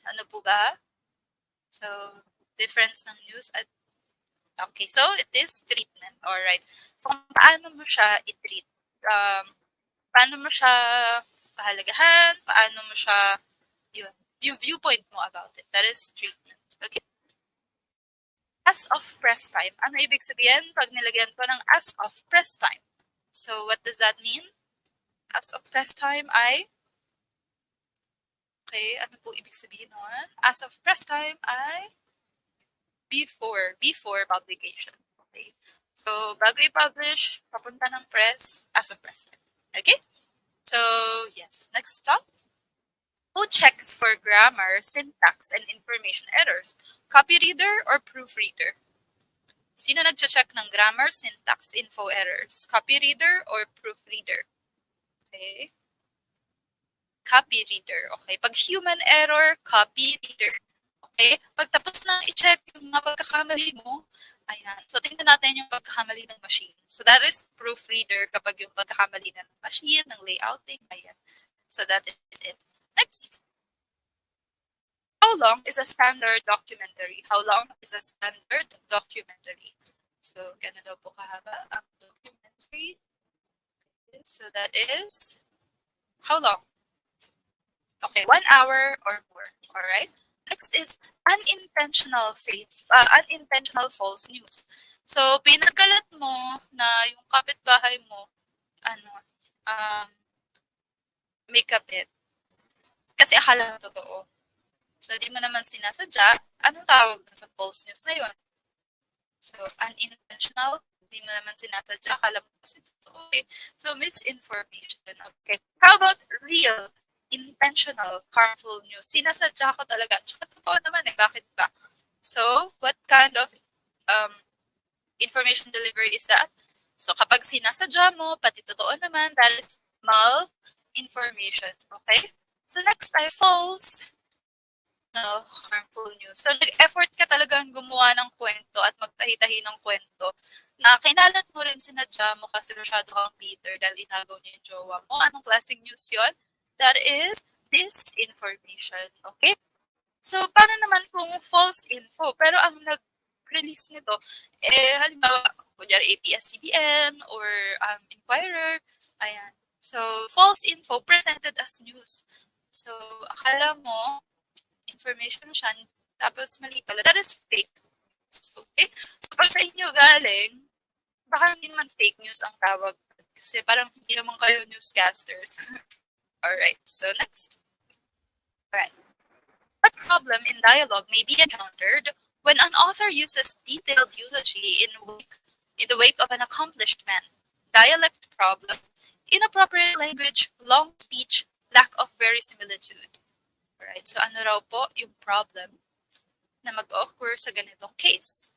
Speaker 1: Ano po ba? So, difference ng news at okay, so it is treatment. Alright. So, kung paano mo siya i-treat? Paano mo siya pahalagahan? Paano mo siya, yung viewpoint mo about it. That is treatment. Okay? As of press time. Ano ibig sabihin pag nilagyan ko ng as of press time? So, what does that mean? As of press time ay, okay, ano po ibig sabihin nun? As of press time ay before publication. Okay? So, bago i-publish, papunta ng press, as of press time. Okay? So, yes. Next stop. Who checks for grammar, syntax, and information errors? Copy reader or proofreader? Sino nagche-check ng grammar, syntax, info errors? Copy reader or proofreader? Okay. Copy reader. Okay. Pag human error, copy reader. Okay. Pag tapos na i-check yung mga pagkakamali mo, ayan. So, tingnan natin yung pagkakamali ng machine. So, that is proofreader kapag yung pagkakamali na ng machine, ng layouting, ayan. So, that is it. Next. How long is a standard documentary? How long is a standard documentary? So, gano'n daw po kahaba ang documentary. So, that is, how long? Okay, 1 hour or more. All right. Next is unintentional false news. So, pinagkalat mo na yung kapitbahay mo, ano, um, may kapit. Kasi akala mo totoo. So, di mo naman sinasadya. Anong tawag dun sa false news na yun? So, unintentional, di mo naman sinasadya. Akala mo kasi totoo eh. So, misinformation. Okay. How about real, intentional, harmful news? Sinasadya ko talaga. Tsaka totoo naman eh. Bakit ba? So, what kind of information delivery is that? So, kapag sinasadya mo, pati totoo naman, that is mal-information. Okay? So, next ay false, harmful news. So, nag-effort ka talagang gumawa ng kwento at magtahi-tahi ng kwento na kinalat mo rin sinadya mo kasi masyado kang bitter dahil inagaw niya yung jowa mo. Anong klaseng news yon? That is disinformation. Okay? So, paano naman kung false info? Pero ang nag-release nito, halimbawa, kunyari ABS-CBN or Inquirer, ayan. So, false info presented as news. So, akala mo, information siya, tapos mali pala. That is fake news. Okay? So, pag sa inyo galing, baka hindi naman fake news ang tawag. Kasi parang hindi naman kayo newscasters. Alright, so next. Alright. What problem in dialogue may be encountered when an author uses detailed eulogy in the wake of an accomplished man? Dialect problem, inappropriate language, long speech, lack of verisimilitude. Alright, so ano raw po yung problem na mag-occur sa ganitong case?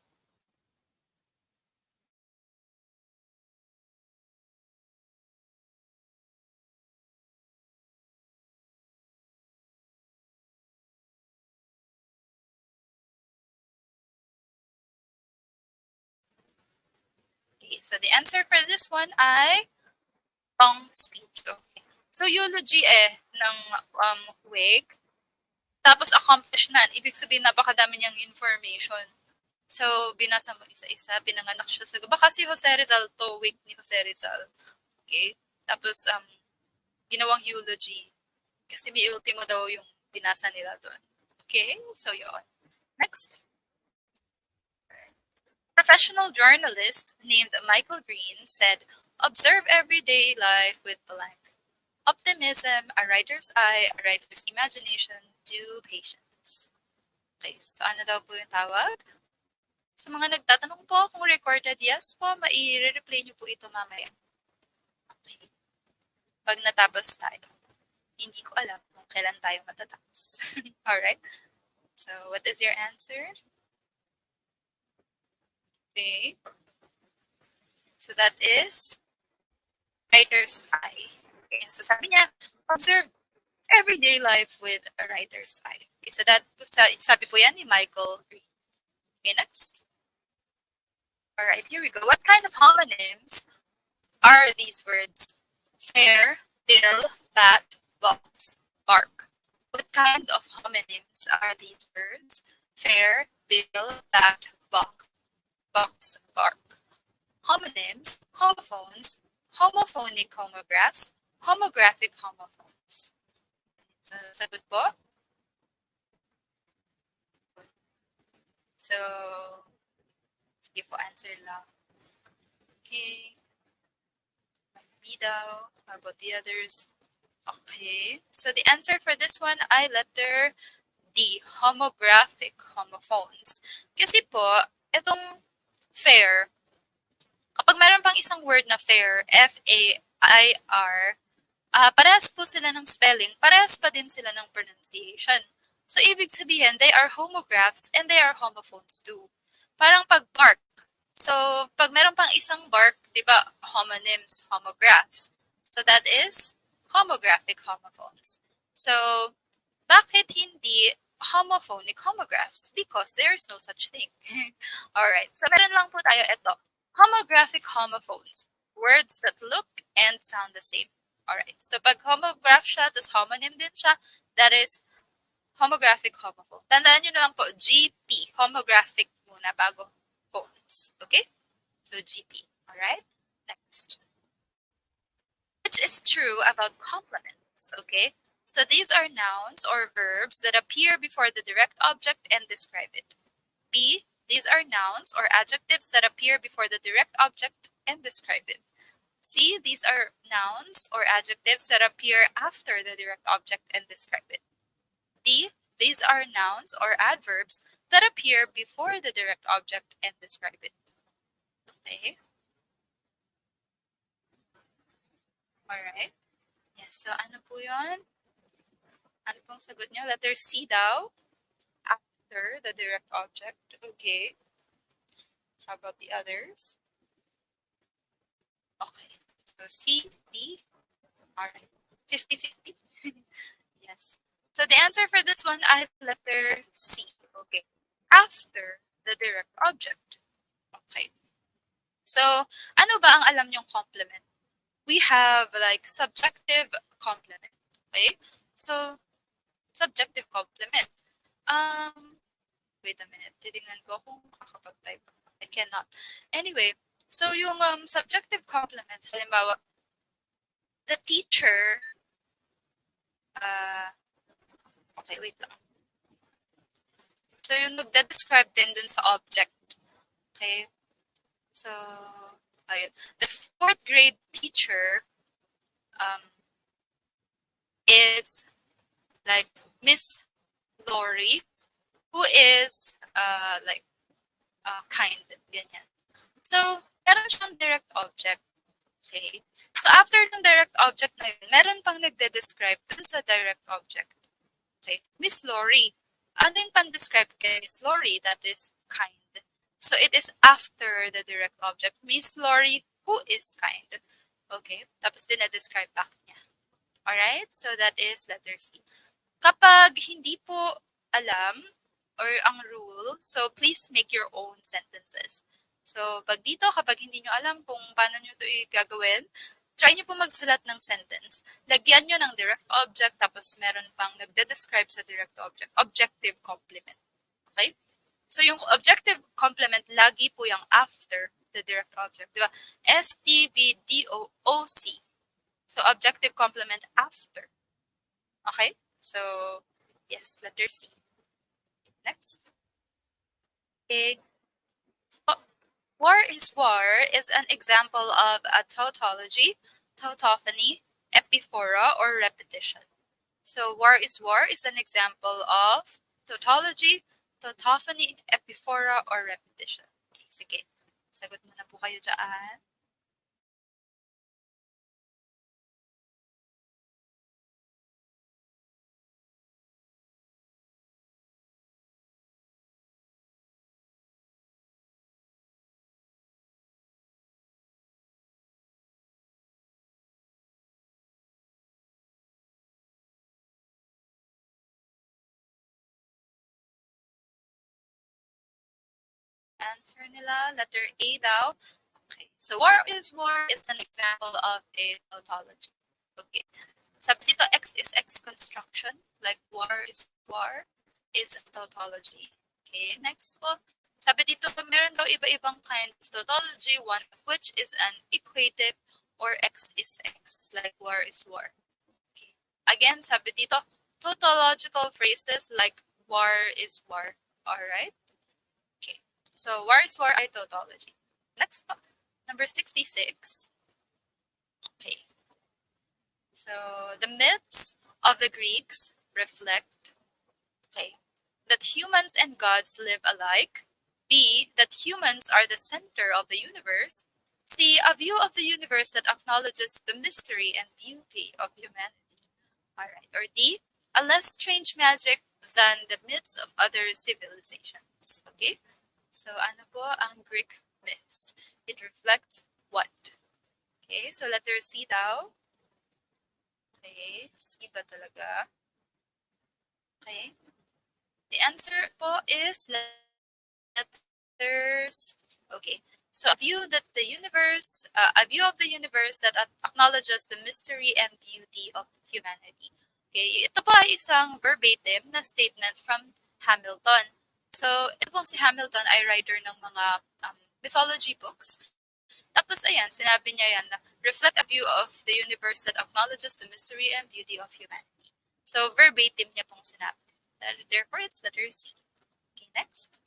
Speaker 1: Okay, so the answer for this one ay long speech. Okay. So eulogy ng wake, tapos accomplishment, ibig sabihin napakadami niyang information. So, binasa mo isa-isa, pinanganak siya sa... Baka si Jose Rizal to, wake ni Jose Rizal. Okay? Tapos, ginawang eulogy. Kasi may ultimo daw yung binasa nila doon. Okay? So, yun. Next. Professional journalist named Michael Green said, observe everyday life with blank. Optimism, a writer's eye, a writer's imagination, due patience. Okay, so ano daw po yung tawag? Sa mga nagtatanong po kung recorded, yes po, mai-replay niyo po ito mamaya. Okay. Pag natapos tayo. Hindi ko alam kung kailan tayo matatapos. Alright? So, what is your answer? Okay. So, that is writer's eye. Okay, so sabi niya, observe everyday life with a writer's eye. Okay, so that, sabi po yan ni Michael Green. Okay, next. Alright, here we go. What kind of homonyms are these words? Fair, bill, bat, box, bark. What kind of homonyms are these words? Fair, bill, bat, box, bark. Homonyms, homophones, homophonic homographs, homographic homophones. So, sagot po? So, sige po, answer lang. Okay. B daw. How about the others? Okay. So, the answer for this one ay letter D, homographic homophones. Kasi po, itong fair, kapag meron pang isang word na fair, F-A-I-R, Parehas po sila ng spelling, parehas pa din sila ng pronunciation. So, ibig sabihin, they are homographs and they are homophones too. Parang pag bark. So, pag meron pang isang bark, di ba, homonyms, homographs. So, that is homographic homophones. So, bakit hindi homophonic homographs? Because there is no such thing. Alright, so meron lang po tayo ito. Homographic homophones. Words that look and sound the same. Alright, so pag homograph siya, tas homonym din siya, that is homographic homophone. Tandaan nyo na lang po, GP, homographic muna bago phones. Okay? So GP. Alright? Next. Which is true about complements. Okay? So these are nouns or verbs that appear before the direct object and describe it. B. These are nouns or adjectives that appear before the direct object and describe it. C. These are nouns or adjectives that appear after the direct object and describe it. D. These are nouns or adverbs that appear before the direct object and describe it. Okay? Alright. Yes, so ano po yun? Ano pong sagot nyo? Letter C daw. After the direct object. Okay. How about the others? Okay. So C, D. Alright. 50-50. Yes. So the answer for this one I have letter C. Okay. After the direct object. Okay. So, ano ba ang alam niyong complement? We have like subjective complement. Okay? So, subjective complement. Wait a minute. Titingnan ko kung makakapag-type. I cannot. Anyway, so yung subjective complement, halimbawa, the teacher, okay, wait lang. So yung nagde-describe din dun sa object. Okay? So, ayun. The fourth grade teacher is like Miss Lori, who is like kind, ganyan. So, meron siyang direct object. Okay? So, after ng direct object na yun, meron pang nagde-describe dun sa direct object. Okay? Miss Lori. Ano yung pan-describe kay Miss Lori? That is kind. So, it is after the direct object. Miss Lori, who is kind. Okay? Tapos dinadescribe back niya. Alright? So, that is letter C. Kapag hindi po alam or ang rule, so please make your own sentences. So, pag dito, kapag hindi nyo alam kung paano nyo ito gagawin, try nyo po magsulat ng sentence. Lagyan nyo ng direct object, tapos meron pang nagde-describe sa direct object. Objective complement. Okay? So, yung objective complement, lagi po yung after the direct object. Diba? STVDOOC. So, objective complement after. Okay? So, yes, letter C. Next. Okay. So, war is an example of a tautology, tautophony, epiphora, or repetition. So, war is an example of tautology, tautophony, epiphora, or repetition. Okay, sige. Sagot muna po kayo dyan. Answer nila, letter A daw. Okay, so war is an example of a tautology. Okay. Sabi dito, X is X construction, like war is a tautology. Okay, next po. Sabi dito, meron daw iba-ibang kind of tautology, one of which is an equative or X is X, like war is war. Okay. Again, sabi dito, tautological phrases like war is war. Alright? Okay. So, war is war ay tautology. Next po. Number 66. Okay. So, the myths of the Greeks reflect, okay, that humans and gods live alike. B, that humans are the center of the universe. C. A view of the universe that acknowledges the mystery and beauty of humanity. Alright. Or D. A less strange magic than the myths of other civilizations. Okay? So, ano po ang Greek myths? It reflects what? Okay, so letter C daw. Okay, C ba talaga? Okay. The answer po is letters. Okay. So a view of the universe that acknowledges the mystery and beauty of humanity. Okay, ito po ay isang verbatim na statement from Hamilton. So, ito pong si Hamilton ay writer ng mga mythology books. Tapos ayan, sinabi niya yan na reflect a view of the universe that acknowledges the mystery and beauty of humanity. So, verbatim niya pong sinabi. Therefore, it's letter C. Okay, next.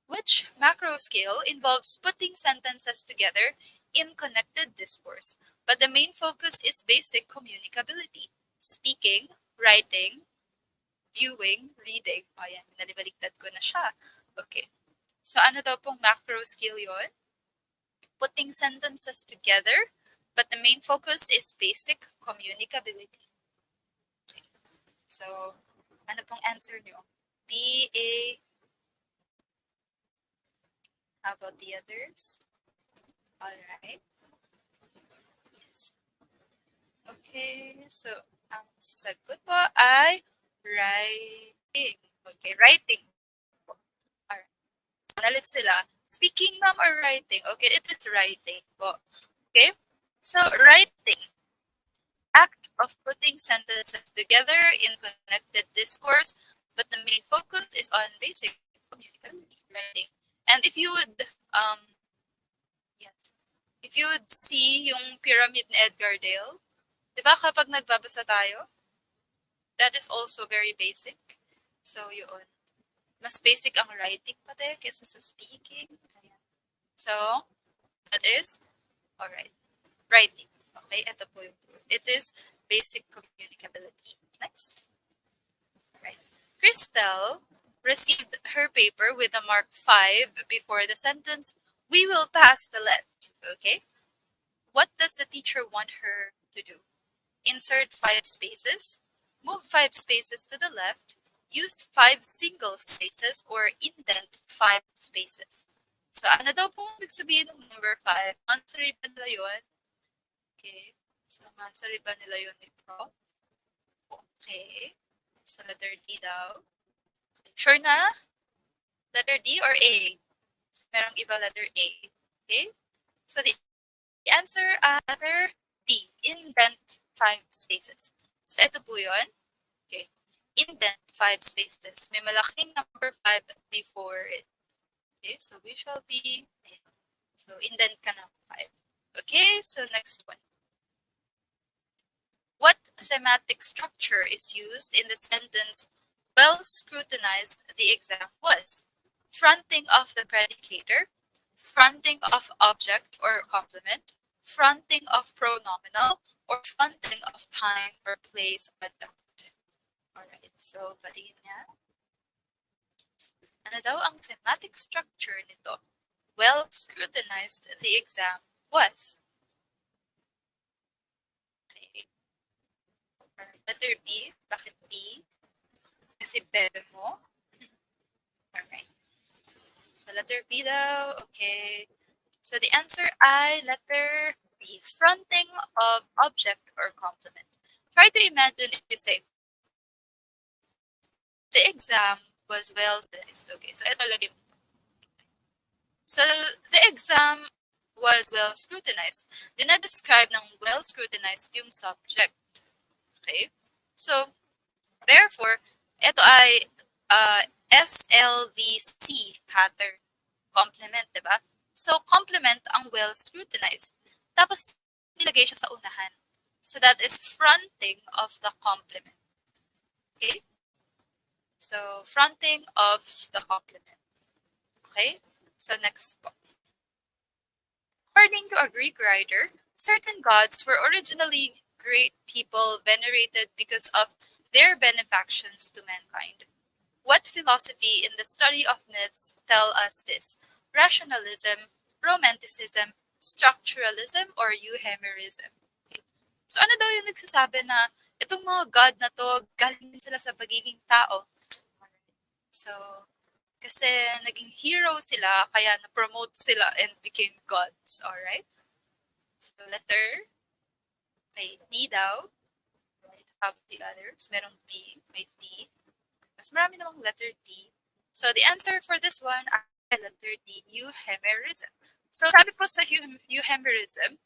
Speaker 1: Which macro skill involves putting sentences together in connected discourse, but the main focus is basic communicability, speaking, writing, viewing, reading. O yan, nalibaliktad ko na siya. Okay. So ano daw pong macro skill yon? Putting sentences together, but the main focus is basic communicability. Okay. So, ano pong answer nyo? B, A. How about the others? Alright. Yes. Okay, so ang sagot po ay writing. Okay, writing. Alright. Nalit sila. Speaking, ma'am, or writing? Okay, it is writing po. Okay, so writing. Act of putting sentences together in connected discourse, but the main focus is on basic communication writing. And if you would, yes, if you would see yung pyramid ni Edgar Dale, di ba kapag nagbabasa tayo, that is also very basic. So, yun. Mas basic ang writing pati kesa sa speaking. Ayan. So, that is, alright, writing. Okay, ito po yung proof. It is basic communicability. Next. Right. Crystal received her paper with a mark 5 before the sentence, "We will pass the lead." Okay? What does the teacher want her to do? Insert 5 spaces, move 5 spaces to the left, use 5 single spaces, or indent 5 spaces. So, ano daw pong ibig sabihin ng number 5? Answer ba nila yun? Okay. So, answer ba nila yun ni Prof? Okay. So, letter D daw. Sure na? Letter D or A? So, merong iba letter A. Okay? So, the answer letter D. Indent 5 spaces. So, ito po yun. Okay. Indent 5 spaces. May malaking number 5 before it. Okay? So, we shall be, so, indent ka ng 5. Okay? So, next one. What thematic structure is used in the sentence, "Well scrutinized the exam was"? Fronting of the predicator, fronting of object or complement, fronting of pronominal, or fronting of time or place adjunct. Alright, so patingin nga. Ano daw ang thematic structure nito? Well scrutinized the exam was. Okay. Letter B. Bakit B? Kasi bebe mo. Alright. So, letter B daw. Okay. So, the answer I, letter B. Fronting of object or complement. Try to imagine if you say, the exam was well organized. Okay. So, ito lagi mo. So, the exam was well scrutinized. Dinadescribe ng well scrutinized yung subject. Okay. So, therefore, ito ay SLVC pattern. Complement, di ba? So, complement ang well scrutinized. Tapos, nilagay siya sa unahan. So, that is fronting of the complement. Okay? So, fronting of the complement. Okay? So, next po. According to a Greek writer, certain gods were originally great people venerated because of their benefactions to mankind. What philosophy in the study of myths tell us this? Rationalism, Romanticism, Structuralism, or Euhemerism. Okay. So ano daw yung nagsasabi na itong mga god na to, galing din sila sa pagiging tao. So, kasi naging hero sila, kaya na-promote sila and became gods. Alright? So, letter, may D daw. How about the others? Merong B, may D. Mas marami namang letter D. So, the answer for this one ay letter D, Euhemerism. So, sabi po sa Euhemerism,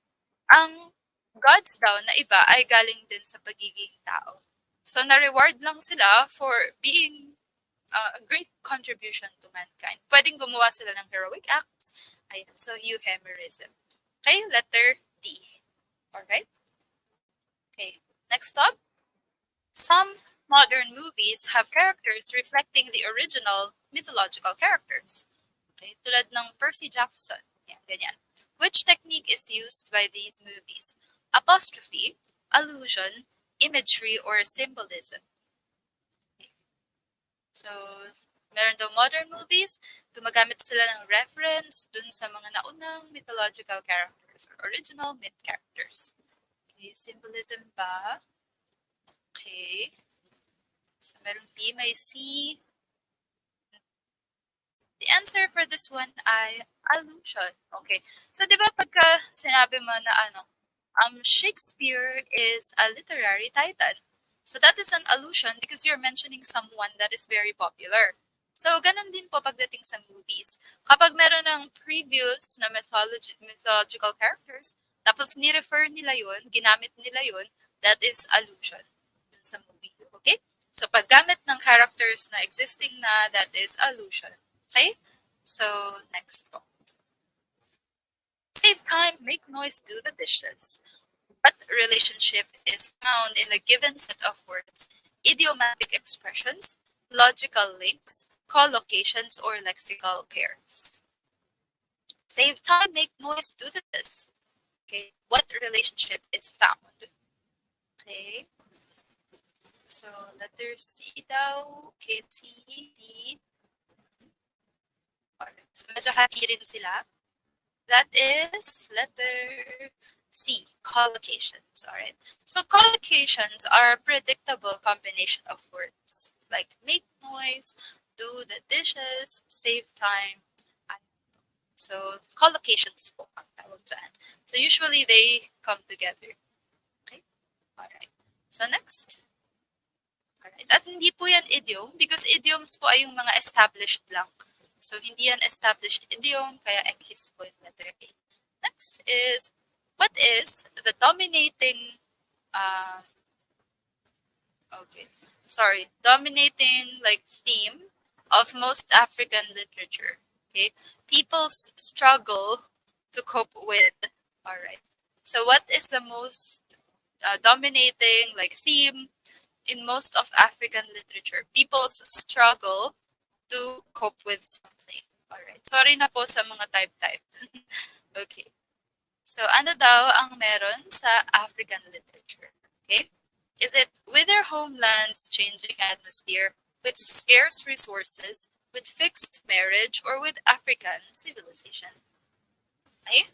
Speaker 1: ang gods daw na iba ay galing din sa pagiging tao. So, na-reward lang sila for being a great contribution to mankind. Pwedeng gumawa sila ng heroic acts. Ayan. So, Euhemerism. Okay, letter D. Alright? Okay, next up. Some modern movies have characters reflecting the original mythological characters. Okay, tulad ng Percy Jackson. Yan, ganyan. Which technique is used by these movies? Apostrophe, allusion, imagery, or symbolism? Okay. So, meron daw modern movies, gumagamit sila ng reference dun sa mga naunang mythological characters or original myth characters. Okay, symbolism ba? Okay. So, meron B, may C. The answer for this one ay allusion. Okay. So, di ba pagka sinabi mo na Shakespeare is a literary titan. So, that is an allusion because you're mentioning someone that is very popular. So, ganun din po pagdating sa movies. Kapag meron ng previous na mythological characters, tapos ni-refer nila yun, ginamit nila yun, that is allusion dun sa movie. Okay? So, paggamit ng characters na existing na, that is allusion. Okay? So, next po. Save time, make noise, do the dishes. What relationship is found in a given set of words? Idiomatic expressions, logical links, collocations, or lexical pairs. Save time, make noise, do this. Okay, what relationship is found? Okay. So, letter C daw. Okay, C, D. Alright. So, medyo hati rin sila. That is letter C, collocations. Alright. So, collocations are a predictable combination of words like make noise, do the dishes, save time. So, collocations po ang tawag dyan. So, usually they come together. Okay? Alright. So, next. Alright. At hindi po yan idiom because idioms po ay yung mga established lang. So, hindi yan established idiom, kaya X po yung letter A. Next is, what is the dominating, dominating like theme of most African literature? Okay, people's struggle to cope with. All right. So, what is the most dominating like theme in most of African literature? People's struggle to cope with something. Alright. Sorry na po sa mga type-type. Okay. So, ano daw ang meron sa African literature? Okay? Is it with their homeland's changing atmosphere, with scarce resources, with fixed marriage, or with African civilization? Okay?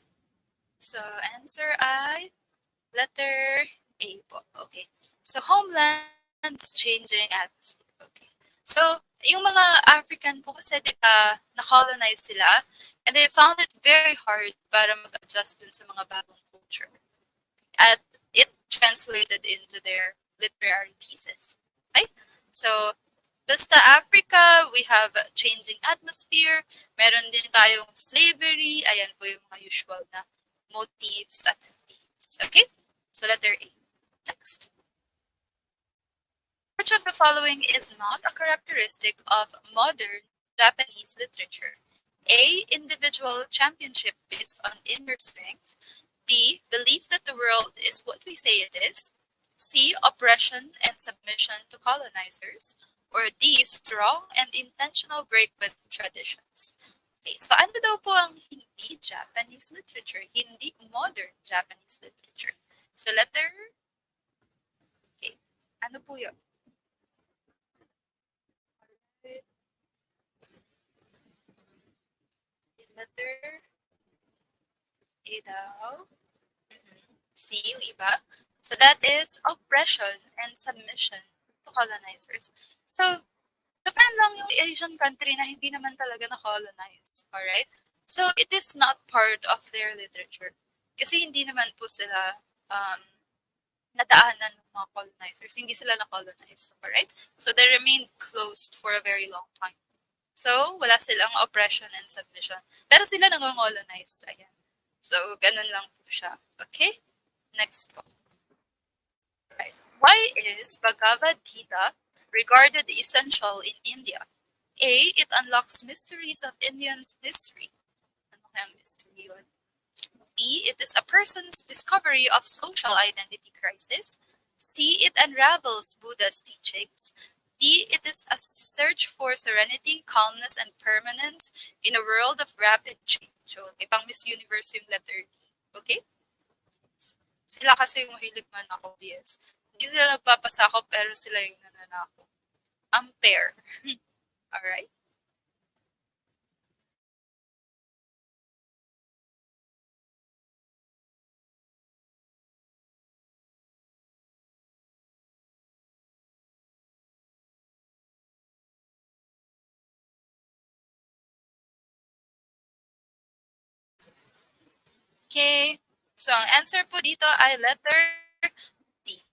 Speaker 1: So, answer ay letter A po. Okay. So, homeland's changing atmosphere. Okay. So, yung mga African po kasi na-colonize sila and they found it very hard para mag-adjust dun sa mga bagong culture. At it translated into their literary pieces. Okay? So, basta Africa, we have a changing atmosphere. Meron din tayong slavery. Ayan po yung mga usual na motifs at themes. Okay? So, letter A. Next. Which of the following is not a characteristic of modern Japanese literature? A. Individual championship based on inner strength. B. Belief that the world is what we say it is. C. Oppression and submission to colonizers. Or D. Strong and intentional break with traditions. Okay, so ano daw po ang hindi Japanese literature? Hindi modern Japanese literature. So letter, okay, ano po yun? Letter daw. See, yung iba. So that is oppression and submission to colonizers. So, Japan lang yung Asian country na hindi naman talaga na-colonize. Alright? So, it is not part of their literature. Kasi hindi naman po sila nadaanan ng mga colonizers. Hindi sila na-colonize. Alright? So, they remained closed for a very long time. So, wala silang oppression and submission. Pero sila nang-colonize. Ayan. So, ganun lang po siya. Okay? Next po. Right. Why is Bhagavad Gita regarded essential in India? A. It unlocks mysteries of Indians' history. Ano kaya mystery yun? B. It is a person's discovery of social identity crisis. C. It unravels Buddha's teachings. D. It is a search for serenity, calmness, and permanence in a world of rapid change. So, pang Miss Universe yung letter D. Okay? Sila kasi yung mahilig manako, BS. Hindi sila nagpapasakop pero sila yung nananako. Unfair. Alright? Okay. So, ang answer po dito ay letter D.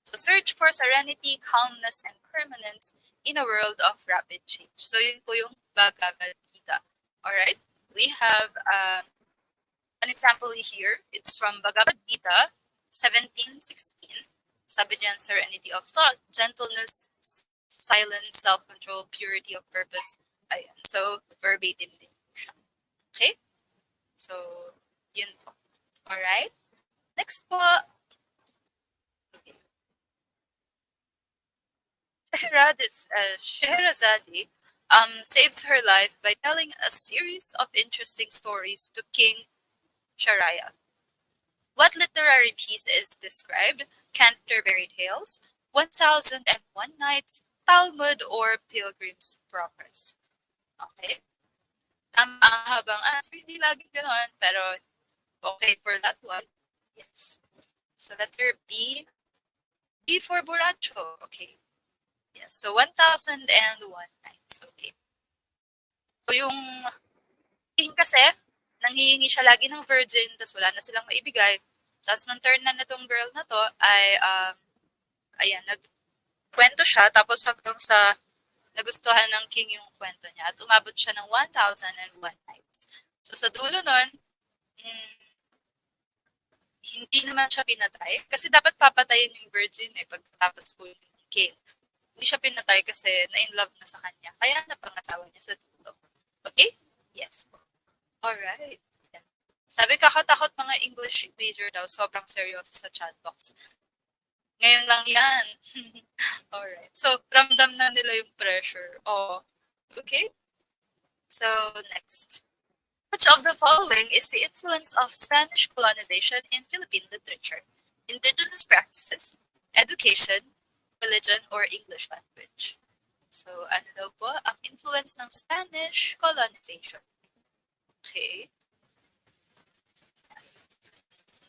Speaker 1: So, search for serenity, calmness, and permanence in a world of rapid change. So, yun po yung Bhagavad Gita. Alright? We have an example here. It's from Bhagavad Gita 17:16. Sabi diyan, serenity of thought, gentleness, silence, self-control, purity of purpose. Ayan. So, verbatim din siya. Okay? So, yun po. Alright? Next po. Okay. Scheherazade saves her life by telling a series of interesting stories to King Shahryar. What literary piece is described? Canterbury Tales, 1001 Nights, Talmud, or Pilgrim's Progress? Okay. Tama ang habang answer. Hindi lagi ganon, pero okay for that one. Yes. So letter B. B for Buracho. Okay. Yes. So 1001 Nights. Okay. So yung king kasi, nanghihingi siya lagi ng virgin, tapos wala na silang maibigay. Tapos nung turn na itong girl na to, ay, ayan, nagkwento siya, tapos hanggang sa nagustuhan ng king yung kwento niya, at umabot siya ng 1001 nights. So sa dulo nun, hindi naman siya pinatay, kasi dapat papatayin yung virgin pagkatapos po yung king. Hindi siya pinatay kasi na-in-love na sa kanya, kaya napangasawa niya sa dulo. Okay? Yes. Alright. Yan. Sabi kakatakot mga English major daw, sobrang seryoso sa chat box. Ngayon lang yan. Alright. So, ramdam na nila yung pressure. Oh. Okay? So, next. Which of the following is the influence of Spanish colonization in Philippine literature? Indigenous practices, education, religion, or English language? So, ano daw po ang influence ng Spanish colonization? Okay.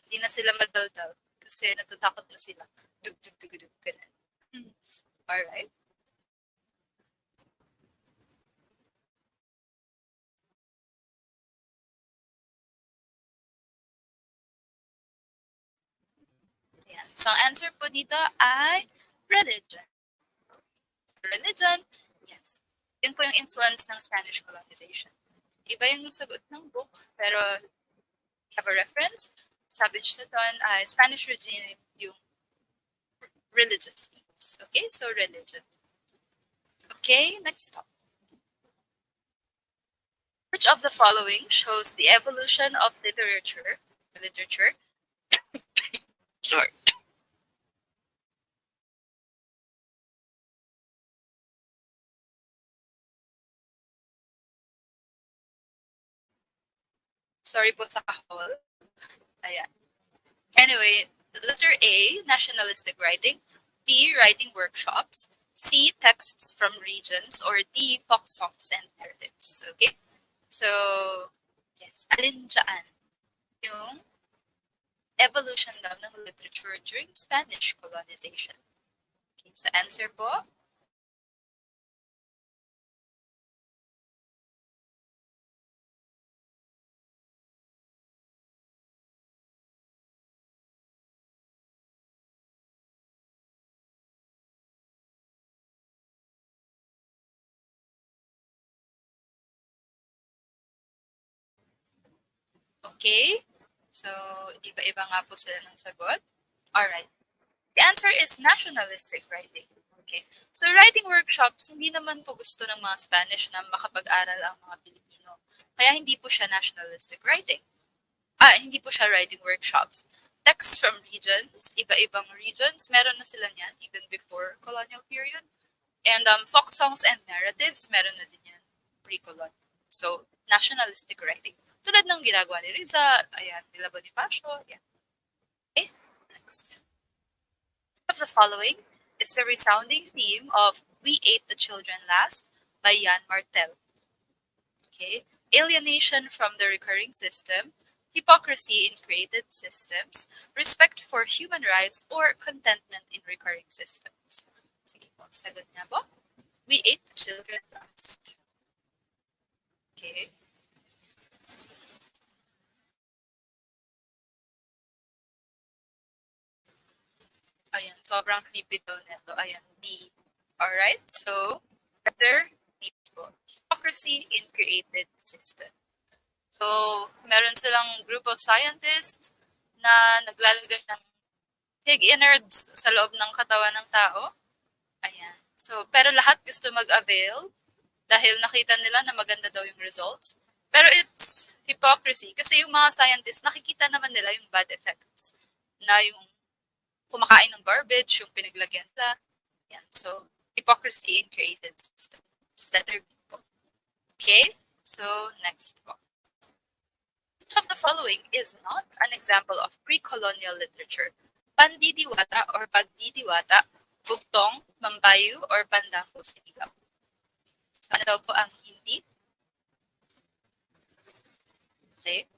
Speaker 1: Hindi na sila madaldal kasi natatakot na sila. Dug-dug-dug-dug. Ganun. Alright. Ayan. So, ang answer po dito ay religion. Religion, yes. Yun po yung influence ng Spanish colonization. Iba yung sagot ng book, pero have a reference. Sabi siya doon ay Spanish regime yung religious needs. Okay, so religion. Okay, next stop. Which of the following shows the evolution of literature? Sorry. Sorry po sa kahol. Ayan. Anyway, letter A, nationalistic writing. B, writing workshops. C, texts from regions. Or D, folk songs and narratives. Okay? So, yes. Alin dyan? Yung evolution daw ng literature during Spanish colonization. Okay, so answer po, okay? So, iba-iba nga po sila ng sagot. Alright. The answer is nationalistic writing. Okay. So, writing workshops, hindi naman po gusto ng mga Spanish na makapag-aral ang mga Pilipino. Kaya hindi po siya nationalistic writing. Hindi po siya writing workshops. Texts from regions, iba-ibang regions, meron na sila niyan even before colonial period. And folk songs and narratives, meron na din yan pre-colonial. So, nationalistic writing. Tulad ng ginagawa ni Rizal, ayan, nila Bonifacio, ayan. Okay, next. Of the following is the resounding theme of We Ate the Children Last by Jan Martel. Okay, alienation from the recurring system, hypocrisy in created systems, respect for human rights, or contentment in recurring systems. Sige po, sagot niya po. We ate the children last. Okay. Ayan, sobrang creepy daw nito. Ayan, B. Alright, so, letter B po. Hypocrisy in created system. So, meron silang group of scientists na naglalagay ng pig innards sa loob ng katawan ng tao. Ayan. So, pero lahat gusto mag-avail dahil nakita nila na maganda daw yung results. Pero it's hypocrisy kasi yung mga scientists, nakikita naman nila yung bad effects na yung kumakain ng garbage, yung pinaglagyan nila. Yan. So, hypocrisy in created systems. Letter B po. Okay? So, next po. Which of the following is not an example of pre-colonial literature? Pandidiwata or pagdidiwata, bugtong, mambayu, or pandango sa ilaw? So, ano daw po ang hindi? Okay.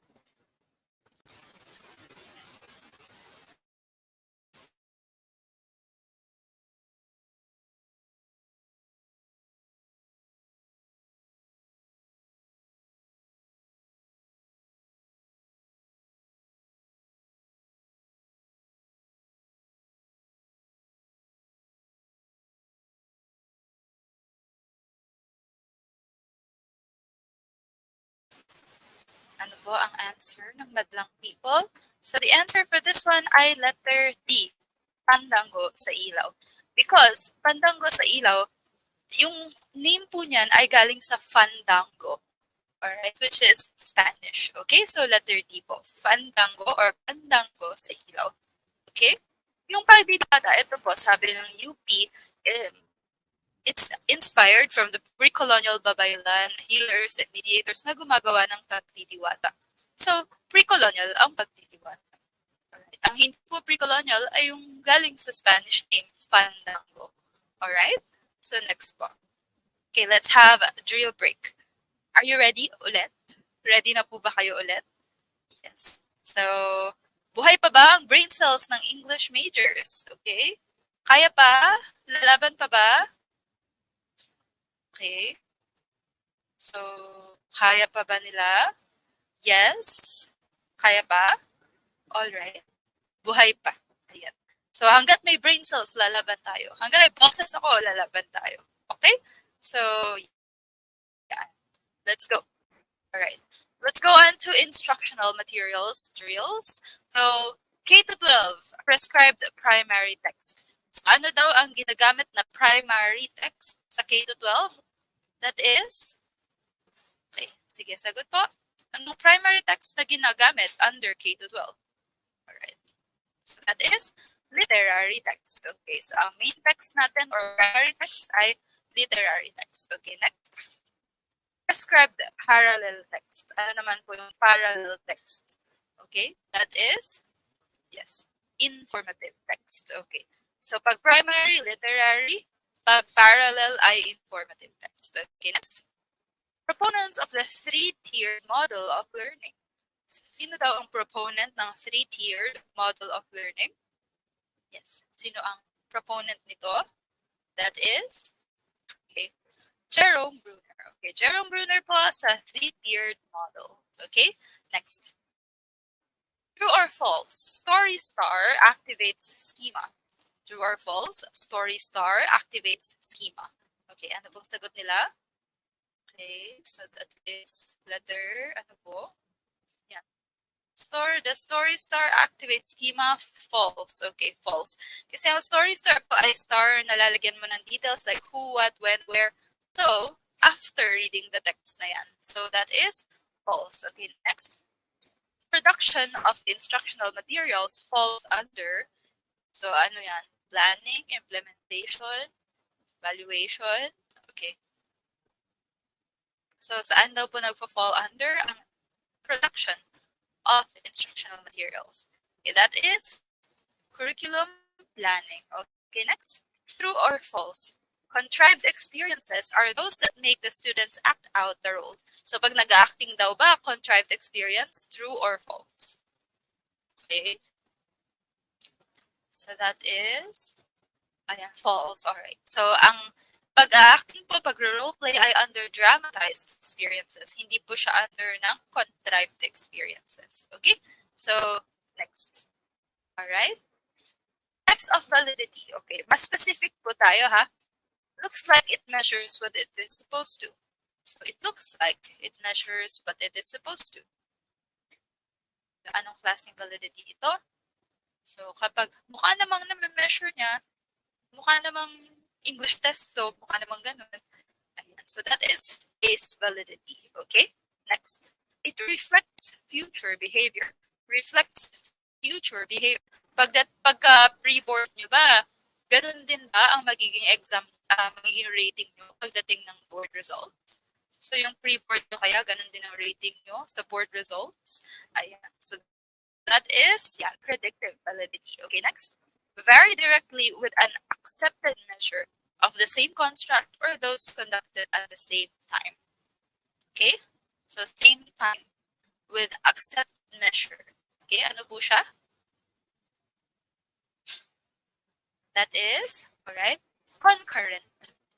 Speaker 1: Ano po ang answer ng madlang people? So the answer for this one ay letter D, pandango sa ilaw. Because pandango sa ilaw, yung name po niyan ay galing sa fandango. Alright, which is Spanish. Okay, so letter D po, fandango or pandango sa ilaw. Okay? Yung pagdidata, ito po, sabi ng UP, it's inspired from the pre-colonial babaylan, healers, and mediators na gumagawa ng pagdidiwata. So, pre-colonial ang pagdidiwata. Alright. Ang hindi po pre-colonial ay yung galing sa Spanish name, fandango. Alright? So, next po. Okay, let's have a drill break. Are you ready ulit? Ready na po ba kayo ulit? Yes. So, buhay pa ba ang brain cells ng English majors? Okay? Kaya pa? Lalaban pa ba? Okay. So, kaya pa ba nila? Yes. Kaya pa? Alright. Buhay pa. Ayan. So, hanggat may brain cells, lalaban tayo. Hanggat may boses ako, lalaban tayo. Okay? So, yeah. Let's go. Alright. Let's go on to instructional materials, drills. So, K to 12, prescribed primary text. So, ano daw ang ginagamit na primary text sa K to 12? That is, okay, sige, sagot po. Anong primary text na ginagamit under K to 12? Alright. So, that is literary text. Okay, so ang main text natin or primary text ay literary text. Okay, next. Prescribed parallel text. Ano naman po yung parallel text? Okay, that is, yes, informative text. Okay, so pag primary, literary, pag parallel ay informative text. Okay, next. Proponents of the three-tiered model of learning. Sino daw ang proponent ng three-tiered model of learning? Yes. Sino ang proponent nito? That is, okay, Jerome Bruner. Okay, Jerome Bruner po sa three-tiered model. Okay, next. True or false? Story star activates schema. True or false? Story star activates schema. Okay, ano pong sagot nila? Okay, so that is letter, ano po? Yan. The story star activates schema, false. Okay, false. Kasi ang story star po ay star na lalagyan mo ng details like who, what, when, where. So, after reading the text na yan. So, that is false. Okay, next. Production of instructional materials falls under, so ano yan? Planning, implementation, evaluation. Okay. So, saan daw po nagpo-fall under ang production of instructional materials? Okay, that is curriculum planning. Okay, next. True or false? Contrived experiences are those that make the students act out the role. So, pag nag-acting daw ba, contrived experience, true or false? Okay. So, that is, ayan, false. Alright. So, ang pag-acting po, pag-roleplay ay under dramatized experiences. Hindi po siya under ng contrived experiences. Okay? So, next. Alright? Types of validity. Okay, mas specific po tayo ha. Looks like it measures what it is supposed to. So, it looks like it measures what it is supposed to. Anong klaseng validity ito? So, kapag mukha namang na-measure niya, mukha namang English test to, mukha namang ganun. Ayan. So, that is face validity. Okay? Next. It reflects future behavior. Reflects future behavior. Pagka pre-board nyo ba, ganun din ba ang magiging exam, magiging rating nyo pagdating ng board results? So, yung pre-board nyo kaya, ganun din ang rating nyo sa board results. Ayan. So, that is, yeah, predictive validity. Okay, next. Vary directly with an accepted measure of the same construct or those conducted at the same time. Okay? So, same time with accepted measure. Okay, ano po siya? That is, alright, concurrent.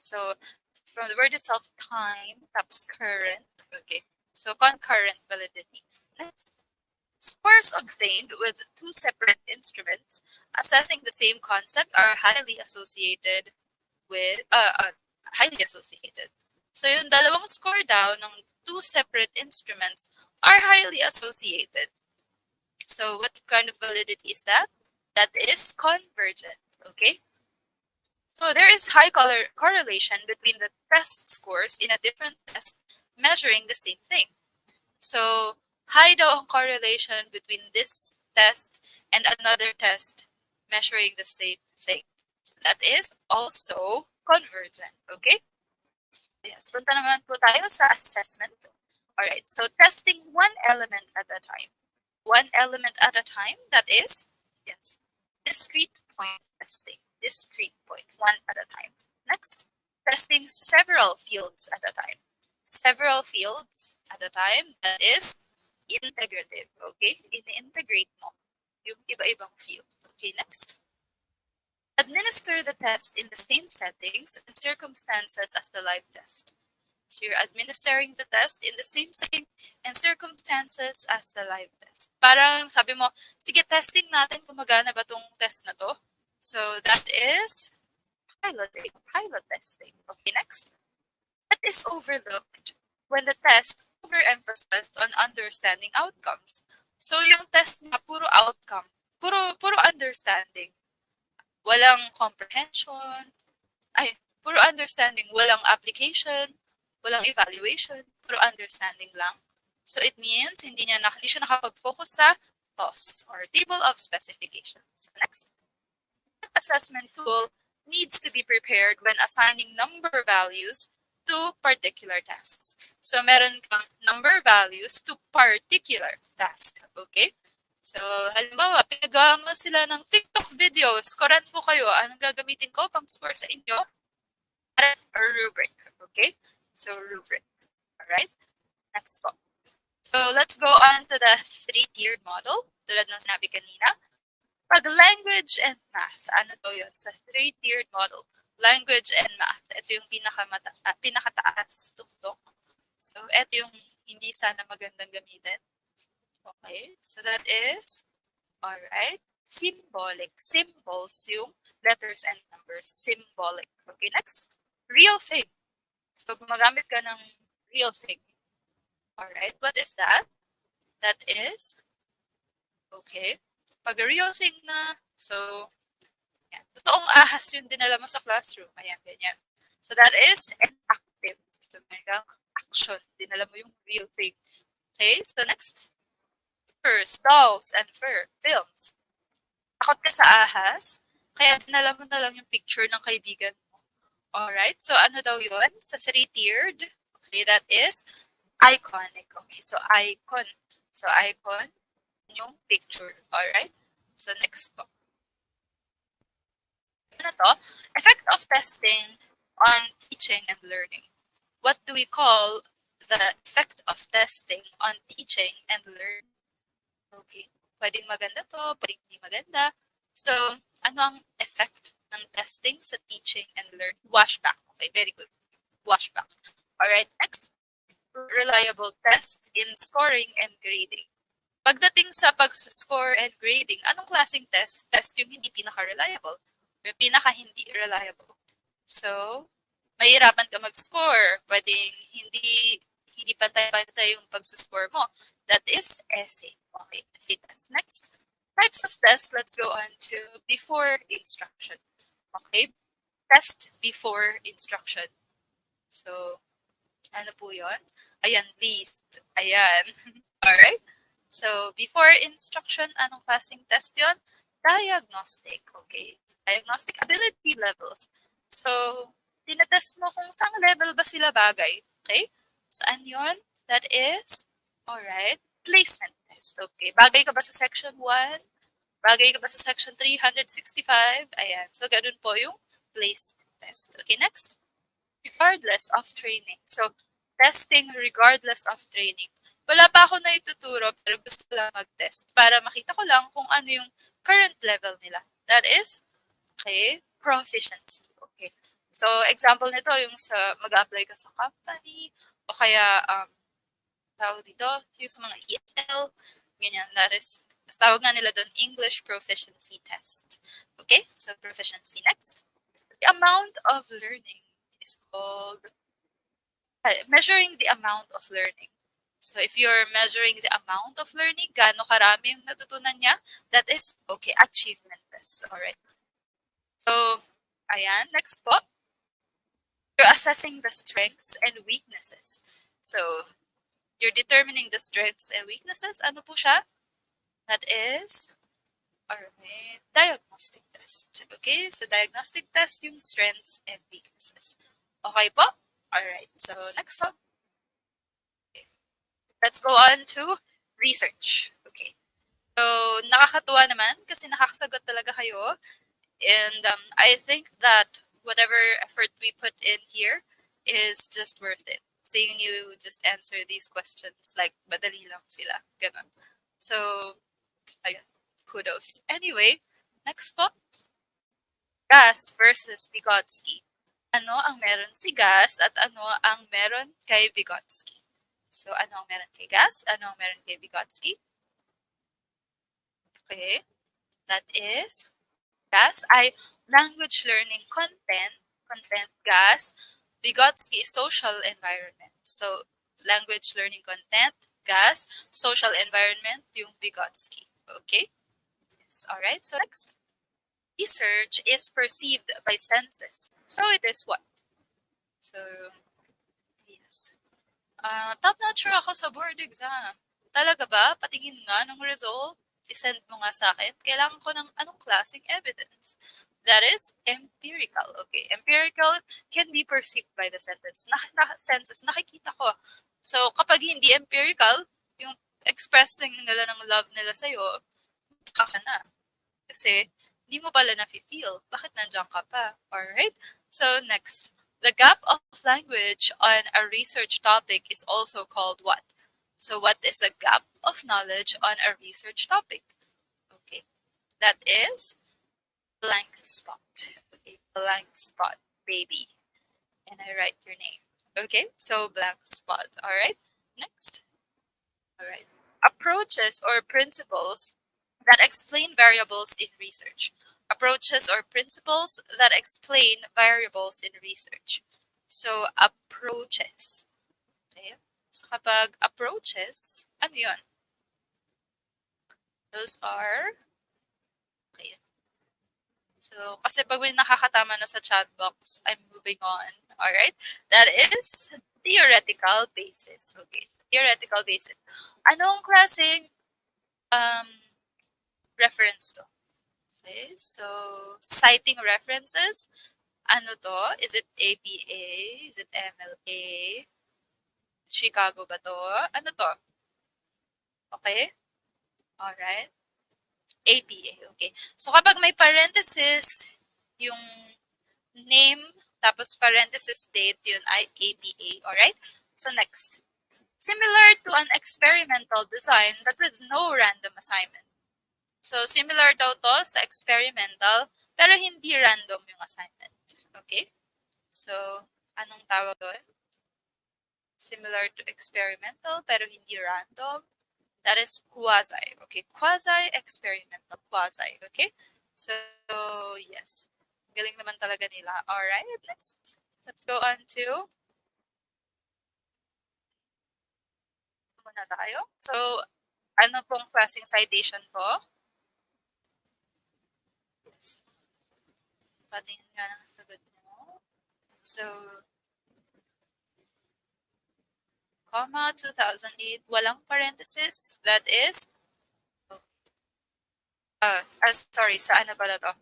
Speaker 1: So, from the word itself, time, tapos current. Okay, so concurrent validity. Next, scores obtained with two separate instruments assessing the same concept are highly associated with, highly associated. So, yung dalawang score daw ng two separate instruments are highly associated. So, what kind of validity is that? That is convergent. Okay? So there is high correlation between the test scores in a different test measuring the same thing. So high daw ang correlation between this test and another test measuring the same thing. So that is also convergent. Okay? Yes, punta naman po tayo sa assessment. Alright, so testing one element at a time. One element at a time, that is, yes, discrete point testing. Discrete point, one at a time. Next, testing several fields at a time. Several fields at a time, that is integrative. Okay? In-integrate mo yung iba-ibang field. Okay, next. Administer the test in the same settings and circumstances as the live test. So you're administering the test in the same setting and circumstances as the live test. Parang sabi mo, sige, testing natin kung magana ba tong test na to. So that is pilot testing. Okay, next. That is overlooked when the test overemphasized on understanding outcomes. So yung test niya, puro outcome, puro understanding. Walang comprehension, puro understanding, walang application, walang evaluation, puro understanding lang. So it means hindi siya nakapag-focus sa TOS or table of specifications. Next. Assessment tool needs to be prepared when assigning number values to particular tasks. So meron kang number values to particular task. Okay? So, halimbawa, pinagawa mo sila ng TikTok videos, scorean ko kayo, anong gagamitin ko pang score sa inyo? That's a rubric. Okay? So, rubric. Alright? Next po. So let's go on to the three-tiered model. Tulad ng sinabi kanina. Pag language and math, ano to yun? Sa three-tiered model. Language and math. Ito yung pinakataas tuktok. So, ito yung hindi sana magandang gamitin. Okay, so that is, alright, symbolic. Symbols yung letters and numbers. Symbolic. Okay, next, real thing. So, gumagamit ka ng real thing. Alright, what is that? That is, okay, pag real thing na, so, yan. Totoong ahas yung dinala mo sa classroom. Ayan, ganyan. So, that is an active. So, meron action. Dinala mo yung real thing. Okay, so next, furs, dolls, and films. Takot ka sa ahas, kaya dinala mo na lang yung picture ng kaibigan mo. Alright, so ano daw yun? Sa three-tiered, okay, that is iconic. Okay, so icon. So icon, yung picture. Alright, so next po. Ano to? Effect of testing on teaching and learning. What do we call the effect of testing on teaching and learning? Okay, pwedeng maganda to, pwedeng hindi maganda. So, ano ang effect ng testing sa teaching and learning? Washback. Okay, very good. Washback. Alright, next. Reliable test in scoring and grading. Pagdating sa pag-score and grading, anong klaseng test? Test yung hindi pinaka-reliable. Yung pinaka-hindi reliable. So, mahirapan ka mag-score. Pwedeng hindi pantay-pantay yung pag-score mo. That is essay. Okay, essay test. Next, types of tests. Let's go on to before instruction. Okay, test before instruction. So, ano po yun? Ayan, list. Ayan. Alright. So, before instruction, anong klaseng test yun? Diagnostic. Okay. Diagnostic ability levels. So, tinatest mo kung saan level ba sila bagay. Okay? Saan yun? That is, alright, placement test. Okay. Bagay ka ba sa section 1? Bagay ka ba sa section 365? Ayan. So, ganun po yung placement test. Okay, next. Regardless of training. So, testing regardless of training. Wala pa ako na ituturo pero gusto ko lang mag-test para makita ko lang kung ano yung current level nila. That is, okay, proficiency. Okay. So, example nito yung sa mag-apply ka sa company o kaya, tawag dito, yung sa mga ESL, ganyan. That is, tawag nga nila doon English Proficiency Test. Okay, so proficiency next. The amount of learning is called measuring the amount of learning. So if you're measuring the amount of learning, gaano karami yung natutunan niya, that is, okay, achievement test. Alright. So, ayan, next po. You're assessing the strengths and weaknesses. So, you're determining the strengths and weaknesses. Ano po siya? That is, alright, diagnostic test. Okay, so diagnostic test yung strengths and weaknesses. Okay po? Alright, so next one. Let's go on to research. Okay. So, nakakatuwa naman kasi nakakasagot talaga kayo. And I think that whatever effort we put in here is just worth it. Seeing you just answer these questions like madali lang sila. Ganon. So, ayun. Kudos. Anyway, next po. Gas versus Vygotsky. Ano ang meron si Gas at ano ang meron kay Vygotsky? So, ano ang meron kay Gas? Ano ang meron kay Vygotsky? Okay. That is, Gas ay language learning content. Gas. Vygotsky is social environment. So, language learning content. Gas. Social environment, yung Vygotsky. Okay? Yes. Alright. So, next. Research is perceived by senses. So, it is what? So, yes. Top-notch ako sa board exam. Talaga ba? Patingin nga ng result. I-send mo nga sa akin. Kailangan ko ng anong klaseng evidence. That is empirical. Okay, empirical can be perceived by the senses. Nakikita ko. So, kapag hindi empirical, yung expressing nila ng love nila sa'yo, baka na. Kasi, hindi mo pala na-feel. Bakit nandiyan ka pa? Alright? So, next. The gap of language on a research topic is also called what? So what is a gap of knowledge on a research topic? Okay, that is blank spot. Okay, blank spot, baby. And I write your name. Okay, so blank spot. All right, next. All right, approaches or principles that explain variables in research. Approaches or principles that explain variables in research. So, approaches. Okay? So, kapag approaches, ano yun? Those are, okay. So, kasi pag may nakakatama na sa chat box, I'm moving on. Alright? That is theoretical basis. Okay, theoretical basis. Anong klaseng reference to? Okay, so citing references. Ano to? Is it APA? Is it MLA? Chicago ba to? Ano to? Okay? Alright. APA. Okay. So kapag may parenthesis, yung name, tapos parenthesis date, yun ay APA. Alright? So next. Similar to an experimental design but with no random assignment. So similar daw to sa experimental pero hindi random yung assignment. Okay? So, anong tawag doon? Similar to experimental pero hindi random. That is quasi. Okay, quasi-experimental. Quasi. Okay? So, yes. Galing naman talaga nila. Alright, next. Let's go on to muna tayo. So, ano pong klaseng citation po? Yes. Patingin nga ng sagot mo. So, comma, 2008, walang parenthesis. That is, sorry, sa ano pala to?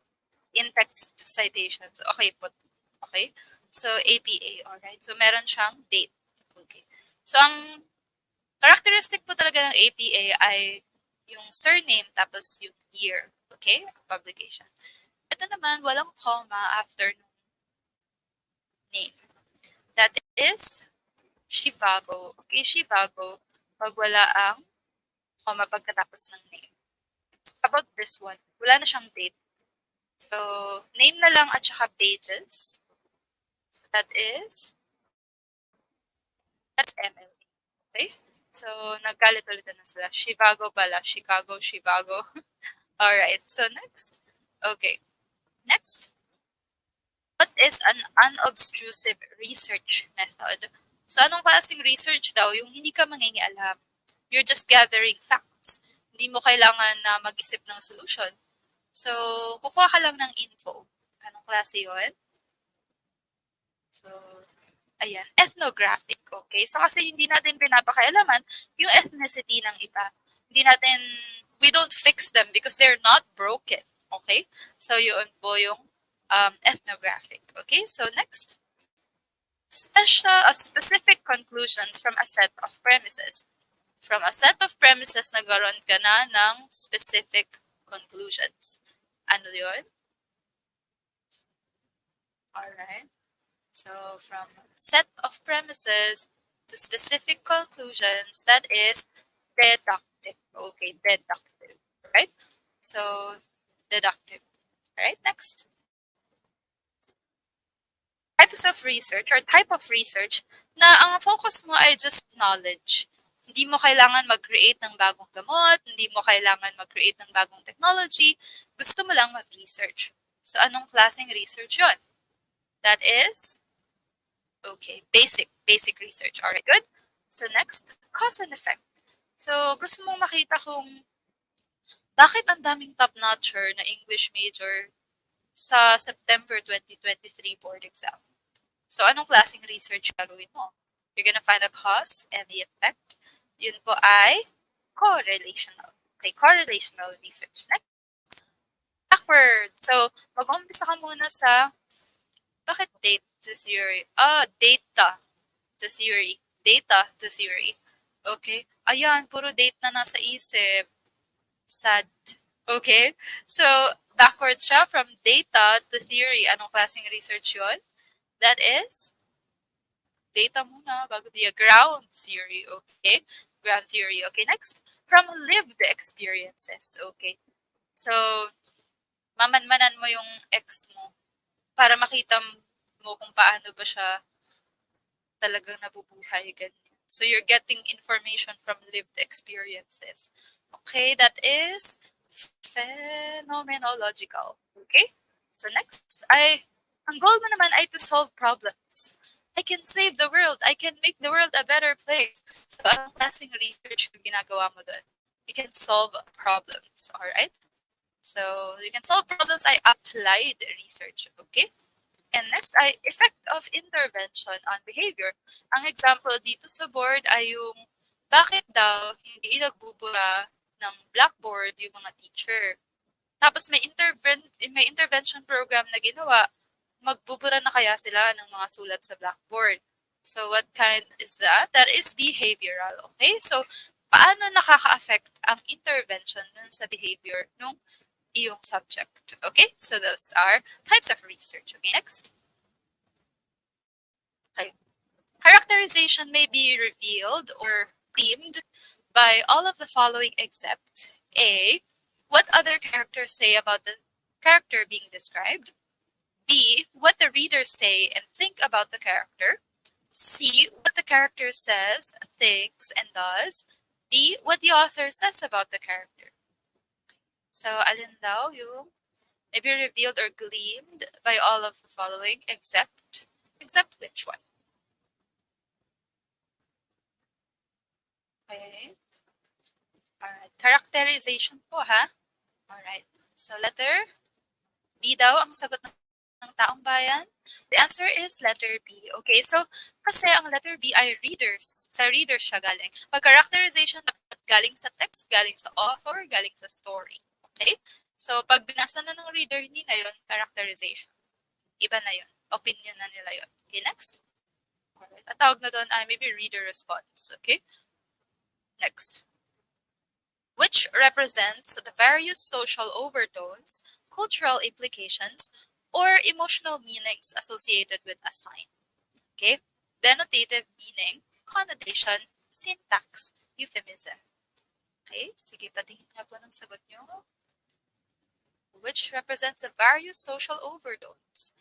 Speaker 1: In-text citations. Okay po. Okay? So, APA, alright? So, meron siyang date. Okay. So, ang characteristic po talaga ng APA ay yung surname tapos yung year. Okay? Publication. Ito naman, walang comma after name. That is Chivago. Okay, Chivago. Pag wala ang comma pagkatapos ng name. It's about this one. Wala na siyang date. So, name na lang at saka pages. That is, that's MLA. Okay? So, naggalit ulit na sila. Chivago pala. Chicago, Chivago. Alright, so next. Okay. Next. What is an unobtrusive research method? So, anong klaseng research daw? Yung hindi ka mangingialam. You're just gathering facts. Hindi mo kailangan na mag-isip ng solution. So, kukuha ka lang ng info. Anong klase yun? So, ayan, ethnographic, okay? So, kasi hindi natin pinapakailaman yung ethnicity ng iba. Hindi natin, we don't fix them because they're not broken, okay? So, yun po yung ethnographic, okay? So, next. Specific conclusions from a set of premises. From a set of premises, nagkaroon ka na ng specific conclusions. Ano yun? Alright. So, from set of premises to specific conclusions, that is deductive. Okay, deductive. Right? So, deductive. Alright, next. Types of research or type of research na ang focus mo ay just knowledge. Hindi mo kailangan mag-create ng bagong gamot, hindi mo kailangan mag-create ng bagong technology, gusto mo lang mag-research. So, anong klaseng research yon? That is, okay, basic research. Alright, good. So, next, cause and effect. So, gusto mong makita kung bakit ang daming top-notcher na English major sa September 2023 board exam. So, anong klaseng research gagawin mo? You're gonna find the cause and the effect. Yun po ay correlational. Okay, correlational research. Next, backward. So, mag-umpisa ka muna sa bakit date to theory? Data to theory. Data to theory. Okay? Ayan, puro date na nasa isip. Sad. Okay? So, backwards siya from data to theory. Anong klaseng research yon? That is data muna bago the ground theory. Okay? grand theory. Okay, next, from lived experiences. Okay, so mamanmanan mo yung ex mo para makita mo kung paano ba siya talagang nabubuhay, ganyan. So you're getting information from lived experiences. Okay, that is phenomenological. Okay? So next, ang goal mo naman ay to solve problems. I can save the world. I can make the world a better place. So anong klaseng research yung ginagawa mo doon? You can solve problems, alright? So you can solve problems ay applied research, okay? And next ay effect of intervention on behavior. Ang example dito sa board ay yung bakit daw hindi nagbubura ng blackboard yung mga teacher. Tapos may intervention program na ginawa, magbubura na kaya sila ng mga sulat sa blackboard. So what kind is that? That is behavioral. Okay? So paano nakaka-affect ang intervention nun sa behavior nung iyong subject? Okay? So those are types of research. Okay, next. Okay. Characterization may be revealed or claimed by all of the following except A. What other characters say about the character being described. B. What the readers say and think about the character. C. What the character says, thinks, and does. D. What the author says about the character. So, alin daw yung may be revealed or gleamed by all of the following except which one? Okay. Alright. Characterization po, ha? Alright. So, letter B daw ang sagot ng taong bayan. The answer is letter B. Okay, so kasi ang letter B ay readers. Sa readers siya galing. Pag characterization, galing sa text, galing sa author, galing sa story. Okay? So, pag binasa na ng reader, hindi na yun characterization. Iba na yun. Opinion na nila yun. Okay, next. Alright. At tawag na doon ay maybe reader response. Okay? Next. Which represents the various social overtones, cultural implications, or emotional meanings associated with a sign. Okay? Denotative meaning, connotation, syntax, euphemism. Okay? Sige, patingin nga po ng sagot nyo. Which represents the various social overtones.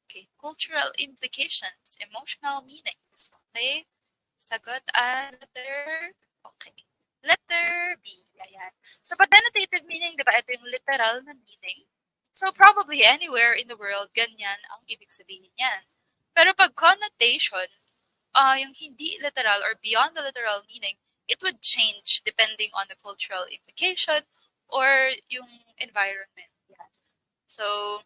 Speaker 1: Okay? Cultural implications, emotional meanings. Okay? Sagot ay letter. Okay. Letter B. Ayan. So, pag denotative meaning, di ba, ito yung literal na meaning. So, probably anywhere in the world, ganyan ang ibig sabihin niyan. Pero pag connotation, yung hindi literal or beyond the literal meaning, it would change depending on the cultural implication or yung environment. Yan. So,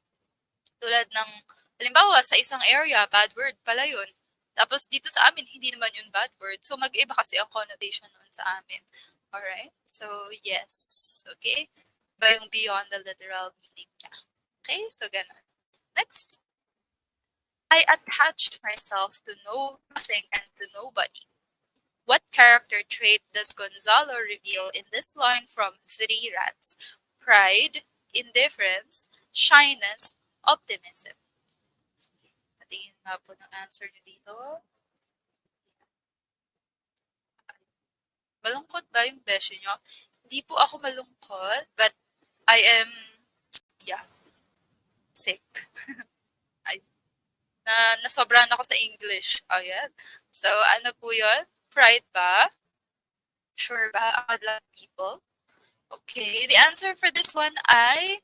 Speaker 1: tulad ng, halimbawa, sa isang area, bad word pala yun. Tapos dito sa amin, hindi naman yun bad word. So, mag-iba kasi ang connotation nun sa amin. Alright? So, yes. Okay? Ba yung beyond the literal meaning niya. Okay? So, ganun. Next. I attached myself to nothing and to nobody. What character trait does Gonzalo reveal in this line from Three Rats? Pride, indifference, shyness, optimism. Patingin nga po ng answer nyo dito. Malungkot ba yung beshi nyo? Hindi po ako malungkot, but I am, sick. Ay, nasobrahan ako sa English. Ayan. So, ano po yun? Pride ba? Sure ba? Ang madlang people? Okay, the answer for this one ay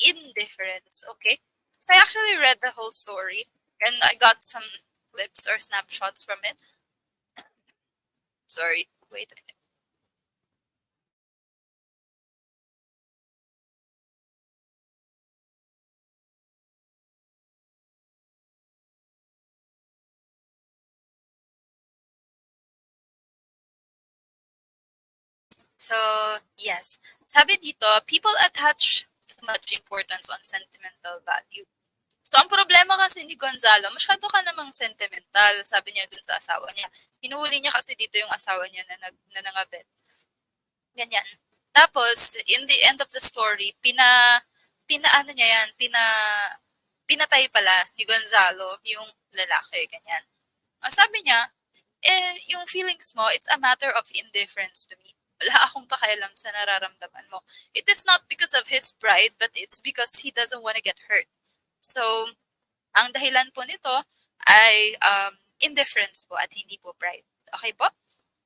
Speaker 1: indifference. Okay? So, I actually read the whole story and I got some clips or snapshots from it. Sorry, wait a minute. So, yes. Sabi dito, people attach too much importance on sentimental value. So, ang problema kasi ni Gonzalo, masyado ka namang sentimental, sabi niya dun sa asawa niya. Hinuhuli niya kasi dito yung asawa niya na nangabet. Ganyan. Tapos, in the end of the story, pinaano niya yan, pinatay pala ni Gonzalo yung lalaki, ganyan. Ang sabi niya, yung feelings mo, it's a matter of indifference to me. Wala akong pakialam sa nararamdaman mo. It is not because of his pride, but it's because he doesn't want to get hurt. So, ang dahilan po nito ay indifference po at hindi po pride. Okay po?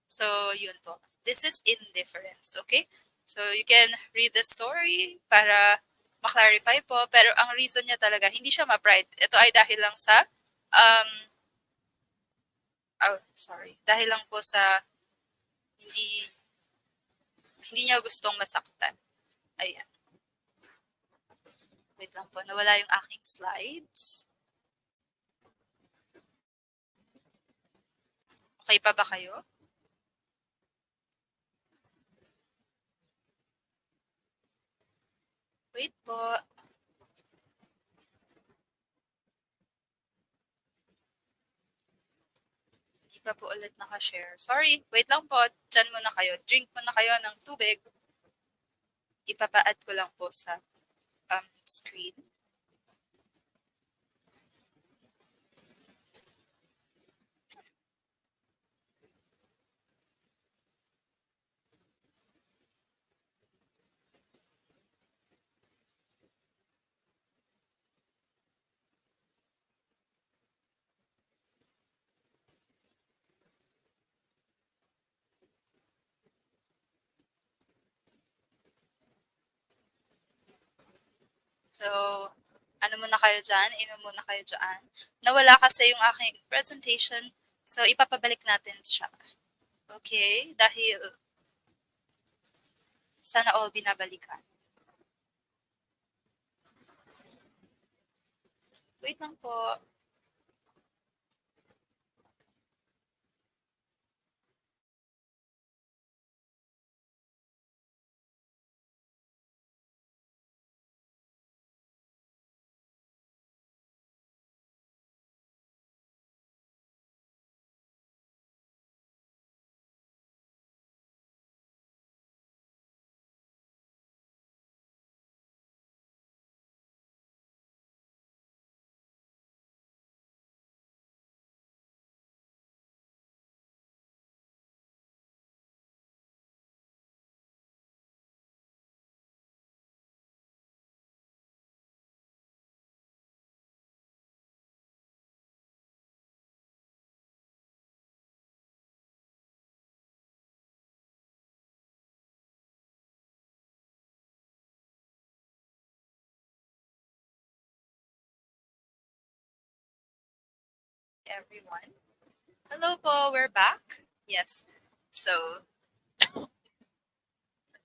Speaker 1: So, yun po. This is indifference, okay? So, you can read the story para ma-clarify po. Pero ang reason niya talaga, hindi siya ma-pride. Ito ay dahil lang sa, um, oh, sorry. Dahil lang po sa hindi, hindi niya gustong masaktan. Ayan. Wait lang po. Nawala yung aking slides. Okay pa ba kayo? Wait po. Hindi pa po ulit nakashare. Sorry. Wait lang po. Diyan muna kayo. Drink muna kayo ng tubig. Ipapa-add ko lang po sa screen. So, ano muna kayo dyan? Inom muna kayo dyan. Nawala kasi yung aking presentation. So, ipapabalik natin siya. Okay? Dahil sana all binabalikan. Wait lang po. Everyone. Hello po. We're back. Yes. So,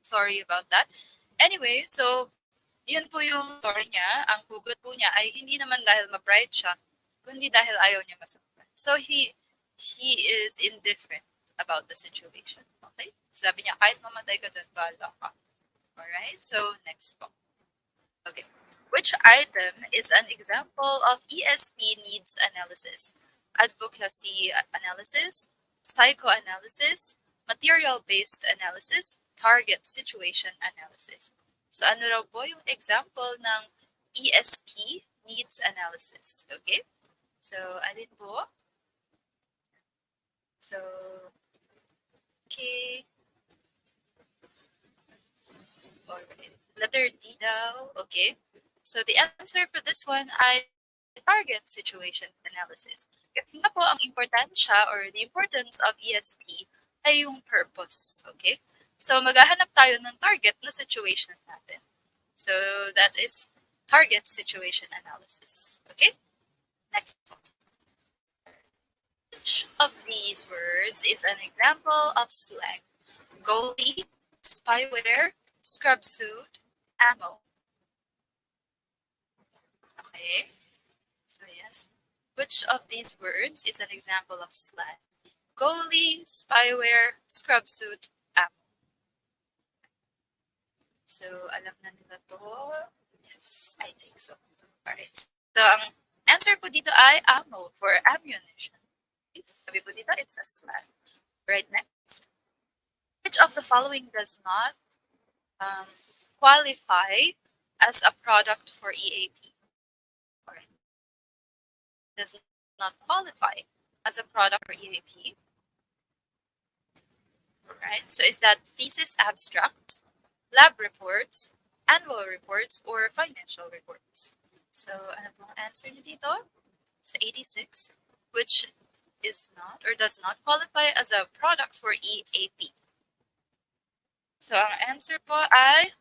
Speaker 1: sorry about that. Anyway, so, yun po yung story niya. Ang hugot po niya ay hindi naman dahil ma-pride siya, kundi dahil ayaw niya masaktan. So, he is indifferent about the situation. Okay? Sabi niya, kahit mamatay ka dun, bahala ka. Alright? So, next po. Okay. Which item is an example of ESP needs analysis? Advocacy analysis, psychoanalysis, material-based analysis, target situation analysis. So ano raw po yung example ng ESP needs analysis? Okay? So alin po? So, okay. Alright. Letter D daw. Okay. So the answer for this one ay target situation analysis. Kasi nga po ang importansya or the importance of ESP ay yung purpose. Okay? So maghahanap tayo ng target na situation natin. So that is target situation analysis. Okay? Next. Which of these words is an example of slang? Goalie, spyware, scrub suit, ammo. Okay? So yes. Which of these words is an example of slang? Goalie, spyware, scrub suit, ammo. So, alam na nila to? Yes, I think so. Alright. So, ang answer po dito ay ammo for ammunition. Sabi po dito, it's a slang. Right, next. Which of the following does not qualify as a product for EAP? Alright. Does not qualify as a product for EAP. Right? So is that thesis abstracts, lab reports, annual reports, or financial reports? So ano pong answer niyo dito? Sa 86, which is not or does not qualify as a product for EAP. So ang answer po ay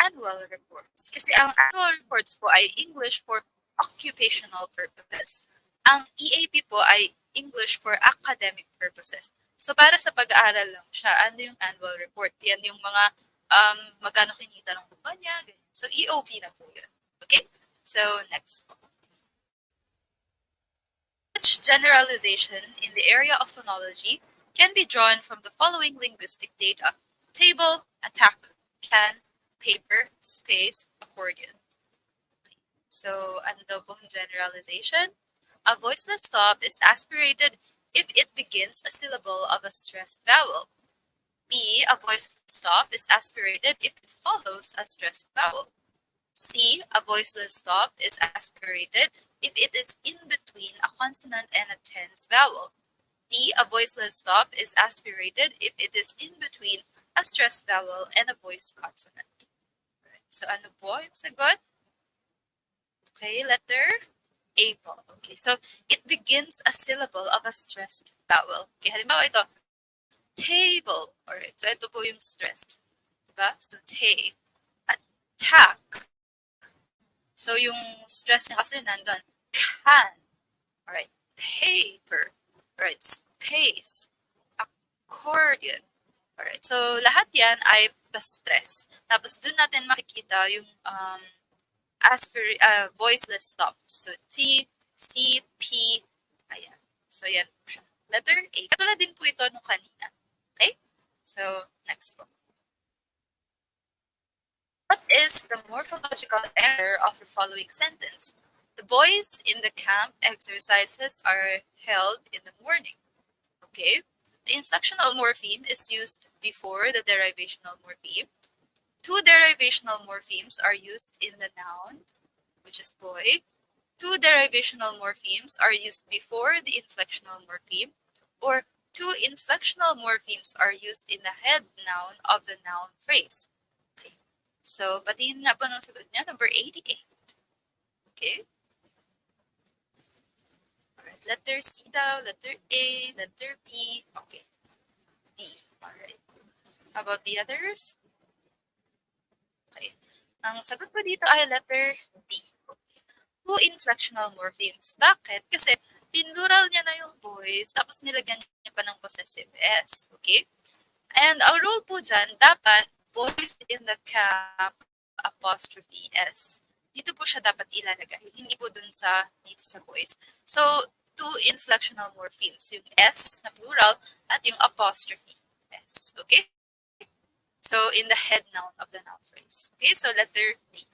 Speaker 1: annual reports. Kasi ang annual reports po ay English for occupational purposes. Ang EAP po ay English for academic purposes. So para sa pag-aaral lang siya, ano yung annual report? Yan yung mga magkano kinita ng kumpanya, ganyan. So EOP na po yun. Okay? So next po. Which generalization in the area of phonology can be drawn from the following linguistic data? Table, attack, can, paper, space, accordion. So, ano daw pong generalization? A voiceless stop is aspirated if it begins a syllable of a stressed vowel. B, a voiceless stop is aspirated if it follows a stressed vowel. C, a voiceless stop is aspirated if it is in between a consonant and a tense vowel. D, a voiceless stop is aspirated if it is in between a stressed vowel and a voiced consonant. Right. So ano po yung sagot? Okay, letter A po. Okay, so it begins a syllable of a stressed vowel. Okay, halimbawa ito, table. Alright, so ito po yung stressed. Diba? So, attack. So, yung stress niya kasi nandun. Can. Alright, paper. Alright, space. Accordion. Alright, so lahat yan ay pa-stress. Tapos dun natin makikita yung voiceless stop. So T, C, P, ayan. So yan po siya. Letter A. Katulad din po ito nung kanina. Okay? So, next po. What is the morphological error of the following sentence? The boys in the camp exercises are held in the morning. Okay? The inflectional morpheme is used before the derivational morpheme. Two derivational morphemes are used in the noun, which is boy. Two derivational morphemes are used before the inflectional morpheme, or two inflectional morphemes are used in the head noun of the noun phrase. Okay. So, batiin na po ng sagot niya, number 88. Okay? Alright, letter C daw, letter A, letter B, okay. D, alright. How about the others? Okay. Ang sagot po dito ay letter D. Two inflectional morphemes. Bakit? Kasi pinural niya na yung boys, tapos nilagyan niya pa ng possessive S. Okay? And ang rule po dyan, dapat boys in the camp apostrophe S. Dito po siya dapat ilalagay. Hindi po dun sa, dito sa boys. So, two inflectional morphemes. Yung S na plural at yung apostrophe S. Okay? So, in the head noun of the noun phrase. Okay? So, letter D.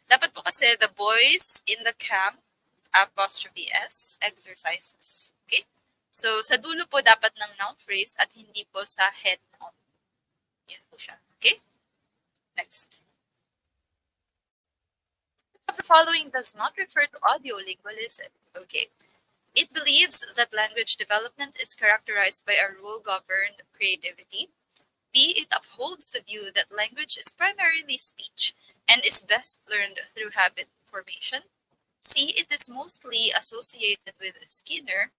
Speaker 1: Dapat po kasi the boys in the camp apostrophe S exercises. Okay? So, sa dulo po dapat ng noun phrase at hindi po sa head noun. Yan po siya. Okay? Next. The following does not refer to audiolingualism. Okay. It believes that language development is characterized by a rule-governed creativity. B, it upholds the view that language is primarily speech and is best learned through habit formation. C, it is mostly associated with Skinner,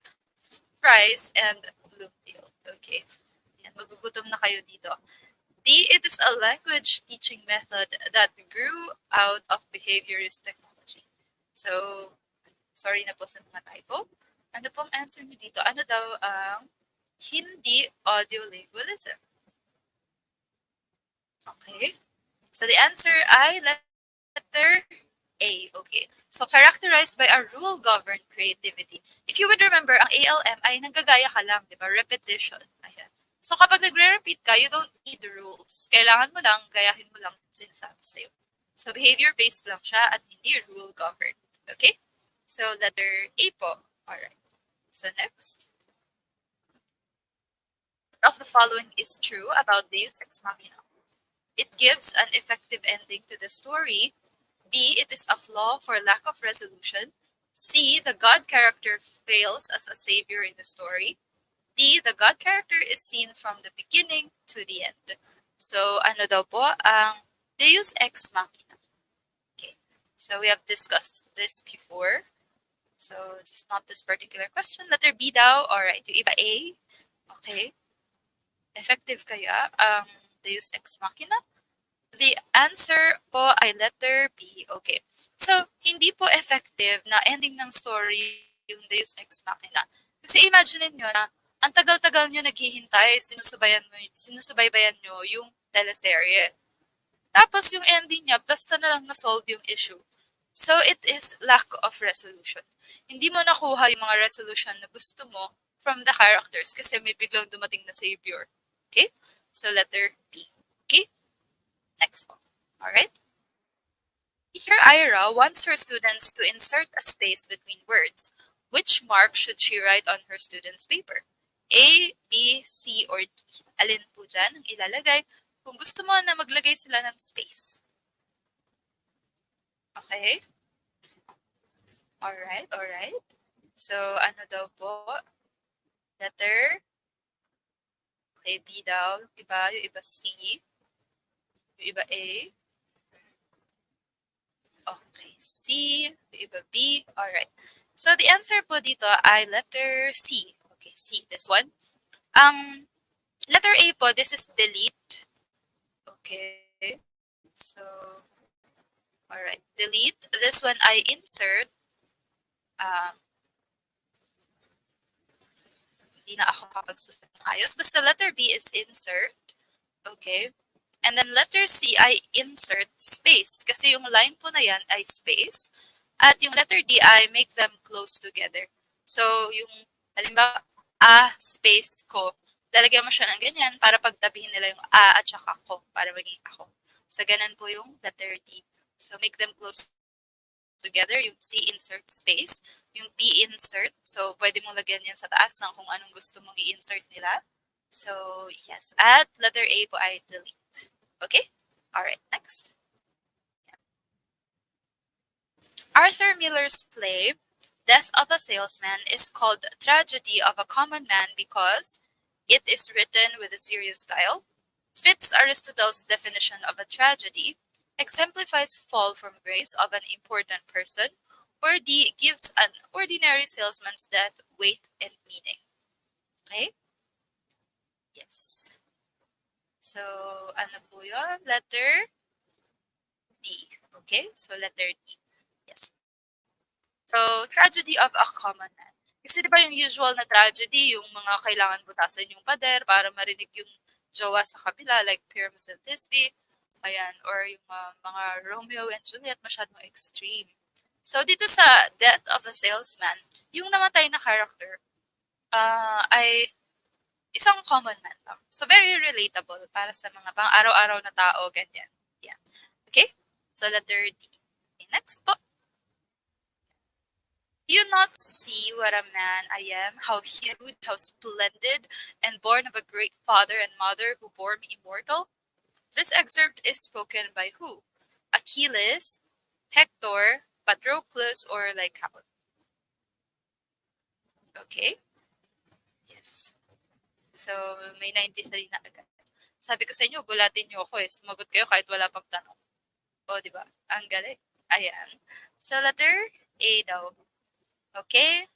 Speaker 1: Price, and Bloomfield. Okay. Yan, magugutom na kayo dito. D, it is a language teaching method that grew out of behaviorist technology. So, sorry na po sa mga typo. Ano pong answer niyo dito? Ano daw ang hindi audiolingualism? Okay. So, the answer ay letter A. Okay. So, characterized by a rule-governed creativity. If you would remember, ang ALM ay nanggagaya ka lang, di ba? Repetition. Ayan. So, kapag nagre-repeat ka, you don't need the rules. Kailangan mo lang, gayahin mo lang sinasabi sa'yo. So, behavior-based lang siya at hindi rule-governed. Okay? So, letter A po. Alright. So, next. Of the following is true about Deus Ex Machina. It gives an effective ending to the story. B, it is a flaw for lack of resolution. C, the God character fails as a savior in the story. D, the God character is seen from the beginning to the end. So, ano daw po ang Deus Ex Machina? Okay. So, we have discussed this before. So, just not this particular question. Letter B daw. Alright, yung iba A. Okay. Effective kaya ang Deus Ex Machina? The answer po ay letter B. Okay. So, hindi po effective na ending ng story yung Deus Ex Machina. Kasi imagine niyo na ang tagal-tagal niyo naghihintay, sinusubaybayan niyo yung teleserye. Tapos yung ending niya, basta na lang na-solve yung issue. So, it is lack of resolution. Hindi mo nakuha yung mga resolution na gusto mo from the characters kasi may biglang dumating na savior. Okay? So, letter B. Okay? Next one. Alright? Teacher Ira wants her students to insert a space between words. Which mark should she write on her students' paper? A, B, C, or D? Alin po dyan ang ilalagay kung gusto mo na maglagay sila ng space? Okay? Alright, alright. So, ano daw po? Letter? Okay, B daw. Yung iba C. Yung iba A. Okay, C. Yung iba B. Alright. So, the answer po dito ay letter C. Okay, C. This one. Letter A po, this is delete. Okay. So, alright. Delete. This one I insert. Hindi na ako makapagsulat ng ayos. Basta letter B is insert. Okay. And then letter C, I insert space. Kasi yung line po na yan ay space. At yung letter D, I make them close together. So, yung, halimbawa, A space ko, lalagyan mo siya ng ganyan para pagtabihin nila yung A at saka ko para maging ako. So, ganun po yung letter D. So, make them close together. Yung C, insert space. Yung B, insert. So, pwede mong lagyan yan sa taas ng kung anong gusto mong i-insert nila. So, yes. At letter A po ay delete. Okay? Alright, next. Arthur Miller's play, Death of a Salesman, is called Tragedy of a Common Man because it is written with a serious style, fits Aristotle's definition of a tragedy, exemplifies fall from grace of an important person, or D, gives an ordinary salesman's death weight and meaning. Okay? Yes. So, ano po yun? Letter D. Okay? So, letter D. Yes. So, tragedy of a common man. Kasi di ba yung usual na tragedy, yung mga kailangan butasan yung pader para marinig yung jowa sa kabila, like Pyramus and Thisbe, ayan, or yung mga Romeo and Juliet, masyadong extreme. So, dito sa Death of a Salesman, yung namatay na character ay isang common man lang. So, very relatable para sa mga pang-araw-araw na tao, ganyan. Yan. Okay? So, letter D. Okay, next po. Do you not see what a man I am, how huge, how splendid, and born of a great father and mother who bore me immortal? This excerpt is spoken by who? Achilles, Hector, Patroclus, or Lycaon? Okay? Yes. So, may 93 na agad. Sabi ko sa inyo, gulatin niyo ako eh. Sumagot kayo kahit wala pang tanong. O, di ba? Ang galing. Ayan. So, letter A daw. Okay?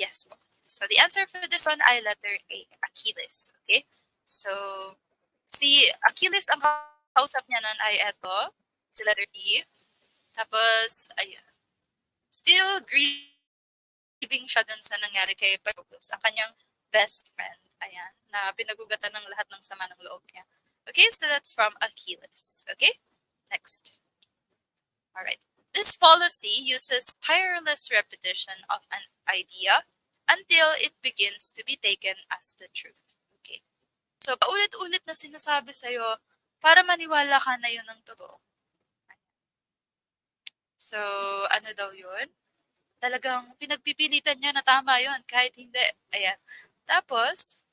Speaker 1: Yes po. So, the answer for this one ay letter A, Achilles. Okay? So, si Achilles, ang kausap niya nun ay eto, si letter D. Tapos, ayan. Still grieving siya dun sa nangyari kay Patroclus, ang kanyang best friend. Ayan, na pinagugatan ng lahat ng sama ng loob niya. Okay, so that's from Achilles. Okay? Next. Alright. This fallacy uses tireless repetition of an idea until it begins to be taken as the truth. Okay. So, paulit-ulit na sinasabi sa'yo para maniwala ka na yun ng totoo. So, ano daw yun? Talagang pinagpipilitan niya na tama yun kahit hindi. Ayan. Tapos,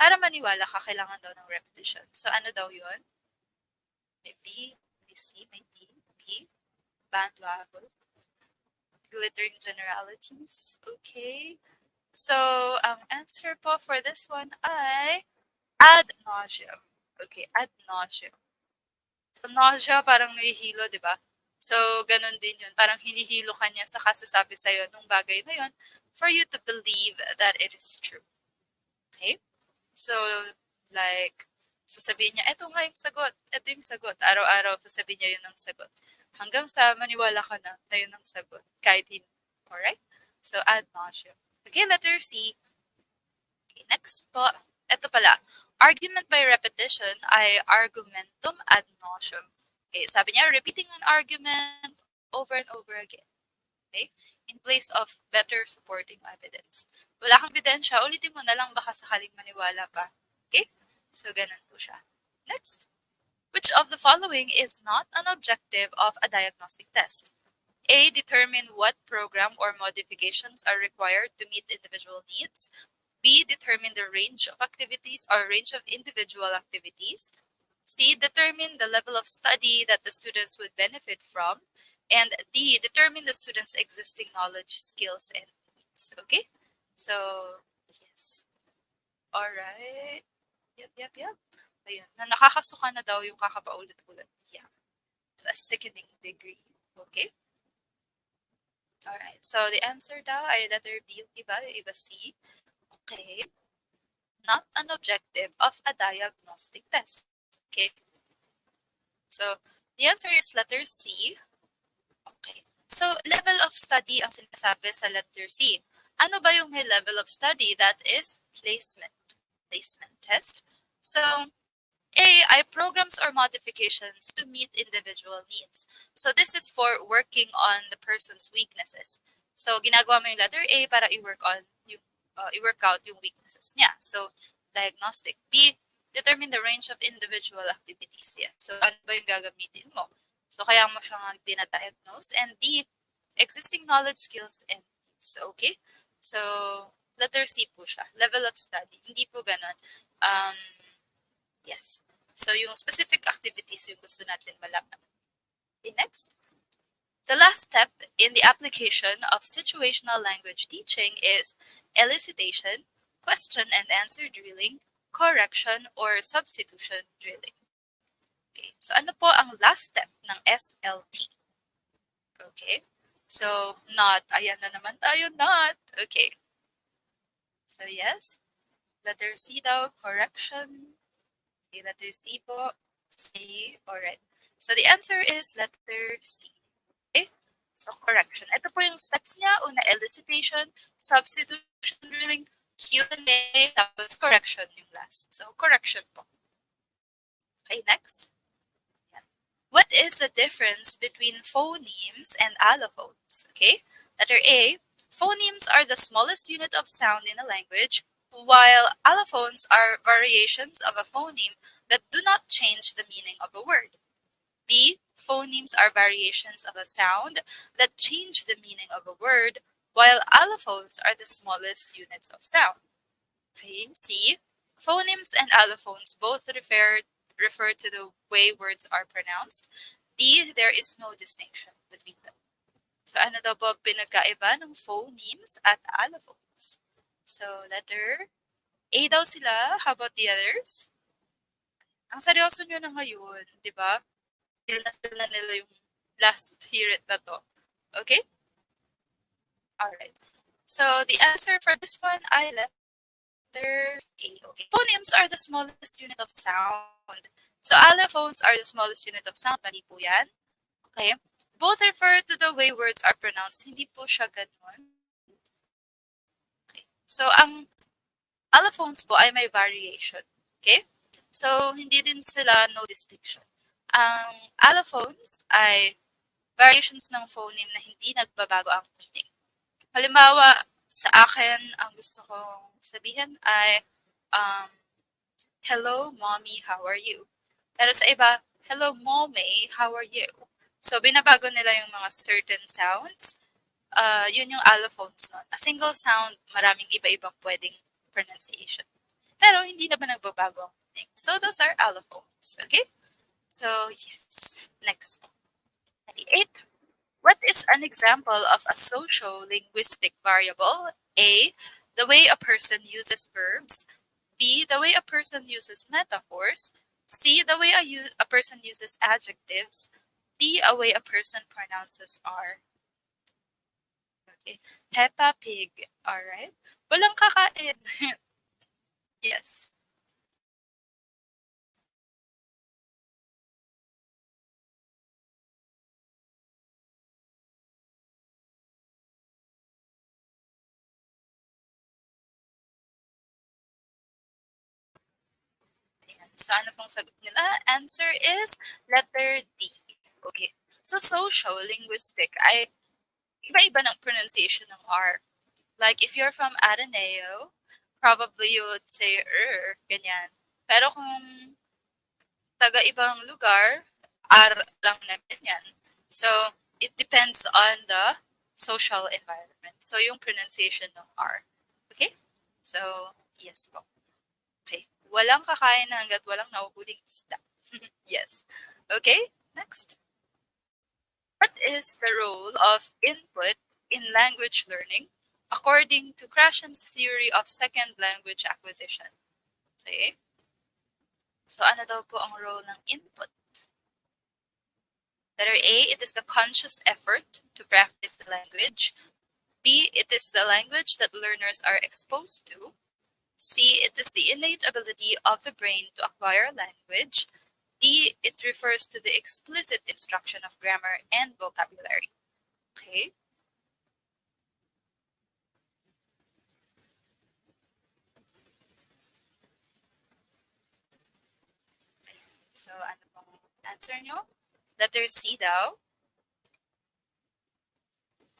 Speaker 1: para maniwala ka, kailangan daw ng repetition. So, ano daw yun? May B, may C, may D, P, bandwagon, glittering generalities. Okay. So, ang answer po for this one ay ad nauseam. Okay, ad nauseam. So, nausea parang nahihilo, di ba? So, ganun din yun. Parang hinihilo ka niya sa kasasabi sa'yo nung bagay na yun for you to believe that it is true. Okay? So, like, sasabihin niya, eto nga yung sagot, eto yung sagot. Araw-araw, sasabihin niya yun ang sagot. Hanggang sa maniwala ka na yun ang sagot. Kahit hindi. Alright? So, ad nauseam. Okay, letter C. Okay, next po. Ito pala. Argument by repetition ay argumentum ad nauseam. Okay, sabi niya, repeating an argument over and over again. Okay? In place of better supporting evidence. Wala kang ebidensya, ulitin mo na lang baka sakaling maniwala pa. Okay? So, ganun po siya. Next. Which of the following is not an objective of a diagnostic test? A. Determine what program or modifications are required to meet individual needs. B. Determine the range of activities or range of individual activities. C. Determine the level of study that the students would benefit from. And D. Determine the students' existing knowledge, skills, and needs. Okay? So, yes. Alright. Yep. Ayun. Na nakakasuka na daw yung kakapaulit-ulit. Yeah. So, a sickening degree. Okay? Alright. So, the answer daw ay letter B yung iba C. Okay. Not an objective of a diagnostic test. Okay? So, the answer is letter C. Okay. So, level of study ang sinasabi sa letter C. Ano ba yung may level of study? That is placement. Placement test. So, A ay programs or modifications to meet individual needs. So, this is for working on the person's weaknesses. So, ginagawa mo yung letter A para i-work out yung weaknesses niya. So, diagnostic. B, determine the range of individual activities. Yeah. So, ano ba yung gagamitin mo? So, kaya mo siyang dinadiagnose. And D, existing knowledge, skills, and needs. Okay? So, letter C po siya. Level of study. Hindi po ganun. Yes. So, yung specific activities yung gusto natin malaman. Okay, next. The last step in the application of situational language teaching is elicitation, question and answer drilling, correction, or substitution drilling. Okay, so ano po ang last step ng SLT? Okay, so not, ayan na naman tayo, not. Okay, so yes, letter C daw, correction. Okay, letter C po, C, alright. So the answer is letter C. Okay, so correction. Ito po yung steps niya, una elicitation, substitution drilling, Q&A, tapos correction yung last. So correction po. Okay, next. What is the difference between phonemes and allophones? Okay, letter A, phonemes are the smallest unit of sound in a language, while allophones are variations of a phoneme that do not change the meaning of a word. B, phonemes are variations of a sound that change the meaning of a word, while allophones are the smallest units of sound. Okay, C, phonemes and allophones both refer to the way words are pronounced. D, there is no distinction between them. So, ano daw po pinagkaiba ng phonemes at allophones? So, letter A daw sila. How about the others? Ang seryoso nyo na ngayon, di ba? Feel na nila yung last hear it na to. Okay? Alright. So, the answer for this one ay letter A. Okay. Phonemes are the smallest unit of sound. So, allophones are the smallest unit of sound. Mali po yan. Okay? Both refer to the way words are pronounced. Hindi po siya ganun. Okay. So, ang allophones po ay may variation. Okay? So, hindi din sila no distinction. Ang allophones ay variations ng phoneme na hindi nagbabago ang meaning. Halimbawa, sa akin, ang gusto kong sabihin ay, hello, mommy, how are you? Pero sa iba, hello, mommy, how are you? So, binabago nila yung mga certain sounds. Yun yung allophones nun. A single sound, maraming iba-ibang pwedeng pronunciation. Pero hindi naman nagbabago ang meaning. So, those are allophones. Okay? So, yes. Next. 98. What is an example of a socio-linguistic variable? A, the way a person uses verbs, B, the way a person uses metaphors, C, the way a person uses adjectives, D, a way a person pronounces R. Okay. Peppa Pig. Alright. Walang kakain. Yes. Ayan. So, ano pong sagot nila? Answer is letter D. Okay. So, social, linguistic, ay iba-iba ng pronunciation ng R. Like, if you're from Ateneo, probably you would say, ganyan. Pero kung taga-ibang lugar, R lang na ganyan. So, it depends on the social environment. So, yung pronunciation ng R. Okay? So, yes po. Okay. Walang kakain hanggat walang nahuhuling isda. Yes. Okay, next. What is the role of input in language learning according to Krashen's theory of second language acquisition? Okay. So, ano daw po ang role ng input? Letter A, it is the conscious effort to practice the language. B, it is the language that learners are exposed to. C, it is the innate ability of the brain to acquire language. D, it refers to the explicit instruction of grammar and vocabulary. Okay. So, ano pong answer nyo? Letter C daw.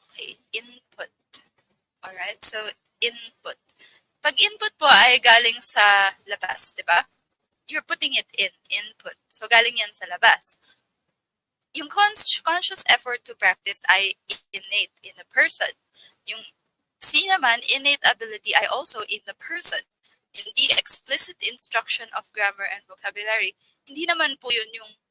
Speaker 1: Okay, input. Alright, so input. Pag input po ay galing sa labas, di ba? You're putting it in, input. So, galing yan sa labas. Yung conscious effort to practice ay innate in the person. Yung C naman, innate ability ay also in the person. Yung D, explicit instruction of grammar and vocabulary, hindi naman po yun yung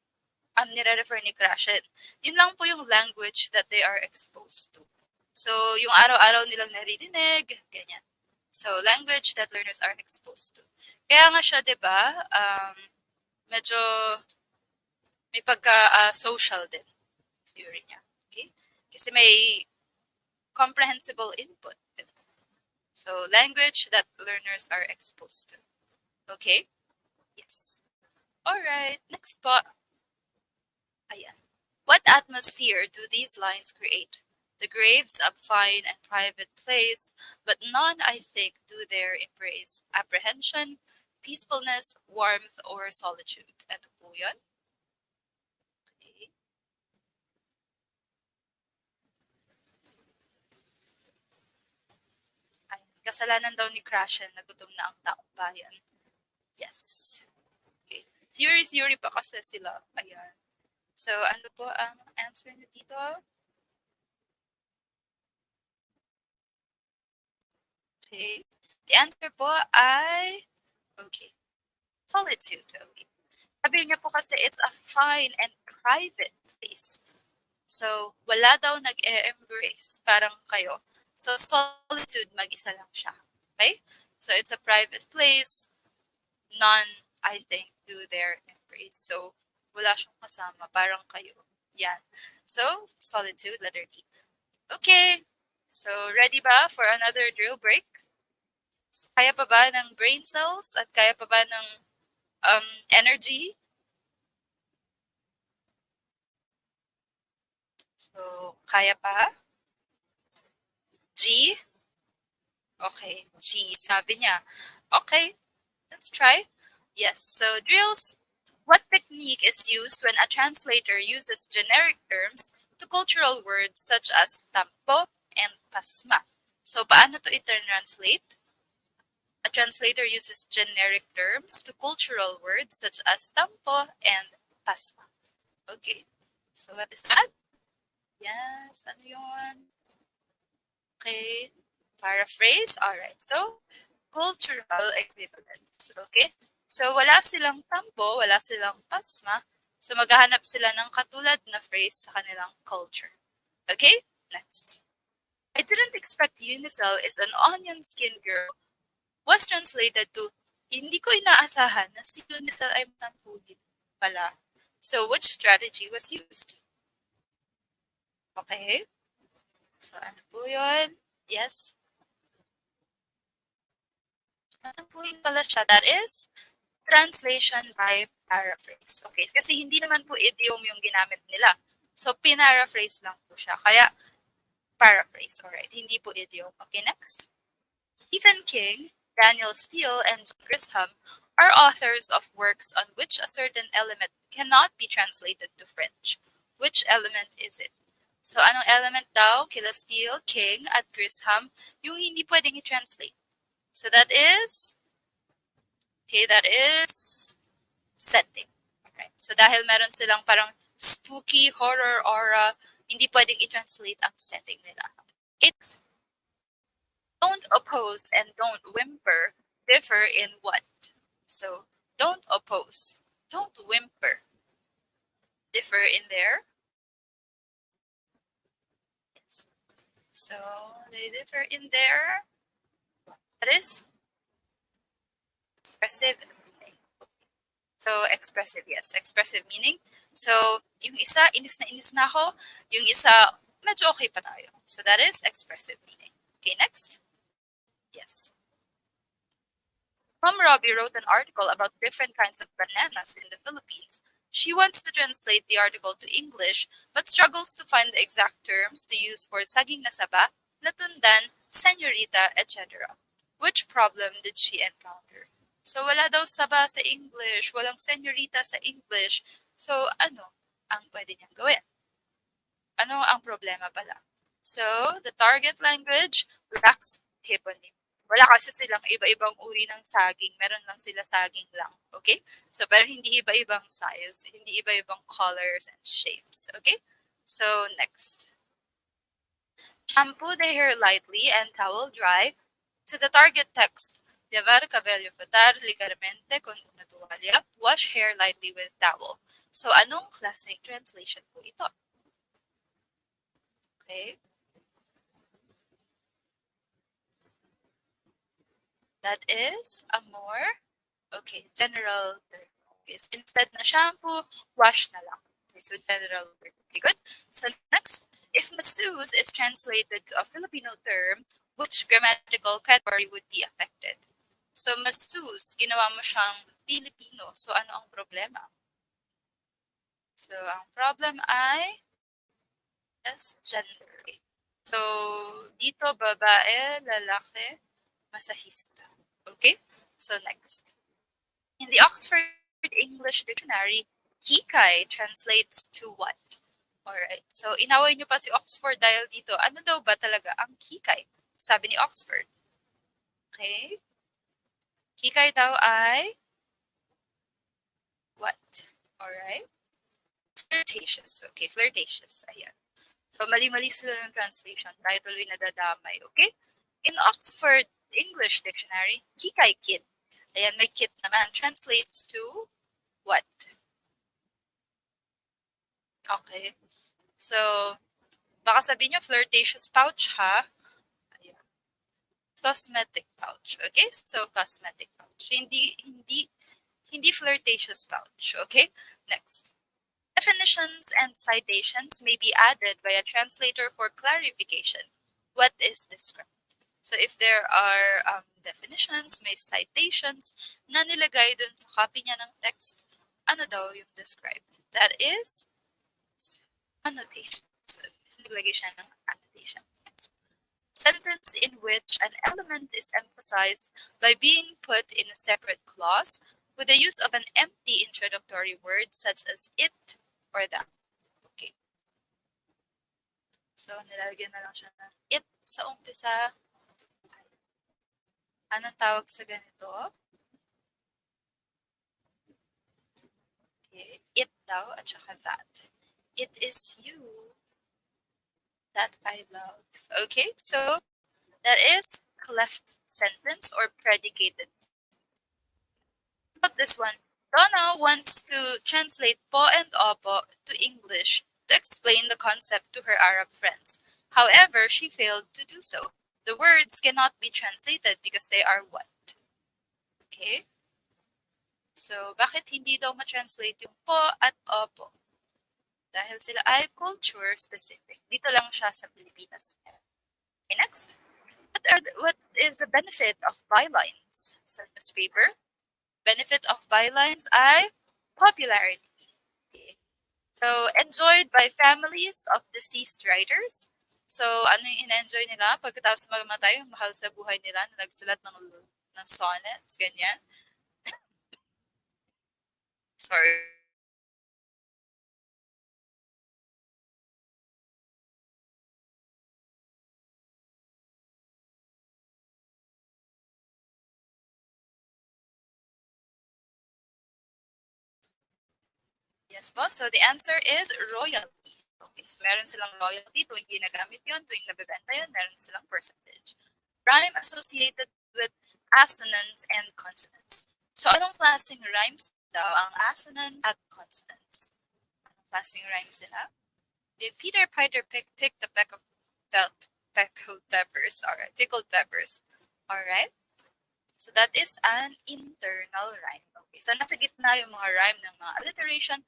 Speaker 1: nire-refer ni Krashen. Yun lang po yung language that they are exposed to. So, yung araw-araw nilang naririnig, ganyan. So, language that learners are exposed to. Kaya nga siya, di ba, medyo may pagka-social din theory niya. Okay? Kasi may comprehensible input. Diba? So, language that learners are exposed to. Okay? Yes. Alright, next po. Ayan. What atmosphere do these lines create? The graves a fine and private place, but none, I think, do there embrace apprehension, peacefulness, warmth, or solitude. Ano po yun? Okay. Ayan. Kasalanan daw ni Krashen na gutom na ang taong bayan. Yes. Okay. Theory pa kasi sila. Ayan. So, ano po ang answer nyo dito? Okay. The answer po ay, okay, solitude. Okay. Sabi niya po kasi it's a fine and private place. So, wala daw nag-e-embrace, parang kayo. So, solitude, mag-isa lang siya. Okay? So, it's a private place. None, I think, do their embrace. So, wala siyang kasama, parang kayo. Yan. So, solitude, letter D. Okay. So, ready ba for another drill break? Kaya pa ba ng brain cells at kaya pa ba ng energy? So, kaya pa? G? Okay, G, sabi niya. Okay, let's try. Yes, so drills. What technique is used when a translator uses generic terms to cultural words such as tampo and pasma? So, paano to i-translate? A translator uses generic terms to cultural words such as tampo and pasma. Okay, so what is that? Yes, ano yun? Okay, paraphrase. Alright, so cultural equivalents. Okay, so wala silang tampo, wala silang pasma. So maghahanap sila ng katulad na phrase sa kanilang culture. Okay, next. I didn't expect Unicel is an onion-skinned girl was translated to hindi ko inaasahan na si Unicel ay mananghuli pala. So, which strategy was used? Okay? So, ano po yun? Yes? Ano po yun pala siya? That is translation by paraphrase. Okay, kasi hindi naman po idiom yung ginamit nila. So, pinaraphrase lang po siya. Kaya, paraphrase. Alright, hindi po idiom. Okay, next. Stephen King, Daniel Steele, and John Grisham are authors of works on which a certain element cannot be translated to French. Which element is it? So, anong element daw? Kila Steele, King, at Grisham, yung hindi pwedeng i-translate. So, that is, okay, that is setting. Alright. So, dahil meron silang parang spooky, horror aura, hindi pwedeng i-translate ang setting nila. It's don't oppose and don't whimper differ in what? So, don't oppose, don't whimper differ in there. Yes. So, they differ in there. That is expressive meaning. So, expressive, yes. Expressive meaning. So, yung isa, inis na ako. Yung isa, medyo okay pa tayo. So, that is expressive meaning. Okay, next. Yes. Mom Robbie wrote an article about different kinds of bananas in the Philippines. She wants to translate the article to English, but struggles to find the exact terms to use for saging na saba, latundan, senyorita, etc. Which problem did she encounter? So, wala daw saba sa English, walang senyorita sa English. So, ano ang pwede niyang gawin? Ano ang problema pala? So, the target language lacks heponym. Wala kasi silang iba-ibang uri ng saging. Meron lang sila saging lang. Okay? So, pero hindi iba-ibang size. Hindi iba-ibang colors and shapes. Okay? So, next. Shampoo the hair lightly and towel dry. To the target text, lavar cabello fatar ligeramente con una toalla. Wash hair lightly with towel. So, anong klaseng translation po ito? Okay? That is a more, okay, general term. Okay, so instead na shampoo, wash na lang. Okay, so general term. Okay, good. So next, if masseuse is translated to a Filipino term, which grammatical category would be affected? So masseuse, ginawa mo siyang Filipino. So ano ang problema? So ang problem ay, yes, gender. So dito babae, lalaki, masahista. Okay? So next. In the Oxford English Dictionary, hikay translates to what? Alright. So inaway niyo pa si Oxford dahil dito. Ano daw ba talaga ang hikay? Sabi ni Oxford. Okay? Hikay daw ay what? Alright? Flirtatious. Okay, flirtatious. Ayan. So mali-mali sila ng translation. Tayo tuloy nadadamay. Okay? In Oxford English Dictionary, hikay kid. Ayan, may kid naman. Translates to what? Okay. So, baka sabihin nyo, flirtatious pouch, ha? Ayan. Cosmetic pouch. Okay? So, cosmetic pouch. Hindi flirtatious pouch. Okay? Next. Definitions and citations may be added by a translator for clarification. What is described? So, if there are definitions, may citations na nilagay dun sa copy niya ng text, ano daw yung described? That is annotation. So, naglagay siya ng annotation. Sentence in which an element is emphasized by being put in a separate clause with the use of an empty introductory word such as it or that. Okay. So, nilagyan na lang siya ng it sa umpisa. Anong tawag sa ganito? Okay. It daw at saka that. It is you that I love. Okay, so that is cleft sentence or predicated. About this one, Donna wants to translate po and opo to English to explain the concept to her Arab friends. However, she failed to do so. The words cannot be translated because they are what? Okay? So, bakit hindi daw ma-translate yung po at opo? Dahil sila ay culture specific. Dito lang siya sa Pilipinas. Okay, next. What is the benefit of bylines sa newspaper? Benefit of bylines ay popularity. Okay. So, enjoyed by families of deceased writers. So, ano yung in-enjoy nila? Pagkatapos mamatay, yung mahal sa buhay nila na nagsulat ng sonnets, ganyan. Sorry. Yes po. So, the answer is royalty. Okay, so meron silang royalty tuwing ginagamit yun, tuwing nabebenta yun, meron silang percentage. Rhyme associated with assonance and consonants. So, anong klaseng rhymes daw ang assonance at consonants? Anong klaseng rhymes sila? Did Peter Piper pick the peck of pickled peppers? Alright, pickled peppers. Alright. So that is an internal rhyme. Okay, so nasa gitna yung mga rhyme ng mga alliteration,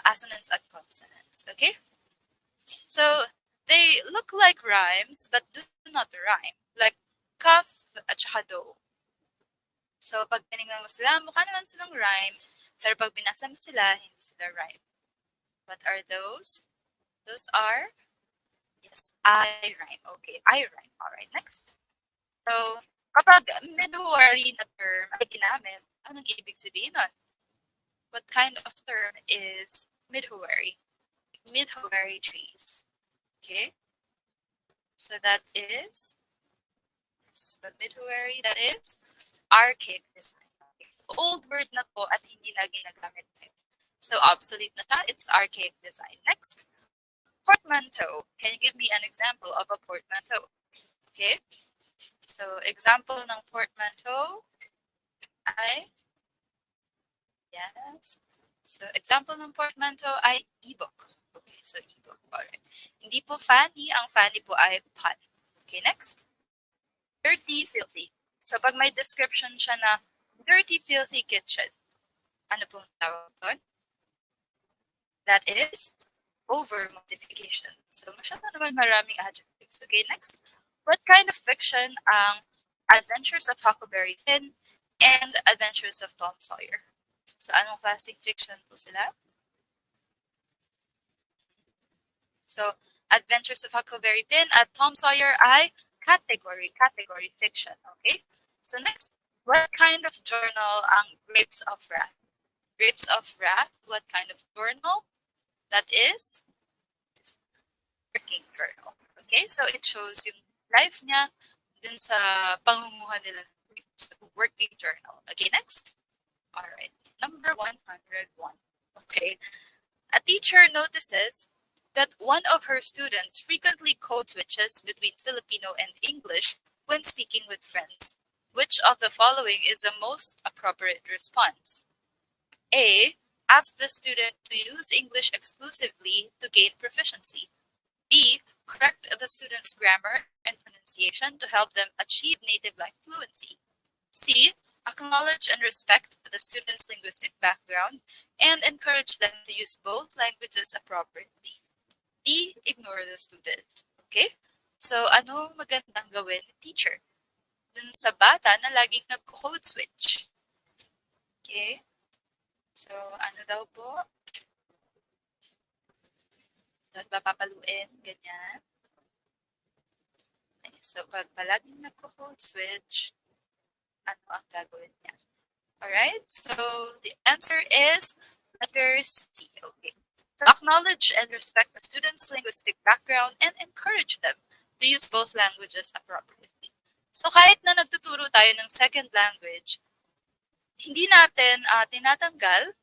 Speaker 1: assonance at consonants. Okay? So they look like rhymes but do not rhyme. Like cuff at saka do. So pag tinignan mo sila, mukha naman silang rhyme, pero pag binasa mo sila, hindi sila rhyme. What are those? Those are, yes, I rhyme. Okay, I rhyme. Alright, next. So, kapag February na term ay ginamit, anong ibig sabihin nun? What kind of term is midhuary? Midhuary trees. Okay? So that is, yes, but midhuary, that is archaic design. Okay. So, old word na to at hindi na ginagamit ngayon. So obsolete na siya, it's archaic design. Next, portmanteau. Can you give me an example of a portmanteau? Okay? So example ng portmanteau ay, yes. So example ng portmanteau ay e-book. Okay, so e-book. Alright. Hindi po fanny, ang fanny po ay pun. Okay, next. Dirty, filthy. So pag may description siya na dirty, filthy kitchen, ano pong tawag doon? That is over-modification. So masyado naman maraming adjectives. Okay, next. What kind of fiction ang Adventures of Huckleberry Finn and Adventures of Tom Sawyer? So anong klaseng fiction po sila? So Adventures of Huckleberry Finn at Tom Sawyer ay category fiction. Okay? So next, what kind of journal ang Grapes of Wrath? Grapes of Wrath, what kind of journal? That is working journal. Okay, so it shows yung life niya dun sa pangungumuha nila sa working journal. Okay, next. All right, number 101. Okay, a teacher notices that one of her students frequently code switches between Filipino and English when speaking with friends. Which of the following is the most appropriate response? A. Ask the student to use English exclusively to gain proficiency. B. Correct the student's grammar and pronunciation to help them achieve native-like fluency. C. Acknowledge and respect the student's linguistic background and encourage them to use both languages appropriately. D. Ignore the student. Okay? So, ano magandang gawin ni teacher? Dun sa bata na laging nag-code switch. Okay? So, ano daw po? Doon ba papaluin? Ganyan. Okay, so, pag palaging nagko-code switch, ano ang gagawin niya? Alright, so the answer is letter C. Okay. So, acknowledge and respect the student's linguistic background and encourage them to use both languages appropriately. So, kahit na nagtuturo tayo ng second language, hindi natin tinatanggal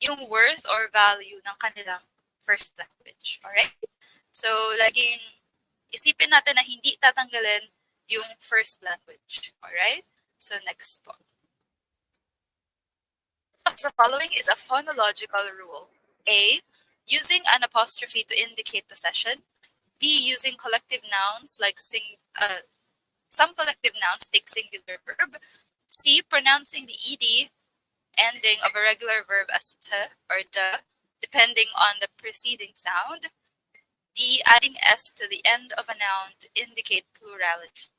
Speaker 1: yung worth or value ng kanilang first language. Alright? So, laging isipin natin na hindi tatanggalin yung first language. Alright? So, next po. The following is a phonological rule. A. Using an apostrophe to indicate possession. B, using collective nouns like some collective nouns take singular verb. C, pronouncing the ed ending of a regular verb as t or d, depending on the preceding sound. D, adding s to the end of a noun to indicate plurality.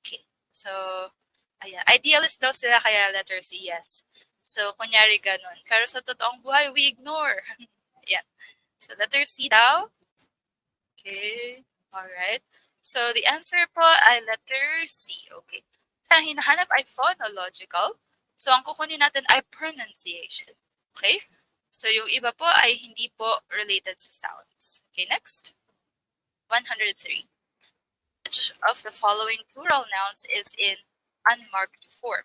Speaker 1: Okay. So, ayan. Idealist daw sila kaya letter C, yes. So, kunyari ganun. Pero sa totoong buhay, we ignore. Ayan. So, letter C daw. Okay. Alright. So, the answer po ay letter C. Okay. Sa hinahanap ay phonological. So, ang kukunin natin ay pronunciation. Okay? So, yung iba po ay hindi po related sa sounds. Okay, next. 103. Which of the following plural nouns is in unmarked form?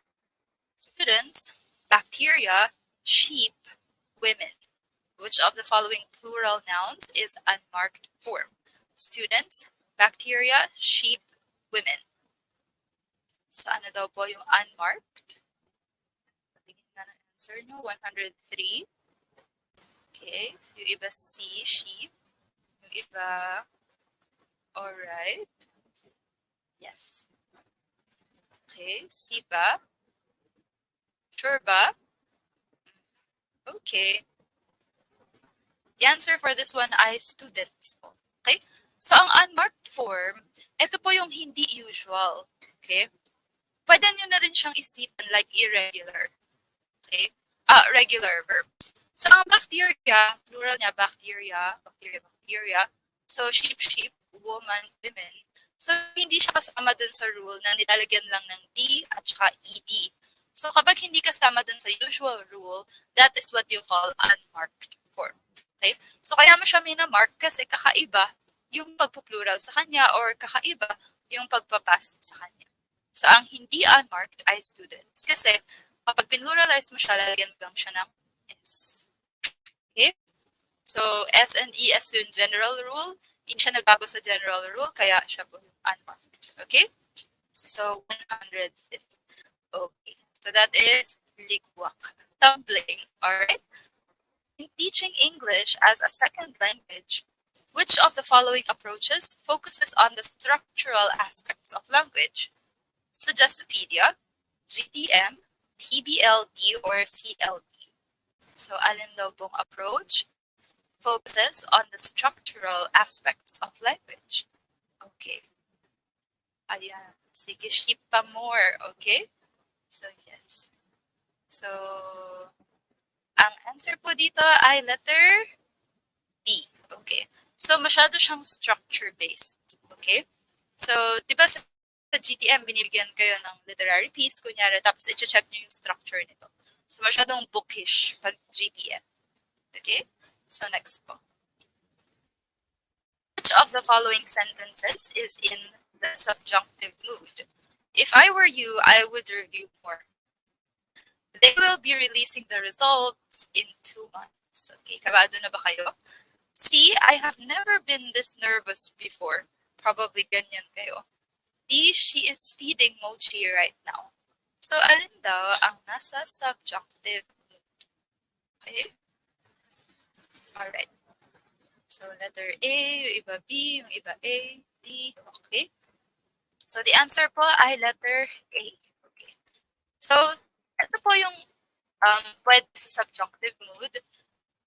Speaker 1: Students, bacteria, sheep, women. Which of the following plural nouns is unmarked form? Students, bacteria, sheep, women. So ano daw po yung unmarked? Tingin nga ng answer nyo, 103. Okay, so yung iba C, sheep. Yung iba, alright. Yes. Okay, C ba? Sure ba? Okay. The answer for this one ay students po. Okay? So, ang unmarked form, ito po yung hindi usual. Okay? Pwede nyo na rin siyang isipan like irregular. Okay? Regular verbs. So, ang bacteria, plural niya, bacteria, bacteria, bacteria. So, sheep, sheep, woman, women. So, hindi siya kasama dun sa rule na nilalagyan lang ng D at saka ED. So, kapag hindi kasama dun sa usual rule, that is what you call unmarked form. Okay? So, kaya mo siya minamark kasi kakaiba yung pagpuplural sa kanya or kakaiba yung pagpapast sa kanya. So, ang hindi unmarked ay students. Kasi, kapag pinluralize mo siya, lalagyan lang siya ng S. Okay? So, S and ES yung general rule. Hindi siya nagbago sa general rule, kaya siya po yung unmarked. Okay? So, 150. Okay. So, that is ligwak. Tumbling. Alright? In teaching English as a second language, which of the following approaches focuses on the structural aspects of language? Suggestopedia, GTM, TBLD, or CLD? So, alin daw pong approach focuses on the structural aspects of language? Okay. Ayan. Sige, ship pa more. Okay? So, yes. So, ang answer po dito ay letter B. Okay. So, masyado siyang structure-based. Okay? So, di ba sa GTM, binibigyan kayo ng literary piece, kunyari, tapos i-check nyo yung structure nito. So, masyadong bookish pag GTM. Okay? So, next po. Which of the following sentences is in the subjunctive mood? If I were you, I would review more. They will be releasing the results in 2 months. Okay, kabado na ba kayo? C, I have never been this nervous before. Probably ganyan kayo. D, she is feeding Mochi right now. So, alin daw ang nasa subjunctive mood? Okay? Alright. So, letter A, yung iba B, yung iba A, D. Okay? So, the answer po ay letter A. Okay. So, ito po yung pwede sa subjunctive mood.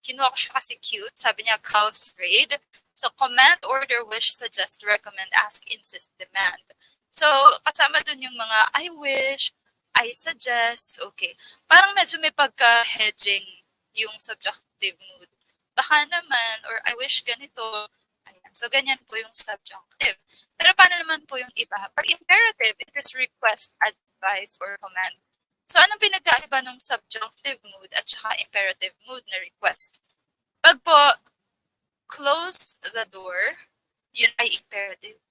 Speaker 1: Kinuha ko siya kasi cute. Sabi niya, cow's raid. So, command, order, wish, suggest, recommend, ask, insist, demand. So, kasama dun yung mga I wish, I suggest, okay. Parang medyo may pagka-hedging yung subjunctive mood. Baka naman, or I wish ganito. Ayan. So, ganyan po yung subjunctive. Pero paano naman po yung iba? Pag imperative, it is request, advice, or command. So, anong pinagkaiba ng subjunctive mood at saka imperative mood na request? Pag po, close the door, yun ay imperative.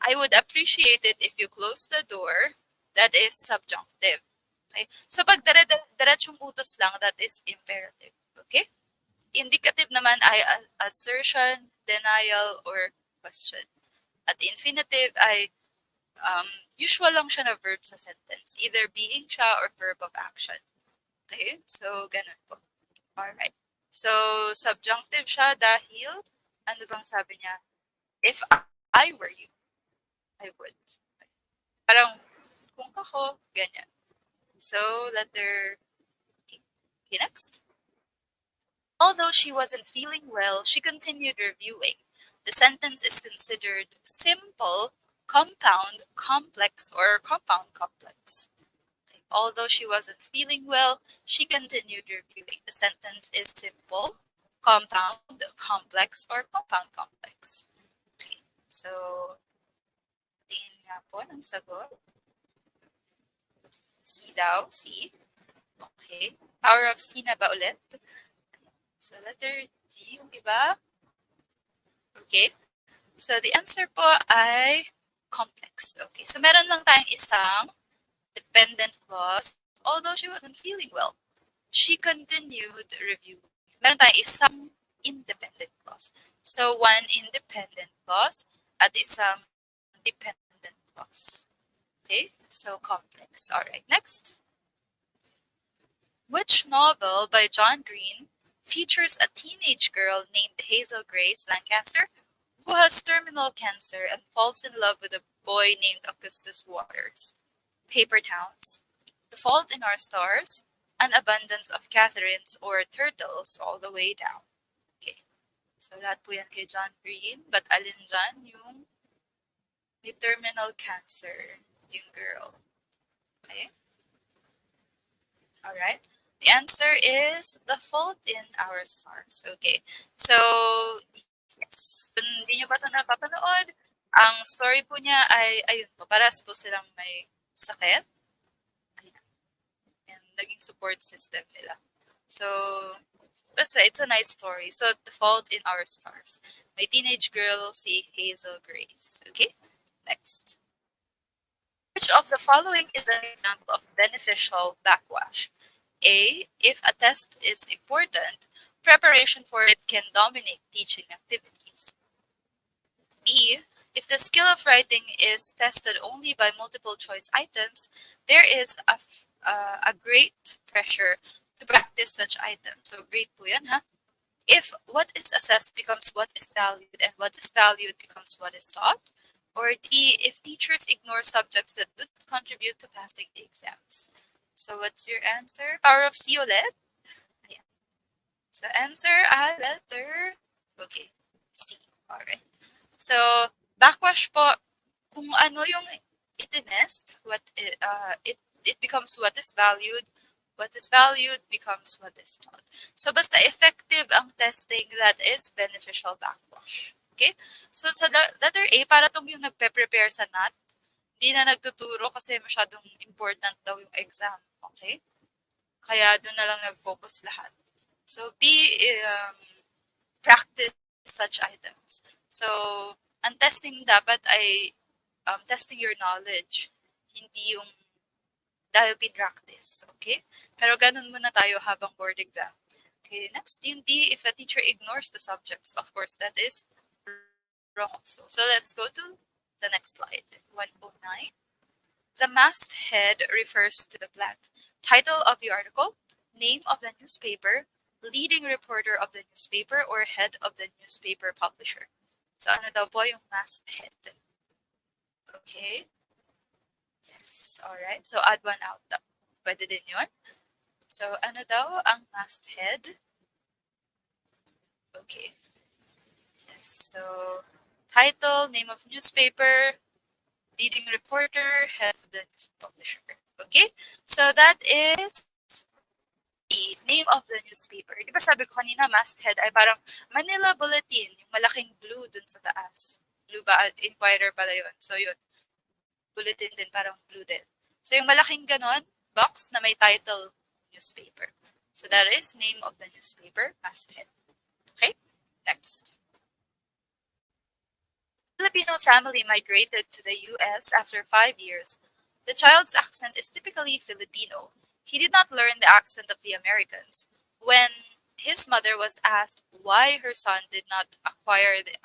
Speaker 1: I would appreciate it if you close the door. That is subjunctive. Okay? So, pag diretsong utos lang, that is imperative. Okay? Indicative naman ay assertion, denial, or question. At infinitive ay usual lang siya na verb sa sentence. Either being siya or verb of action. Okay? So, ganun po. Alright. So, subjunctive siya dahil, ano bang sabi niya? If I were you, I would. Parang, kung ako, ganyan. So, letter E. Okay, next. Although she wasn't feeling well, she continued reviewing. The sentence is considered simple, compound, complex, or compound complex. Okay. Although she wasn't feeling well, she continued reviewing. The sentence is simple, compound, complex, or compound complex. Okay. So, tingin nga po ng sagot. C daw, C. Okay. Power of C na ba ulit? So, letter D yung iba. Okay. So, the answer po ay complex. Okay. So, meron lang tayong isang dependent clause. Although she wasn't feeling well, she continued reviewing. Meron tayong isang independent clause. So, one independent clause at isang dependent clause. Okay. So, complex. All right. Next. Which novel by John Green features a teenage girl named Hazel Grace Lancaster who has terminal cancer and falls in love with a boy named Augustus Waters? Paper Towns, The Fault in Our Stars, An Abundance of Catherines, or Turtles All the Way Down. Okay. So, lahat po yan kay John Green. But alin dyan yung may terminal cancer, yung girl. Okay. All right. The answer is The Fault in Our Stars. Okay. So, yes. Kung hindi nyo pa ito napapanood, ang story po niya ay, ayun po, paras po silang may sakit. Ayan. And naging support system nila. So, basta, it's a nice story. So, The Fault in Our Stars. May teenage girl, si Hazel Grace. Okay? Next. Which of the following is an example of beneficial backwash? A. If a test is important, preparation for it can dominate teaching activities. B. If the skill of writing is tested only by multiple choice items, there is a great pressure to practice such items. So, great po yan, ha? If what is assessed becomes what is valued and what is valued becomes what is taught. Or D. If teachers ignore subjects that do not contribute to passing the exams. So, what's your answer? Power of C ulit? Ayan. So, answer ay letter, okay, C. Alright. So, backwash po, kung ano yung itinest, it becomes what is valued becomes what is taught. So, basta effective ang testing, that is beneficial backwash. Okay? So, sa letter A, para tong yung nagpe-prepare sa NAT, di na nagtuturo kasi masyadong important daw yung exam. Okay? Kaya doon na lang nag-focus lahat. So, B, practice such items. So, ang testing dapat ay testing your knowledge, hindi yung dahil pinractice. Okay? Pero ganun muna tayo habang board exam. Okay, next, yung D, if a teacher ignores the subjects, of course, that is wrong also. So, let's go to the next slide, 109. The masthead refers to the blank. Title of the article, name of the newspaper, leading reporter of the newspaper, or head of the newspaper publisher. So, ano daw po yung masthead? Okay. Yes. Alright. So, add one out daw. Pwede din yun. So, ano daw ang masthead? Okay. Yes. So, title, name of newspaper, leading reporter, head of the news publisher. Okay? So, that is the name of the newspaper. Di ba sabi ko kanina, masthead ay parang Manila Bulletin, yung malaking blue dun sa taas. Blue ba? Inquirer pala yun. So, yun. Bulletin din, parang blue din. So, yung malaking ganon, box na may title, newspaper. So, that is name of the newspaper, masthead. Okay? Next. Filipino family migrated to the US after 5 years. The child's accent is typically Filipino. He did not learn the accent of the Americans. When his mother was asked why her son did not acquire the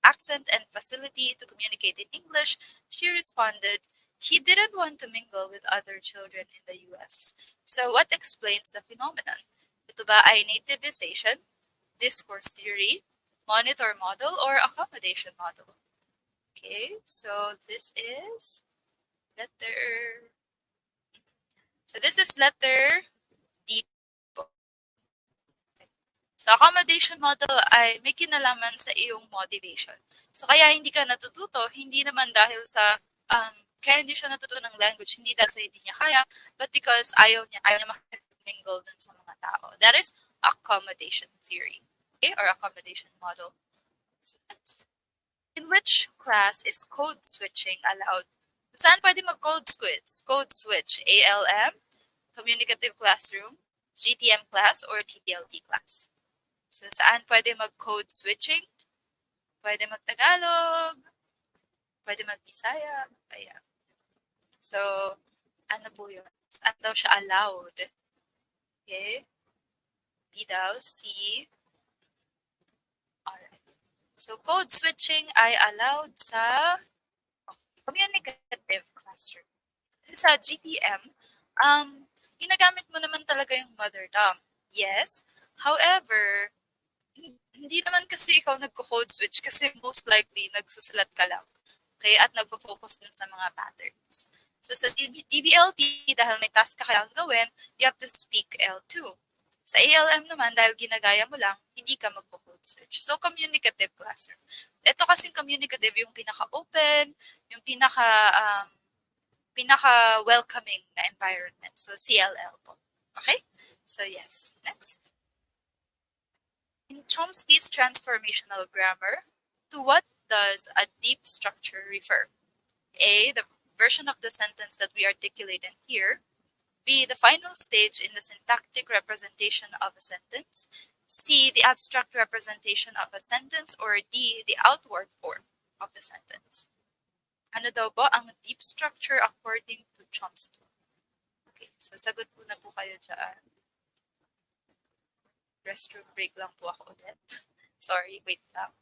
Speaker 1: accent and facility to communicate in English, she responded, he didn't want to mingle with other children in the US. So what explains the phenomenon? Ito ba ay nativization, discourse theory, monitor model or accommodation model. Okay, so this is letter, so this is letter D. So, accommodation model ay may kinalaman sa iyong motivation. So, kaya hindi ka natututo, hindi naman dahil sa, kaya hindi siya natututo ng language, hindi dahil sa hindi niya kaya, but because ayaw niya makipag-mingle dun sa mga tao. That is accommodation theory, okay, or accommodation model. So, next. In which class is code switching allowed? Saan pwede mag-code switch? Code switch, ALM, communicative classroom, GTM class, or TPLT class? So, saan pwede mag-code switching? Pwede mag-Tagalog, pwede mag-Bisaya, ayan. So, ano po yun? Saan daw siya allowed? Okay? B daw, C. Alright. So, code switching ay allowed sa communicative classroom. Kasi sa GTM, ginagamit mo naman talaga yung mother tongue. Yes. However, hindi naman kasi ikaw nagko-code switch kasi most likely nagsusulat ka lang. Okay? At nagpo-focus dun sa mga patterns. So sa TBLT, dahil may task ka kailangan gawin, you have to speak L2. Sa ALM naman, dahil ginagaya mo lang, hindi ka magpo-code switch. So communicative classroom. Ito kasing communicative yung pinaka-open, yung pinaka-welcoming na environment. So CLL po. Okay? So yes. Next. In Chomsky's transformational grammar, to what does a deep structure refer? A, the version of the sentence that we articulate in here. B, the final stage in the syntactic representation of a sentence. C, the abstract representation of a sentence. Or D, the outward form of the sentence. Ano daw ba ang deep structure according to Chomsky? Okay, so sagot po na po kayo dyan. Restroom break lang po ako ulit. Sorry, wait lang.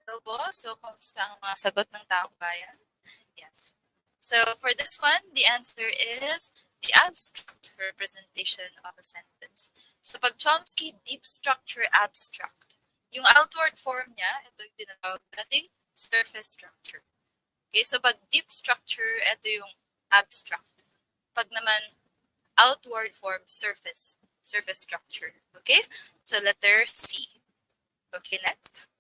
Speaker 1: Hello po, so kumusta ang mga sagot ng taong bayan? Yes. So for this one, the answer is the abstract representation of a sentence. So pag Chomsky, deep structure abstract. Yung outward form niya, ito yung tinatawag nating surface structure. Okay, so pag deep structure, ito yung abstract. Pag naman outward form, surface structure. Okay, so letter C. Okay, next.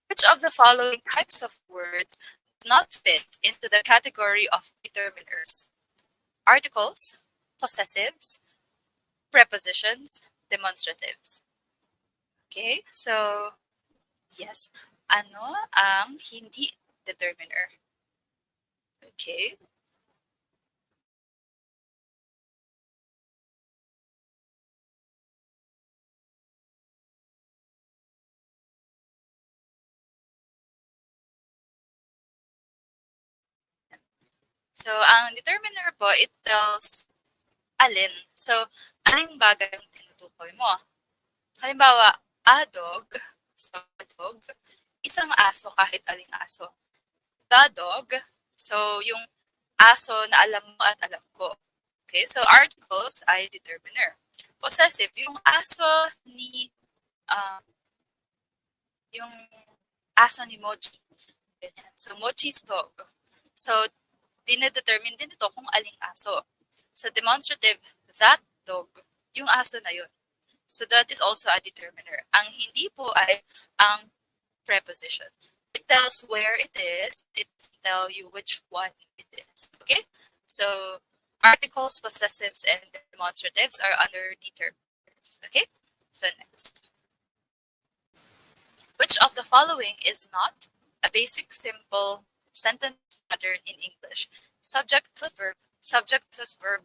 Speaker 1: Which of the following types of words does not fit into the category of determiners? Articles, possessives, prepositions, demonstratives. Okay, so yes, ano ang hindi determiner? Okay. So, ang determiner po, it tells alin. So, aling bagay ang tinutukoy mo. Halimbawa, a dog, so a dog, isang aso kahit aling aso. The dog, so yung aso na alam mo at alam ko. Okay, so articles ay determiner. Possessive, yung aso ni, yung aso ni Moji. Ganyan. So, Mochi's dog. So, dinedetermine din ito kung aling aso. Sa demonstrative, that dog, yung aso na yun. So, that is also a determiner. Ang hindi po ay ang preposition. It tells where it is. It tells you which one it is. Okay? So, articles, possessives, and demonstratives are under determiners. Okay? So, next. Which of the following is not a basic simple sentence pattern in English? Subject plus verb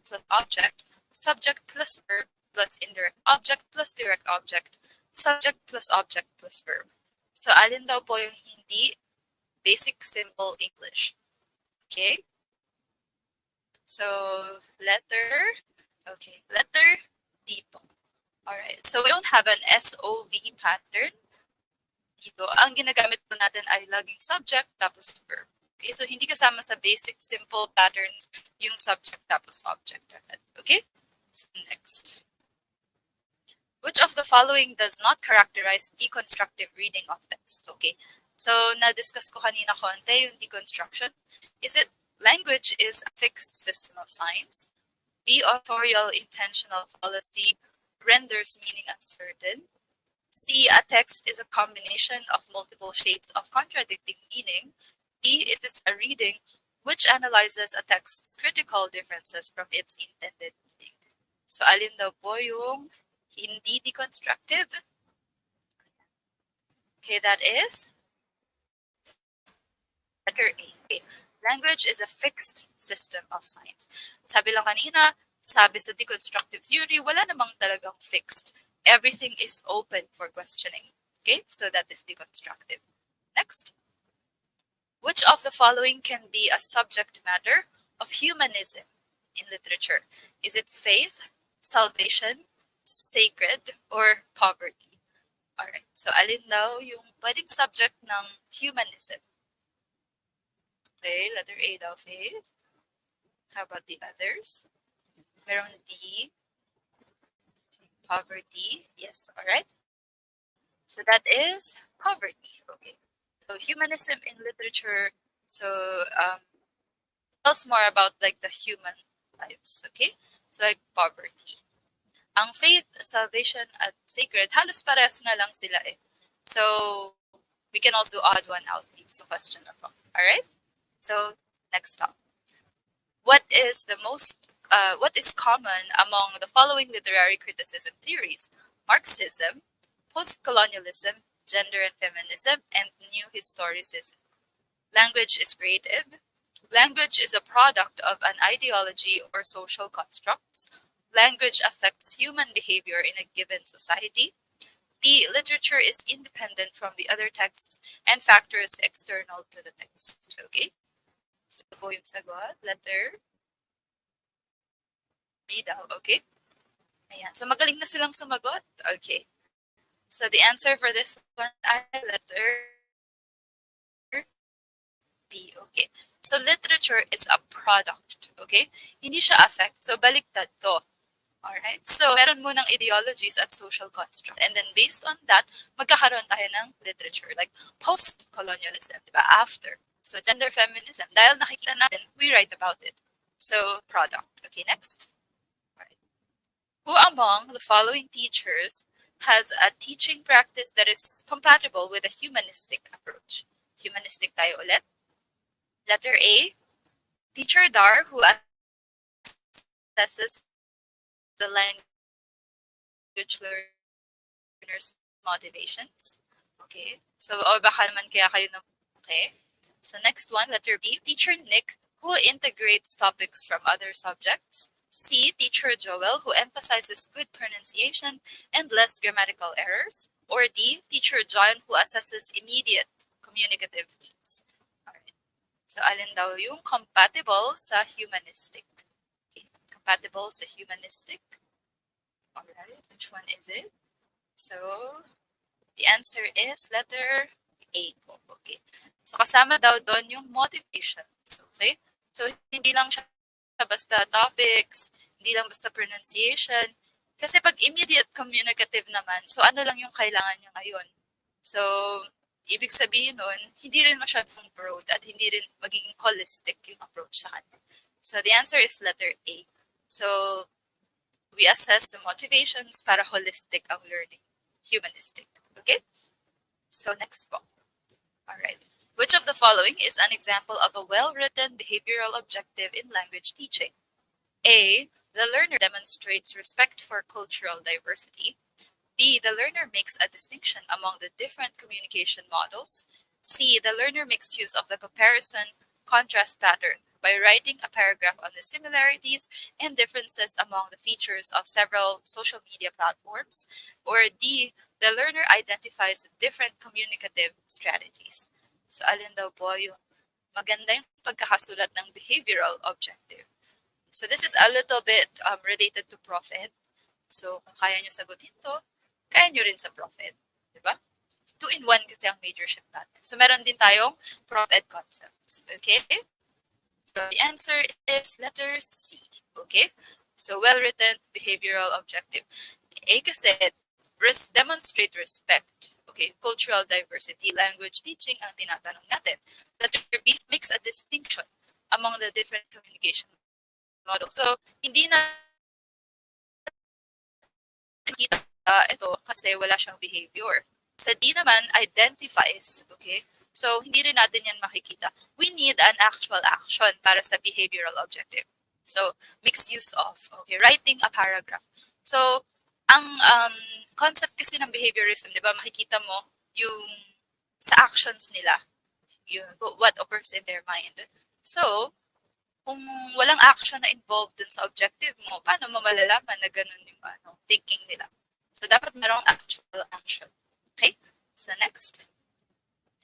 Speaker 1: plus object, subject plus verb plus indirect object plus direct object, subject plus object plus verb. So, alin daw po yung hindi basic simple English? Okay? So, letter D po. Alright, so we don't have an SOV pattern dito. Ang ginagamit po natin ay laging subject tapos verb. Okay, so hindi kasama sa basic simple patterns yung subject tapos object. Okay, so next. Which of the following does not characterize deconstructive reading of text? Okay, so na-discuss ko kanina konti yung deconstruction. Is it language is a fixed system of signs? B, authorial intentional fallacy renders meaning uncertain. C, a text is a combination of multiple shades of contradicting meaning. D, it is a reading which analyzes a text's critical differences from its intended meaning. So, alin daw po yung hindi deconstructive? Okay, that is letter A. Okay. Language is a fixed system of signs. Sabi lang kanina, sabi sa deconstructive theory, wala namang talagang fixed. Everything is open for questioning. Okay, so that is deconstructive. Next. Which of the following can be a subject matter of humanism in literature? Is it faith, salvation, sacred, or poverty? Alright, so alin daw yung pwedeng subject ng humanism? Okay, letter A daw, faith. How about the others? Meron D, poverty. Yes, alright. So that is poverty. Okay. So humanism in literature. So tells more about like the human lives. Okay. So like poverty. Ang faith, salvation, at sacred, halos parehas nga lang sila eh. So we can also do odd one out dito sa question na to. Alright? So next stop. What is common among the following literary criticism theories? Marxism, post-colonialism, gender and feminism, and new historicism. Language is creative. Language is a product of an ideology or social constructs. Language affects human behavior in a given society. The literature is independent from the other texts and factors external to the text. Okay? So, po yung sagot, letter B daw, okay? Ayan. So, magaling na silang sumagot. Okay. So, the answer for this one ay letter B, okay? So, literature is a product, okay? Hindi siya affect. So, baliktad to. Alright? So, meron mo ng ideologies at social construct. And then, based on that, magkakaroon tayo ng literature. Like, post-colonialism, diba? After. So, gender feminism. Dahil nakikita natin, we write about it. So, product. Okay, next. Alright. Who among the following teachers has a teaching practice that is compatible with a humanistic approach? Humanistic tayo ulit. Letter A, Teacher Dar, who assesses the language learner's motivations. Okay. So, o baka naman kaya kayo na, okay. So, next one, letter B, Teacher Nick, who integrates topics from other subjects. C, Teacher Joel, who emphasizes good pronunciation and less grammatical errors. Or D, Teacher John, who assesses immediate communicative needs. Alright. So, alin daw yung compatible sa humanistic? Okay. Compatible sa humanistic. Alright, which one is it? So, the answer is letter A po. Okay. So, kasama daw doon yung motivations. Okay? So, hindi lang siya basta topics, hindi lang basta pronunciation. Kasi pag immediate communicative naman, so ano lang yung kailangan niya ngayon? So, ibig sabihin nun, hindi rin masyadong broad at hindi rin magiging holistic yung approach sa kanya. So the answer is letter A. So we assess the motivations para holistic ang learning, humanistic. Okay? So next po. All right. Which of the following is an example of a well-written behavioral objective in language teaching? A. The learner demonstrates respect for cultural diversity. B. The learner makes a distinction among the different communication models. C. The learner makes use of the comparison contrast pattern by writing a paragraph on the similarities and differences among the features of several social media platforms. Or D. The learner identifies different communicative strategies. So alin daw po yung maganda yung pagkakasulat ng behavioral objective. So this is a little bit related to Prof. Ed. So kung kaya nyo sagutin to, kaya nyo rin sa Prof. Ed. Diba? 2-in-1 kasi ang majorship natin. So meron din tayong Prof. Ed concepts. Okay? So the answer is letter C. Okay? So well-written behavioral objective. A kasi demonstrate respect. Okay, cultural diversity, language teaching ang tinatanong natin. Letter B makes a distinction among the different communication models. So hindi na kita ito kasi wala siyang behavior. Sa D naman, identifies. Okay? So, hindi rin natin yan makikita. We need an actual action para sa behavioral objective. So, mixed use of. Okay? Writing a paragraph. So, ang concept kasi ng behaviorism, di ba, makikita mo yung sa actions nila, yung, what occurs in their mind. So, kung walang action na involved dun sa objective mo, paano mo malalaman na ganun yung thinking nila? So, dapat merong actual action. Okay? So, next.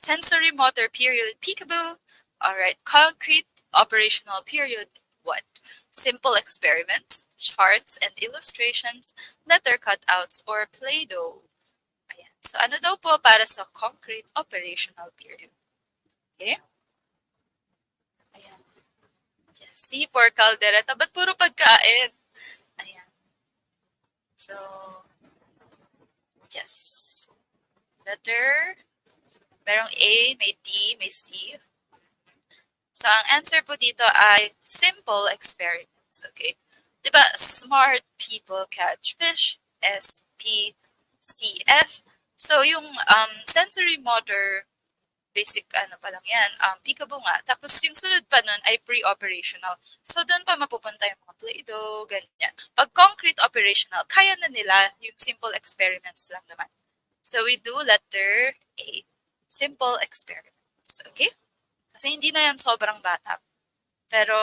Speaker 1: Sensory motor period, peekaboo. All right. Concrete operational period, what? Simple experiments, charts and illustrations, letter cutouts, or Play-Doh. Ayan. So, ano daw po para sa concrete operational period? Okay? Ayan. Yes. C for caldereta. Ba't puro pagkain? Ayan. So, yes. Letter. Merong A, may D, may C. So, ang answer po dito ay simple experiments. Okay? Diba, smart people catch fish, SPCF. So, yung sensory motor, basic pa lang yan, peekaboo nga. Tapos yung sunod pa nun ay pre-operational. So, doon pa mapupunta yung mga Play-Doh, ganyan. Pag concrete operational, kaya na nila yung simple experiments lang naman. So, we do letter A. Simple experiments. Okay? Kasi hindi na yan sobrang bata. Pero,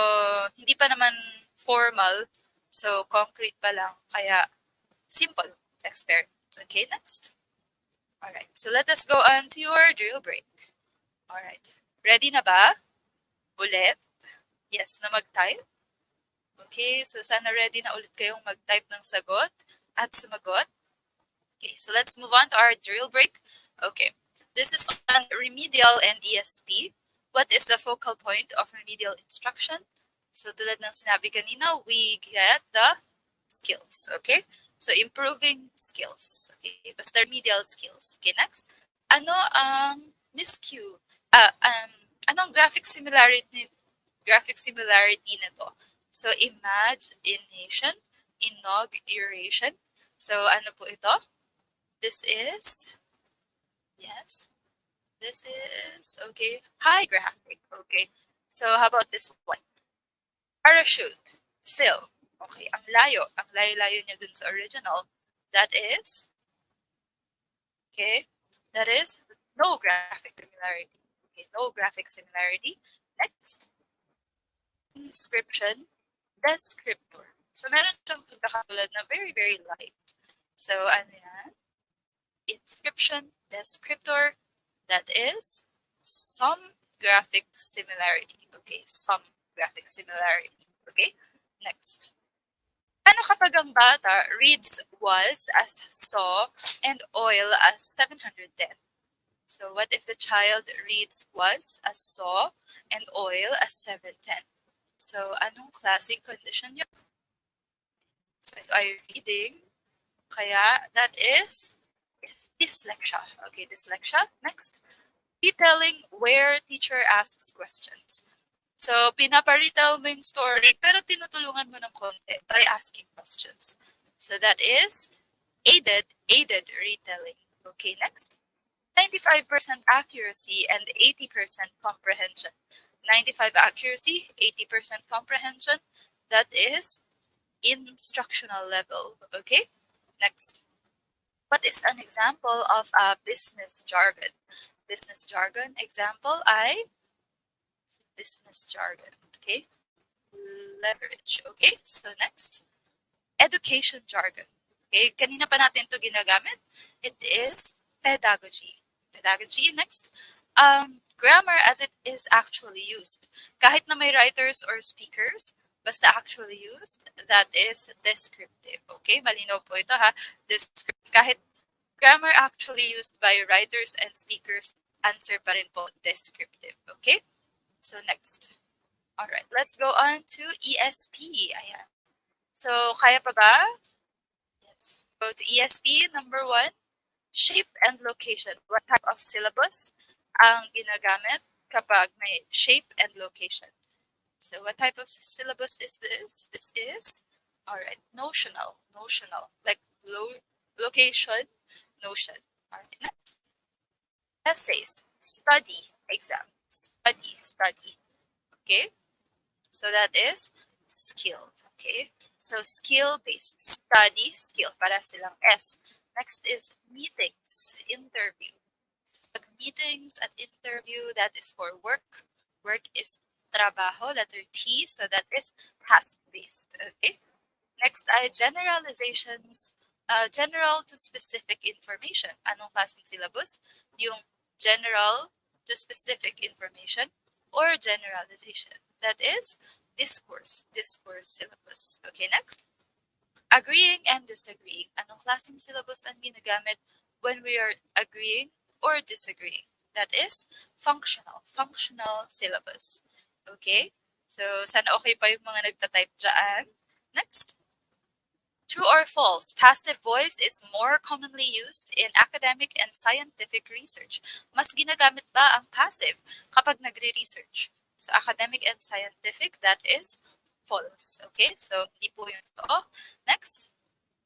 Speaker 1: hindi pa naman formal. So, concrete pa lang. Kaya, simple experiments. Okay, next. Alright, so let us go on to your drill break. Alright, ready na ba? Ulit? Yes, na mag-type? Okay, so sana ready na ulit kayong mag-type ng sagot at sumagot. Okay, so let's move on to our drill break. Okay, this is on remedial and ESP. What is the focal point of remedial instruction? So tulad ng sinabi kanina, we get the skills. Okay? So improving skills. Okay? Basta remedial skills. Okay, next. Ano ang Miss Q? Anong graphic similarity nito? So imagination, inauguration. So ano po ito? This is, yes, this is, okay, high graphic, okay. So how about this one? Parachute, film, okay, ang layo-layo niya dun sa original. That is, okay, that is no graphic similarity. Okay, no graphic similarity. Next, inscription, descriptor. So meron siyang pagkakatulad na very, very light. So ano yan? Inscription, descriptor, that is some graphic similarity. Okay, some graphic similarity. Okay, next. Ano kapag ang bata reads was as saw and oil as 710? So what if the child reads was as saw and oil as 710? So anong klaseng condition yun? So ito ay reading. Kaya that is dyslexia. Okay, dyslexia. Next. Retelling where teacher asks questions. So, pinaparitel mo yung story, pero tinutulungan mo ng konti by asking questions. So, that is aided retelling. Okay, next. 95% accuracy and 80% comprehension. 95 accuracy, 80% comprehension. That is instructional level. Okay, next. What is an example of a business jargon? Business jargon example I business jargon. Okay, leverage. Okay, so next, education jargon. Okay, kanina pa natin to ginagamit. It is pedagogy. Pedagogy, next. Grammar as it is actually used. Kahit na may writers or speakers, basta actually used, that is descriptive. Okay, malinaw po ito ha. Descriptive. Kahit grammar actually used by writers and speakers, answer pa rin po descriptive. Okay, so next. Alright, let's go on to ESP. Ayan. So, kaya pa ba? Yes. Go to ESP, number 1, shape and location. What type of syllabus ang ginagamit kapag may shape and location? So, what type of syllabus is this? This is, alright, notional. Notional. Like location, notion. Alright, next. Essays, study, exam. Study. Okay? So that is skill. Okay? So skill-based. Study, skill. Para silang S. Next is meetings, interview. So pag meetings at interview, that is for work. Work is trabaho, letter T. So that is task-based. Okay? Next ay generalizations. General to specific information. Anong klaseng syllabus? Yung general to specific information or generalization. That is discourse syllabus. Okay, next. Agreeing and disagreeing. Anong klaseng syllabus ang ginagamit when we are agreeing or disagreeing? That is functional syllabus. Okay? So, sana okay pa yung mga nagtatype dyan. Next. True or false, passive voice is more commonly used in academic and scientific research. Mas ginagamit ba ang passive kapag nagre-research? So, academic and scientific, that is false. Okay, so hindi po yun to. Next,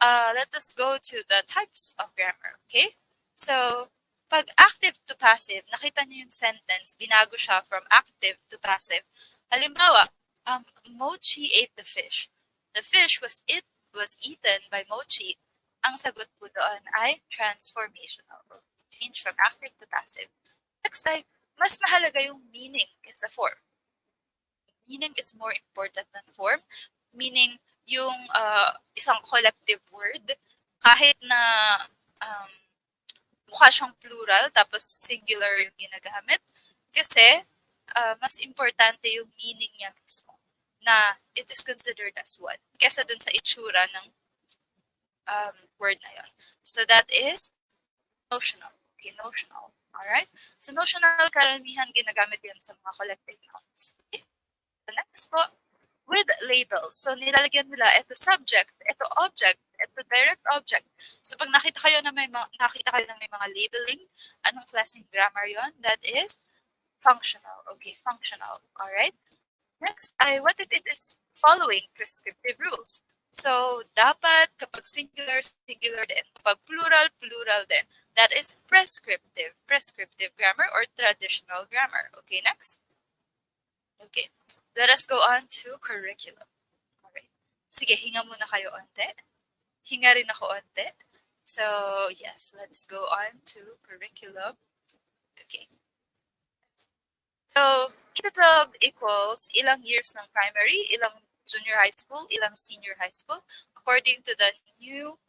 Speaker 1: let us go to the types of grammar. Okay, so pag active to passive, nakita niyo yung sentence, binago siya from active to passive. Halimbawa, Mochi ate the fish. The fish was eaten by Mochi. Ang sagot po doon ay transformational. Change from active to passive. Next time, mas mahalaga yung meaning kaysa form. Meaning is more important than form. Meaning, yung isang collective word, kahit na mukha siyang plural, tapos singular yung ginagamit, kasi mas importante yung meaning niya mismo, na it is considered as one, kesa dun sa itsura ng word na yun. So that is notional. Okay, notional. Alright? So notional, karamihan ginagamit yan sa mga collective nouns. Okay? The next po, with labels. So nilalagyan nila, ito subject, ito object, ito direct object. So pag nakita kayo na may mga labeling, anong klaseng grammar yon? That is functional. Okay, functional. Alright? Next ay, what if it is following prescriptive rules? So, dapat kapag singular, singular din. Kapag plural, plural din. That is prescriptive. Prescriptive grammar or traditional grammar. Okay, next. Okay. Let us go on to curriculum. Alright. Sige, hinga muna kayo onte. Hinga rin ako onte. So, yes, let's go on to curriculum. Okay. So, K-12 equals ilang years ng primary, ilang junior high school, ilang senior high school, according to the new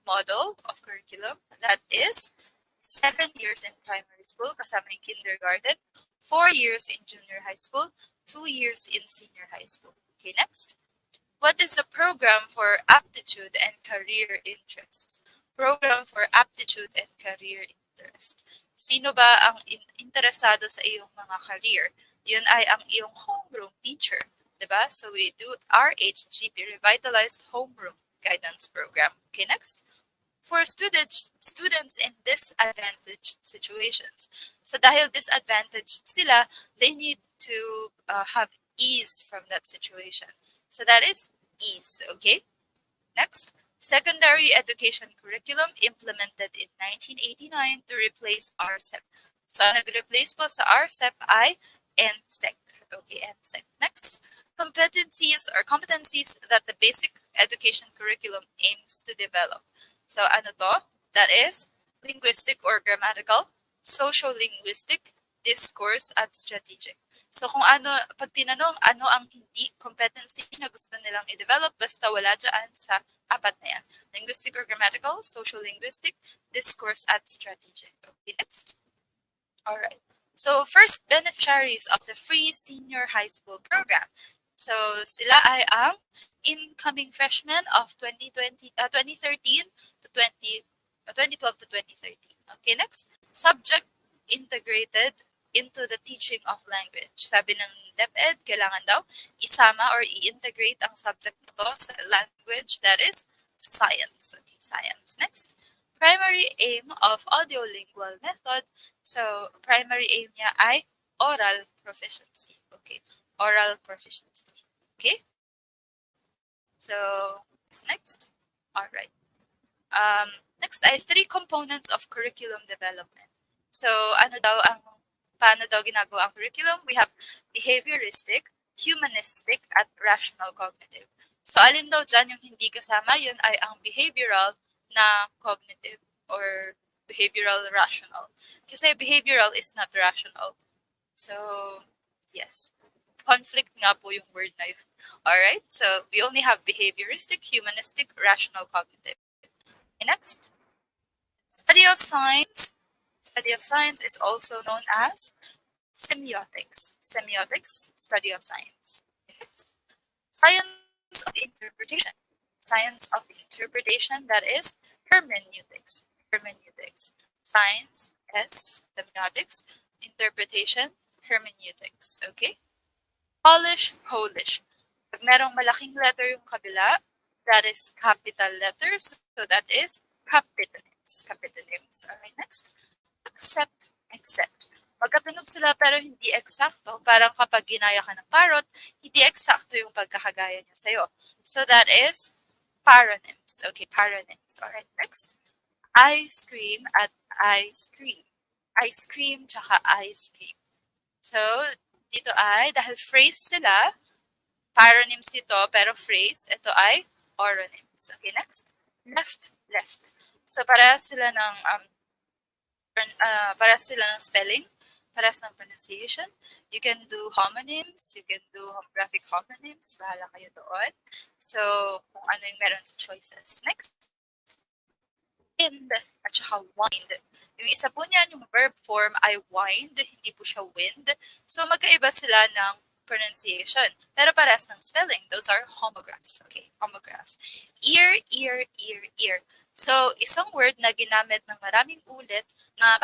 Speaker 1: model of curriculum. That is 7 years in primary school, kasama yung kindergarten, 4 years in junior high school, 2 years in senior high school. Okay, next. What is a program for aptitude and career interests? Program for aptitude and career interest. Sino ba ang interesado sa iyong mga career? Yun ay ang iyong homeroom teacher. Diba? So we do RHGP, Revitalized Homeroom Guidance Program. Okay, next. for students in disadvantaged situations. So dahil disadvantaged sila, they need to have ease from that situation. So that is ease, okay? Next, secondary education curriculum implemented in 1989 to replace RCEP. So ang nag-replace po sa RCEP ay NSEC. Okay, NSEC. Next, competencies that the basic education curriculum aims to develop. So ano to? That is linguistic or grammatical, social-linguistic, discourse, at strategic. So kung ano, pag tinanong ano ang hindi competency na gusto nilang i-develop, basta wala dyan sa apat na yan. Linguistic or grammatical, social linguistic, discourse, at strategic. Okay, next. All right. So first beneficiaries of the free senior high school program. So sila ay ang incoming freshmen of 2013 to 2012 to 2013. Okay, next. Subject integrated into the teaching of language. Sabi ng DepEd, kailangan daw isama or i-integrate ang subject nito sa language, that is science. Okay, science. Next, primary aim of audiolingual method. So, primary aim niya ay oral proficiency. Okay, oral proficiency. Okay? So, next. All right. Next ay three components of curriculum development. So, paano daw ginagawa ang curriculum? We have behavioristic, humanistic, at rational cognitive. So, alin daw dyan yung hindi kasama? Yun ay ang behavioral na cognitive or behavioral rational. Kasi behavioral is not rational. So, yes. Conflict nga po yung word na yun. Alright? So, we only have behavioristic, humanistic, rational cognitive. Next, study of science. Study of science is also known as semiotics. Semiotics, study of science. Science of interpretation. Science of interpretation, that is hermeneutics. Hermeneutics. Science, S, semiotics. Interpretation, hermeneutics. Okay? Polish, Polish. Pag merong malaking letter yung kabila, that is capital letters. So that is capitonyms. Capitonyms. Alright, next. Accept, accept. Magkatunog sila pero hindi eksakto. Parang kapag ginaya ka ng parrot, hindi eksakto yung pagkakagaya niya sa'yo. So that is paronyms. Okay, paronyms. Alright, next. Ice cream at ice cream. Ice cream tsaka ice cream. So, dito ay, dahil phrase sila, paronyms ito, pero phrase, ito ay oronyms. Okay, next. Left, left. So, parehas sila ng spelling, parehas ng pronunciation. You can do homonyms, you can do homographic homonyms, bahala kayo doon. So, kung ano yung meron sa choices. Next. Wind at saka wind. Yung isa po niyan, yung verb form ay wind, hindi po siya wind. So, magkaiba sila ng pronunciation. Pero parehas ng spelling. Those are homographs. Okay, homographs. Ear, ear, ear, ear. So, isang word na ginamit ng maraming ulit na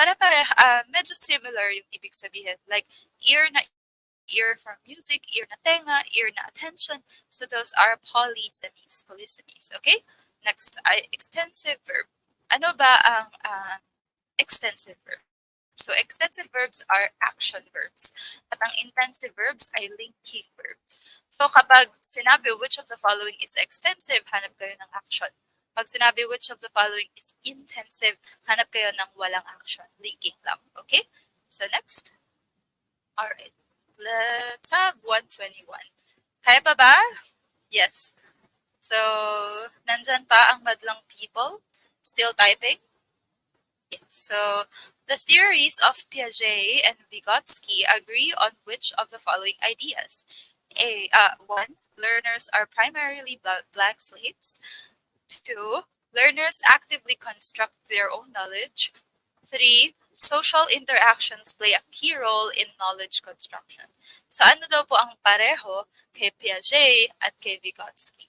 Speaker 1: medyo similar yung ibig sabihin. Like, ear na ear for music, ear na tenga, ear na attention. So, those are polysemies. Polysemies, okay? Next, extensive verb. Ano ba ang extensive verb? So, extensive verbs are action verbs. At ang intensive verbs ay linking verbs. So, kapag sinabi which of the following is extensive, hanap kayo ng action. Pag sinabi which of the following is intensive, hanap kayo ng walang action. Linking lang. Okay? So, next. Alright. Let's have 121. Kaya pa ba? Yes. So, nandyan pa ang madlang people. Still typing? Yes. So, the theories of Piaget and Vygotsky agree on which of the following ideas? 1. Learners are primarily blank slates. 2. Learners actively construct their own knowledge. 3. Social interactions play a key role in knowledge construction. So, ano daw po ang pareho kay Piaget at kay Vygotsky?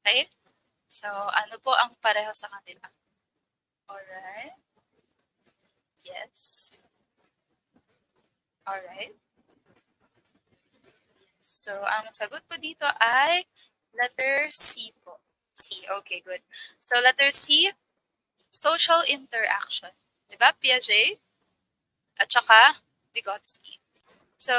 Speaker 1: Okay? So, ano po ang pareho sa kanila? Alright. Yes. Alright. So, ang sagot po dito ay letter C po. C. Okay, good. So, letter C, social interaction. Diba, Piaget? At saka, Vygotsky. So,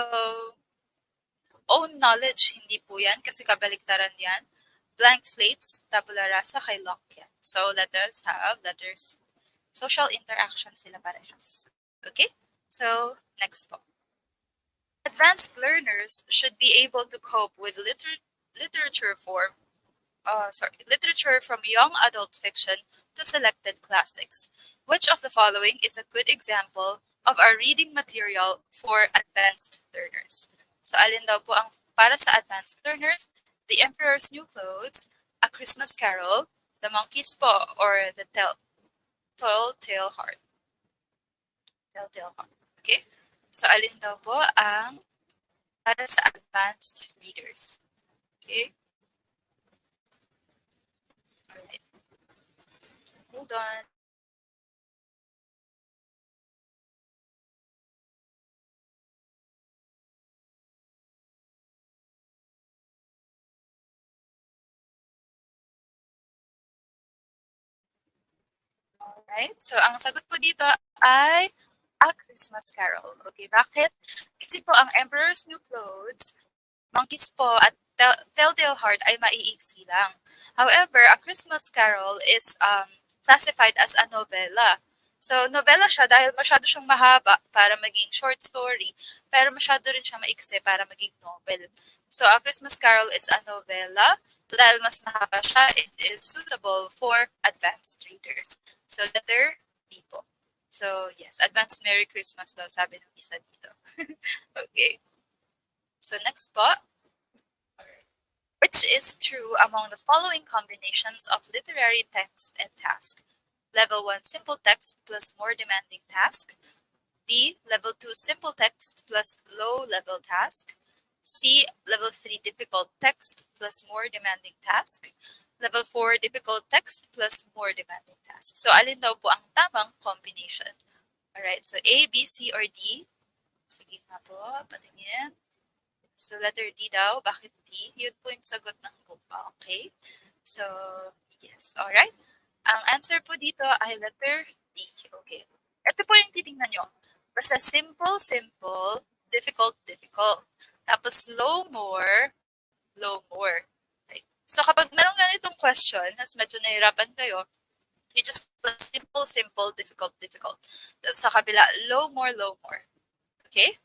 Speaker 1: own knowledge, hindi po yan kasi kabaliktaran yan. Blank slates, tabula rasa kay Locke yan. So, let us have letters. Social interaction sila parehas. Okay? So, next po. Advanced learners should be able to cope with literature literature from young adult fiction to selected classics. Which of the following is a good example of a reading material for advanced learners? So, alin daw po ang para sa advanced learners? The Emperor's New Clothes, A Christmas Carol, The Monkeys po, or The Telltale Heart. Telltale Heart. Okay? So, alin daw po ang para sa advanced readers? Okay? Alright. Hold on. Alright, so ang sagot po dito ay A Christmas Carol. Okay, bakit? Kasi po ang Emperor's New Clothes, Monkeys po at Telltale Heart ay maiiksi lang. However, A Christmas Carol is classified as a novella. So, novella siya dahil masyado siyang mahaba para maging short story, pero masyado rin siya maiksi para maging novel. So, A Christmas Carol is a novella. So, dahil mas mahaba siya, it is suitable for advanced readers. So, letter B po. So, yes, advanced Merry Christmas daw, sabi ng isa dito. Okay. So, next po. Which is true among the following combinations of literary text and task? Level 1 simple text plus more demanding task. B. Level 2 simple text plus low level task. C. Level 3 difficult text plus more demanding task. Level 4 difficult text plus more demanding task. So, alin daw po ang tamang combination? Alright, so A, B, C, or D? Sige nga po, patingin. So, letter D daw. Bakit D? Yun po yung sagot ng buka. Okay? So, yes. Alright. Ang answer po dito ay letter D. Okay. Ito po yung titingnan nyo. Basta simple, simple, difficult, difficult. Tapos low, more, low, more. Okay. So, kapag merong ganitong question, tapos medyo nahirapan kayo, you just put simple, simple, difficult, difficult. Tapos sa kabila, low, more, low, more. Okay?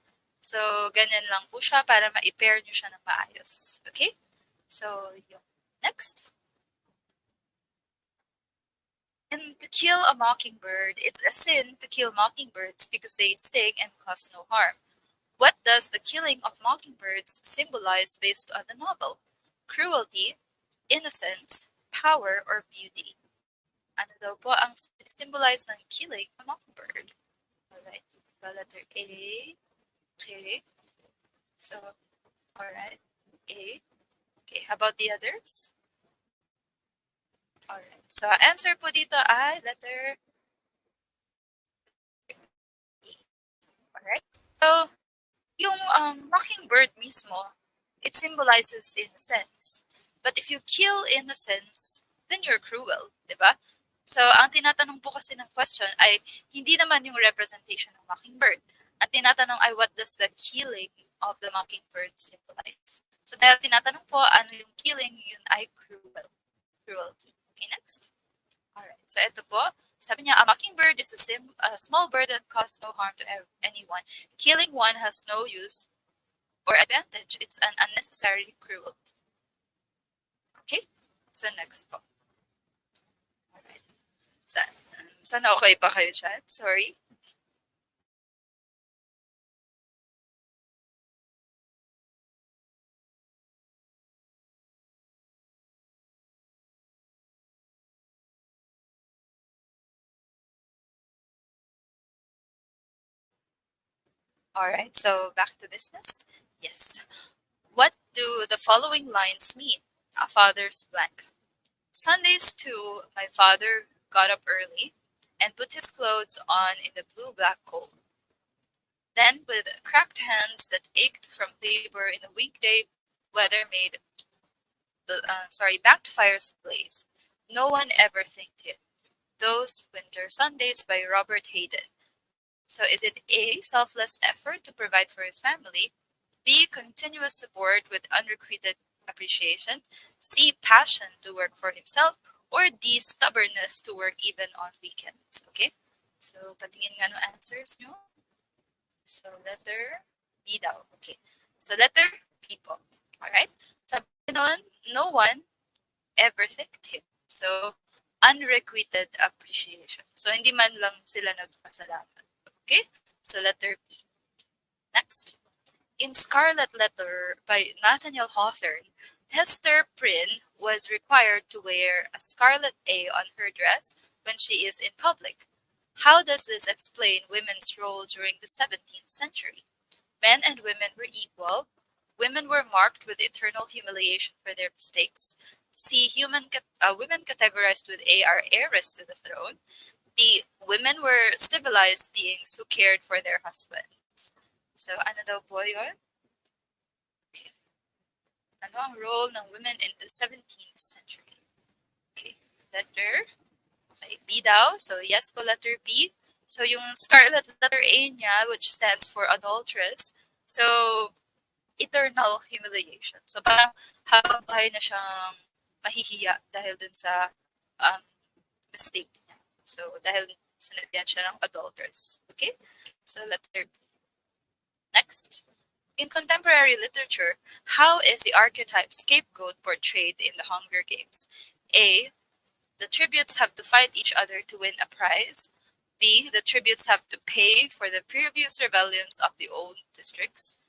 Speaker 1: So, ganyan lang po siya para ma-pair nyo siya ng maayos. Okay? So, yung next. And to kill a mockingbird, it's a sin to kill mockingbirds because they sing and cause no harm. What does the killing of mockingbirds symbolize based on the novel? Cruelty, innocence, power, or beauty? Ano daw po ang symbolize ng killing a mockingbird? Alright, letter A. Okay. So, alright. A. Okay, how about the others? Alright. So, answer po dito ay letter A. Alright. So, yung mockingbird mismo, it symbolizes innocence. But if you kill innocence, then you're cruel, di ba? So, ang tinatanong po kasi ng question ay hindi naman yung representation ng mockingbird. Ang tinatanong ay what does the killing of the mockingbird symbolize? So, dahil tinatanong po ano yung killing, yun ay cruelty. Okay, next. Alright, so ito po. Sabi niya, a mockingbird is a small bird that causes no harm to anyone. Killing one has no use or advantage. It's an unnecessary cruelty. Okay? So, next po. Alright. Sana okay pa kayo dyan? Sorry. Alright, so back to business. Yes. What do the following lines mean? A father's blank. Sundays too, my father got up early and put his clothes on in the blue-black cold. Then, with cracked hands that ached from labor in the weekday weather made backed fires blaze. No one ever thanked him. Those Winter Sundays by Robert Hayden. So is it A, selfless effort to provide for his family, B, continuous support with unrequited appreciation, C, passion to work for himself, or D, stubbornness to work even on weekends? Okay? So, patingin nga no answers nyo. So, letter B daw. Okay. So, letter B po. Alright? Sabi nun, no one ever thanked him. So, unrequited appreciation. So, hindi man lang sila nagpasalamat. Okay? So, letter B. Next. In Scarlet Letter by Nathaniel Hawthorne, Hester Prynne was required to wear a scarlet A on her dress when she is in public. How does this explain women's role during the 17th century? Men and women were equal. Women were marked with eternal humiliation for their mistakes. C. Women categorized with A are heiress to the throne. D. Women were civilized beings who cared for their husbands. So, ano daw po yun? Okay. Ano ang role ng women in the 17th century? Okay. Letter. Okay. B daw. So, yes po, letter B. So, yung scarlet letter A niya, which stands for adulteress. So, eternal humiliation. So, parang habang buhay na siyang mahihiya dahil dun sa mistake niya. So, dahil sinabihan siya ng adulteress. Okay? So, letter B. Next. In contemporary literature, how is the archetype scapegoat portrayed in the Hunger Games? A. The tributes have to fight each other to win a prize. B. The tributes have to pay for the previous rebellions of the old districts.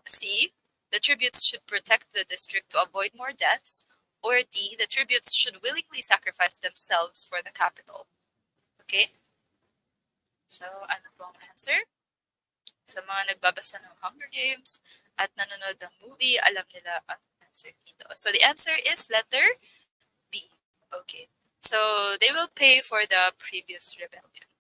Speaker 1: C. The tributes should protect the district to avoid more deaths. Or D. The tributes should willingly sacrifice themselves for the capital. Okay? So, ano po ang answer? Sa mga nagbabasa ng Hunger Games at nanonood ng movie, alam nila ang answer dito. So, the answer is letter B. Okay. So, they will pay for the previous rebellion.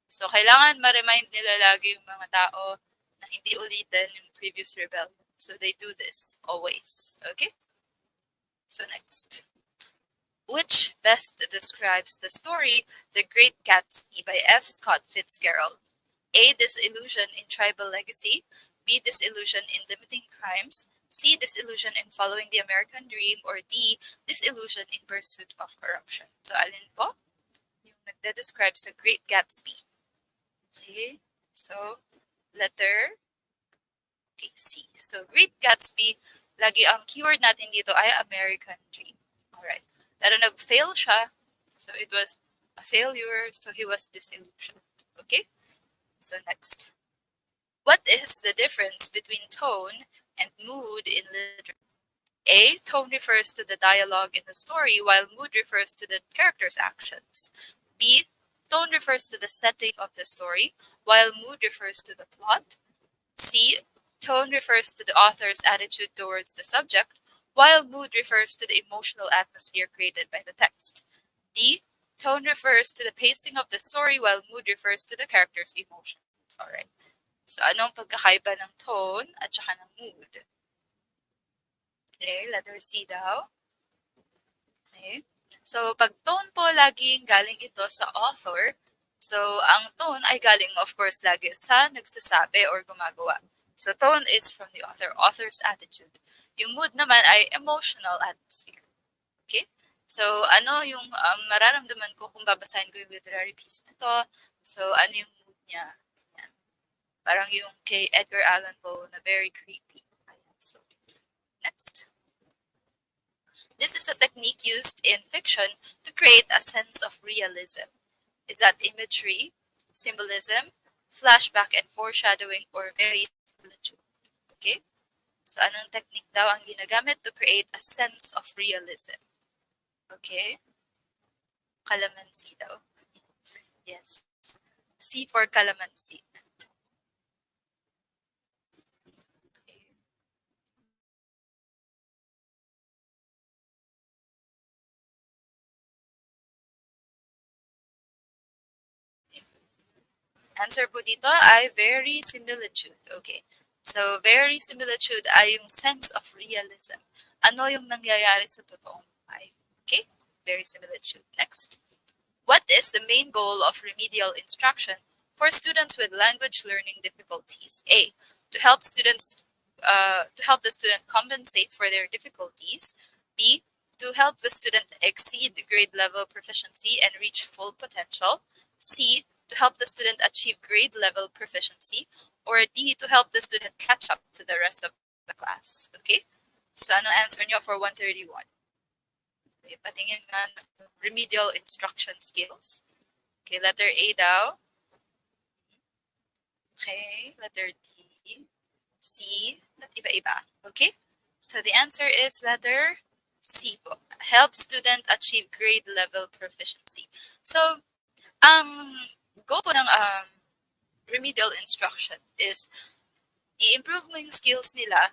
Speaker 1: So, kailangan ma-remind nila lagi yung mga tao na hindi ulitin yung previous rebellion. So, they do this always. Okay? So, next. Which best describes the story The Great Gatsby by F. Scott Fitzgerald? A. Disillusion in Tribal Legacy. B. Disillusion in Limiting Crimes. C. Disillusion in Following the American Dream. Or D. Disillusion in Pursuit of Corruption. So, alin po? Yung nagde-describe sa Great Gatsby. Okay? So, letter okay, C. So, Great Gatsby, lagi ang keyword natin dito ay American Dream. Alright. Pero nag-fail siya. So, it was a failure. So, he was disillusioned. Okay? So, next. What is the difference between tone and mood in literature? A. Tone refers to the dialogue in the story, while mood refers to the character's actions. B. Tone refers to the setting of the story, while mood refers to the plot. C. Tone refers to the author's attitude towards the subject, while mood refers to the emotional atmosphere created by the text. D. Tone refers to the pacing of the story, while mood refers to the character's emotions. Alright. So, anong pagkakaiba ng tone at saka ng mood? Okay, letter C daw. Okay. So, pag tone po, laging galing ito sa author. So, ang tone ay galing, of course, lagi sa nagsasabi or gumagawa. So, tone is from the author, author's attitude. Yung mood naman ay emotional atmosphere. Okay? So, ano yung mararamdaman ko kung babasahin ko yung literary piece nito? So, ano yung mood niya? Yan. Parang yung kay Edgar Allan Poe na very creepy. Ayan. So, next. This is a technique used in fiction to create a sense of realism. Is that imagery, symbolism, flashback and foreshadowing, or very similitude? Okay? So, anong technique daw ang ginagamit to create a sense of realism? Okay? Calamansi daw. Yes. C for calamansi. Okay. Answer po dito ay very similitude. Okay. So, very similitude ay yung sense of realism. Ano yung nangyayari sa totoong buhay. Okay? Very similitude. Next. What is the main goal of remedial instruction for students with language learning difficulties? A. To help the student compensate for their difficulties. B. To help the student exceed grade level proficiency and reach full potential. C. To help the student achieve grade level proficiency. Or D. To help the student catch up to the rest of the class. Okay? So ano answer nyo for 131? Okay, patingin nga ng remedial instruction skills. Okay, letter A daw. Okay, letter D. C. At iba-iba. Okay? So the answer is letter C po. Help student achieve grade level proficiency. So, goal po ng remedial instruction is i-improve mo yung skills nila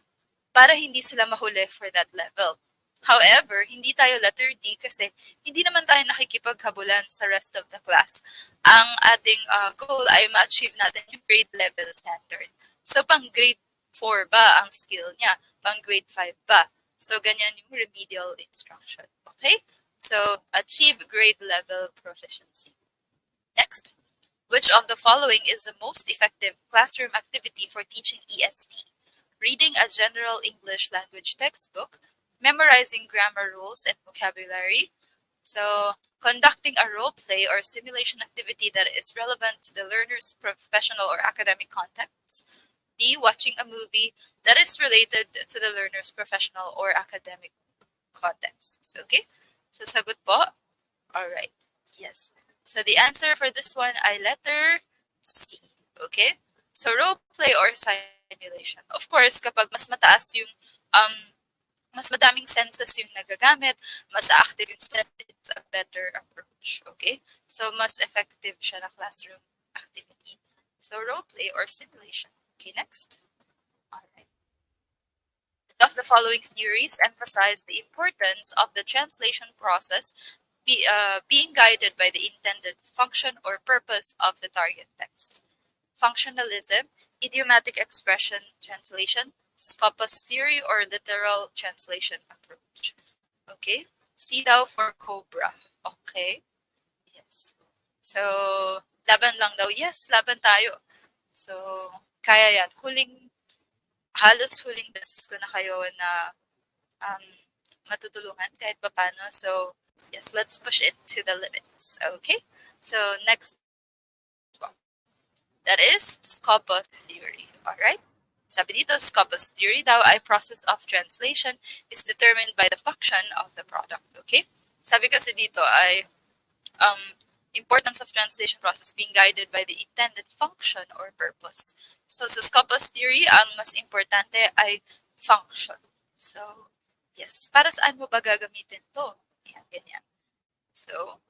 Speaker 1: para hindi sila mahuli for that level. However, hindi tayo letter D kasi hindi naman tayo nakikipaghabulan sa rest of the class. Ang ating goal ay ma-achieve natin yung grade level standard. So, pang grade 4 ba ang skill niya? Pang grade 5 ba? So, ganyan yung remedial instruction. Okay? So, achieve grade level proficiency. Next, which of the following is the most effective classroom activity for teaching ESP? Reading a general English language textbook, memorizing grammar rules and vocabulary. So, conducting a role play or simulation activity that is relevant to the learner's professional or academic context. D. Watching a movie that is related to the learner's professional or academic contexts. Okay? So, sagot po? Alright. Yes. So, the answer for this one ay letter C. Okay? So, role play or simulation. Of course, kapag mas mataas yung mas madaming senses yung nagagamit, mas active yung student, it's a better approach. Okay? So, mas effective siya na classroom activity. So, role play or simulation. Okay, next. All right. Of the following theories emphasize the importance of the translation process being guided by the intended function or purpose of the target text. Functionalism, idiomatic expression translation, Scopus theory, or literal translation approach. Okay? C daw for cobra. Okay? Yes. So, laban lang daw. Yes, laban tayo. So, kaya yan. Halos huling beses ko na kayo na matutulungan kahit papano. So, yes, let's push it to the limits. Okay? So, next one. That is Scopus theory. Alright? Sabi dito, Scopus theory daw ay process of translation is determined by the function of the product. Okay? Sabi kasi dito ay importance of translation process being guided by the intended function or purpose. So, sa Scopus theory, ang mas importante ay function. So, yes. Para saan mo ba gagamitin to? Yan, ganyan. So,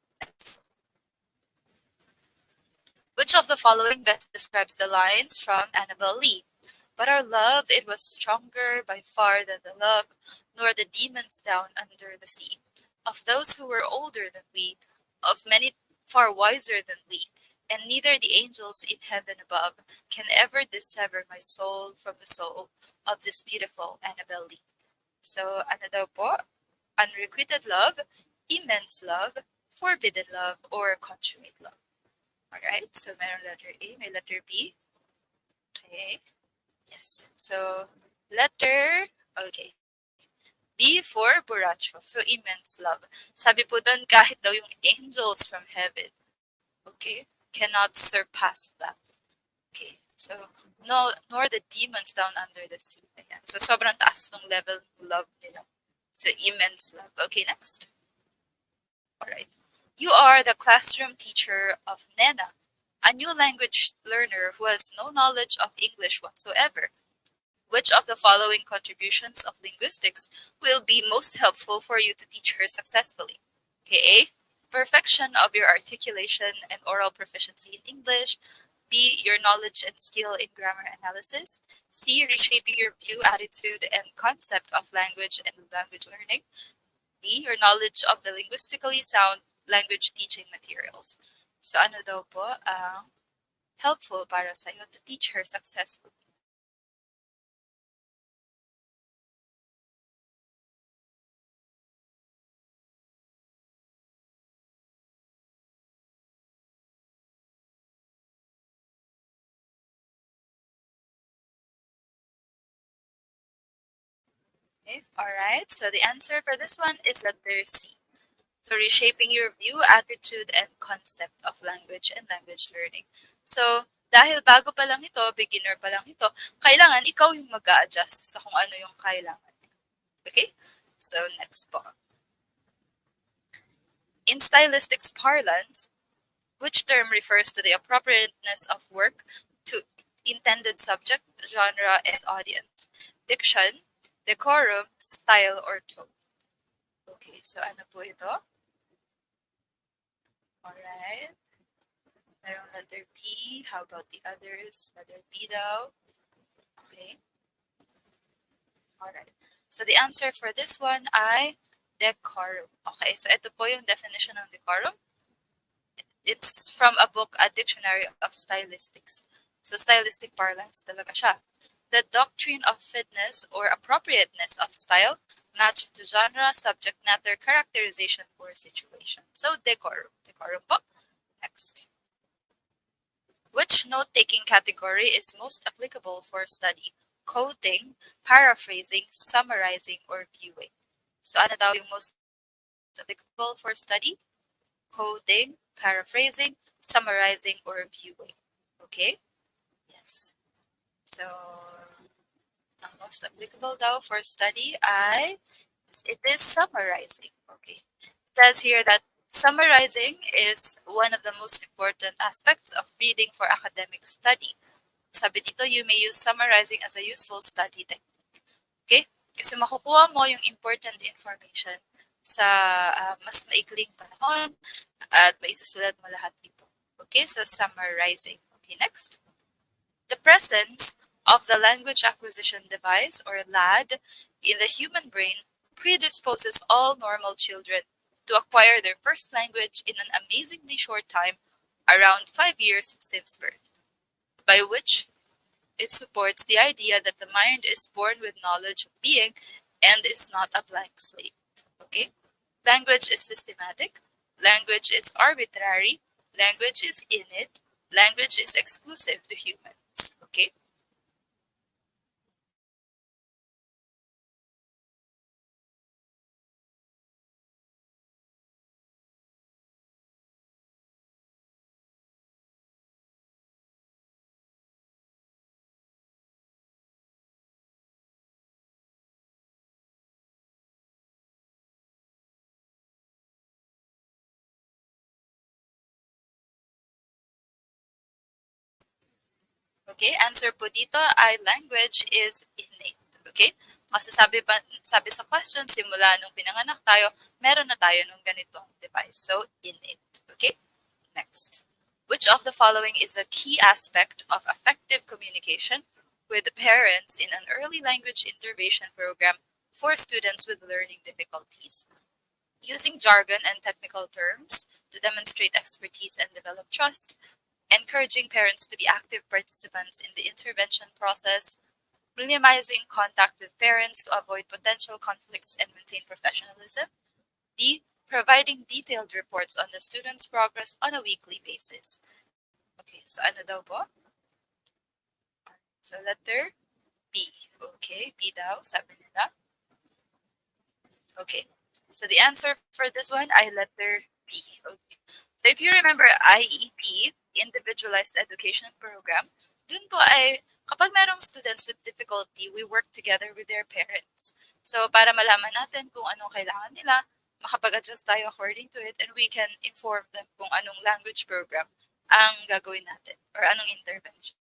Speaker 1: which of the following best describes the lines from Annabel Lee? But our love, it was stronger by far than the love, nor the demons down under the sea. Of those who were older than we, of many far wiser than we, and neither the angels in heaven above can ever dissever my soul from the soul of this beautiful Annabel Lee. So, ano daw po? Unrequited love, immense love, forbidden love, or consummate love. Alright, so meron letter A, may letter B. Okay. Yes. So, okay. B for borracho. So, immense love. Sabi po doon, kahit daw yung angels from heaven, okay, cannot surpass that. Okay. So, nor the demons down under the sea. Ayan. So, sobrang taas ng level ng love nila. So, immense love. Okay, next. Alright. You are the classroom teacher of Nena, a new language learner who has no knowledge of English whatsoever. Which of the following contributions of linguistics will be most helpful for you to teach her successfully? Okay, A. Perfection of your articulation and oral proficiency in English. B. Your knowledge and skill in grammar analysis. C. Reshaping your view, attitude, and concept of language and language learning. D. Your knowledge of the linguistically sound language teaching materials. So ano daw po ang helpful para sa'yo to teach her successfully? Okay. All right. So the answer for this one is letter C. So reshaping your view, attitude, and concept of language and language learning. So dahil bago pa lang ito, beginner pa lang ito, kailangan ikaw yung mag-a-adjust sa kung ano yung kailangan. Okay? So next po. In stylistics parlance, which term refers to the appropriateness of work to intended subject, genre, and audience? Diction, decorum, style, or tone? Okay, so ano po ito? Alright. Merong letter B. How about the others? Letter B daw. Okay. Alright. So the answer for this one ay decorum. Okay, so ito po yung definition ng decorum. It's from a book, A Dictionary of Stylistics. So stylistic parlance talaga siya. The doctrine of fitness or appropriateness of style matched to genre, subject matter, characterization, or situation. So decorum. Decorum po. Next. Which note-taking category is most applicable for study? Quoting, paraphrasing, summarizing, or viewing. So ano daw yung most applicable for study? Quoting, paraphrasing, summarizing, or viewing. Okay? Yes. So, ang most applicable daw for study ay, it is summarizing. Okay. It says here that summarizing is one of the most important aspects of reading for academic study. Sabi dito, you may use summarizing as a useful study technique. Okay? Kasi makukuha mo yung important information sa mas maikling panahon at maisusulat mo lahat dito. Okay? So, summarizing. Okay, next. The presence of the language acquisition device, or LAD, in the human brain predisposes all normal children to acquire their first language in an amazingly short time, around 5 years since birth, by which it supports the idea that the mind is born with knowledge of being and is not a blank slate. Okay? Language is systematic. Language is arbitrary. Language is innate. Language is exclusive to humans. Okay? Okay, answer po dito ay language is innate. Okay? Kasi sabi sa question, simula nung pinanganak tayo, meron na tayo nung ganitong device. So, innate. Okay? Next. Which of the following is a key aspect of effective communication with parents in an early language intervention program for students with learning difficulties? Using jargon and technical terms to demonstrate expertise and develop trust, encouraging parents to be active participants in the intervention process, minimizing contact with parents to avoid potential conflicts and maintain professionalism. D. Providing detailed reports on the student's progress on a weekly basis. Okay, so ano daw po? So letter B. Okay, B daw, sabi nila. Okay, so the answer for this one ay letter B. Okay. So if you remember IEP, Individualized Education Program, dun po ay kapag merong students with difficulty, we work together with their parents. So para malaman natin kung anong kailangan nila, makapag-adjust tayo according to it, and we can inform them kung anong language program ang gagawin natin or anong intervention.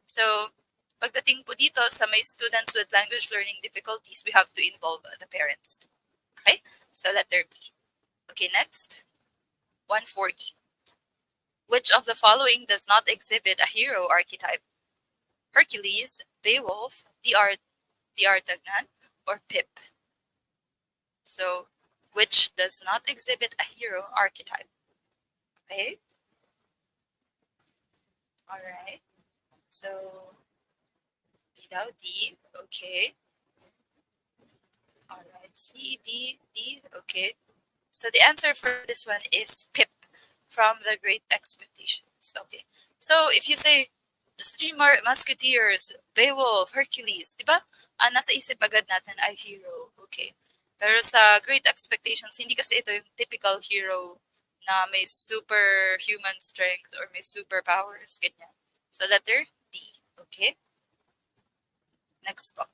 Speaker 1: So, pagdating po dito sa may students with language learning difficulties, we have to involve the parents too. Okay? So, letter B. Okay, next. 140. Which of the following does not exhibit a hero archetype? Hercules, Beowulf, the Artagnan, or Pip? So, which does not exhibit a hero archetype? Okay? Alright. So, daw D. Okay. Alright. C, B, D. Okay. So the answer for this one is Pip from The Great Expectations. Okay. So if you say the Three Musketeers, Beowulf, Hercules, di ba? ang nasa isip agad natin ay hero. Okay. Pero sa Great Expectations, hindi kasi ito yung typical hero na may superhuman strength or may superpowers, ganyan. So letter D. Okay? Next po.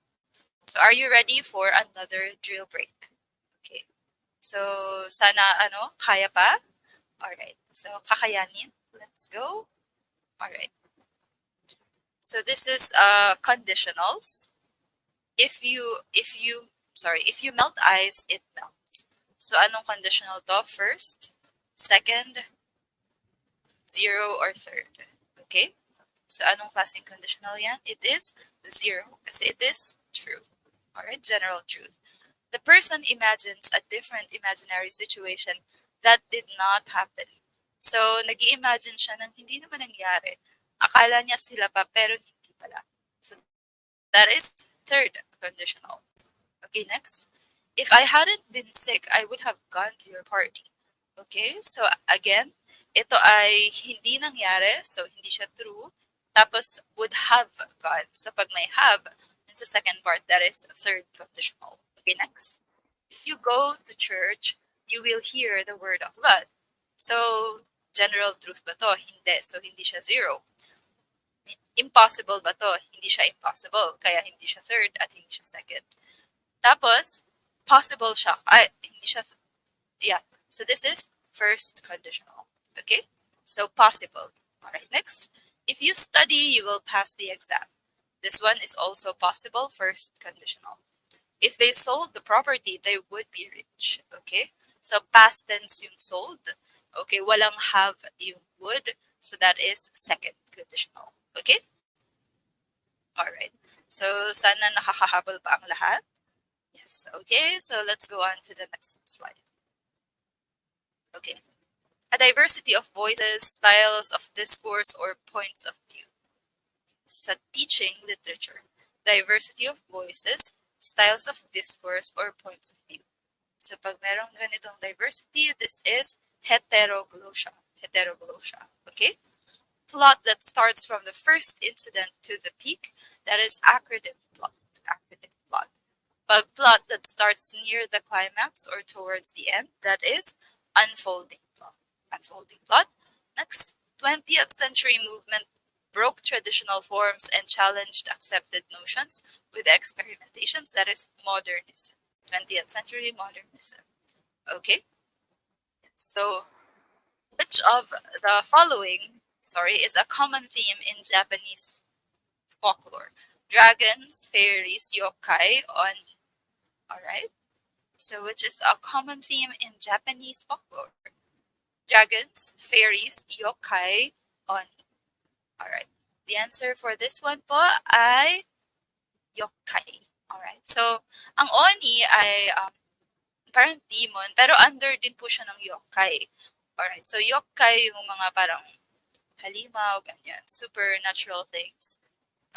Speaker 1: So are you ready for another drill break? Okay. So sana kaya pa? Alright. So kakayanin. Let's go. Alright. So this is conditionals. If you melt ice, it melts. So anong conditional to? First, second, zero, or third. Okay? So anong klaseng conditional yan? It is zero kasi it is true. Alright, general truth. The person imagines a different imaginary situation that did not happen. So, nag-i-imagine siya ng hindi naman nangyari. Akala niya sila pa pero hindi pala. So, that is third conditional. Okay, next. If I hadn't been sick, I would have gone to your party. Okay, so again, ito ay hindi nangyari, so hindi siya true. Tapos, would have gone. So, pag may have, dun sa second part, that is third conditional. Okay, next. If you go to church, you will hear the word of God. So, general truth ba to? Hindi. So, hindi siya zero. Impossible ba to? Hindi siya impossible. Kaya hindi siya third at hindi siya second. Tapos, possible siya. Ay, hindi siya, yeah. So, this is first conditional. Okay? So, possible. Alright, next. If you study, you will pass the exam. This one is also possible, first conditional. If they sold the property, they would be rich. Okay? So, past tense yung sold. Okay, walang have yung would. So, that is second conditional. Okay? Alright. So, sana nakakahabol pa ang lahat. Yes. Okay, so let's go on to the next slide. Okay. A diversity of voices, styles of discourse, or points of view. Sa teaching literature, diversity of voices, styles of discourse, or points of view. So pag merong ganitong diversity, this is heteroglossia. Heteroglossia. Okay? Plot that starts from the first incident to the peak, that is accretive plot. Accretive plot. Pag plot that starts near the climax or towards the end, that is unfolding plot. Unfolding plot. Next, 20th century movement broke traditional forms and challenged accepted notions with experimentations, that is modernism. 20th century modernism. Okay? So, which of the following, is a common theme in Japanese folklore? Dragons, fairies, yokai, oni. Alright? So, which is a common theme in Japanese folklore? Dragons, fairies, yokai, oni. Alright. The answer for this one po ay yokai. Alright. So, ang oni ay parang demon, pero under din po siya ng yokai. Alright. So, yokai yung mga parang halimaw, ganyan, supernatural things.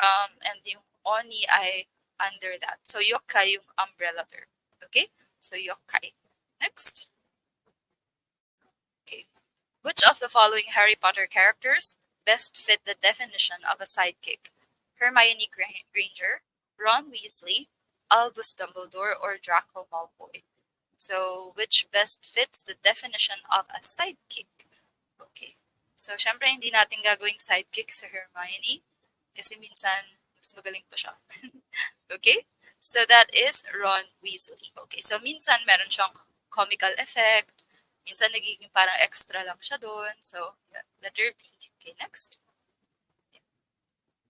Speaker 1: And yung oni ay under that. So, yokai yung umbrella term. Okay? So, yokai. Next. Okay. Which of the following Harry Potter characters best fit the definition of a sidekick? Hermione Granger, Ron Weasley, Albus Dumbledore, or Draco Malfoy? So, which best fits the definition of a sidekick? Okay. So, syempre, hindi natin gagawing sidekick sa Hermione kasi minsan, mas magaling pa siya. Okay? So, that is Ron Weasley. Okay. So, minsan, meron siyang comical effect. Minsan, nagiging parang extra lang siya doon. So, letter B. Okay, next.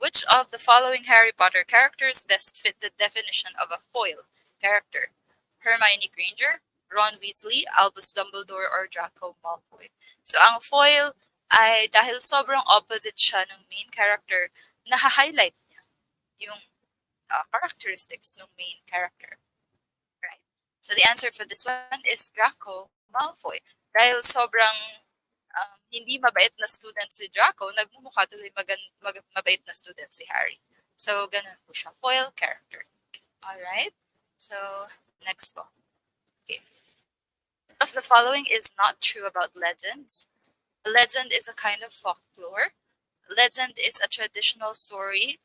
Speaker 1: Which of the following Harry Potter characters best fit the definition of a foil character? Hermione Granger, Ron Weasley, Albus Dumbledore, or Draco Malfoy? So, ang foil ay dahil sobrang opposite siya ng main character, na-highlight niya yung characteristics ng main character. Right. So, the answer for this one is Draco Malfoy. Dahil sobrang hindi mabait na student si Draco, nagmumukha tuloy mabait na student si Harry. So, ganun po siya. Foil character. Alright? So, next po. Okay. Of the following is not true about legends. A legend is a kind of folklore. Legend is a traditional story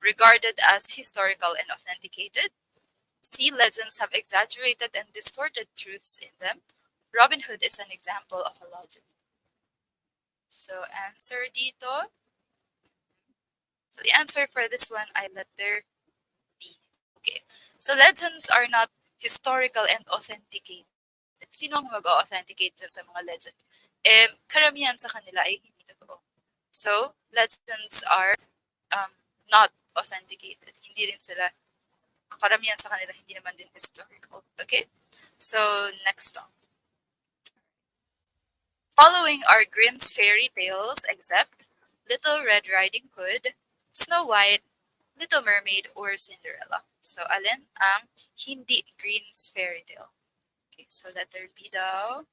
Speaker 1: regarded as historical and authenticated. C. Legends have exaggerated and distorted truths in them. Robin Hood is an example of a legend. So answer dito. So the answer for this one I letter B. Okay. So legends are not historical and authenticated. Sino ang mag-authenticate dyan sa mga legend? Karamihan sa kanila ay hindi totoo. So, legends are not authenticated. Hindi rin sila, karamihan sa kanila hindi naman din historical. Okay? So, next one. Following are Grimm's fairy tales except Little Red Riding Hood, Snow White, Little Mermaid, or Cinderella. So, alin ang hindi Grimm's fairy tale? Okay, so letter B daw.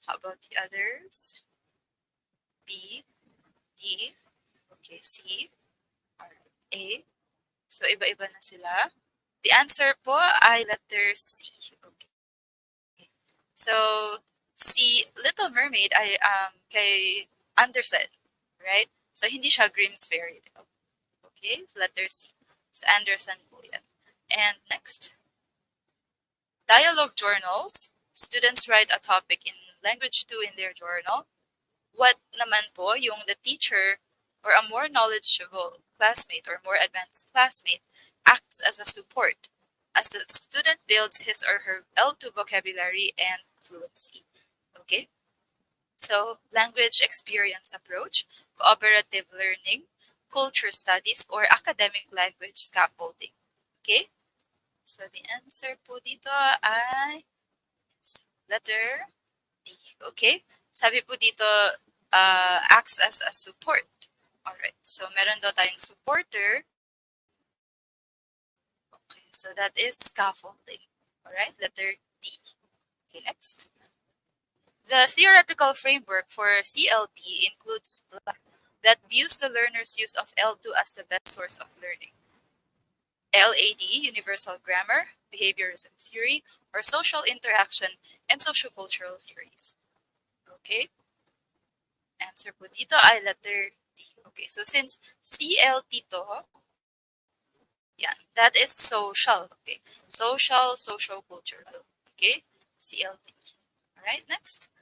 Speaker 1: How about the others? B, D, okay, C, alright, A. So, iba-iba na sila. The answer po ay letter C. Okay. So, si Little Mermaid ay kay Andersen, right? So, hindi siya Grimm's fairy tale. Okay, so letter C. So, Andersen po yan. And next, dialogue journals. Students write a topic in language 2 in their journal. What naman po yung the teacher or a more knowledgeable classmate or more advanced classmate acts as a support as the student builds his or her L2 vocabulary and fluency. Okay? So, language experience approach, cooperative learning, culture studies, or academic language scaffolding. Okay? So, the answer po dito ay letter D. Okay? Sabi po dito, acts as a support. Alright, so meron daw tayong supporter. Okay, so that is scaffolding. Alright, letter D. Okay, next. The theoretical framework for CLT includes that views the learner's use of L2 as the best source of learning. LAD, universal grammar, behaviorism theory, or social interaction and sociocultural theories. Okay? Answer po dito ay letter D. Okay, so since CLT to, yeah, that is social. Okay, social, socio-cultural. Okay, CLT. All right, next.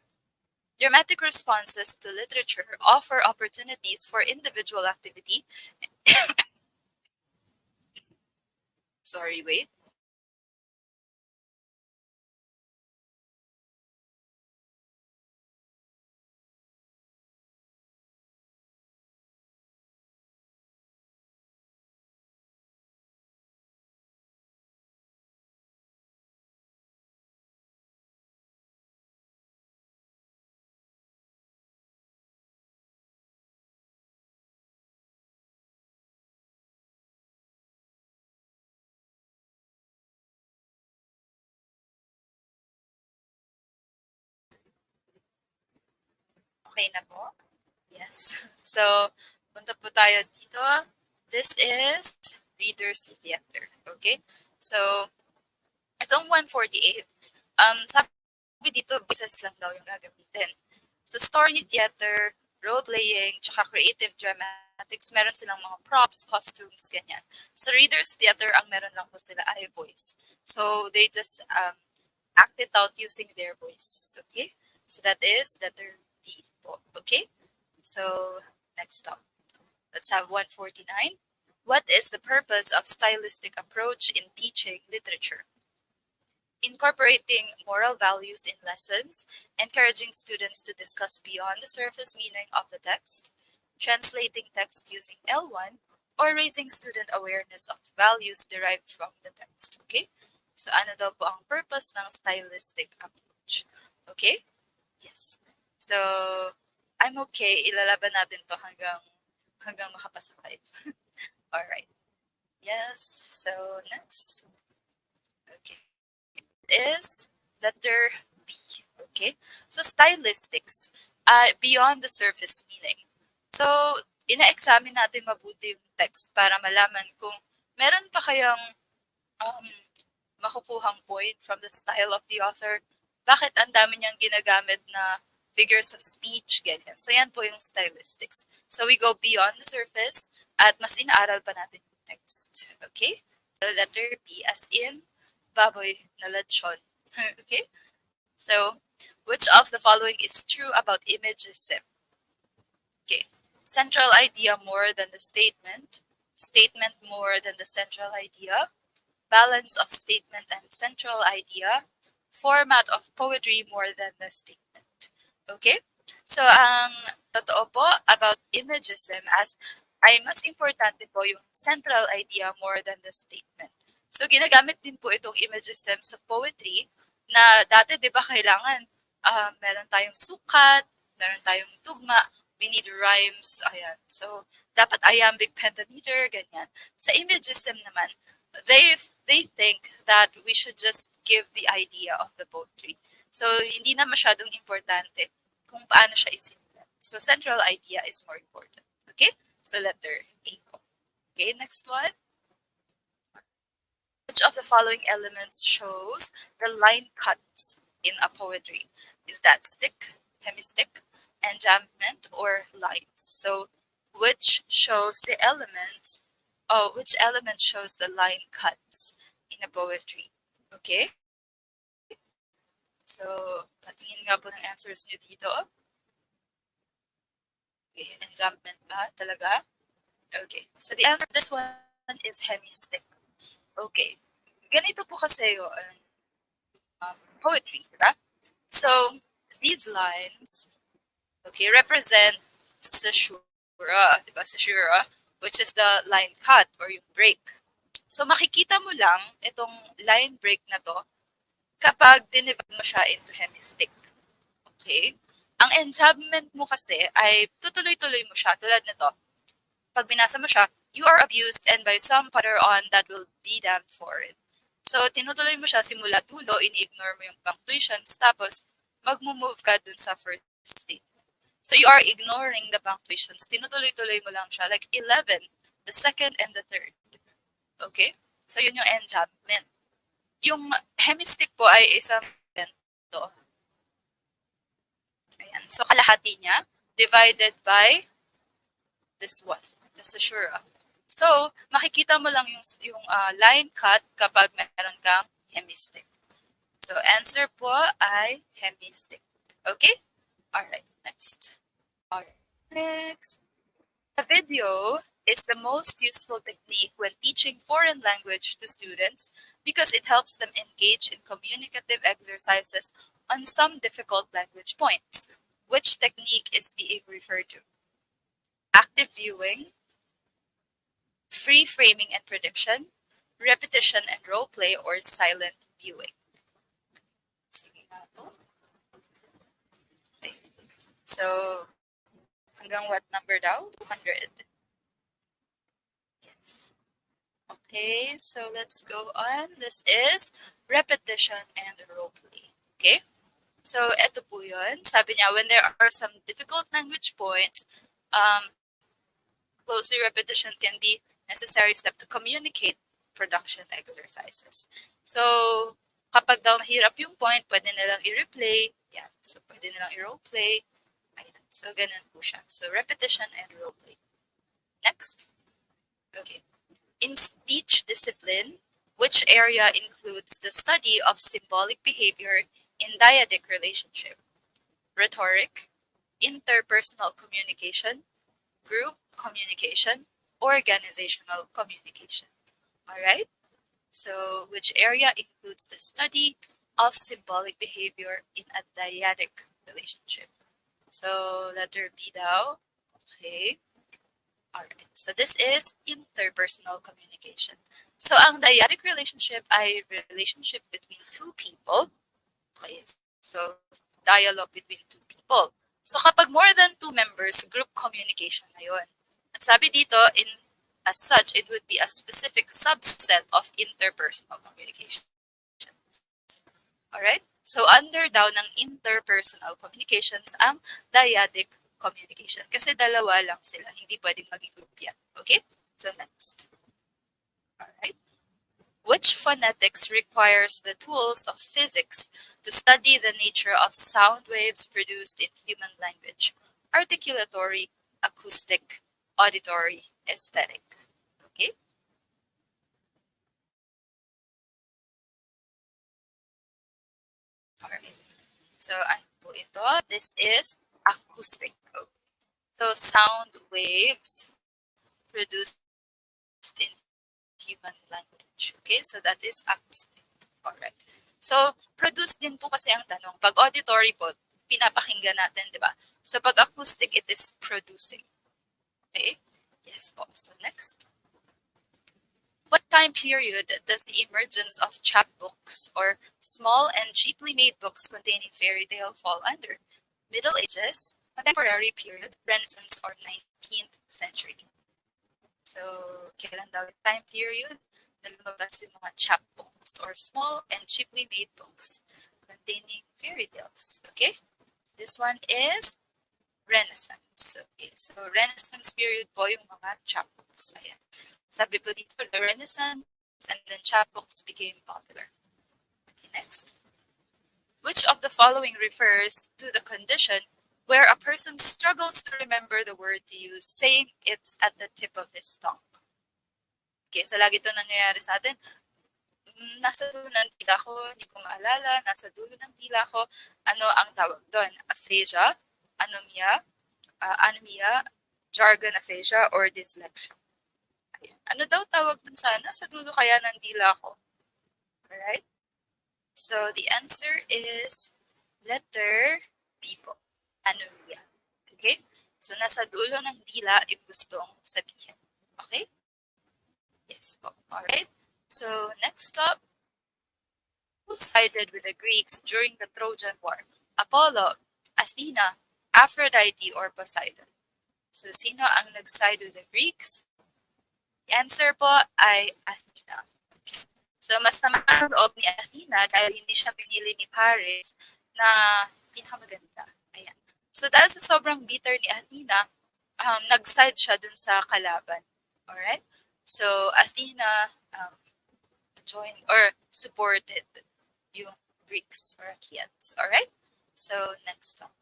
Speaker 1: Dramatic responses to literature offer opportunities for individual activity. Sorry, wait. Okay na po? Yes. So, punta po tayo dito. This is Reader's Theater. Okay? So, itong 148, sabi dito, voices lang daw yung gagamitin. So, story theater, role-playing, tsaka creative dramatics, meron silang mga props, costumes, ganyan. Sa Reader's Theater, ang meron lang po sila ay voice. So, they just act it out using their voice. Okay? So, that is letter D po. Okay? So, next up. Let's have 149. What is the purpose of stylistic approach in teaching literature? Incorporating moral values in lessons, encouraging students to discuss beyond the surface meaning of the text, translating text using L1, or raising student awareness of values derived from the text. Okay? So, ano daw po ang purpose ng stylistic approach? Okay? Yes. So, I'm okay. Ilalaban natin to hanggang makapasa 5. Alright. Yes. So, next. Okay. Is letter B. Okay? So, stylistics. Beyond the surface meaning. So, ina-examine natin mabuti yung text para malaman kung meron pa kayang makukuhang point from the style of the author. Bakit ang dami niyang ginagamit na figures of speech, ganyan. So, yan po yung stylistics. So, we go beyond the surface at mas inaaral pa natin yung Next. Okay? So letter B as in baboy na lechon. Okay? So, which of the following is true about imagism? Okay. Central idea more than the statement. Statement more than the central idea. Balance of statement and central idea. Format of poetry more than the statement. Okay? So, ang totoo po about imagism as ay mas importante po yung central idea more than the statement. So, ginagamit din po itong imagism sa poetry na dati, di ba, kailangan meron tayong sukat, meron tayong tugma, we need rhymes, ayan. So, dapat iambic pentameter, ganyan. Sa imagism naman, they think that we should just give the idea of the poetry. So, hindi na masyadong importante kung paano siya isimulan. So, central idea is more important. Okay? So, letter A po. Okay, next one. Which of the following elements shows the line cuts in a poetry? Is that stick, hemistick, enjambment, or lines? So, which shows the elements, which element shows the line cuts in a poetry? Okay? So, patingin nga po ng answers nyo dito. Okay, enjambment ba talaga? Okay, so the answer to this one is hemistick. Okay, ganito po kasi yung poetry, diba? So, these lines, okay, represent caesura, diba? Caesura, which is the line cut or yung break. So, makikita mo lang itong line break na to kapag dinivide mo siya into hemistick. Okay? Ang enjambment mo kasi ay tutuloy-tuloy mo siya tulad nito. Pag binasa mo siya, you are abused and by some further on that will be damned for it. So, tinutuloy mo siya simula dulo, ini-ignore mo yung punctuations, tapos mag-move ka dun sa first statement. So, you are ignoring the punctuations. Tinutuloy-tuloy mo lang siya. Like 11, the second and the third. Okay? So, yun yung enjambment. Yung hemistick po ay isang evento. Ayan. So, kalahati niya divided by this one, the caesura. So, makikita mo lang yung line cut kapag meron kang hemistick. So, answer po ay hemistick. Okay? Alright, next. Alright, next. A video is the most useful technique when teaching foreign language to students because it helps them engage in communicative exercises on some difficult language points. Which technique is being referred to? Active viewing, free framing and prediction, repetition and role play, or silent viewing. Sige nga po. Okay. So, hanggang what number daw? 200. Yes. Okay, so let's go on. This is repetition and role play. Okay? So, eto po yun. Sabi niya, when there are some difficult language points, closely repetition can be necessary step to communicate production exercises. So, kapag daw mahirap yung point, pwede nilang i-replay. Yan. So, pwede nilang i-roleplay. Ayan. So, ganun po siya. So, repetition and roleplay. Next. Okay. In speech discipline, which area includes the study of symbolic behavior in dyadic relationship? Rhetoric, interpersonal communication, group communication, organizational communication. All right? So, which area includes the study of symbolic behavior in a dyadic relationship? So, letter B daw. Okay. All right. So, this is interpersonal communication. So, ang dyadic relationship ay relationship between two people. Okay. So, dialogue between two people. So, kapag more than two members, group communication na yun. At sabi dito, as such, it would be a specific subset of interpersonal communication. Alright? So, under daw ng interpersonal communications ang dyadic communication. Kasi dalawa lang sila. Hindi pwedeng maging group yan. Okay? So, next. Alright? Which phonetics requires the tools of physics to study the nature of sound waves produced in human language? Articulatory, acoustic, auditory, aesthetic. Okay? So, ano po ito? This is acoustic. So, sound waves produced in human language. Okay, so that is acoustic. Alright. So, produced din po kasi ang tanong. Pag auditory po, pinapakinggan natin, di ba? So, pag acoustic, it is producing. Okay? Yes po. So, next. What time period does the emergence of chapbooks or small and cheaply made books containing fairy tale fall under? Middle Ages, Contemporary Period, Renaissance, or 19th century? So, kailan daw yung time period na lumabas yung mga chapbooks or small and cheaply made books containing fairy tales? Okay? This one is Renaissance. Okay, so Renaissance period po yung mga chapbooks. Ayan. Sabi po dito, the Renaissance and then chapbooks became popular. Okay, next. Which of the following refers to the condition where a person struggles to remember the word to use, saying it's at the tip of his tongue? Okay, so lagi ito nangyayari sa atin. Nasa dulo ng dila ko, hindi ko maalala, nasa dulo ng dila ko, ano ang tawag doon? Aphasia, anomia, jargon aphasia, or dyslexia. Ayan. Ano daw tawag dun sa nasa dulo kaya ng dila ko? Alright? So, the answer is letter B po. Anomia. Okay? So, nasa dulo ng dila yung gustong sabihin. Okay? Yes po. Alright? So, next up, who sided with the Greeks during the Trojan War? Apollo, Athena, Aphrodite, or Poseidon? So, sino ang nag-side with the Greeks? The answer po ay Athena. Okay. So, mas naman ang loob ni Athena dahil hindi siya pinili ni Paris na pinakamaganda. Ayan. So, dahil sa sobrang bitter ni Athena, nag-side siya dun sa kalaban. Alright? So, Athena joined or supported yung Greeks or Achaeans. Alright? So, next one.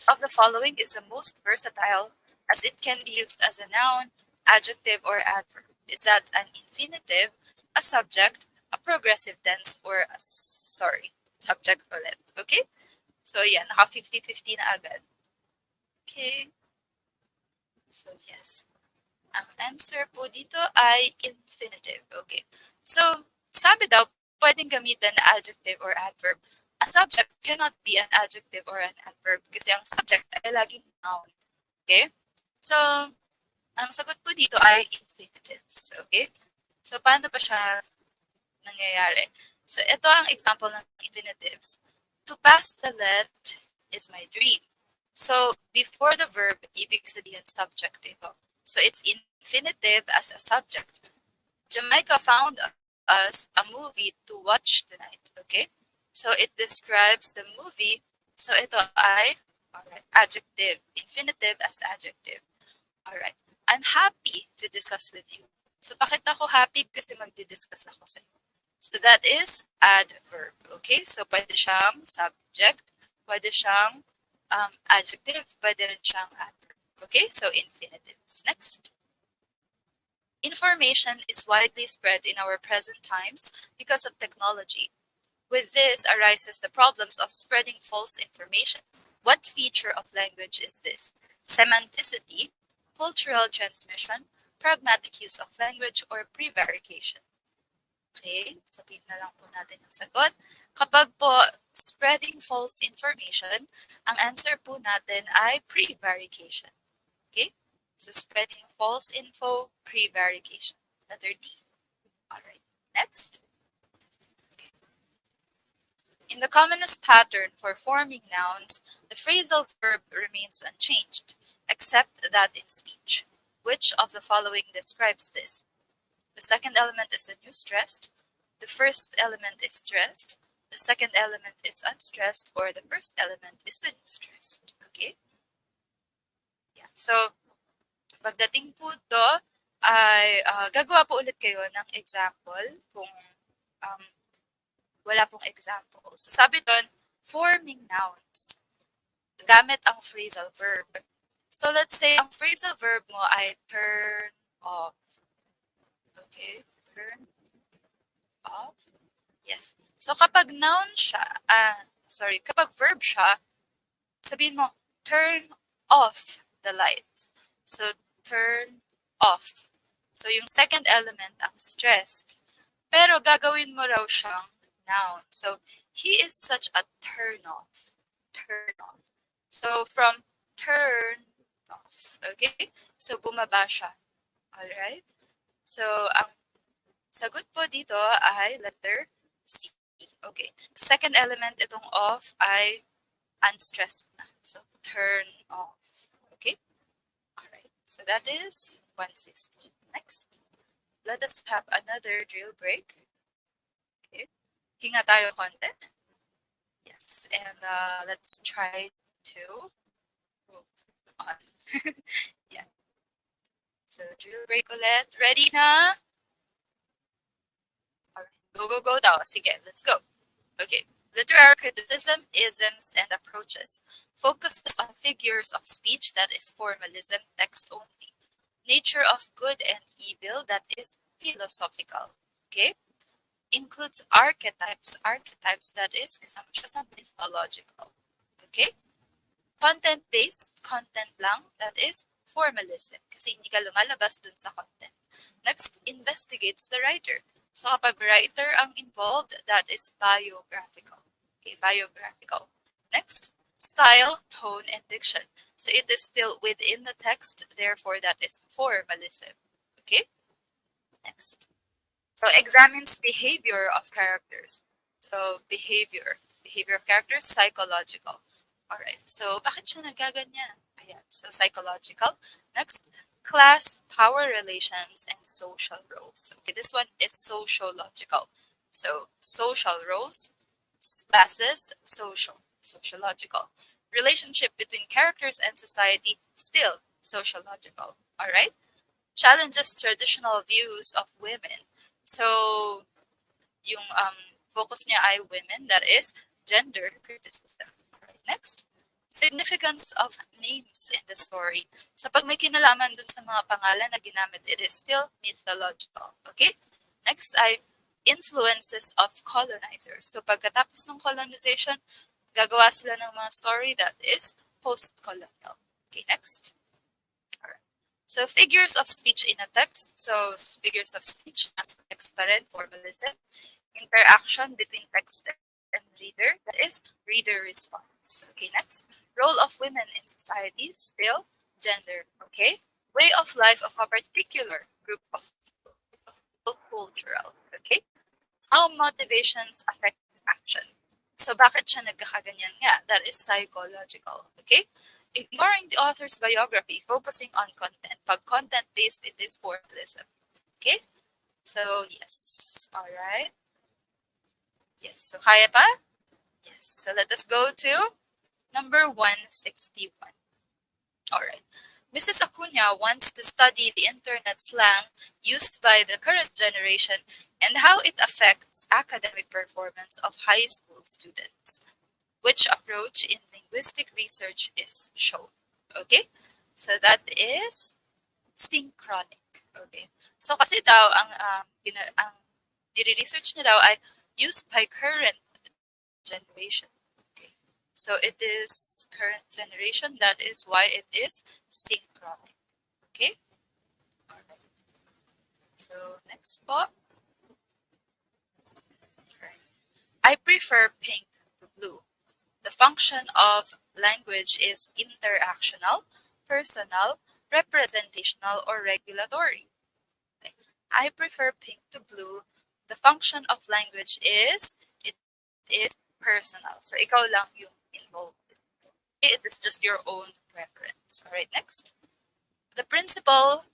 Speaker 1: Of the following is the most versatile as it can be used as a noun, adjective, or adverb? Is that an infinitive, a subject, a progressive tense, or a, subject ulit? Okay? So, yan. Naka 50-50 na agad. Okay? So, yes. Ang answer po dito ay infinitive. Okay. So, sabi daw, pwedeng gamitan na adjective or adverb. A subject cannot be an adjective or an adverb kasi ang subject ay laging noun. Okay? So, ang sagot po dito ay infinitives. Okay? So, paano pa siya nangyayari? So, ito ang example ng infinitives. To pass the lead is my dream. So, before the verb, ibig sabihin subject ito. So, it's infinitive as a subject. Jamaica found us a movie to watch tonight. Okay? So, it describes the movie. So, ito ay adjective. Infinitive as adjective. Alright. I'm happy to discuss with you. So, bakit ako happy? Kasi magdi-discuss ako sa iyo. So, that is adverb. Okay? So, pwede siyang subject. Pwede siyang adjective. Pwede rin siyang adverb. Okay? So, infinitives. Next. Information is widely spread in our present times because of technology. With this arises the problems of spreading false information. What feature of language is this? Semanticity, cultural transmission, pragmatic use of language, or prevarication? Okay, sabihin na lang po natin ang sagot. Kapag po spreading false information, ang answer po natin ay prevarication. Okay? So spreading false info, prevarication. Letter D. Alright, next. Okay. In the commonest pattern for forming nouns, the phrasal verb remains unchanged, except that in speech. Which of the following describes this? The second element is the new stressed, the first element is stressed, the second element is unstressed, or the first element is the new stressed. Okay? Yeah. So, pagdating po do ay gagawa po ulit kayo ng example kung wala pong example. So sabi doon, forming nouns. Gamit ang phrasal verb. So let's say ang phrasal verb mo ay turn off. Okay? Turn off. Yes. So kapag noun siya, sorry, kapag verb siya, sabihin mo, turn off the light. So, turn off. So, yung second element ang stressed. Pero gagawin mo raw siyang noun. So, he is such a turn off. Turn off. So, from turn off. Okay? So, bumaba siya. Alright? So, ang sagot po dito ay letter C. Okay. Second element itong off ay unstressed na. So, turn off. Okay? Alright. So, that is 160. Next, let us have another drill break. Okay. Hinga tayo konti. Yes. And let's try to move on. Yeah. So, drill break ulit. Ready na? Alright. Go, go, go daw. Sige, let's go. Okay. Literary criticism, isms, and approaches focuses on figures of speech that is formalism, text only. Nature of good and evil that is philosophical. Okay? Includes archetypes that is kasama siya sa mythological. Okay? Content-based, content lang, that is formalism. Kasi hindi ka lumalabas dun sa content. Next, investigates the writer. So kapag writer ang involved, that is biographical. Okay, biographical. Next, style, tone, and diction. So it is still within the text, therefore that is formalism. Okay? Next. So examines behavior of characters. So behavior of characters, psychological. Alright, so bakit siya nagaganyan? Ayan, so psychological. Next, class, power relations, and social roles. Okay, this one is sociological. So social roles, classes, sociological. Relationship between characters and society, still sociological. Alright? Challenges traditional views of women. So, yung focus niya ay women, that is gender criticism. Alright, next. Significance of names in the story. So, pag may kinalaman dun sa mga pangalan na ginamit, it is still mythological. Okay? Next ay influences of colonizers. So, pagkatapos ng colonization, gagawa sila ng mga story that is post-colonial. Okay, next. So figures of speech in a text. So figures of speech as text pa rin, formalism. Interaction between text and reader. That is reader response. Okay, next. Role of women in society. Still gender. Okay. Way of life of a particular group of people. Cultural. Okay. How motivations affect action. So bakit siya nagkakaganyan nga? That is psychological. Okay. Ignoring the author's biography, focusing on content. Pag content-based, it is formalism. Okay? So, yes. Alright. Yes. So, kaya pa? Yes. So, let us go to number 161. Alright. Mrs. Acuna wants to study the internet slang used by the current generation and how it affects academic performance of high school students. Which approach in linguistic research is shown. Okay? So that is synchronic. Okay? So kasi daw ang nire-research niya daw ay used by current generation. Okay? So it is current generation, that is why it is synchronic. Okay? Alright. So next po. Alright. I prefer pink to blue. The function of language is interactional, personal, representational, or regulatory. Okay. I prefer pink to blue. The function of language is, it is personal. So, ikaw lang yung involved. Okay. It is just your own preference. Alright, next. The principal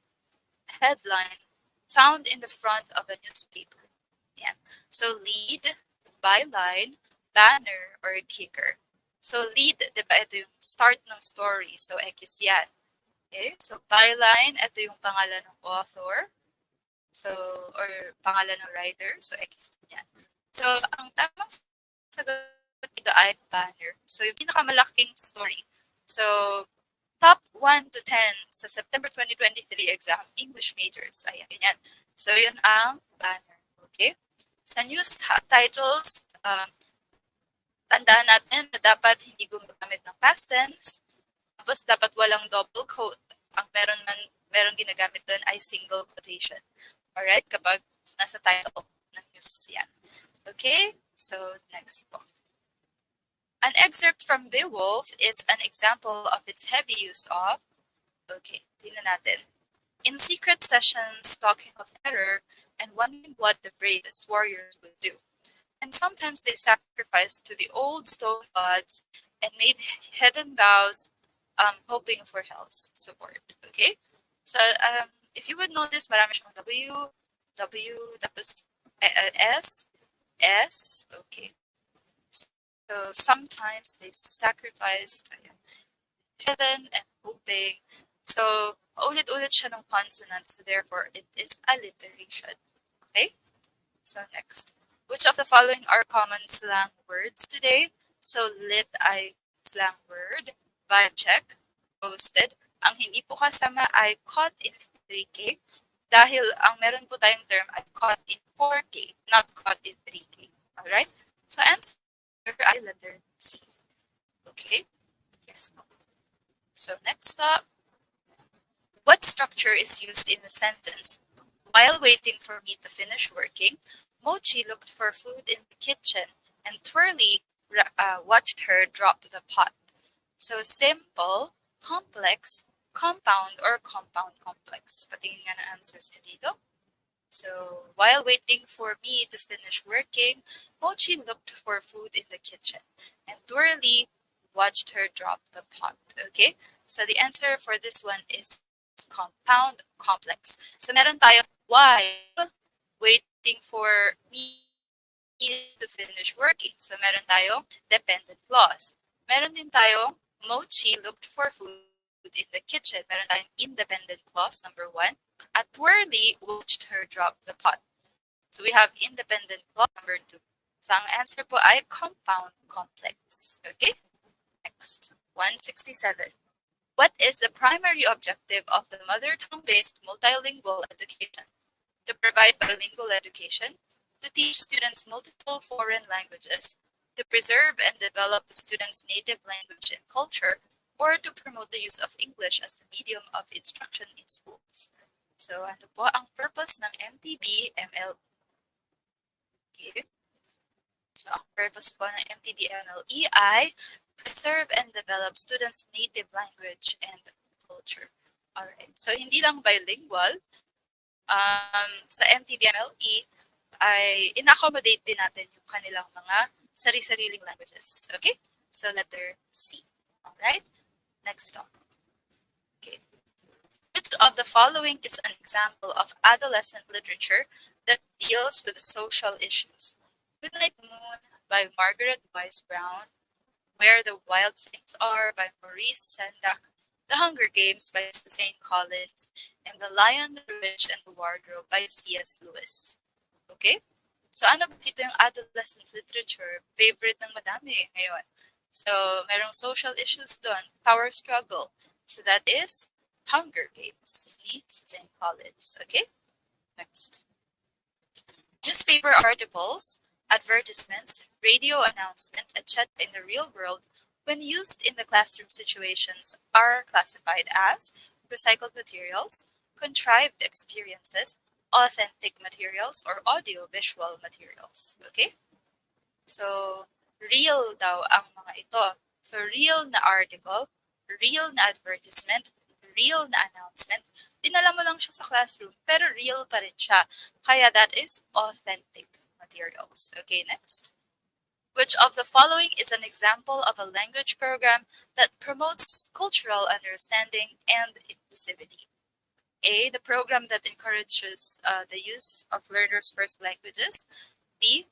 Speaker 1: headline found in the front of the newspaper. Yan. So, lead, byline, banner, or kicker. So, lead, di ba, ito yung start ng story. So, X yan. Okay? So, byline, ito yung pangalan ng author. So, or pangalan ng writer. So, X yan. So, ang tamang sagot dito ay banner. So, yung pinakamalaking story. So, top 1 to 10 sa September 2023 exam, English majors. Ayan, ganyan. So, yun ang banner. Okay? Sa news titles, tandaan natin na dapat hindi gumagamit ng past tense, tapos dapat walang double quote. Ang meron ginagamit doon ay single quotation. Alright? Kapag nasa title ng news yan. Okay? So, next po. An excerpt from Beowulf is an example of its heavy use of, okay, tingnan natin. In secret sessions, talking of terror and wondering what the bravest warriors would do. And sometimes they sacrificed to the old stone gods and made hidden vows, hoping for hell's support. Okay? So, if you would notice, marami siyang W, tapos S, S, okay. So, sometimes they sacrificed hidden and hoping. So, ulit-ulit siya ng consonants, so therefore, it is alliteration. Okay? So, next. Which of the following are common slang words today? So, lit ay slang word. Vibe check. Posted. Ang hindi po kasama ay caught in 3K. Dahil ang meron po tayong term ay caught in 4K, not caught in 3K. Alright? So, answer ay letter C. Okay? Yes po. So, next up. What structure is used in the sentence? While waiting for me to finish working, Mochi looked for food in the kitchen and Twirly watched her drop the pot. So simple, complex, compound, or compound complex. Patingin nga na answers niyo dito. So while waiting for me to finish working, Mochi looked for food in the kitchen and Twirly watched her drop the pot. Okay? So the answer for this one is compound complex. So meron tayo while waiting for me to finish working. So meron tayong dependent clause. Meron din tayong Mochi looked for food in the kitchen. Meron tayong independent clause, number 1. At Twirly watched her drop the pot. So we have independent clause, number 2. So ang answer po ay compound complex. Okay? Next, 167. What is the primary objective of the mother tongue-based multilingual education? To provide bilingual education, to teach students multiple foreign languages, to preserve and develop the students' native language and culture, or to promote the use of English as the medium of instruction in schools. So, ano po ang purpose ng MTB-MLE? Okay. So, ang purpose po ng MTB-MLE ay preserve and develop students' native language and culture. Alright. So, hindi lang bilingual. Sa MTB-MLE ay in-accommodate din natin yung kanilang mga sari-sariling languages. Okay? So, letter C. Alright? Next stop. Okay. Which of the following is an example of adolescent literature that deals with social issues? Goodnight Moon by Margaret Wise Brown, Where the Wild Things Are by Maurice Sendak, The Hunger Games by Suzanne Collins, and The Lion, the Witch, and the Wardrobe by C.S. Lewis. Okay? So ano ba dito yung adolescent literature? Favorite ng madami ngayon. So merong social issues doon, power struggle. So that is Hunger Games ni Suzanne Collins. Okay? Next. Newspaper articles, advertisements, radio announcement, etc. in the real world, when used in the classroom situations, are classified as recycled materials, contrived experiences, authentic materials, or audio-visual materials. Okay? So, real daw ang mga ito. So, real na article, real na advertisement, real na announcement, dinala mo lang siya sa classroom, pero real pa rin siya. Kaya that is authentic materials. Okay, next. Which of the following is an example of a language program that promotes cultural understanding and inclusivity? A, the program that encourages the use of learners' first languages. B,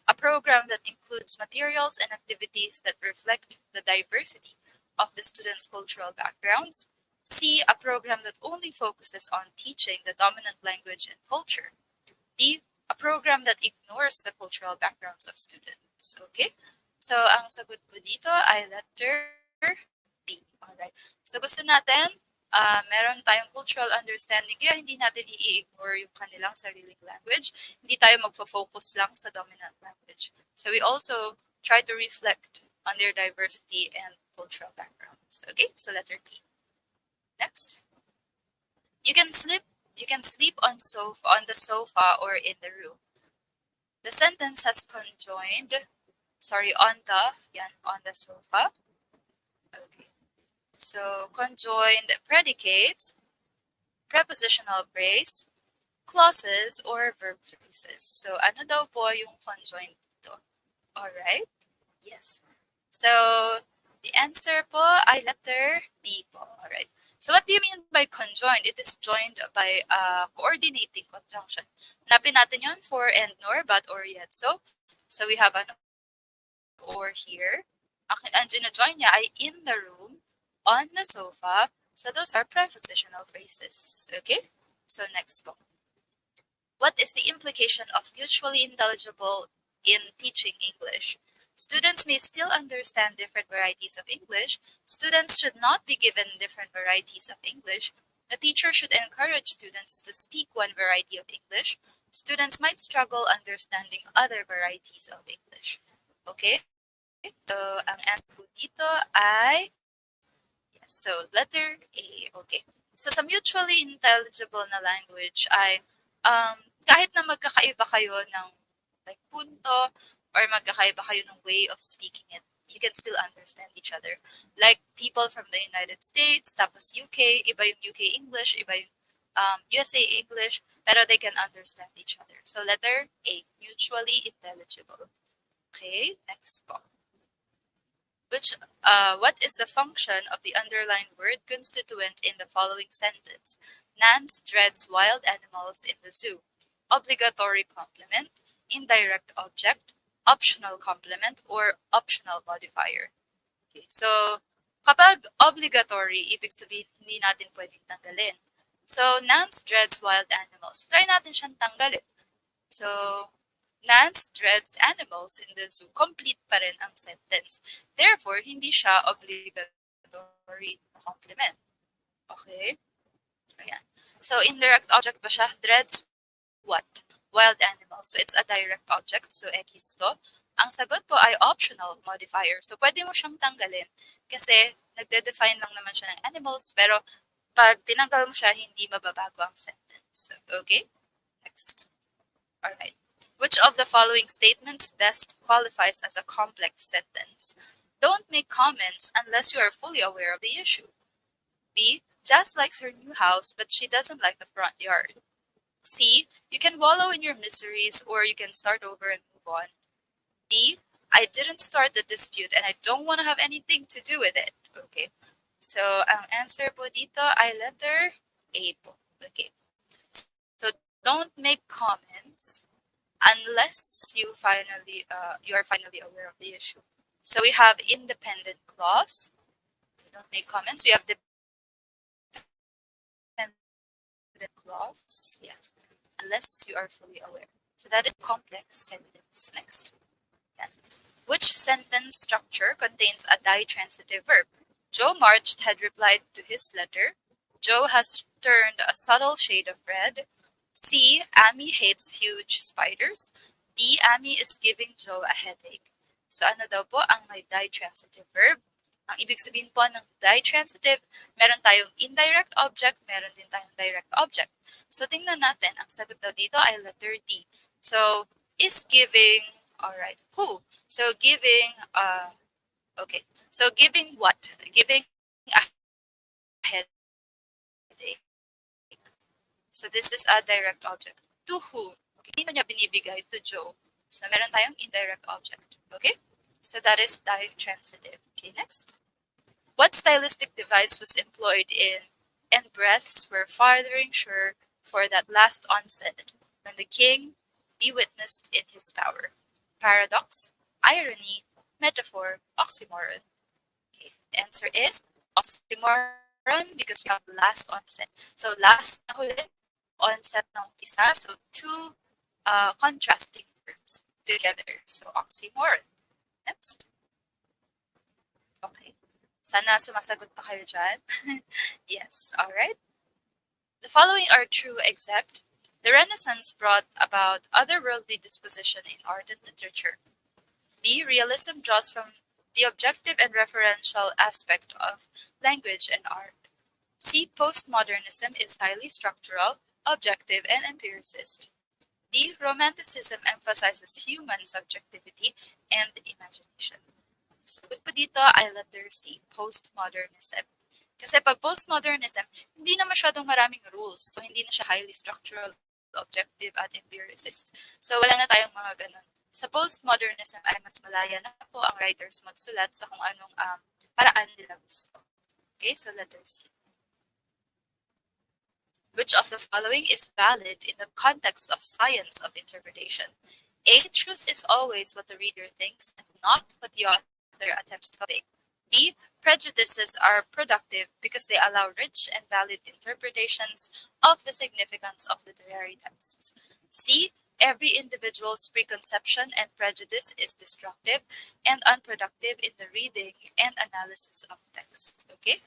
Speaker 1: a program that includes materials and activities that reflect the diversity of the students' cultural backgrounds. C, a program that only focuses on teaching the dominant language and culture. D, a program that ignores the cultural backgrounds of students. Okay? So, ang sagot po dito ay letter B. Alright. So, gusto natin, meron tayong cultural understanding, kaya hindi natin i-ignore yung kanilang sariling language. Hindi tayo magfo-focus lang sa dominant language. So, we also try to reflect on their diversity and cultural backgrounds. Okay, so letter B. Next, you can sleep. You can sleep on the sofa or in the room. The sentence has conjoined. Sorry, on the sofa. Okay. So conjoined predicates, prepositional phrase, clauses, or verb phrases. So ano daw po yung conjoined dito? Alright? Yes. So, the answer po ay letter B po. Alright. So, what do you mean by conjoined? It is joined by coordinating conjunction. Hanapin natin yun for and nor, but, or, yet. So we have an or here. Ang gina-join niya ay in the room, on the sofa. So, those are prepositional phrases. Okay? So, next po. What is the implication of mutually intelligible in teaching English? Students may still understand different varieties of English. Students should not be given different varieties of English. The teacher should encourage students to speak one variety of English. Students might struggle understanding other varieties of English. Okay? So, ang answer po dito ay yes. So, letter A. Okay. So, sa mutually intelligible na language ay kahit na magkakaiba kayo ng like punto or magkakaiba kayo ng way of speaking it, you can still understand each other. Like people from the United States, tapos UK, iba yung UK English, iba yung USA English, pero they can understand each other. So letter A, mutually intelligible. Okay, next po. What is the function of the underlined word constituent in the following sentence? Nance dreads wild animals in the zoo. Obligatory complement, indirect object, optional complement, or optional modifier. Okay, so kapag obligatory, ibig sabihin hindi natin pwedeng tanggalin. So, Nance dreads wild animals. Try natin siyang tanggalin. So, Nance dreads animals in the zoo. Complete pa rin ang sentence. Therefore, hindi siya obligatory na complement. Okay? Ayan. So, indirect object ba siya? Dreads what? Wild animals. So, it's a direct object. So, X to. Ang sagot po ay optional modifier. So, pwede mo siyang tanggalin kasi nagde-define lang naman siya ng animals pero pag tinanggal mo siya, hindi mababago ang sentence. Okay? Next. Alright. Which of the following statements best qualifies as a complex sentence? Don't make comments unless you are fully aware of the issue. B. Jess likes her new house, but she doesn't like the front yard. C. You can wallow in your miseries or you can start over and move on. D. I didn't start the dispute and I don't want to have anything to do with it. Okay. So, ang answer po dito ay letter A po. Okay. So, don't make comments unless you are finally aware of the issue. So we have independent clause. We don't make comments. We have dependent clause. Yes, unless you are fully aware. So that is complex sentence. Next. Yeah. Which sentence structure contains a ditransitive verb? Joe marched had replied to his letter. Joe has turned a subtle shade of red. C. Amy hates huge spiders. D. Amy is giving Joe a headache. So ano daw po ang may ditransitive verb? Ang ibig sabihin po ng ditransitive, meron tayong indirect object, meron din tayong direct object. So tingnan natin, ang sagot daw dito ay letter D. So, is giving, alright, who? So giving, okay. So giving what? Giving a headache. So this is a direct object. To whom? Okay, dito niya binibigay to Joe. So meron tayong indirect object. Okay? So that is ditransitive. Okay, next. What stylistic device was employed in "and breaths were farthering sure for that last onset, when the king be witnessed in his power"? Paradox, irony, metaphor, oxymoron. Okay, answer is oxymoron because we have last onset. So last na huli, onset ng isa. So two contrasting words together. So oxymoron. Next. Okay. Sana sumasagot pa kayo dyan. Yes, alright. The following are true except the Renaissance brought about otherworldly disposition in art and literature. B. Realism draws from the objective and referential aspect of language and art. C. Postmodernism is highly structural, objective, and empiricist. D. Romanticism emphasizes human subjectivity and imagination. Sagot po dito ay letter C, postmodernism. Kasi pag postmodernism, hindi na masyadong maraming rules. So, hindi na siya highly structural, objective, at empiricist. So, wala na tayong mga ganun. Sa postmodernism ay mas malaya na po ang writers magsulat sa kung anong paraan nila gusto. Okay, so letter C. Which of the following is valid in the context of science of interpretation? A. Truth is always what the reader thinks and not what the author attempts to convey. B. Prejudices are productive because they allow rich and valid interpretations of the significance of literary texts. C. Every individual's preconception and prejudice is destructive and unproductive in the reading and analysis of text. Okay?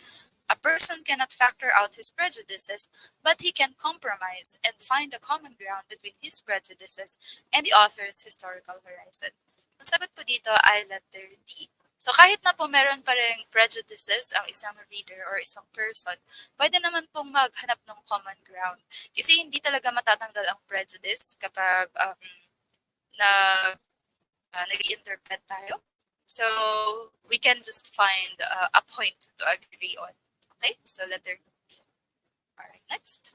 Speaker 1: A person cannot factor out his prejudices, but he can compromise and find a common ground between his prejudices and the author's historical horizon. Ang sagot po dito ay letter D. So kahit na po meron pa rin prejudices ang isang reader or isang person, pwede naman pong maghanap ng common ground. Kasi hindi talaga matatanggal ang prejudice kapag na nag-interpret tayo. So we can just find a point to agree on. Okay, so letter D. All right, next.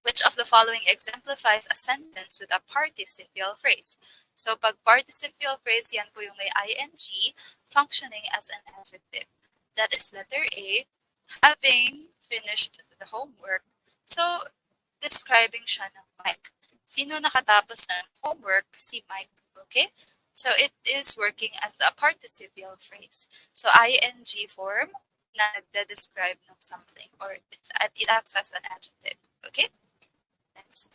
Speaker 1: Which of the following exemplifies a sentence with a participial phrase? So pag participial phrase, yan po yung may ing functioning as an adjective. That is letter A, having finished the homework. So describing siya ng Mike. Sino nakatapos ng homework? Si Mike. Okay? So it is working as a participial phrase. So ing form na nagde-describe ng something or it acts as an adjective. Okay? Next.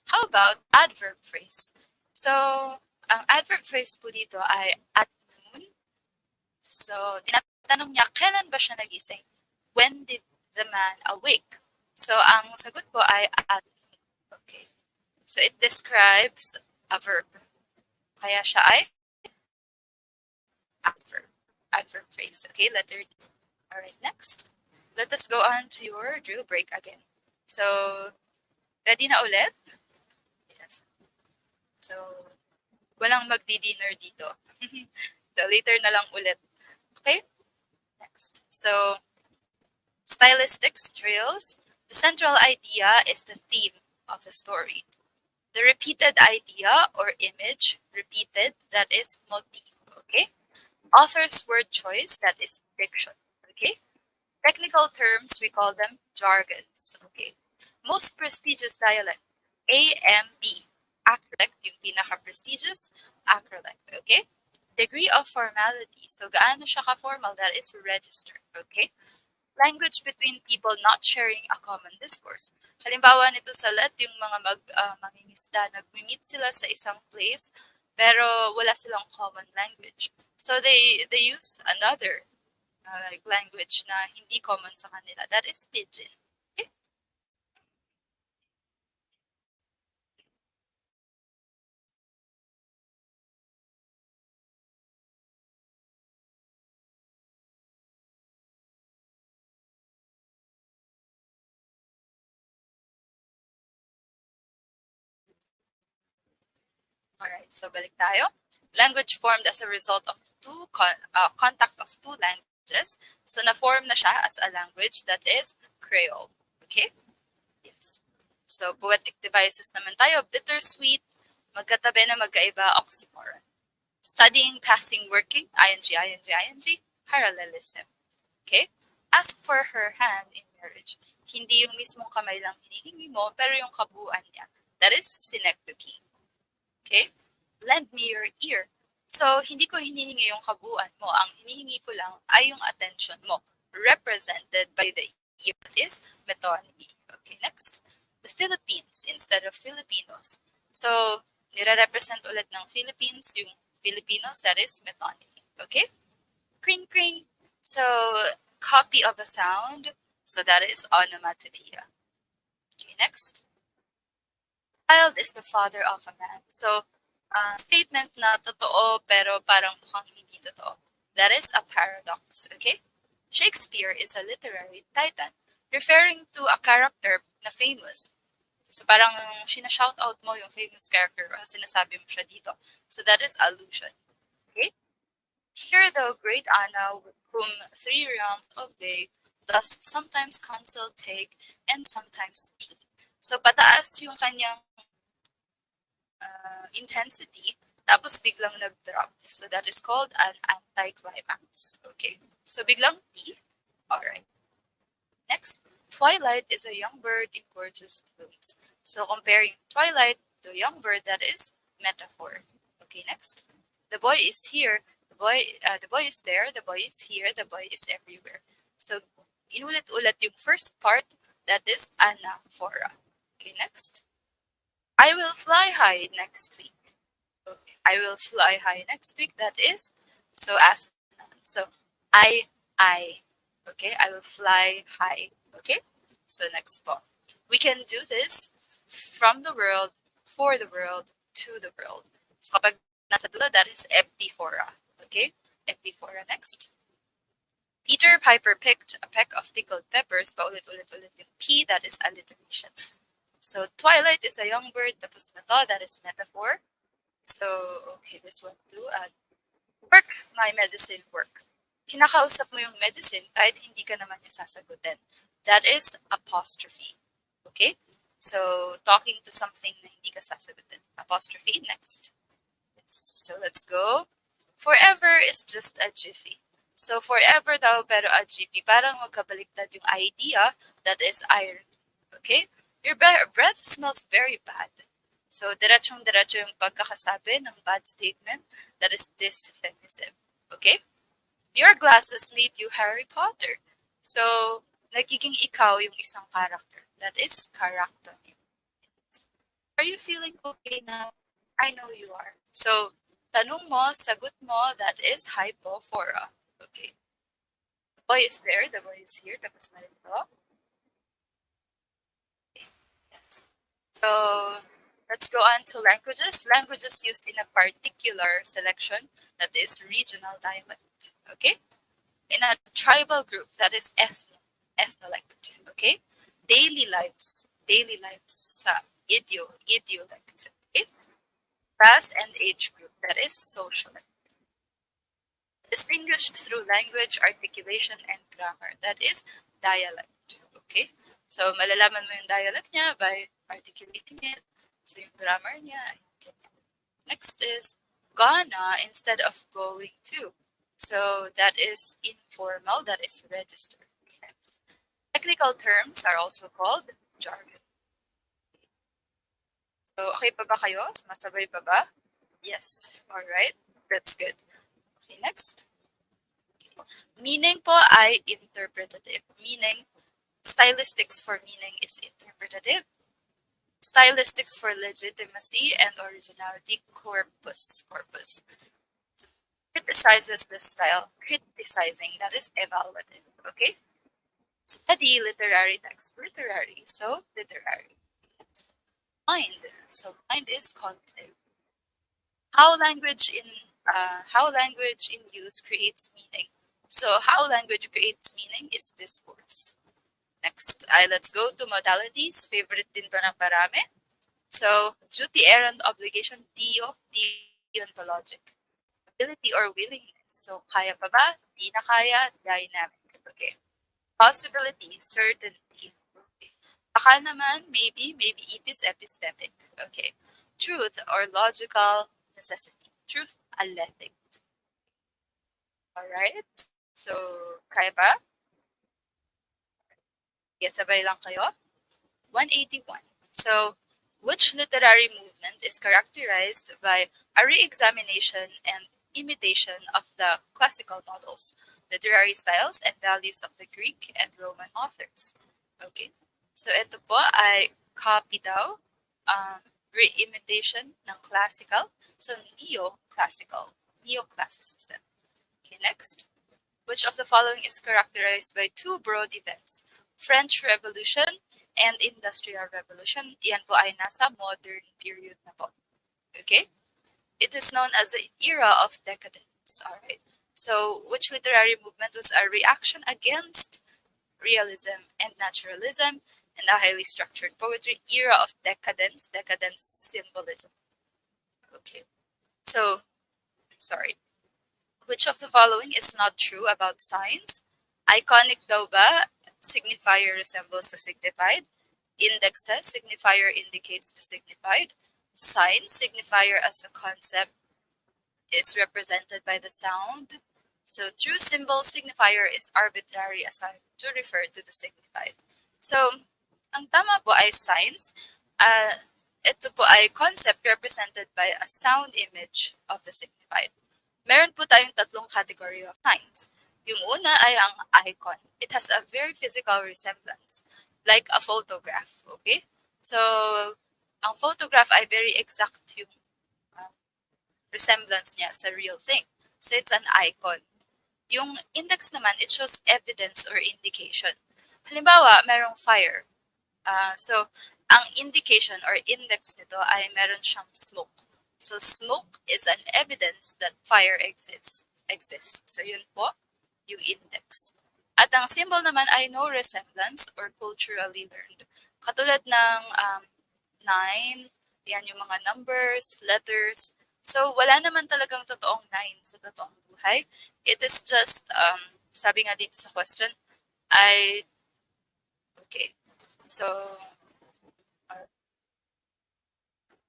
Speaker 1: How about adverb phrase? So, ang adverb phrase po dito ay at noon. So, tinatanong niya, kailan ba siya nagising? When did the man awake? So, ang sagot po ay at noon. Okay. So, it describes a verb. Kaya siya ay adverb. Adverb phrase. Okay, letter D. Alright, next. Let us go on to your drill break again. So, ready na ulit? Yes. So, walang magdi-dinner dito. So, later na lang ulit. Okay? Next. So, stylistics drills. The central idea is the theme of the story. The repeated idea or image, repeated, that is motif. Okay? Author's word choice, that is diction. Okay? Technical terms, we call them jargons. Okay? Most prestigious dialect, AMB. Acrolect, yung pinaka-prestigious, acrolect. Okay? Degree of formality. So, gaano siya ka-formal? That is register. Okay? Language between people not sharing a common discourse. Halimbawa nito sa let, yung mga mangingisda, nag-meet sila sa isang place, pero wala silang common language. So, they use another like language na hindi common sa kanila. That is pidgin. Okay? Alright, so balik tayo. Language formed as a result of contact of two languages. So na-form na siya as a language that is Creole. Okay? Yes. So poetic devices naman tayo. Bittersweet, magkatabi na magkaiba, oxymoron. Studying, passing, working, ing, parallelism. Okay? Ask for her hand in marriage. Hindi yung mismong kamay lang hinihingi mo, pero yung kabuuan niya. That is synecdoche. Okay? Lend me your ear. So, hindi ko hinihingi yung kabuuan mo. Ang hinihingi ko lang ay yung attention mo. Represented by the ear. That is metonymy. Okay, next. The Philippines instead of Filipinos. So, nire-represent ulit ng Philippines yung Filipinos. That is metonymy. Okay? Kring, kring. So, copy of a sound. So, that is onomatopoeia. Okay, next. Child is the father of a man. So, statement na totoo pero parang mukhang hindi totoo. That is a paradox, okay? Shakespeare is a literary titan, referring to a character na famous. So parang sinashout out mo yung famous character o sinasabi mo siya dito. So that is allusion, okay? Here the great Anna, whom 3 rounds of day, does sometimes counsel take and sometimes tea. So pataas yung kanyang intensity, tapos biglang nag-drop. So that is called an anticlimax. Okay. So biglang tea. Alright. Next, Twilight is a young bird in gorgeous plumes. So comparing Twilight to young bird, that is metaphor. Okay, next. The boy is here, the boy is there, the boy is here, the boy is everywhere. So inulit-ulit yung first part, that is anaphora. Okay, next. I will fly high next week. Okay. I will fly high next week. That is so as so I okay, I will fly high. Okay? So next po. We can do this from the world, for the world, to the world. So kapag nasa dulo, that is epiphora. Okay? Epiphora next. Peter Piper picked a peck of pickled peppers. Paulit-ulit-ulit yung P, that is alliteration. So Twilight is a young bird. Tapos na to, that is metaphor. So, okay, this one too. Work, my medicine, work. Kinakausap mo yung medicine kahit hindi ka naman niya sasagutin. That is apostrophe. Okay? So, talking to something na hindi ka sasagutin. Apostrophe, next. So, let's go. Forever is just a jiffy. So, forever daw pero a jiffy. Parang magkabaliktad yung idea. That is irony. Okay? Your breath smells very bad. So, diretsong-diretso yung pagkakasabi ng bad statement. That is dysphemism. Okay? Your glasses made you Harry Potter. So, nagiging ikaw yung isang character. That is character. Are you feeling okay now? I know you are. So, tanong mo, sagot mo, that is hypophora. Okay. The boy is there, the boy is here, tapos na rin to. Okay. Yes. So, let's go on to languages. Languages used in a particular selection, that is regional dialect. Okay? In a tribal group, that is ethnolect. Okay? Daily lives sa idiolect. Okay? Class and age group, that is sociolect. Distinguished through language, articulation, and grammar, that is dialect. Okay? So, malalaman mo yung dialect niya by articulating it. So, yung grammar niya. Next is gonna instead of going to. So, that is informal, that is registered. Technical terms are also called jargon. So, okay pa ba kayo? Masabay pa ba? Yes. Alright. That's good. Okay, next. Meaning po ay interpretative. Meaning, stylistics for meaning is interpretative. Stylistics for legitimacy and originality, corpus. Criticizes the style, criticizing, that is evaluative. Okay? Study literary text, literary. So, literary. Mind. So, mind is cognitive. How language in use creates meaning. So, how language creates meaning is discourse. Next, let's go to modalities. Favorite din to ng parami. So, duty, errand, obligation, deontologic. Ability or willingness. So, kaya pa ba? Di na kaya, dynamic. Okay. Possibility, certainty. Okay. Baka naman, maybe epistemic. Okay. Truth or logical necessity. Truth, alethic. Alright? So, kaya ba? Yes, sabay lang kayo. 181. So, which literary movement is characterized by a re-examination and imitation of the classical models, literary styles, and values of the Greek and Roman authors? Okay. So, ito po ay copy daw, re-imitation ng classical. So, neoclassicism. Okay, next. Which of the following is characterized by two broad events? French Revolution and Industrial Revolution. Yan po ay nasa modern period na po. Okay? It is known as the era of decadence. All right. So, which literary movement was a reaction against realism and naturalism and a highly structured poetry? Era of decadence, decadence symbolism. Okay. So, sorry. Which of the following is not true about signs? Iconic daw ba? Signifier resembles the signified. Indexes, signifier indicates the signified. Signs, signifier as a concept is represented by the sound. So true symbol signifier is arbitrary assigned to refer to the signified. So, ang tama po ay signs. Ito po ay concept represented by a sound image of the signified. Meron po tayong tatlong category of signs. Yung una ay ang icon. It has a very physical resemblance, like a photograph, okay? So, ang photograph ay very exact yung resemblance niya sa real thing. So, it's an icon. Yung index naman, it shows evidence or indication. Halimbawa, merong fire. So, ang indication or index nito ay meron siyang smoke. So, smoke is an evidence that fire exists. So, yun po, yung index. At ang symbol naman ay no resemblance or culturally learned. Katulad ng 9, yan yung mga numbers, letters. So, wala naman talagang totoong 9 sa totoong buhay. It is just, sabi nga dito sa question, okay. So,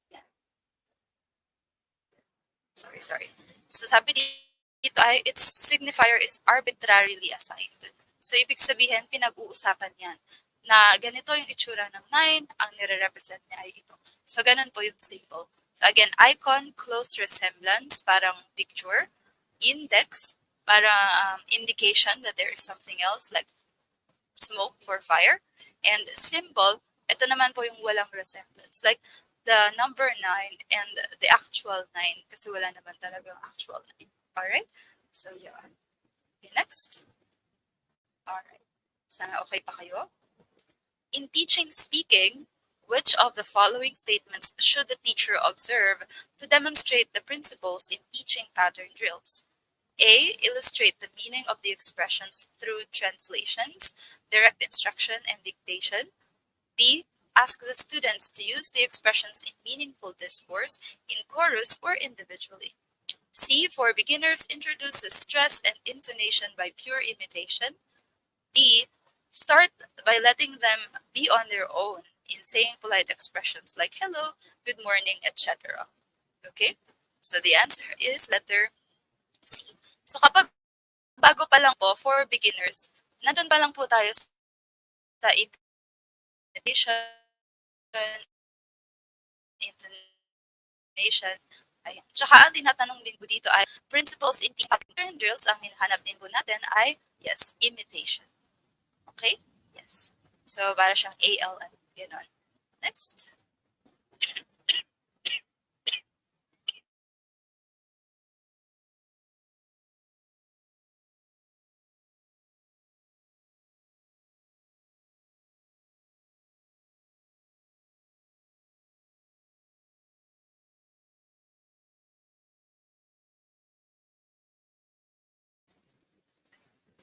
Speaker 1: yeah. Sorry. So, sabi dito ay, its signifier is arbitrarily assigned. So, ibig sabihin, pinag-uusapan yan na ganito yung itsura ng 9, ang nire-represent niya ay ito. So, ganun po yung symbol. So, again, icon, close resemblance, parang picture. Index, para indication that there is something else like smoke for fire. And symbol, ito naman po yung walang resemblance. Like the number 9 and the actual 9 kasi wala naman talagang actual 9. Alright? So, yun. Okay, next. Alright. Sana okay pa kayo. In teaching speaking, which of the following statements should the teacher observe to demonstrate the principles in teaching pattern drills? A. Illustrate the meaning of the expressions through translations, direct instruction, and dictation. B. Ask the students to use the expressions in meaningful discourse, in chorus, or individually. C. For beginners, introduce the stress and intonation by pure imitation. D. Start by letting them be on their own in saying polite expressions like hello, good morning, etc. Okay? So the answer is letter C. So kapag bago pa lang po, for beginners, nandun pa lang po tayo sa imitation, intonation. Ayan. Tsaka ang tinatanong din po dito ay principles in pattern drills. Ang hinahanap din po natin ay, yes, imitation. Okay? Yes. So, para siyang ALN. Ganon. Next.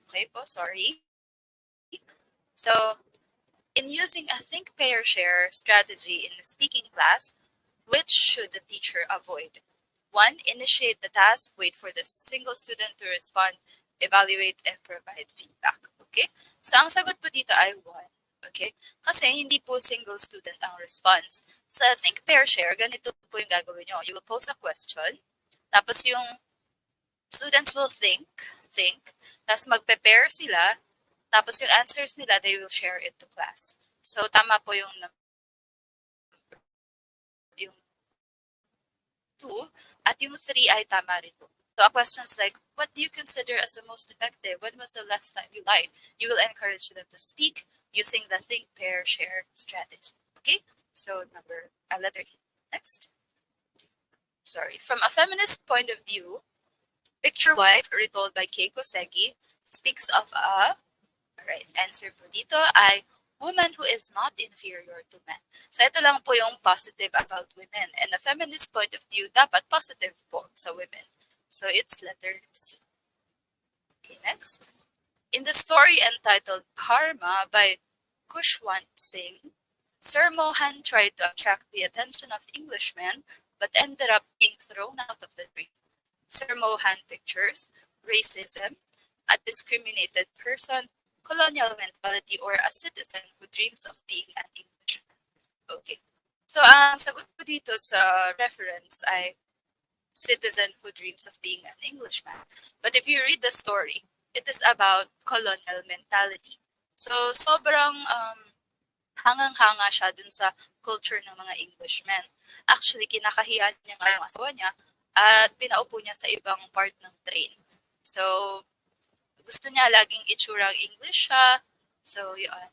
Speaker 1: Okay po, sorry. So, in using a think, pair, share strategy in the speaking class, which should the teacher avoid? 1. Initiate the task, wait for the single student to respond, evaluate, and provide feedback. Okay? So, ang sagot po dito ay 1. Okay? Kasi hindi po single student ang response. Sa think, pair, share, ganito po yung gagawin nyo. You will pose a question, tapos yung students will think, tapos magpe-pair sila, tapos yung answers nila, they will share it to class. So, tama po yung 2, at yung 3 ay tama rin po. So, questions like, what do you consider as the most effective? When was the last time you lied? You will encourage them to speak using the think, pair, share strategy. Okay? So, letter E. Next. Sorry. From a feminist point of view, Picture Wife, retold by Keiko Segi, speaks of a, alright, answer po dito ay woman who is not inferior to men. So ito lang po yung positive about women. And a feminist point of view, dapat positive po sa women. So it's letter C. Okay, next. In the story entitled Karma by Kushwant Singh, Sir Mohan tried to attract the attention of Englishmen but ended up being thrown out of the tree. Sir Mohan pictures racism, a discriminated person, colonial mentality, or a citizen who dreams of being an Englishman. Okay. So, ang sagot ko dito sa reference ay citizen who dreams of being an Englishman. But if you read the story, it is about colonial mentality. So, sobrang hangang-hanga siya dun sa culture ng mga Englishmen. Actually, kinakahiyan niya nga yung asawa niya at pinaupo niya sa ibang part ng train. So, gusto niya laging itsurang English siya. So, yun.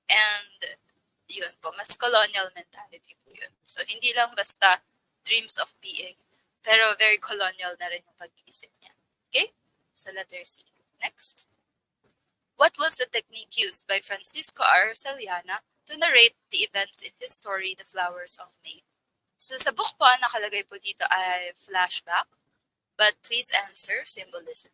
Speaker 1: And, yun po, mas colonial mentality po yun. So, hindi lang basta dreams of being, pero very colonial na rin yung pag-iisip niya. Okay? So, letter C. Next. What was the technique used by Francisco Arceliana to narrate the events in his story, The Flowers of May? So, sa book po, nakalagay po dito ay flashback, but please answer symbolism.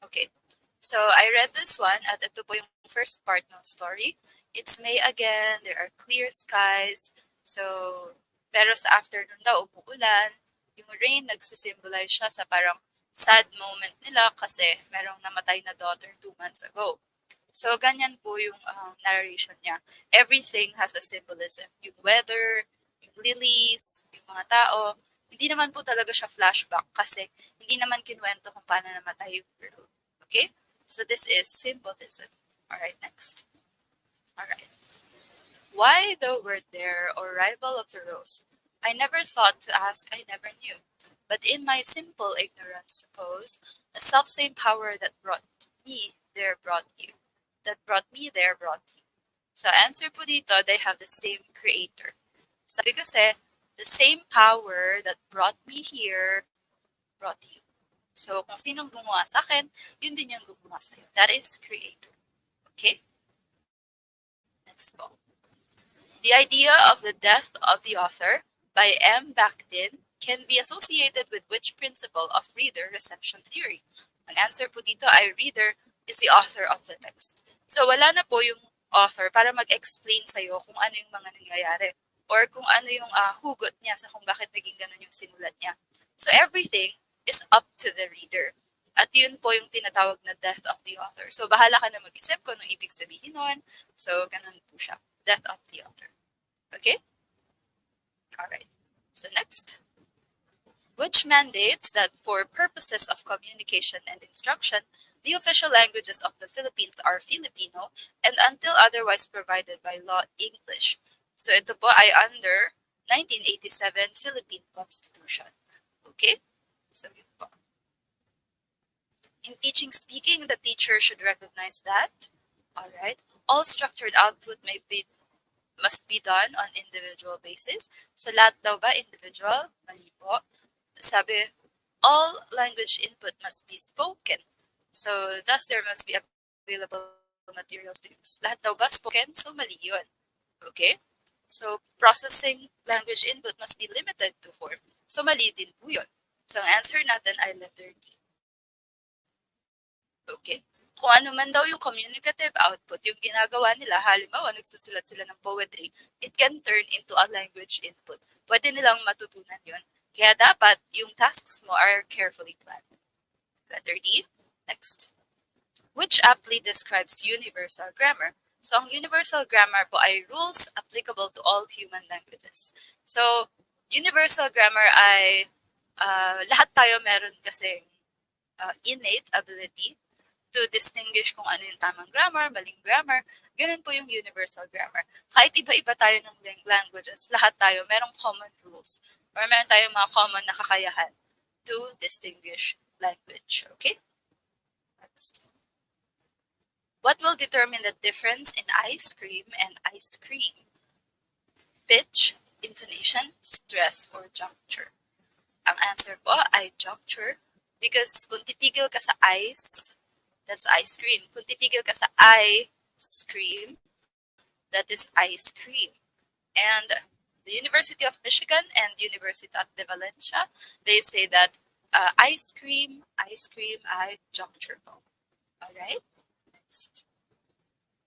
Speaker 1: Okay. So, I read this one at ito po yung first part ng story. It's May again, there are clear skies. So, pero sa afternoon daw, umuulan. Yung rain, nagsisimbolize siya sa parang sad moment nila kasi merong namatay na daughter 2 months ago. So, ganyan po yung narration niya. Everything has a symbolism. Yung weather, yung lilies, yung mga tao. Hindi naman po talaga siya flashback kasi hindi naman kinwento kung paano namatay yung girl. Okay? So, this is symbolism. Alright, next. Alright. Why the word there, or rival of the rose? I never thought to ask, I never knew. But in my simple ignorance, suppose, the selfsame power that brought me there brought you. That brought me there brought you. So answer po dito, they have the same creator. Sabi kasi, the same power that brought me here brought you. So kung sinong gumawa sa akin, yun din yung gumawa sa'yo. That is creator. Okay? Next po. The idea of the death of the author by M. Bakhtin can be associated with which principle of reader reception theory? Ang answer po dito ay reader is the author of the text. So wala na po yung author para mag-explain sa'yo kung ano yung mga nangyayari or kung ano yung hugot niya sa kung bakit naging ganun yung sinulat niya. So everything is up to the reader. At yun po yung tinatawag na death of the author. So bahala ka na mag-isip kung anong ibig sabihin nun. So ganun po siya. Death of the author. Okay? Alright. So next. Which mandates that for purposes of communication and instruction, the official languages of the Philippines are Filipino and until otherwise provided by law, English. So ito po ay under 1987 Philippine Constitution. Okay? So yun po. In teaching speaking, the teacher should recognize that, alright, all structured output must be done on individual basis. So lahat daw ba individual? Mali po. Sabi, all language input must be spoken. So thus there must be available materials to use. Lahat daw ba spoken? So mali yun. Okay? So processing language input must be limited to form. So mali din po yun. So ang answer natin ay letter D. Okay? Kung ano man daw yung communicative output, yung ginagawa nila, halimbawa nagsusulat sila ng poetry, it can turn into a language input. Pwede nilang matutunan yun. Kaya dapat yung tasks mo are carefully planned. Letter D. Next. Which aptly describes universal grammar? So ang universal grammar po ay rules applicable to all human languages. So universal grammar ay lahat tayo meron kasing innate ability to distinguish kung ano yung tamang grammar, maling grammar. Ganun po yung universal grammar. Kahit iba-iba tayo ng languages, lahat tayo merong common rules or meron tayong mga common na kakayahan to distinguish language. Okay? Next. What will determine the difference in ice cream and ice cream? Pitch, intonation, stress, or juncture? Ang answer po ay juncture because kung titigil ka sa ice, that's ice cream. Kung titigil ka sa ice cream, That is ice cream. And the University of Michigan and Universidad de Valencia, they say that ice cream, I juncture. All right. Next.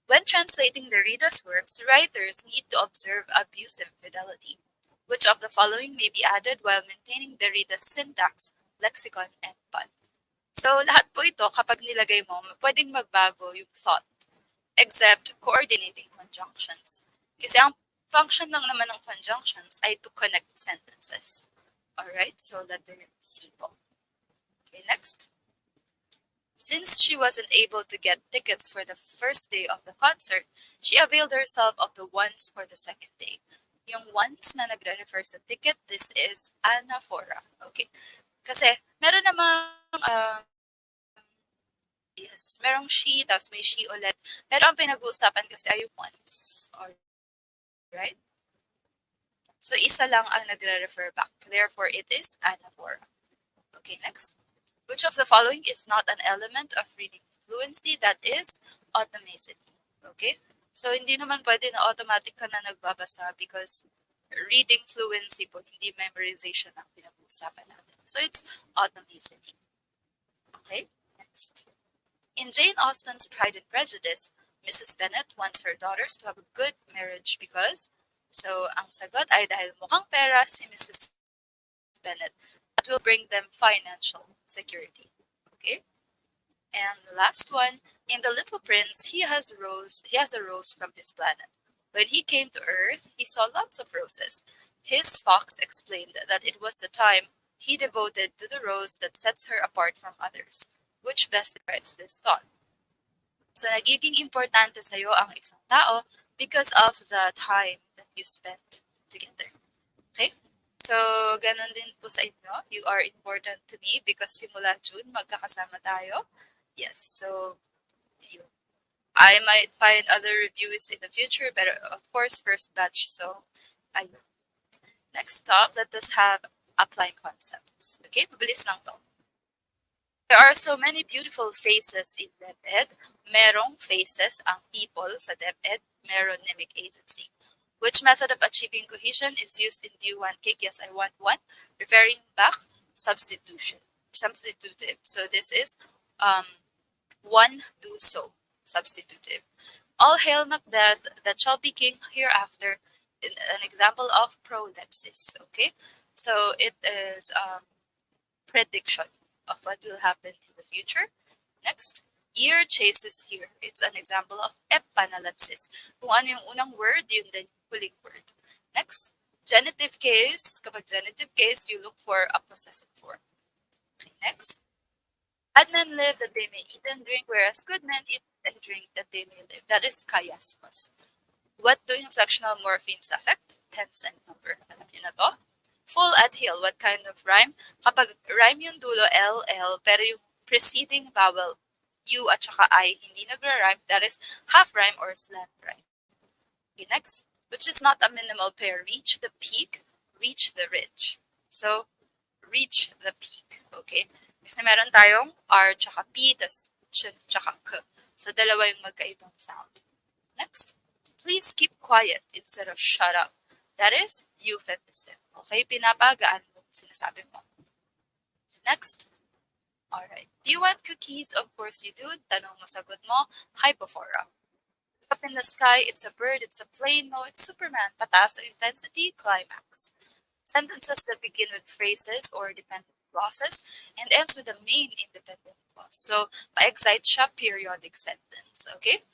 Speaker 1: When translating Derrida's works, writers need to observe abusive fidelity. Which of the following may be added while maintaining Derrida's syntax, lexicon, and pun? So, lahat po ito, kapag nilagay mo, pwedeng magbago yung thought, except coordinating conjunctions. Kasi ang function lang naman ng conjunctions ay to connect sentences. Alright, so letter C po. Okay, next. Since she wasn't able to get tickets for the first day of the concert, she availed herself of the ones for the second day. Yung ones na nagre-refer sa ticket, this is anaphora. Okay. Kasi, meron namang, yes, merong she, tapos may she ulit. Pero ang pinag-uusapan kasi ay yung ones. Alright? So, isa lang ang nagre-refer back. Therefore, it is anaphora. Okay, next. Which of the following is not an element of reading fluency? That is automaticity. Okay? So, hindi naman pwede na automatic ka na nagbabasa because reading fluency po, hindi memorization ang pinag-uusapan natin. So, it's automaticity. Okay? Next. In Jane Austen's Pride and Prejudice, Mrs. Bennet wants her daughters to have a good marriage because, so ang sagot ay dahil mukhang pera si Mrs. Bennet that will bring them financial security. Okay? And the last one, in The Little Prince, he has a rose from his planet. When he came to Earth, he saw lots of roses. His fox explained that it was the time he devoted to the rose that sets her apart from others, which best describes this thought. So, nagiging importante sa'yo ang isang tao because of the time that you spent together. Okay? So, ganun din po sa inyo. You are important to me because simula June, magkakasama tayo. Yes, so, yun. I might find other reviews in the future, but of course, first batch, so, ayun. Next stop, let us have applying concepts. Okay, mabilis lang to. There are so many beautiful faces in DepEd. Merong faces ang people sa DepEd, meronymic agency. Which method of achieving cohesion is used in Do You Want Cake? Yes, I want one. Referring back, substitution. Substitutive. So this is one do so. Substitutive. All hail Macbeth that shall be king hereafter. An example of prolepsis. Okay? So it is prediction of what will happen in the future. Next, year chases year. It's an example of epanalepsis. Kung ano yung unang word, yun din yung huling word. Next, genitive case. Kapag genitive case, you look for a possessive form. Okay, next. Bad men live that they may eat and drink, whereas good men eat and drink that they may live. That is chiasmus. What do inflectional morphemes affect? Tense and number. Alam niyo na to? Full at heel. What kind of rhyme? Kapag rhyme yung dulo, L, L, pero yung preceding vowel, U at saka I, hindi nagra-rhyme, that is half rhyme or slant rhyme. Okay, next. Which is not a minimal pair. Reach the peak, reach the ridge. So, reach the peak. Okay? Kasi meron tayong R tsaka P, tas Ch tsaka K. So, dalawa yung magkaibang sound. Next. Please keep quiet instead of shut up. That is euphemism. Okay? Pinapagaan mo sinasabi mo. Next. Alright. Do you want cookies? Of course you do. Tanong mo, sagot mo, hypophora. Up in the sky, it's a bird, it's a plane, no, it's Superman. Pataas ang intensity, climax. Sentences that begin with phrases or dependent clauses and ends with a main independent clause. So, pa-excite siya, periodic sentence. Okay?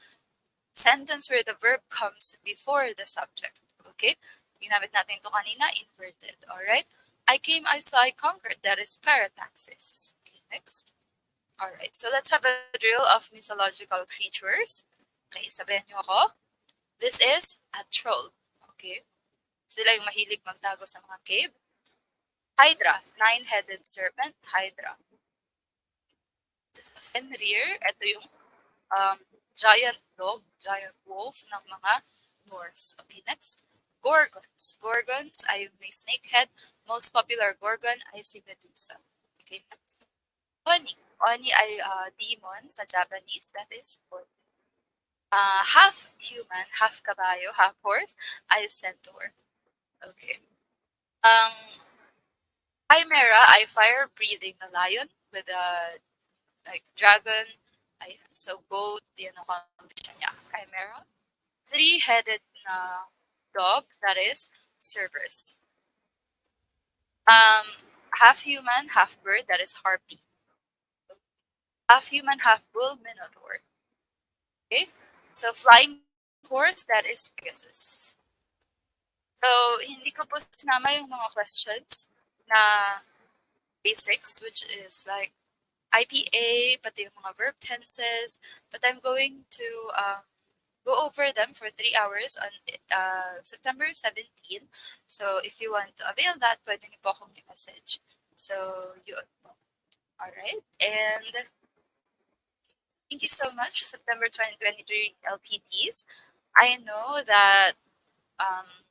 Speaker 1: Sentence where the verb comes before the subject. Okay? Ginamit natin ito kanina, inverted. Alright? I came, I saw, I conquered. That is parataxis. Okay, next. Alright, so let's have a drill of mythological creatures. Okay, sabihan niyo ako. This is a troll. Okay? Sila yung mahilig magtago sa mga cave. Hydra, nine-headed serpent, Hydra. This is a Fenrir. Ito yung giant dog, giant wolf ng mga Norse. Okay, next. Gorgons. Gorgons ay may snake head. Most popular gorgon ay si Medusa. Okay, next. Oni. Oni ay demon sa Japanese. That is Oni. Half human, half caballo, half horse, I centaur. Okay. Um, Chimera, I fire breathing na lion with a like dragon. Ayan. So goat, yan ang combination niya. Chimera. Three-headed na dog, that is Cerberus. Half human, half bird, that is harpy. Half human, half bull, minotaur. Okay? So flying horse, that is Pegasus. So, hindi ko po sinama yung mga questions na basics, which is like IPA, pati yung mga verb tenses, but I'm going to go over them for 3 hours on September 17. So, if you want to avail that, pwede niyo po akong i-message. So, yun po. Alright, and thank you so much, September 2023 LPTs. I know that um,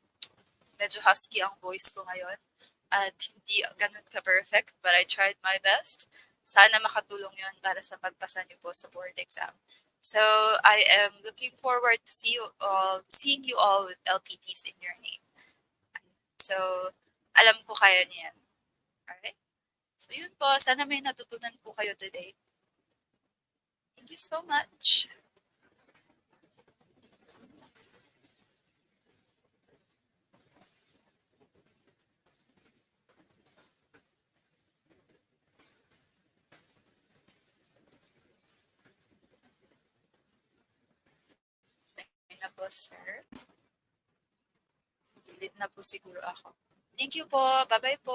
Speaker 1: medyo husky ang voice ko ngayon at hindi ganun ka-perfect, but I tried my best. Sana makatulong yun para sa pagpasa niyo po sa board exam. So, I am looking forward to seeing you all with LPTs in your name. So, alam ko kaya niyan. Alright? So, yun po. Sana may natutunan po kayo today. Thank you so much. Ayun na po, sir. Gilid na po siguro ako. Thank you po. Bye-bye po.